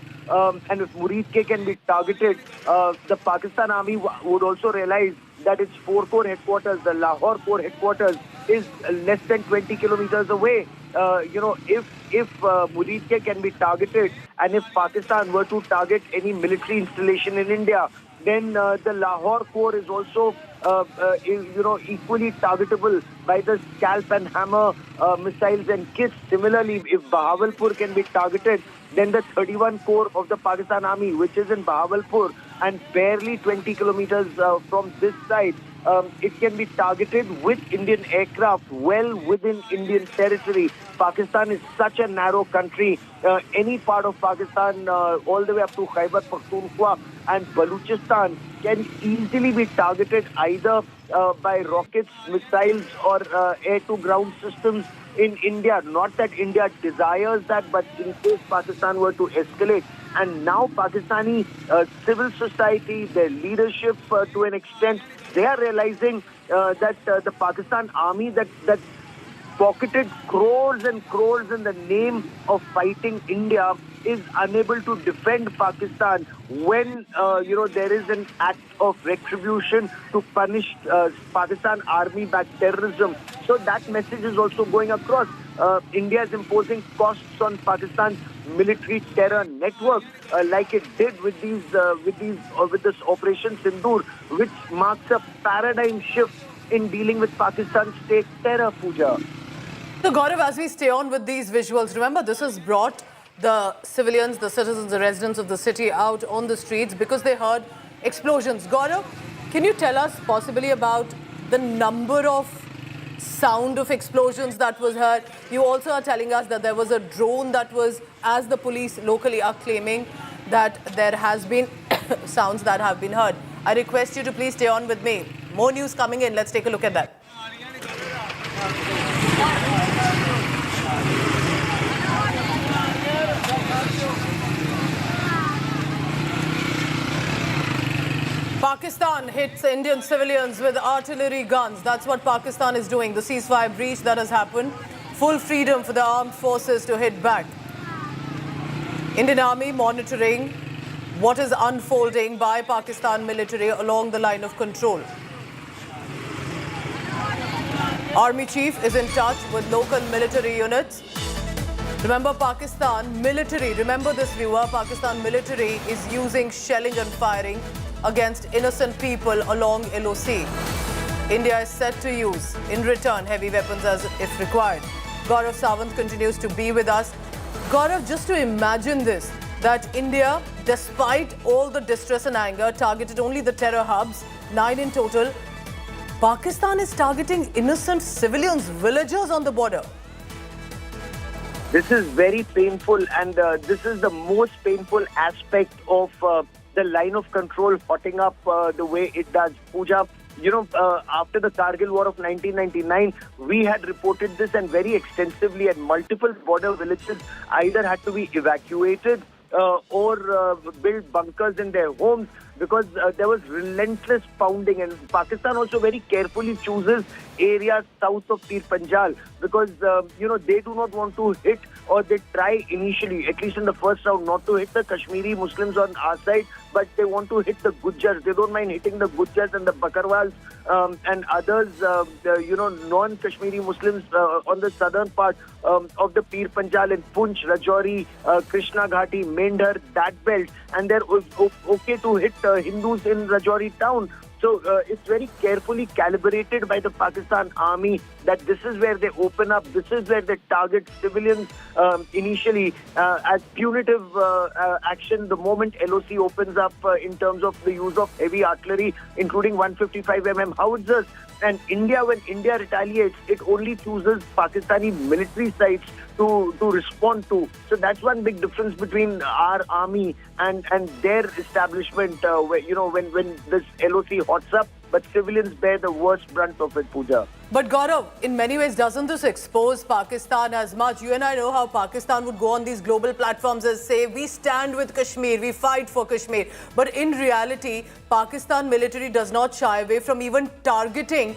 And if Muridke can be targeted, the Pakistan army would also realize that its 4 Corps headquarters, the Lahore Corps headquarters, is less than 20 kilometers away. If Muridke can be targeted and if Pakistan were to target any military installation in India, then the Lahore Corps is also, equally targetable by the scalp and hammer missiles and kits. Similarly, if Bahawalpur can be targeted, then the 31 Corps of the Pakistan Army, which is in Bahawalpur and barely 20 kilometers from this side, it can be targeted with Indian aircraft well within Indian territory. Pakistan is such a narrow country. Any part of Pakistan, all the way up to Khyber Pakhtunkhwa and Balochistan, can easily be targeted either by rockets, missiles or air-to-ground systems in India. Not that India desires that, but in case Pakistan were to escalate. And now Pakistani civil society, their leadership to an extent, they are realizing that the Pakistan army that pocketed crores and crores in the name of fighting India is unable to defend Pakistan when there is an act of retribution to punish Pakistan army-backed terrorism. So that message is also going across. India is imposing costs on Pakistan's military terror network, like it did with this Operation Sindoor, which marks a paradigm shift in dealing with Pakistan's state terror, Pooja. So Gaurav, as we stay on with these visuals, remember this has brought the civilians, the citizens, the residents of the city out on the streets because they heard explosions. Gaurav, can you tell us possibly about the number of sound of explosions that was heard? You also are telling us that there was a drone that was, as the police locally are claiming, that there has been sounds that have been heard. I request you to please stay on with me. More news coming in. Let's take a look at that. Pakistan hits Indian civilians with artillery guns. That's what Pakistan is doing. The ceasefire breach that has happened. Full freedom for the armed forces to hit back. Indian army monitoring what is unfolding by Pakistan military along the line of control. Army chief is in touch with local military units. Remember Pakistan military, remember this viewer, Pakistan military is using shelling and firing against innocent people along LOC. India is set to use, in return, heavy weapons as if required. Gaurav Sawant continues to be with us. Gaurav, just to imagine this, that India, despite all the distress and anger, targeted only the terror hubs, 9 in total. Pakistan is targeting innocent civilians, villagers on the border. This is very painful, and this is the most painful aspect of the line of control hotting up the way it does. Pooja, after the Kargil War of 1999, we had reported this and very extensively, and multiple border villages either had to be evacuated or build bunkers in their homes because there was relentless pounding, and Pakistan also very carefully chooses areas south of Pir Panjal because, they do not want to hit, or they try initially, at least in the first round, not to hit the Kashmiri Muslims on our side, but they want to hit the Gujjars. They don't mind hitting the Gujjars and the Bakarwals and others, non-Kashmiri Muslims on the southern part of the Pir Panjal in Punch, Rajouri, Krishna Ghati, Mendhar, that belt. And they're okay to hit Hindus in Rajouri town. So it's very carefully calibrated by the Pakistan army that this is where they open up, this is where they target civilians initially as punitive action the moment LOC opens up in terms of the use of heavy artillery, including 155mm howitzers. And India, when India retaliates, it only chooses Pakistani military sites to respond to. So that's one big difference between our army and their establishment, when this LOC hots up, but civilians bear the worst brunt of it, Pooja. But Gaurav, in many ways, doesn't this expose Pakistan as much? You and I know how Pakistan would go on these global platforms and say, we stand with Kashmir, we fight for Kashmir. But in reality, Pakistan military does not shy away from even targeting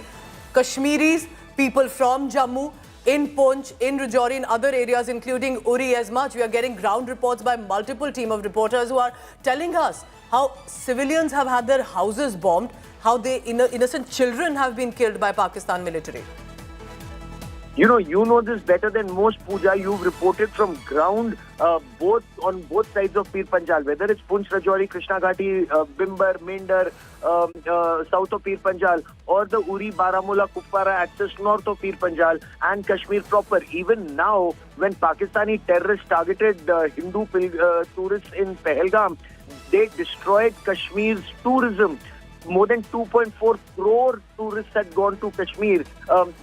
Kashmiris, people from Jammu, in Punch, in Rajouri, in other areas, including Uri as much. We are getting ground reports by multiple team of reporters who are telling us how civilians have had their houses bombed, how innocent children have been killed by Pakistan military. You know this better than most, Pooja. You've reported from ground, on both sides of Pir Panjal, whether it's Punch, Rajouri, Krishna Ghati, Bimbar, Mendhar, south of Pir Panjal, or the Uri, Baramulla, Kupwara axis north of Pir Panjal, and Kashmir proper. Even now, when Pakistani terrorists targeted Hindu tourists in Pahalgam, they destroyed Kashmir's tourism. More than 2.4 crore tourists had gone to Kashmir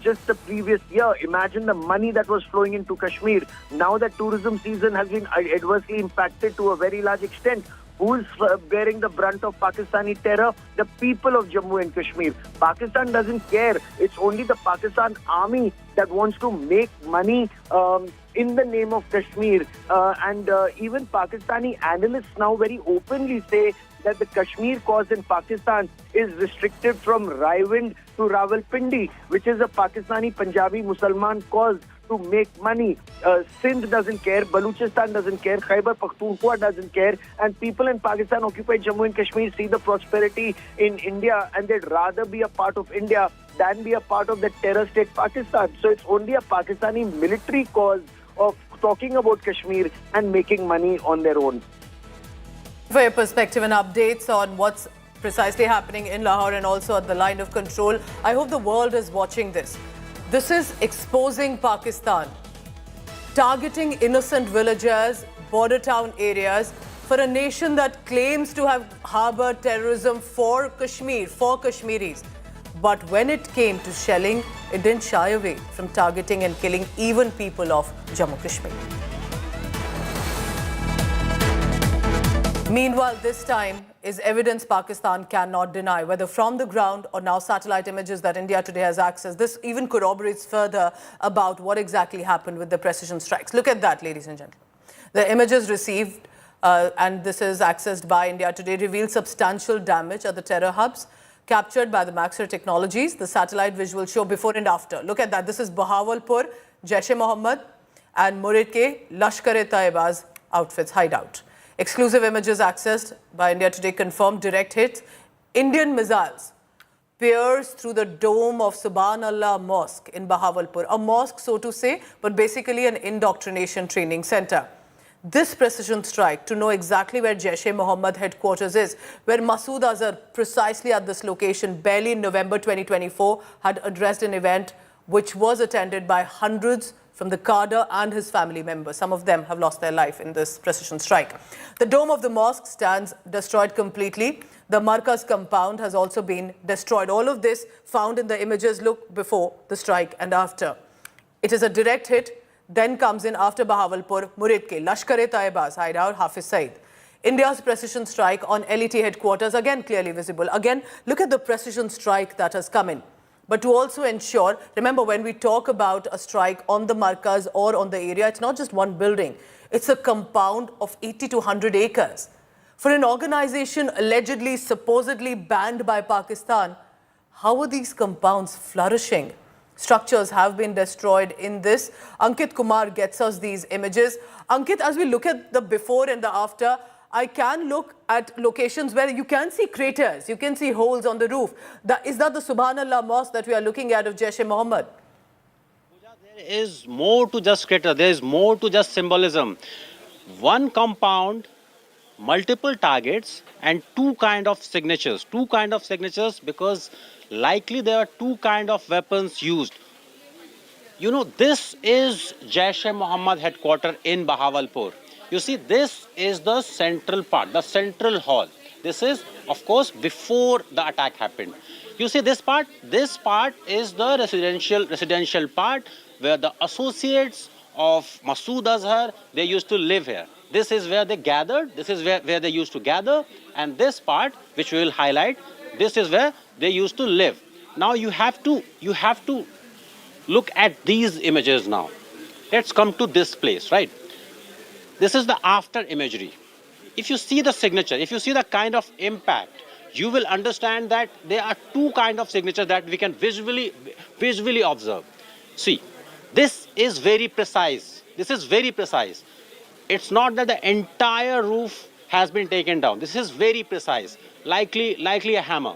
just the previous year. Imagine the money that was flowing into Kashmir. Now that tourism season has been adversely impacted to a very large extent. Who is bearing the brunt of Pakistani terror? The people of Jammu and Kashmir. Pakistan doesn't care. It's only the Pakistan army that wants to make money in the name of Kashmir. And even Pakistani analysts now very openly say that the Kashmir cause in Pakistan is restricted from Raiwind to Rawalpindi, which is a Pakistani Punjabi Musalman cause to make money. Sindh doesn't care, Baluchistan doesn't care, Khyber Pakhtunkhwa doesn't care, and people in Pakistan occupy Jammu and Kashmir see the prosperity in India, and they'd rather be a part of India than be a part of the terror state Pakistan. So it's only a Pakistani military cause of talking about Kashmir and making money on their own. For your perspective and updates on what's precisely happening in Lahore and also at the line of control, I hope the world is watching this. This is exposing Pakistan, targeting innocent villagers, border town areas, for a nation that claims to have harbored terrorism for Kashmir, for Kashmiris. But when it came to shelling, it didn't shy away from targeting and killing even people of Jammu Kashmir. Meanwhile, this time is evidence Pakistan cannot deny, whether from the ground or now satellite images that India today has access. This even corroborates further about what exactly happened with the precision strikes. Look at that, ladies and gentlemen. The images received, and this is accessed by India today, reveal substantial damage at the terror hubs captured by the Maxar technologies. The satellite visuals show before and after. Look at that. This is Bahawalpur, Jaish-e-Mohammed and Murid-ke Lashkar-e-Taiba's outfits hideout. Exclusive images accessed by India today confirm direct hits. Indian missiles pierced through the dome of Subhanallah Mosque in Bahawalpur. A mosque, so to say, but basically an indoctrination training center. This precision strike to know exactly where Jaish-e-Mohammed headquarters is, where Masood Azhar, precisely at this location, barely in November 2024, had addressed an event which was attended by hundreds from the cadre and his family members. Some of them have lost their life in this precision strike. The dome of the mosque stands destroyed completely. The Markaz compound has also been destroyed. All of this found in the images. Look before the strike and after. It is a direct hit. Then comes in after Bahawalpur, Murid-ke Lashkar-e-Taiba's hideout, Hafiz Saeed. India's precision strike on LET headquarters, again clearly visible. Again, look at the precision strike that has come in. But to also ensure, remember when we talk about a strike on the Markaz or on the area, it's not just one building. It's a compound of 80 to 100 acres. For an organization allegedly, supposedly banned by Pakistan, how are these compounds flourishing? Structures have been destroyed in this. Ankit Kumar gets us these images. Ankit, as we look at the before and the after, I can look at locations where you can see craters, you can see holes on the roof. Is that the Subhanallah mosque that we are looking at of Jaish-e-Mohammed? There is more to just crater, there is more to just symbolism. One compound, multiple targets and two kind of signatures. Two kind of signatures because likely there are two kind of weapons used. You know, this is Jaish-e-Mohammed headquarters in Bahawalpur. You see, this is the central part, the central hall. This is, of course, before the attack happened. You see this part is the residential part where the associates of Masood Azhar, they used to live here. This is where they gathered, this is where they used to gather, and this part, which we will highlight, this is where they used to live. Now you have to look at these images now. Let's come to this place, right? This is the after imagery. If you see the signature, if you see the kind of impact, you will understand that there are two kind of signatures that we can visually observe. See, this is very precise. This is very precise. It's not that the entire roof has been taken down. This is very precise, likely a hammer.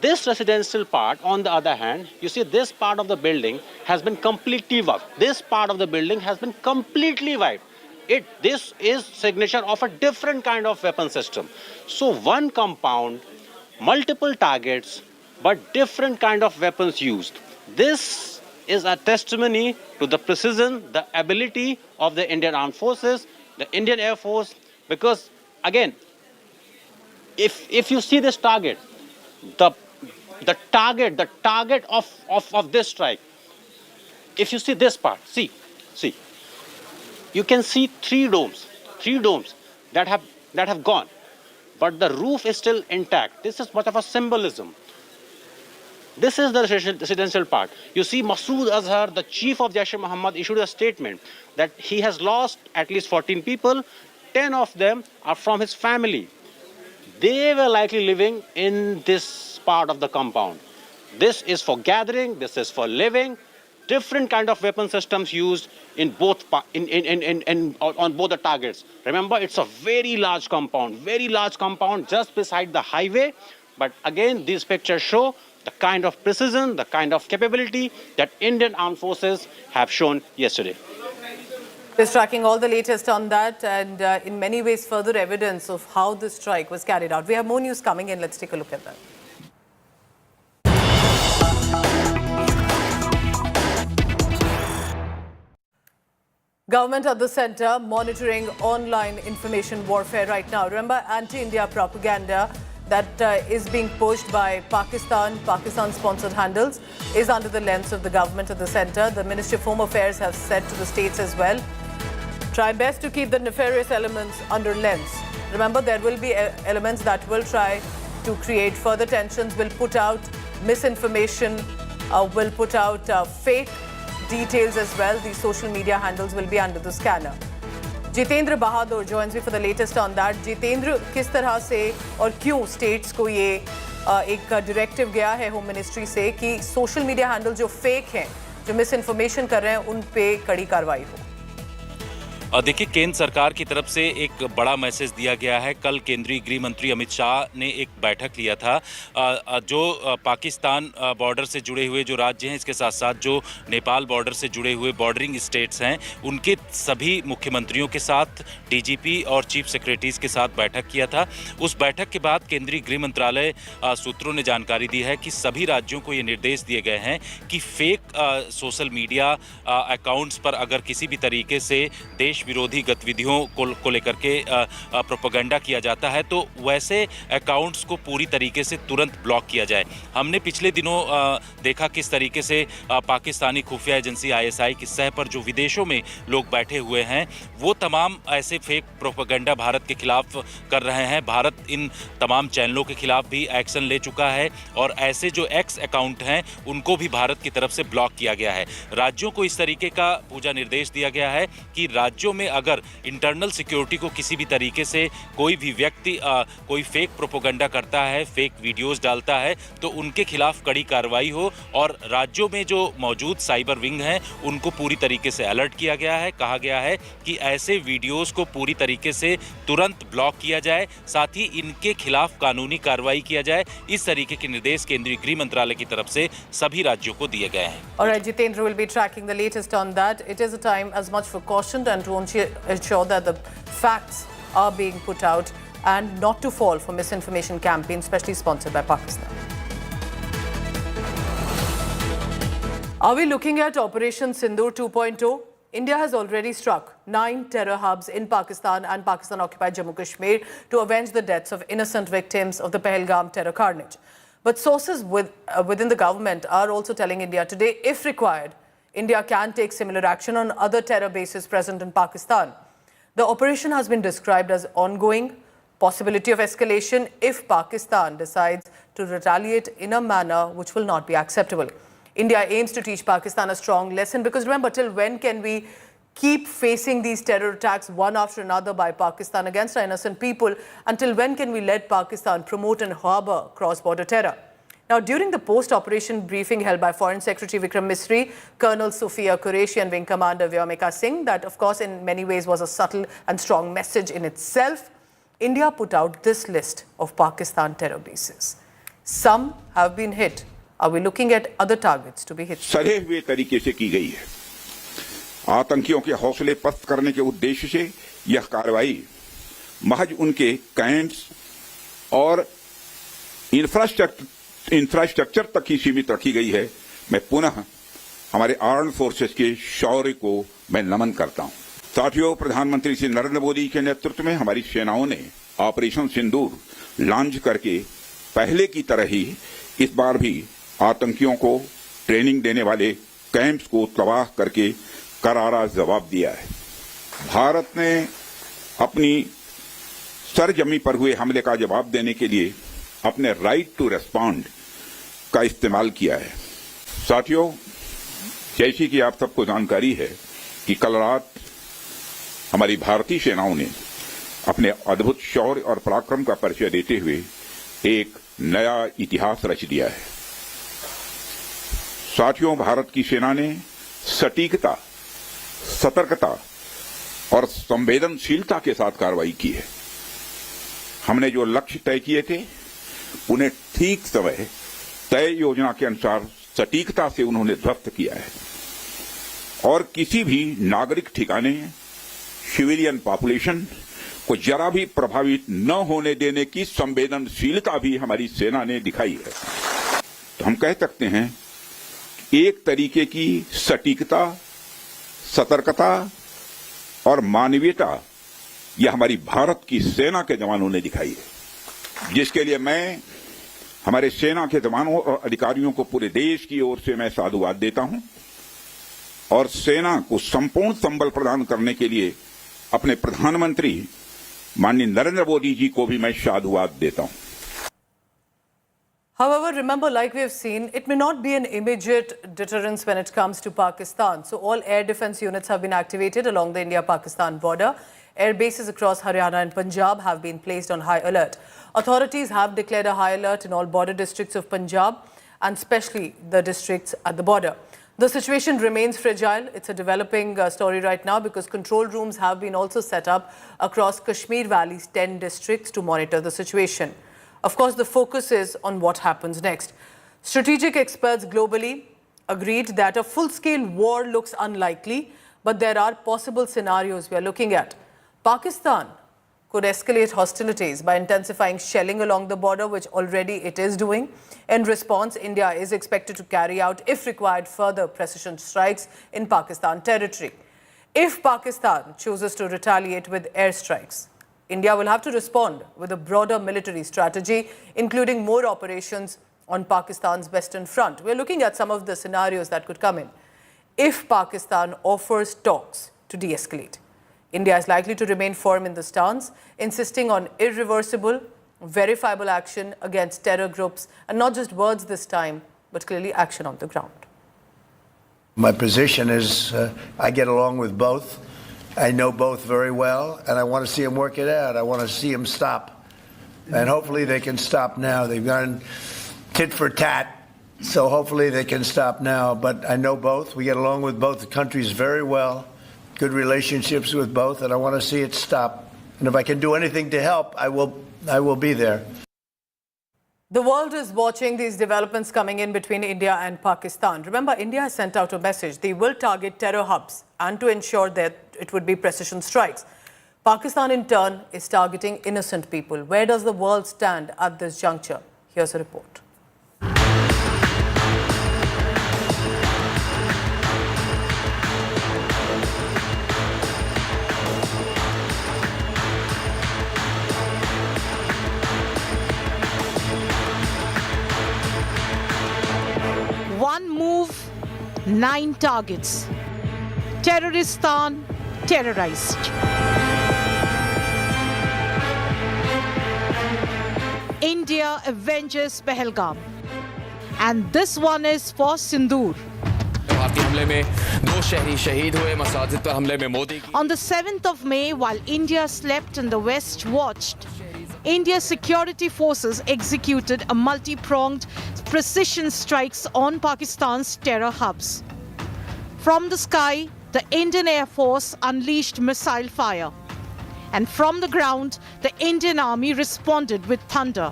This residential part, on the other hand, you see this part of the building has been completely wiped. This part of the building has been completely wiped. This is signature of a different kind of weapon system. So one compound, multiple targets, but different kind of weapons used. This is a testimony to the precision, the ability of the Indian Armed Forces, the Indian Air Force, because again, if you see this target, the target of this strike, if you see this part, see, you can see three domes that have gone, but the roof is still intact. This is much of a symbolism. This is the residential part. You see, Masood Azhar, the chief of Jaish-e-Mohammed, issued a statement that he has lost at least 14 people. 10 of them are from his family. They were likely living in this part of the compound. This is for gathering, this is for living. Different kind of weapon systems used in both on both the targets. Remember, it's a very large compound just beside the highway. But again, these pictures show the kind of precision, the kind of capability that Indian Armed Forces have shown yesterday. Just tracking all the latest on that and in many ways further evidence of how this strike was carried out. We have more news coming in. Let's take a look at that. Government at the centre monitoring online information warfare right now. Remember, anti-India propaganda that is being pushed by Pakistan-sponsored handles is under the lens of the government at the centre. The Ministry of Home Affairs have said to the states as well, try best to keep the nefarious elements under lens. Remember, there will be elements that will try to create further tensions, will put out misinformation, will put out fake details as well. These social media handles will be under the scanner. Jitendra Bahadur joins me for the latest on that. Jitendra, किस तरह से और क्यों states को ये एक directive गया है होम मिनिस्ट्री से कि सोशल मीडिया हैंडल जो फेक हैं, जो मिस इन्फॉर्मेशन कर रहे हैं, उन पे कड़ी कार्रवाई हो? देखिए, केंद्र सरकार की तरफ से एक बड़ा मैसेज दिया गया है। कल केंद्रीय गृह मंत्री अमित शाह ने एक बैठक लिया था। जो पाकिस्तान बॉर्डर से जुड़े हुए जो राज्य हैं, इसके साथ साथ जो नेपाल बॉर्डर से जुड़े हुए बॉर्डरिंग स्टेट्स हैं, उनके सभी मुख्यमंत्रियों के साथ, डीजीपी और चीफ सेक्रेटरीज के साथ बैठक किया था। उस बैठक के बाद केंद्रीय गृह मंत्रालय सूत्रों ने जानकारी दी है कि सभी राज्यों को ये निर्देश दिए गए हैं कि फेक सोशल मीडिया अकाउंट्स पर अगर किसी भी तरीके से देश विरोधी गतिविधियों को लेकर के प्रोपेगेंडा किया जाता है तो वैसे अकाउंट्स को पूरी तरीके से तुरंत ब्लॉक किया जाए। हमने पिछले दिनों देखा किस तरीके से पाकिस्तानी खुफिया एजेंसी आईएसआई की सह पर जो विदेशों में लोग बैठे हुए हैं, वो तमाम ऐसे फेक प्रोपेगेंडा भारत के खिलाफ कर रहे हैं। भारत इन तमाम चैनलों के खिलाफ भी एक्शन ले चुका है और ऐसे जो एक्स अकाउंट हैं उनको भी भारत की तरफ से ब्लॉक किया गया है। राज्यों को इस तरीके का पूजा निर्देश दिया गया है कि राज्यों राज्यों में अगर इंटरनल सिक्योरिटी को किसी भी तरीके से कोई भी व्यक्ति कोई फेक प्रोपेगेंडा करता है, फेक वीडियोस डालता है, तो उनके खिलाफ कड़ी कार्रवाई हो। और राज्यों में जो मौजूद साइबर विंग हैं उनको पूरी तरीके से अलर्ट किया गया है। कहा गया है कि ऐसे वीडियोस को पूरी तरीके से तुरंत ब्लॉक किया जाए, साथ ही इनके खिलाफ कानूनी कार्रवाई किया जाए। इस तरीके के निर्देश केंद्रीय गृह मंत्रालय की तरफ से सभी राज्यों को दिए गए हैं। All right, Jitendra will be tracking the latest on that. It is a time as much for caution and to ensure that the facts are being put out and not to fall for misinformation campaigns, especially sponsored by Pakistan. Are we looking at Operation Sindoor 2.0? India has already struck 9 terror hubs in Pakistan and Pakistan-occupied Jammu Kashmir to avenge the deaths of innocent victims of the Pahalgam terror carnage. But sources within the government are also telling India today, if required, India can take similar action on other terror bases present in Pakistan. The operation has been described as ongoing, possibility of escalation if Pakistan decides to retaliate in a manner which will not be acceptable. India aims to teach Pakistan a strong lesson because remember, till when can we keep facing these terror attacks one after another by Pakistan against our innocent people? Until when can we let Pakistan promote and harbour cross-border terror? Now, during the post-operation briefing held by Foreign Secretary Vikram Misri, Colonel Sophia Qureshi and Wing Commander Vyomika Singh, that of course in many ways was a subtle and strong message in itself, India put out this list of Pakistan terror bases. Some have been hit. Are we looking at other targets to be hit? सड़े हुए तरीके से की गई है। आतंकियों के हौसले पस्त करने के उद्देश्य से यह कार्रवाई महज उनके कैंप्स और इंफ्रास्ट्रक्चर तक ही सीमित रखी गई है। मैं पुनः हमारे आर्म्ड फोर्सेस के शौर्य को मैं नमन करता हूं। साथियों, प्रधानमंत्री श्री नरेंद्र मोदी के नेतृत्व में हमारी सेनाओं ने ऑपरेशन सिंदूर लॉन्च करके पहले की तरह ही इस बार भी आतंकियों को ट्रेनिंग देने वाले कैंप्स को तबाह करके करारा जवाब दिया है। भारत ने अपनी सरजमी पर हुए हमले का जवाब देने के लिए अपने राइट टू रेस्पॉन्ड का इस्तेमाल किया है। साथियों, जैसी कि आप सबको जानकारी है कि कल रात हमारी भारतीय सेनाओं ने अपने अद्भुत शौर्य और पराक्रम का परिचय देते हुए एक नया इतिहास रच दिया है। साथियों, भारत की सेना ने सटीकता, सतर्कता और संवेदनशीलता के साथ कार्रवाई की है। हमने जो लक्ष्य तय किए थे उन्हें ठीक समय तय योजना के अनुसार सटीकता से उन्होंने ध्वस्त किया है और किसी भी नागरिक ठिकाने, सिविलियन पॉपुलेशन को जरा भी प्रभावित न होने देने की संवेदनशीलता भी हमारी सेना ने दिखाई है। तो हम कह सकते हैं एक तरीके की सटीकता, सतर्कता और मानवीयता यह हमारी भारत की सेना के जवानों ने दिखाई है, जिसके लिए मैं हमारे सेना के जवानों और अधिकारियों को पूरे देश की ओर से मैं साधुवाद देता हूं और सेना को संपूर्ण संबल प्रदान करने के लिए अपने प्रधानमंत्री माननीय नरेंद्र मोदी जी को भी मैं साधुवाद देता हूं। However, remember, like we have seen, it may not be an immediate deterrence when it comes to Pakistan. So all air defense units have been activated along the India-Pakistan border. Air bases across Haryana and Punjab have been placed on high alert. Authorities have declared a high alert in all border districts of Punjab and especially the districts at the border. The situation remains fragile. It's a developing story right now because control rooms have been also set up across Kashmir Valley's 10 districts to monitor the situation. Of course, the focus is on what happens next. Strategic experts globally agreed that a full-scale war looks unlikely, but there are possible scenarios we are looking at. Pakistan could escalate hostilities by intensifying shelling along the border, which already it is doing. In response, India is expected to carry out, if required, further precision strikes in Pakistan territory. If Pakistan chooses to retaliate with airstrikes, India will have to respond with a broader military strategy, including more operations on Pakistan's western front. We're looking at some of the scenarios that could come in. If Pakistan offers talks to de-escalate, India is likely to remain firm in the stance, insisting on irreversible, verifiable action against terror groups, and not just words this time, but clearly action on the ground. My position is I get along with both. I know both very well, and I want to see them work it out. I want to see them stop. And hopefully they can stop now. They've gone tit for tat, so hopefully they can stop now. But I know both. We get along with both countries very well, good relationships with both, and I want to see it stop. And if I can do anything to help, I will be there. The world is watching these developments coming in between India and Pakistan. Remember, India has sent out a message. They will target terror hubs and to ensure that it would be precision strikes. Pakistan, in turn, is targeting innocent people. Where does the world stand at this juncture? Here's a report. One move, 9 targets. Terroristan terrorized. India avenges Pahalgam. And this one is for Sindoor. On the 7th of May, while India slept and the West watched, India's security forces executed a multi-pronged precision strikes on Pakistan's terror hubs. From the sky, the Indian Air Force unleashed missile fire. And from the ground, the Indian Army responded with thunder,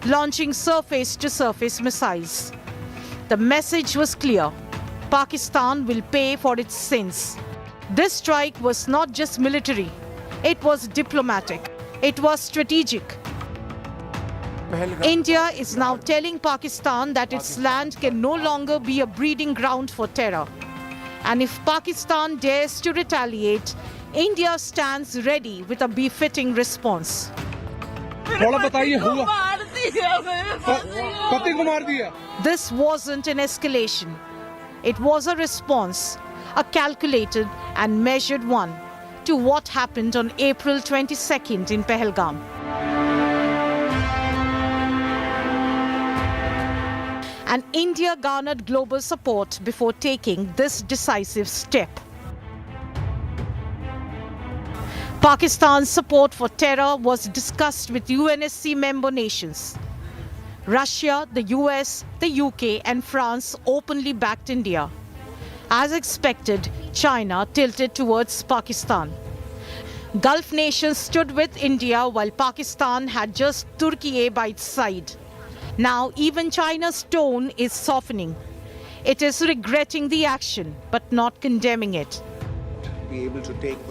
launching surface-to-surface missiles. The message was clear: Pakistan will pay for its sins. This strike was not just military, it was diplomatic, it was strategic. India is now telling Pakistan that its land can no longer be a breeding ground for terror. And if Pakistan dares to retaliate, India stands ready with a befitting response. This wasn't an escalation. It was a response, a calculated and measured one, to what happened on April 22nd in Pahalgam. And India garnered global support before taking this decisive step. Pakistan's support for terror was discussed with UNSC member nations. Russia, the US, the UK and France openly backed India. As expected, China tilted towards Pakistan. Gulf nations stood with India while Pakistan had just Turkey by its side. Now even China's tone is softening. It is regretting the action but not condemning it.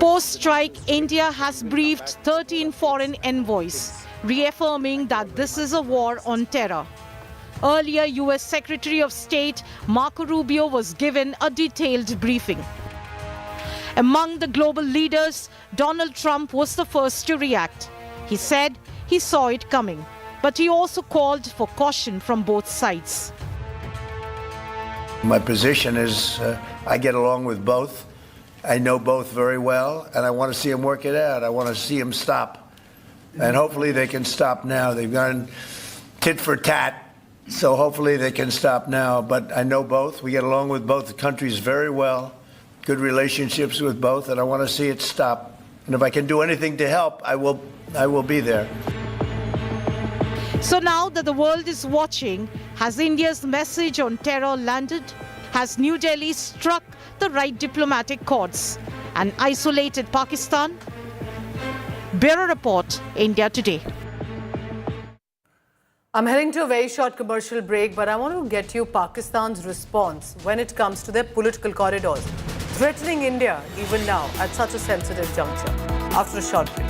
Post-strike, India has briefed 13 foreign envoys, reaffirming that this is a war on terror. Earlier, US Secretary of State Marco Rubio was given a detailed briefing. Among the global leaders, Donald Trump was the first to react. He said he saw it coming, but he also called for caution from both sides. My position is I get along with both. I know both very well, and I want to see them work it out. I want to see them stop. And hopefully they can stop now. They've gone tit for tat, so hopefully they can stop now. But I know both. We get along with both countries very well, good relationships with both, and I want to see it stop. And if I can do anything to help, I will be there. So now that the world is watching, has India's message on terror landed? Has New Delhi struck the right diplomatic chords and isolated Pakistan? Bureau Report, India Today. I'm heading to a very short commercial break, but I want to get you Pakistan's response when it comes to their political corridors, threatening India even now at such a sensitive juncture. After a short break.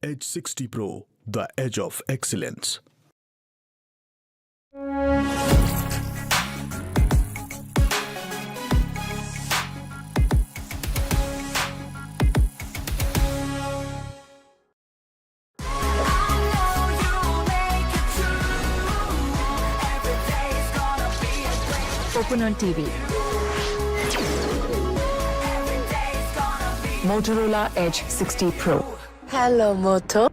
Edge 60 Pro, the edge of excellence. Open on TV. Motorola Edge 60 Pro. Hello, Moto.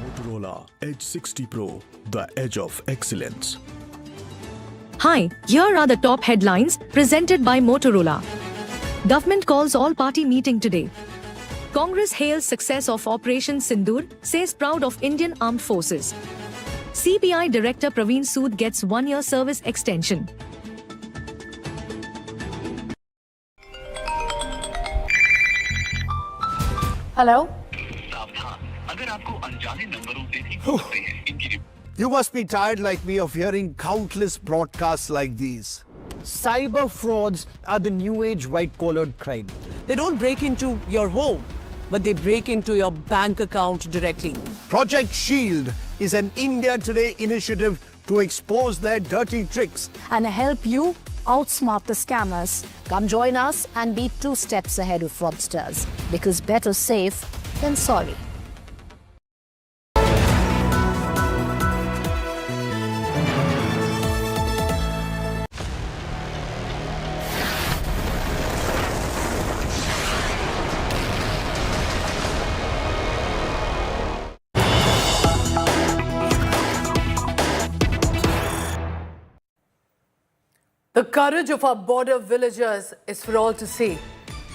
Motorola Edge 60 Pro, the edge of excellence. Hi, here are the top headlines presented by Motorola. Government calls all-party meeting today. Congress hails success of Operation Sindoor, says proud of Indian Armed Forces. CBI Director Praveen Sood gets 1-year service extension. Hello? You must be tired like me of hearing countless broadcasts like these. Cyber frauds are the new age white-collared crime. They don't break into your home, but they break into your bank account directly. Project Shield is an India Today initiative to expose their dirty tricks and help you outsmart the scammers. Come join us and be 2 steps ahead of fraudsters, because better safe than sorry. The courage of our border villagers is for all to see.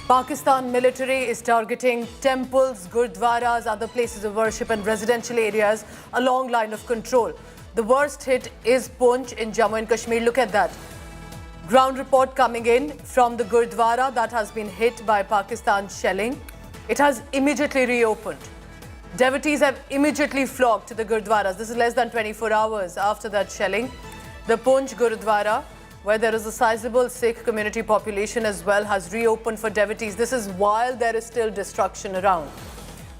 Pakistan military is targeting temples, gurdwaras, other places of worship and residential areas along line of control. The worst hit is Poonch in Jammu and Kashmir. Look at that. Ground report coming in from the gurdwara that has been hit by Pakistan shelling. It has immediately reopened. Devotees have immediately flocked to the gurdwaras. This is less than 24 hours after that shelling. The Poonch Gurudwara, where there is a sizable Sikh community population as well, has reopened for devotees. This is while there is still destruction around.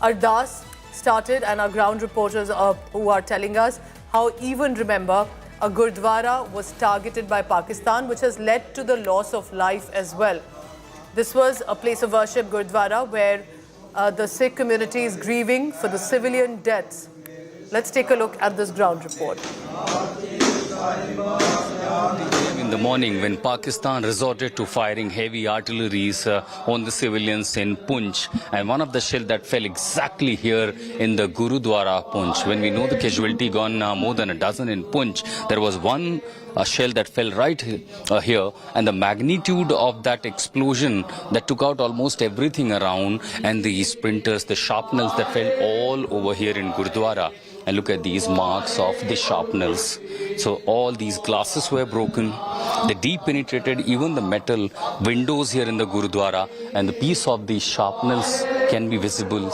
Ardas started, and our ground reporters who are telling us how even remember a Gurdwara was targeted by Pakistan, which has led to the loss of life as well. This was a place of worship, Gurdwara, where the Sikh community is grieving for the civilian deaths. Let's take a look at this ground report. In the morning, when Pakistan resorted to firing heavy artilleries on the civilians in Poonch, and one of the shells that fell exactly here in the Gurudwara Poonch. When we know the casualty gone more than a dozen in Poonch, there was one shell that fell right here, and the magnitude of that explosion that took out almost everything around, and the splinters, the sharpnels that fell all over here in Gurudwara. And look at these marks of the sharpnels. So all these glasses were broken. They deep penetrated even the metal windows here in the Gurudwara, and the piece of the sharpnels can be visibly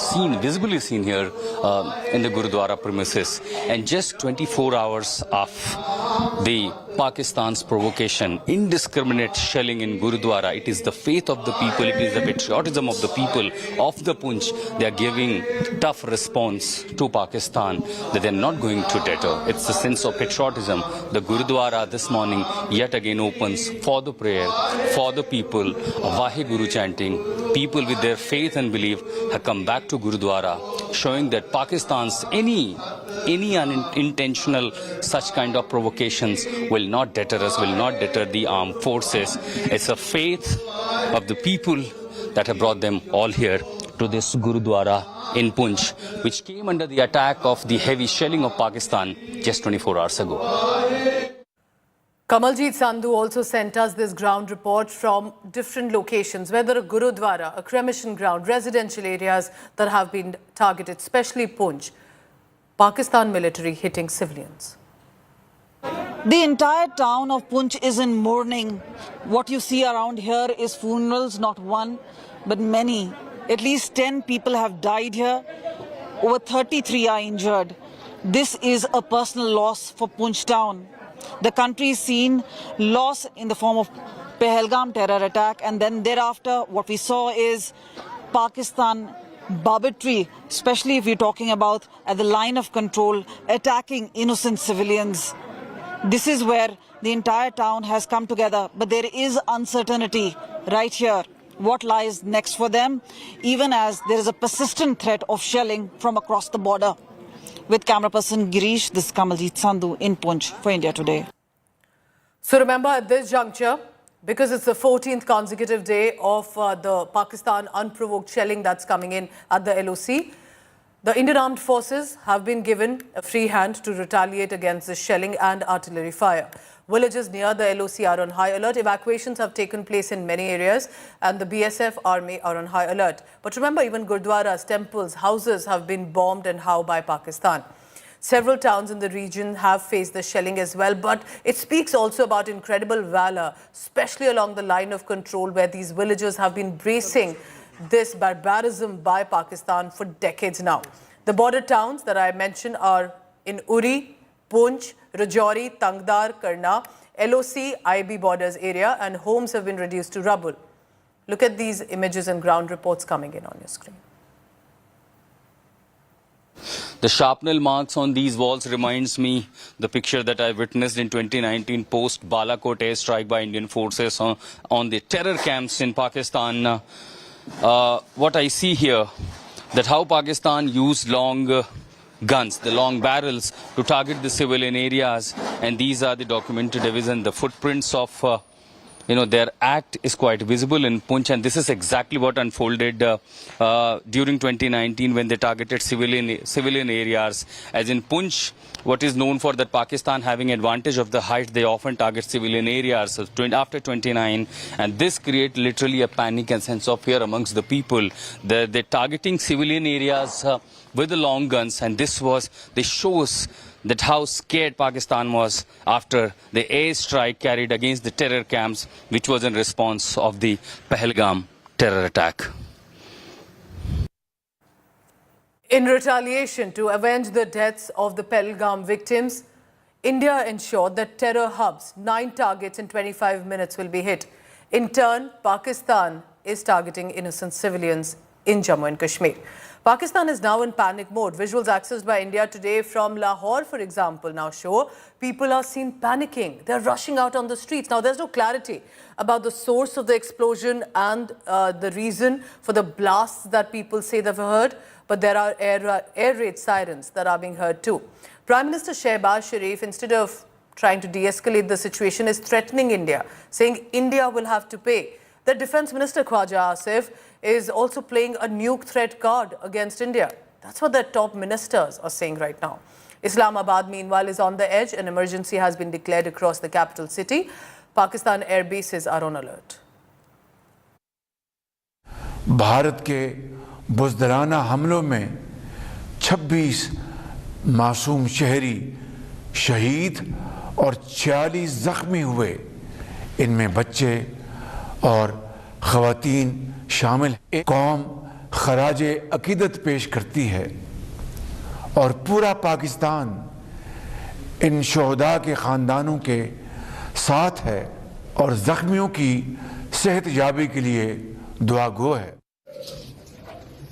seen here in the Gurudwara premises. And just 24 hours of the Pakistan's provocation, indiscriminate shelling in Gurudwara, it is the faith of the people, it is the patriotism of the people of the Poonch. They are giving tough response to Pakistan, that they are not going to deter. It's the sense of patriotism. The Gurudwara this morning yet again opens for the prayer, for the people, Vaheguru chanting. People with their faith and belief have come back to Gurudwara, showing that Pakistan's any unintentional such kind of provocations will not deter us, will not deter the armed forces. It's a faith of the people that have brought them all here to this Gurudwara in Poonch, which came under the attack of the heavy shelling of Pakistan just 24 hours ago. Kamaljit Sandhu also sent us this ground report from different locations, whether a Gurudwara, a cremation ground, residential areas that have been targeted, especially Poonch. Pakistan military hitting civilians. The entire town of Poonch is in mourning. What you see around here is funerals, not one, but many. At least 10 people have died here. Over 33 are injured. This is a personal loss for Poonch town. The country has seen loss in the form of Pahalgam terror attack, and then thereafter what we saw is Pakistan barbarity, especially if we're talking about at the line of control, attacking innocent civilians. This is where the entire town has come together, but there is uncertainty right here. What lies next for them, even as there is a persistent threat of shelling from across the border. With camera person Girish, this is Kamaljeet Sandhu in Poonch for India Today. So remember, at this juncture, because it's the 14th consecutive day of the Pakistan unprovoked shelling that's coming in at the LOC, the Indian Armed Forces have been given a free hand to retaliate against the shelling and artillery fire. Villages near the LOC are on high alert. Evacuations have taken place in many areas and the BSF army are on high alert. But remember, even gurdwaras, temples, houses have been bombed and how by Pakistan. Several towns in the region have faced the shelling as well, but it speaks also about incredible valor, especially along the line of control where these villagers have been bracing this barbarism by Pakistan for decades now. The border towns that I mentioned are in Uri, Poonch, Rajouri, Tangdar, Karna, LOC, IB borders area, and homes have been reduced to rubble. Look at these images and ground reports coming in on your screen. The shrapnel marks on these walls reminds me the picture that I witnessed in 2019 post Balakot airstrike by Indian forces on the terror camps in Pakistan. What I see here, that how Pakistan used long guns, the long barrels, to target the civilian areas, and these are the documented evidence. The footprints of their act is quite visible in Poonch, and this is exactly what unfolded during 2019 when they targeted civilian areas. As in Poonch, what is known for that Pakistan having advantage of the height, they often target civilian areas after 29, and this creates literally a panic and sense of fear amongst the people. They're targeting civilian areas with the long guns, and this shows that how scared Pakistan was after the airstrike carried against the terror camps, which was in response of the Pahalgam terror attack. In retaliation to avenge the deaths of the Pahalgam victims, India ensured that terror hubs, 9 targets in 25 minutes will be hit. In turn, Pakistan is targeting innocent civilians in Jammu and Kashmir. Pakistan is now in panic mode. Visuals accessed by India today from Lahore, for example, now show people are seen panicking. They're rushing out on the streets. Now, there's no clarity about the source of the explosion and the reason for the blasts that people say they've heard, but there are air raid sirens that are being heard too. Prime Minister Shehbaz Sharif, instead of trying to de-escalate the situation, is threatening India, saying India will have to pay. The Defence Minister Khwaja Asif is also playing a nuke threat card against India. That's what their top ministers are saying right now. Islamabad, meanwhile, is on the edge. An emergency has been declared across the capital city. Pakistan air bases are on alert. Bharat के बुज़दिलाना हमलों में 26 मासूम शहरी शहीद और 46 जख्मी हुए, इनमें बच्चे और ख़वातीन शामिल। एक कौम खराज अकीदत पेश करती है और पूरा पाकिस्तान इन शोहदा के ख़ानदानों के साथ है और ज़ख्मियों की सेहत याबी के लिए दुआ गो है।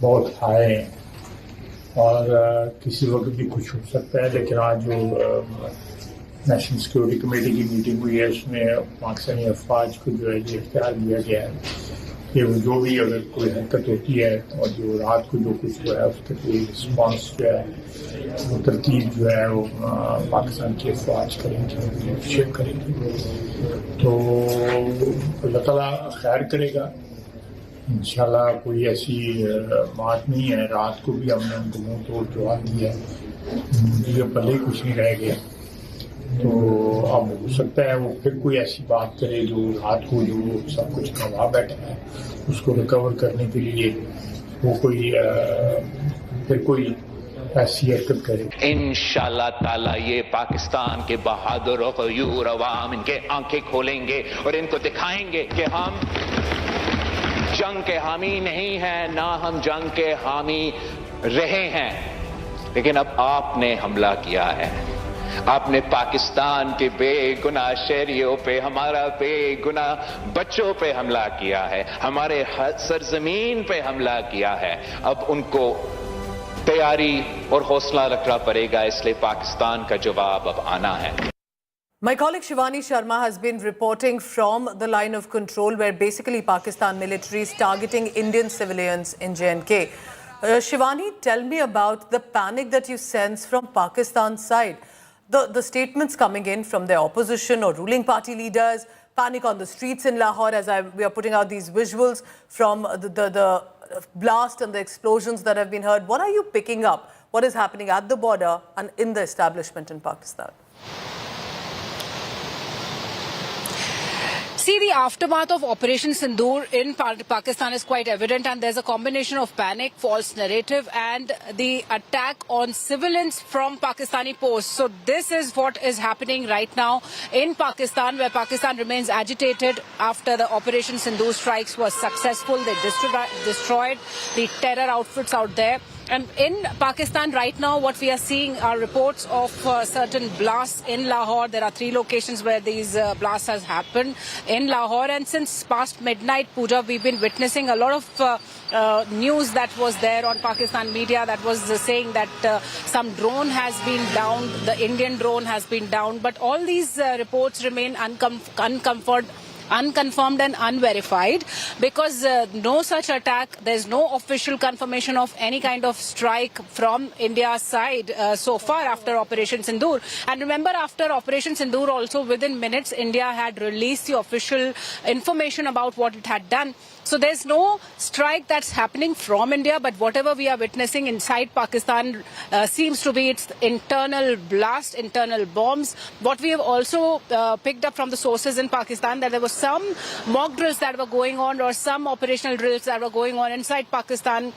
बहुत खाए और किसी वक्त भी कुछ हो सकता है, लेकिन आज जो नेशनल सिक्योरिटी कमेटी की मीटिंग हुई है उसमें पाकिस्तानी अफवाज को जो है ये इख्तियार दिया गया है कि वो जो भी अगर कोई हरकत होती है और जो रात को जो कुछ जो है उसका कोई रिस्पॉन्स जो है वो तरतीब जो है वो पाकिस्तान की अफवाज करेंगे, शेयर करेंगे। तो अल्लाह ताला खैर करेगा इंशाल्लाह। कोई ऐसी बात नहीं है, रात को भी हमने उनको मुँह तोड़ जवाब दिया, मुझे पहले कुछ नहीं रह गया। तो अब हो सकता है वो फिर कोई ऐसी बात करे जो रात को जो सब कुछ गंवा बैठा है, उसको रिकवर करने के लिए वो कोई फिर कोई ऐसी हरकत करे। इंशाल्लाह ताला ये पाकिस्तान के बहादुर और गयूर अवाम इनके आंखें खोलेंगे और इनको दिखाएंगे कि हम जंग के हामी नहीं हैं, ना हम जंग के हामी रहे हैं, लेकिन अब आपने हमला किया है। आपने पाकिस्तान के बेगुनाह शहरियों पे, हमारा बेगुनाह बच्चों पे हमला किया है, हमारे सरजमीन पे हमला किया है। अब उनको तैयारी और हौसला रखना पड़ेगा, इसलिए पाकिस्तान का जवाब अब आना है। My colleague Shivani Sharma has been reporting from the line of control where basically Pakistan military is targeting Indian civilians in J&K. Shivani, tell me about the panic that you sense from Pakistan's side. The statements coming in from the opposition or ruling party leaders, panic on the streets in Lahore as we are putting out these visuals from the blast and the explosions that have been heard. What are you picking up? What is happening at the border and in the establishment in Pakistan? See, the aftermath of Operation Sindoor in Pakistan is quite evident, and there's a combination of panic, false narrative, and the attack on civilians from Pakistani posts. So this is what is happening right now in Pakistan, where Pakistan remains agitated after the Operation Sindoor strikes was successful. They destroyed the terror outfits out there. And in Pakistan right now, what we are seeing are reports of certain blasts in Lahore. There are 3 locations where these blasts has happened in Lahore. And since past midnight, Pooja, we've been witnessing a lot of news that was there on Pakistan media that was saying that some drone has been downed, the Indian drone has been downed. But all these reports remain unconfirmed and unverified, because no such attack, there's no official confirmation of any kind of strike from India's side so far after Operation Sindoor. And remember, after Operation Sindoor also, within minutes, India had released the official information about what it had done. So there's no strike that's happening from India, but whatever we are witnessing inside Pakistan seems to be its internal blast, internal bombs. What we have also picked up from the sources in Pakistan, that there was some mock drills that were going on, or some operational drills that were going on inside Pakistan,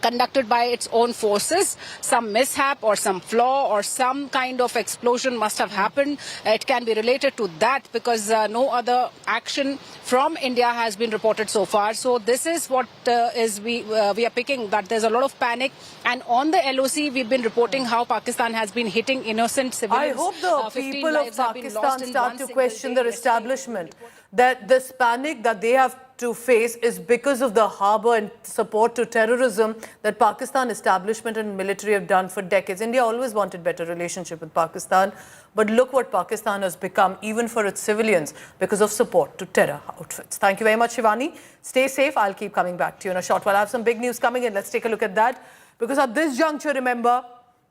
conducted by its own forces. Some mishap or some flaw or some kind of explosion must have happened. It can be related to that, because no other action from India has been reported so far. So this is what we are picking, that there's a lot of panic. And on the LOC, we've been reporting how Pakistan has been hitting innocent civilians. I hope the people of Pakistan start to question their establishment. That this panic that they have to face is because of the harbour and support to terrorism that Pakistan establishment and military have done for decades. India always wanted better relationship with Pakistan, but look what Pakistan has become, even for its civilians, because of support to terror outfits. Thank you very much, Shivani. Stay safe. I'll keep coming back to you in a short while. I have some big news coming in. Let's take a look at that. Because at this juncture, remember,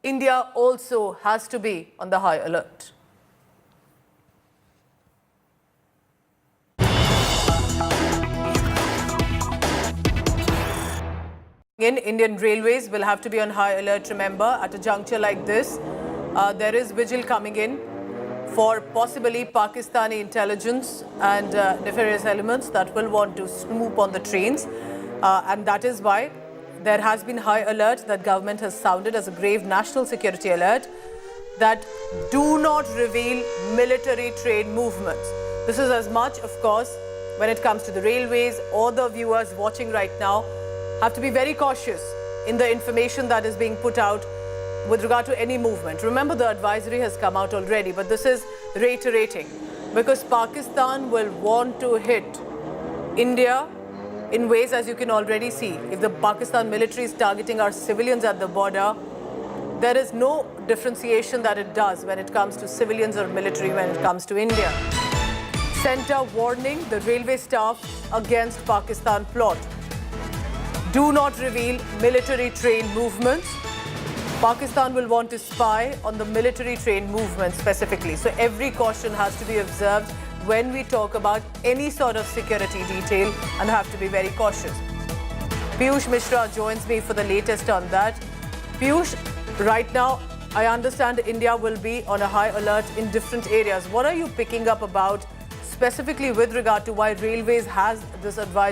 India also has to be on the high alert. Indian Railways will have to be on high alert, remember, at a juncture like this. There is vigil coming in for possibly Pakistani intelligence and nefarious elements that will want to snoop on the trains. And that is why there has been high alert that government has sounded as a grave national security alert, that do not reveal military train movements. This is as much, of course, when it comes to the railways. Or the viewers watching right now have to be very cautious in the information that is being put out with regard to any movement. Remember, the advisory has come out already, but this is reiterating, because Pakistan will want to hit India in ways, as you can already see. If the Pakistan military is targeting our civilians at the border, there is no differentiation that it does when it comes to civilians or military when it comes to India. Centre warning the railway staff against Pakistan plot. Do not reveal military train movements. Pakistan will want to spy on the military train movement specifically. So every caution has to be observed when we talk about any sort of security detail, and have to be very cautious. Piyush Mishra joins me for the latest on that. Piyush, right now, I understand India will be on a high alert in different areas. What are you picking up about specifically with regard to why Railways has this advice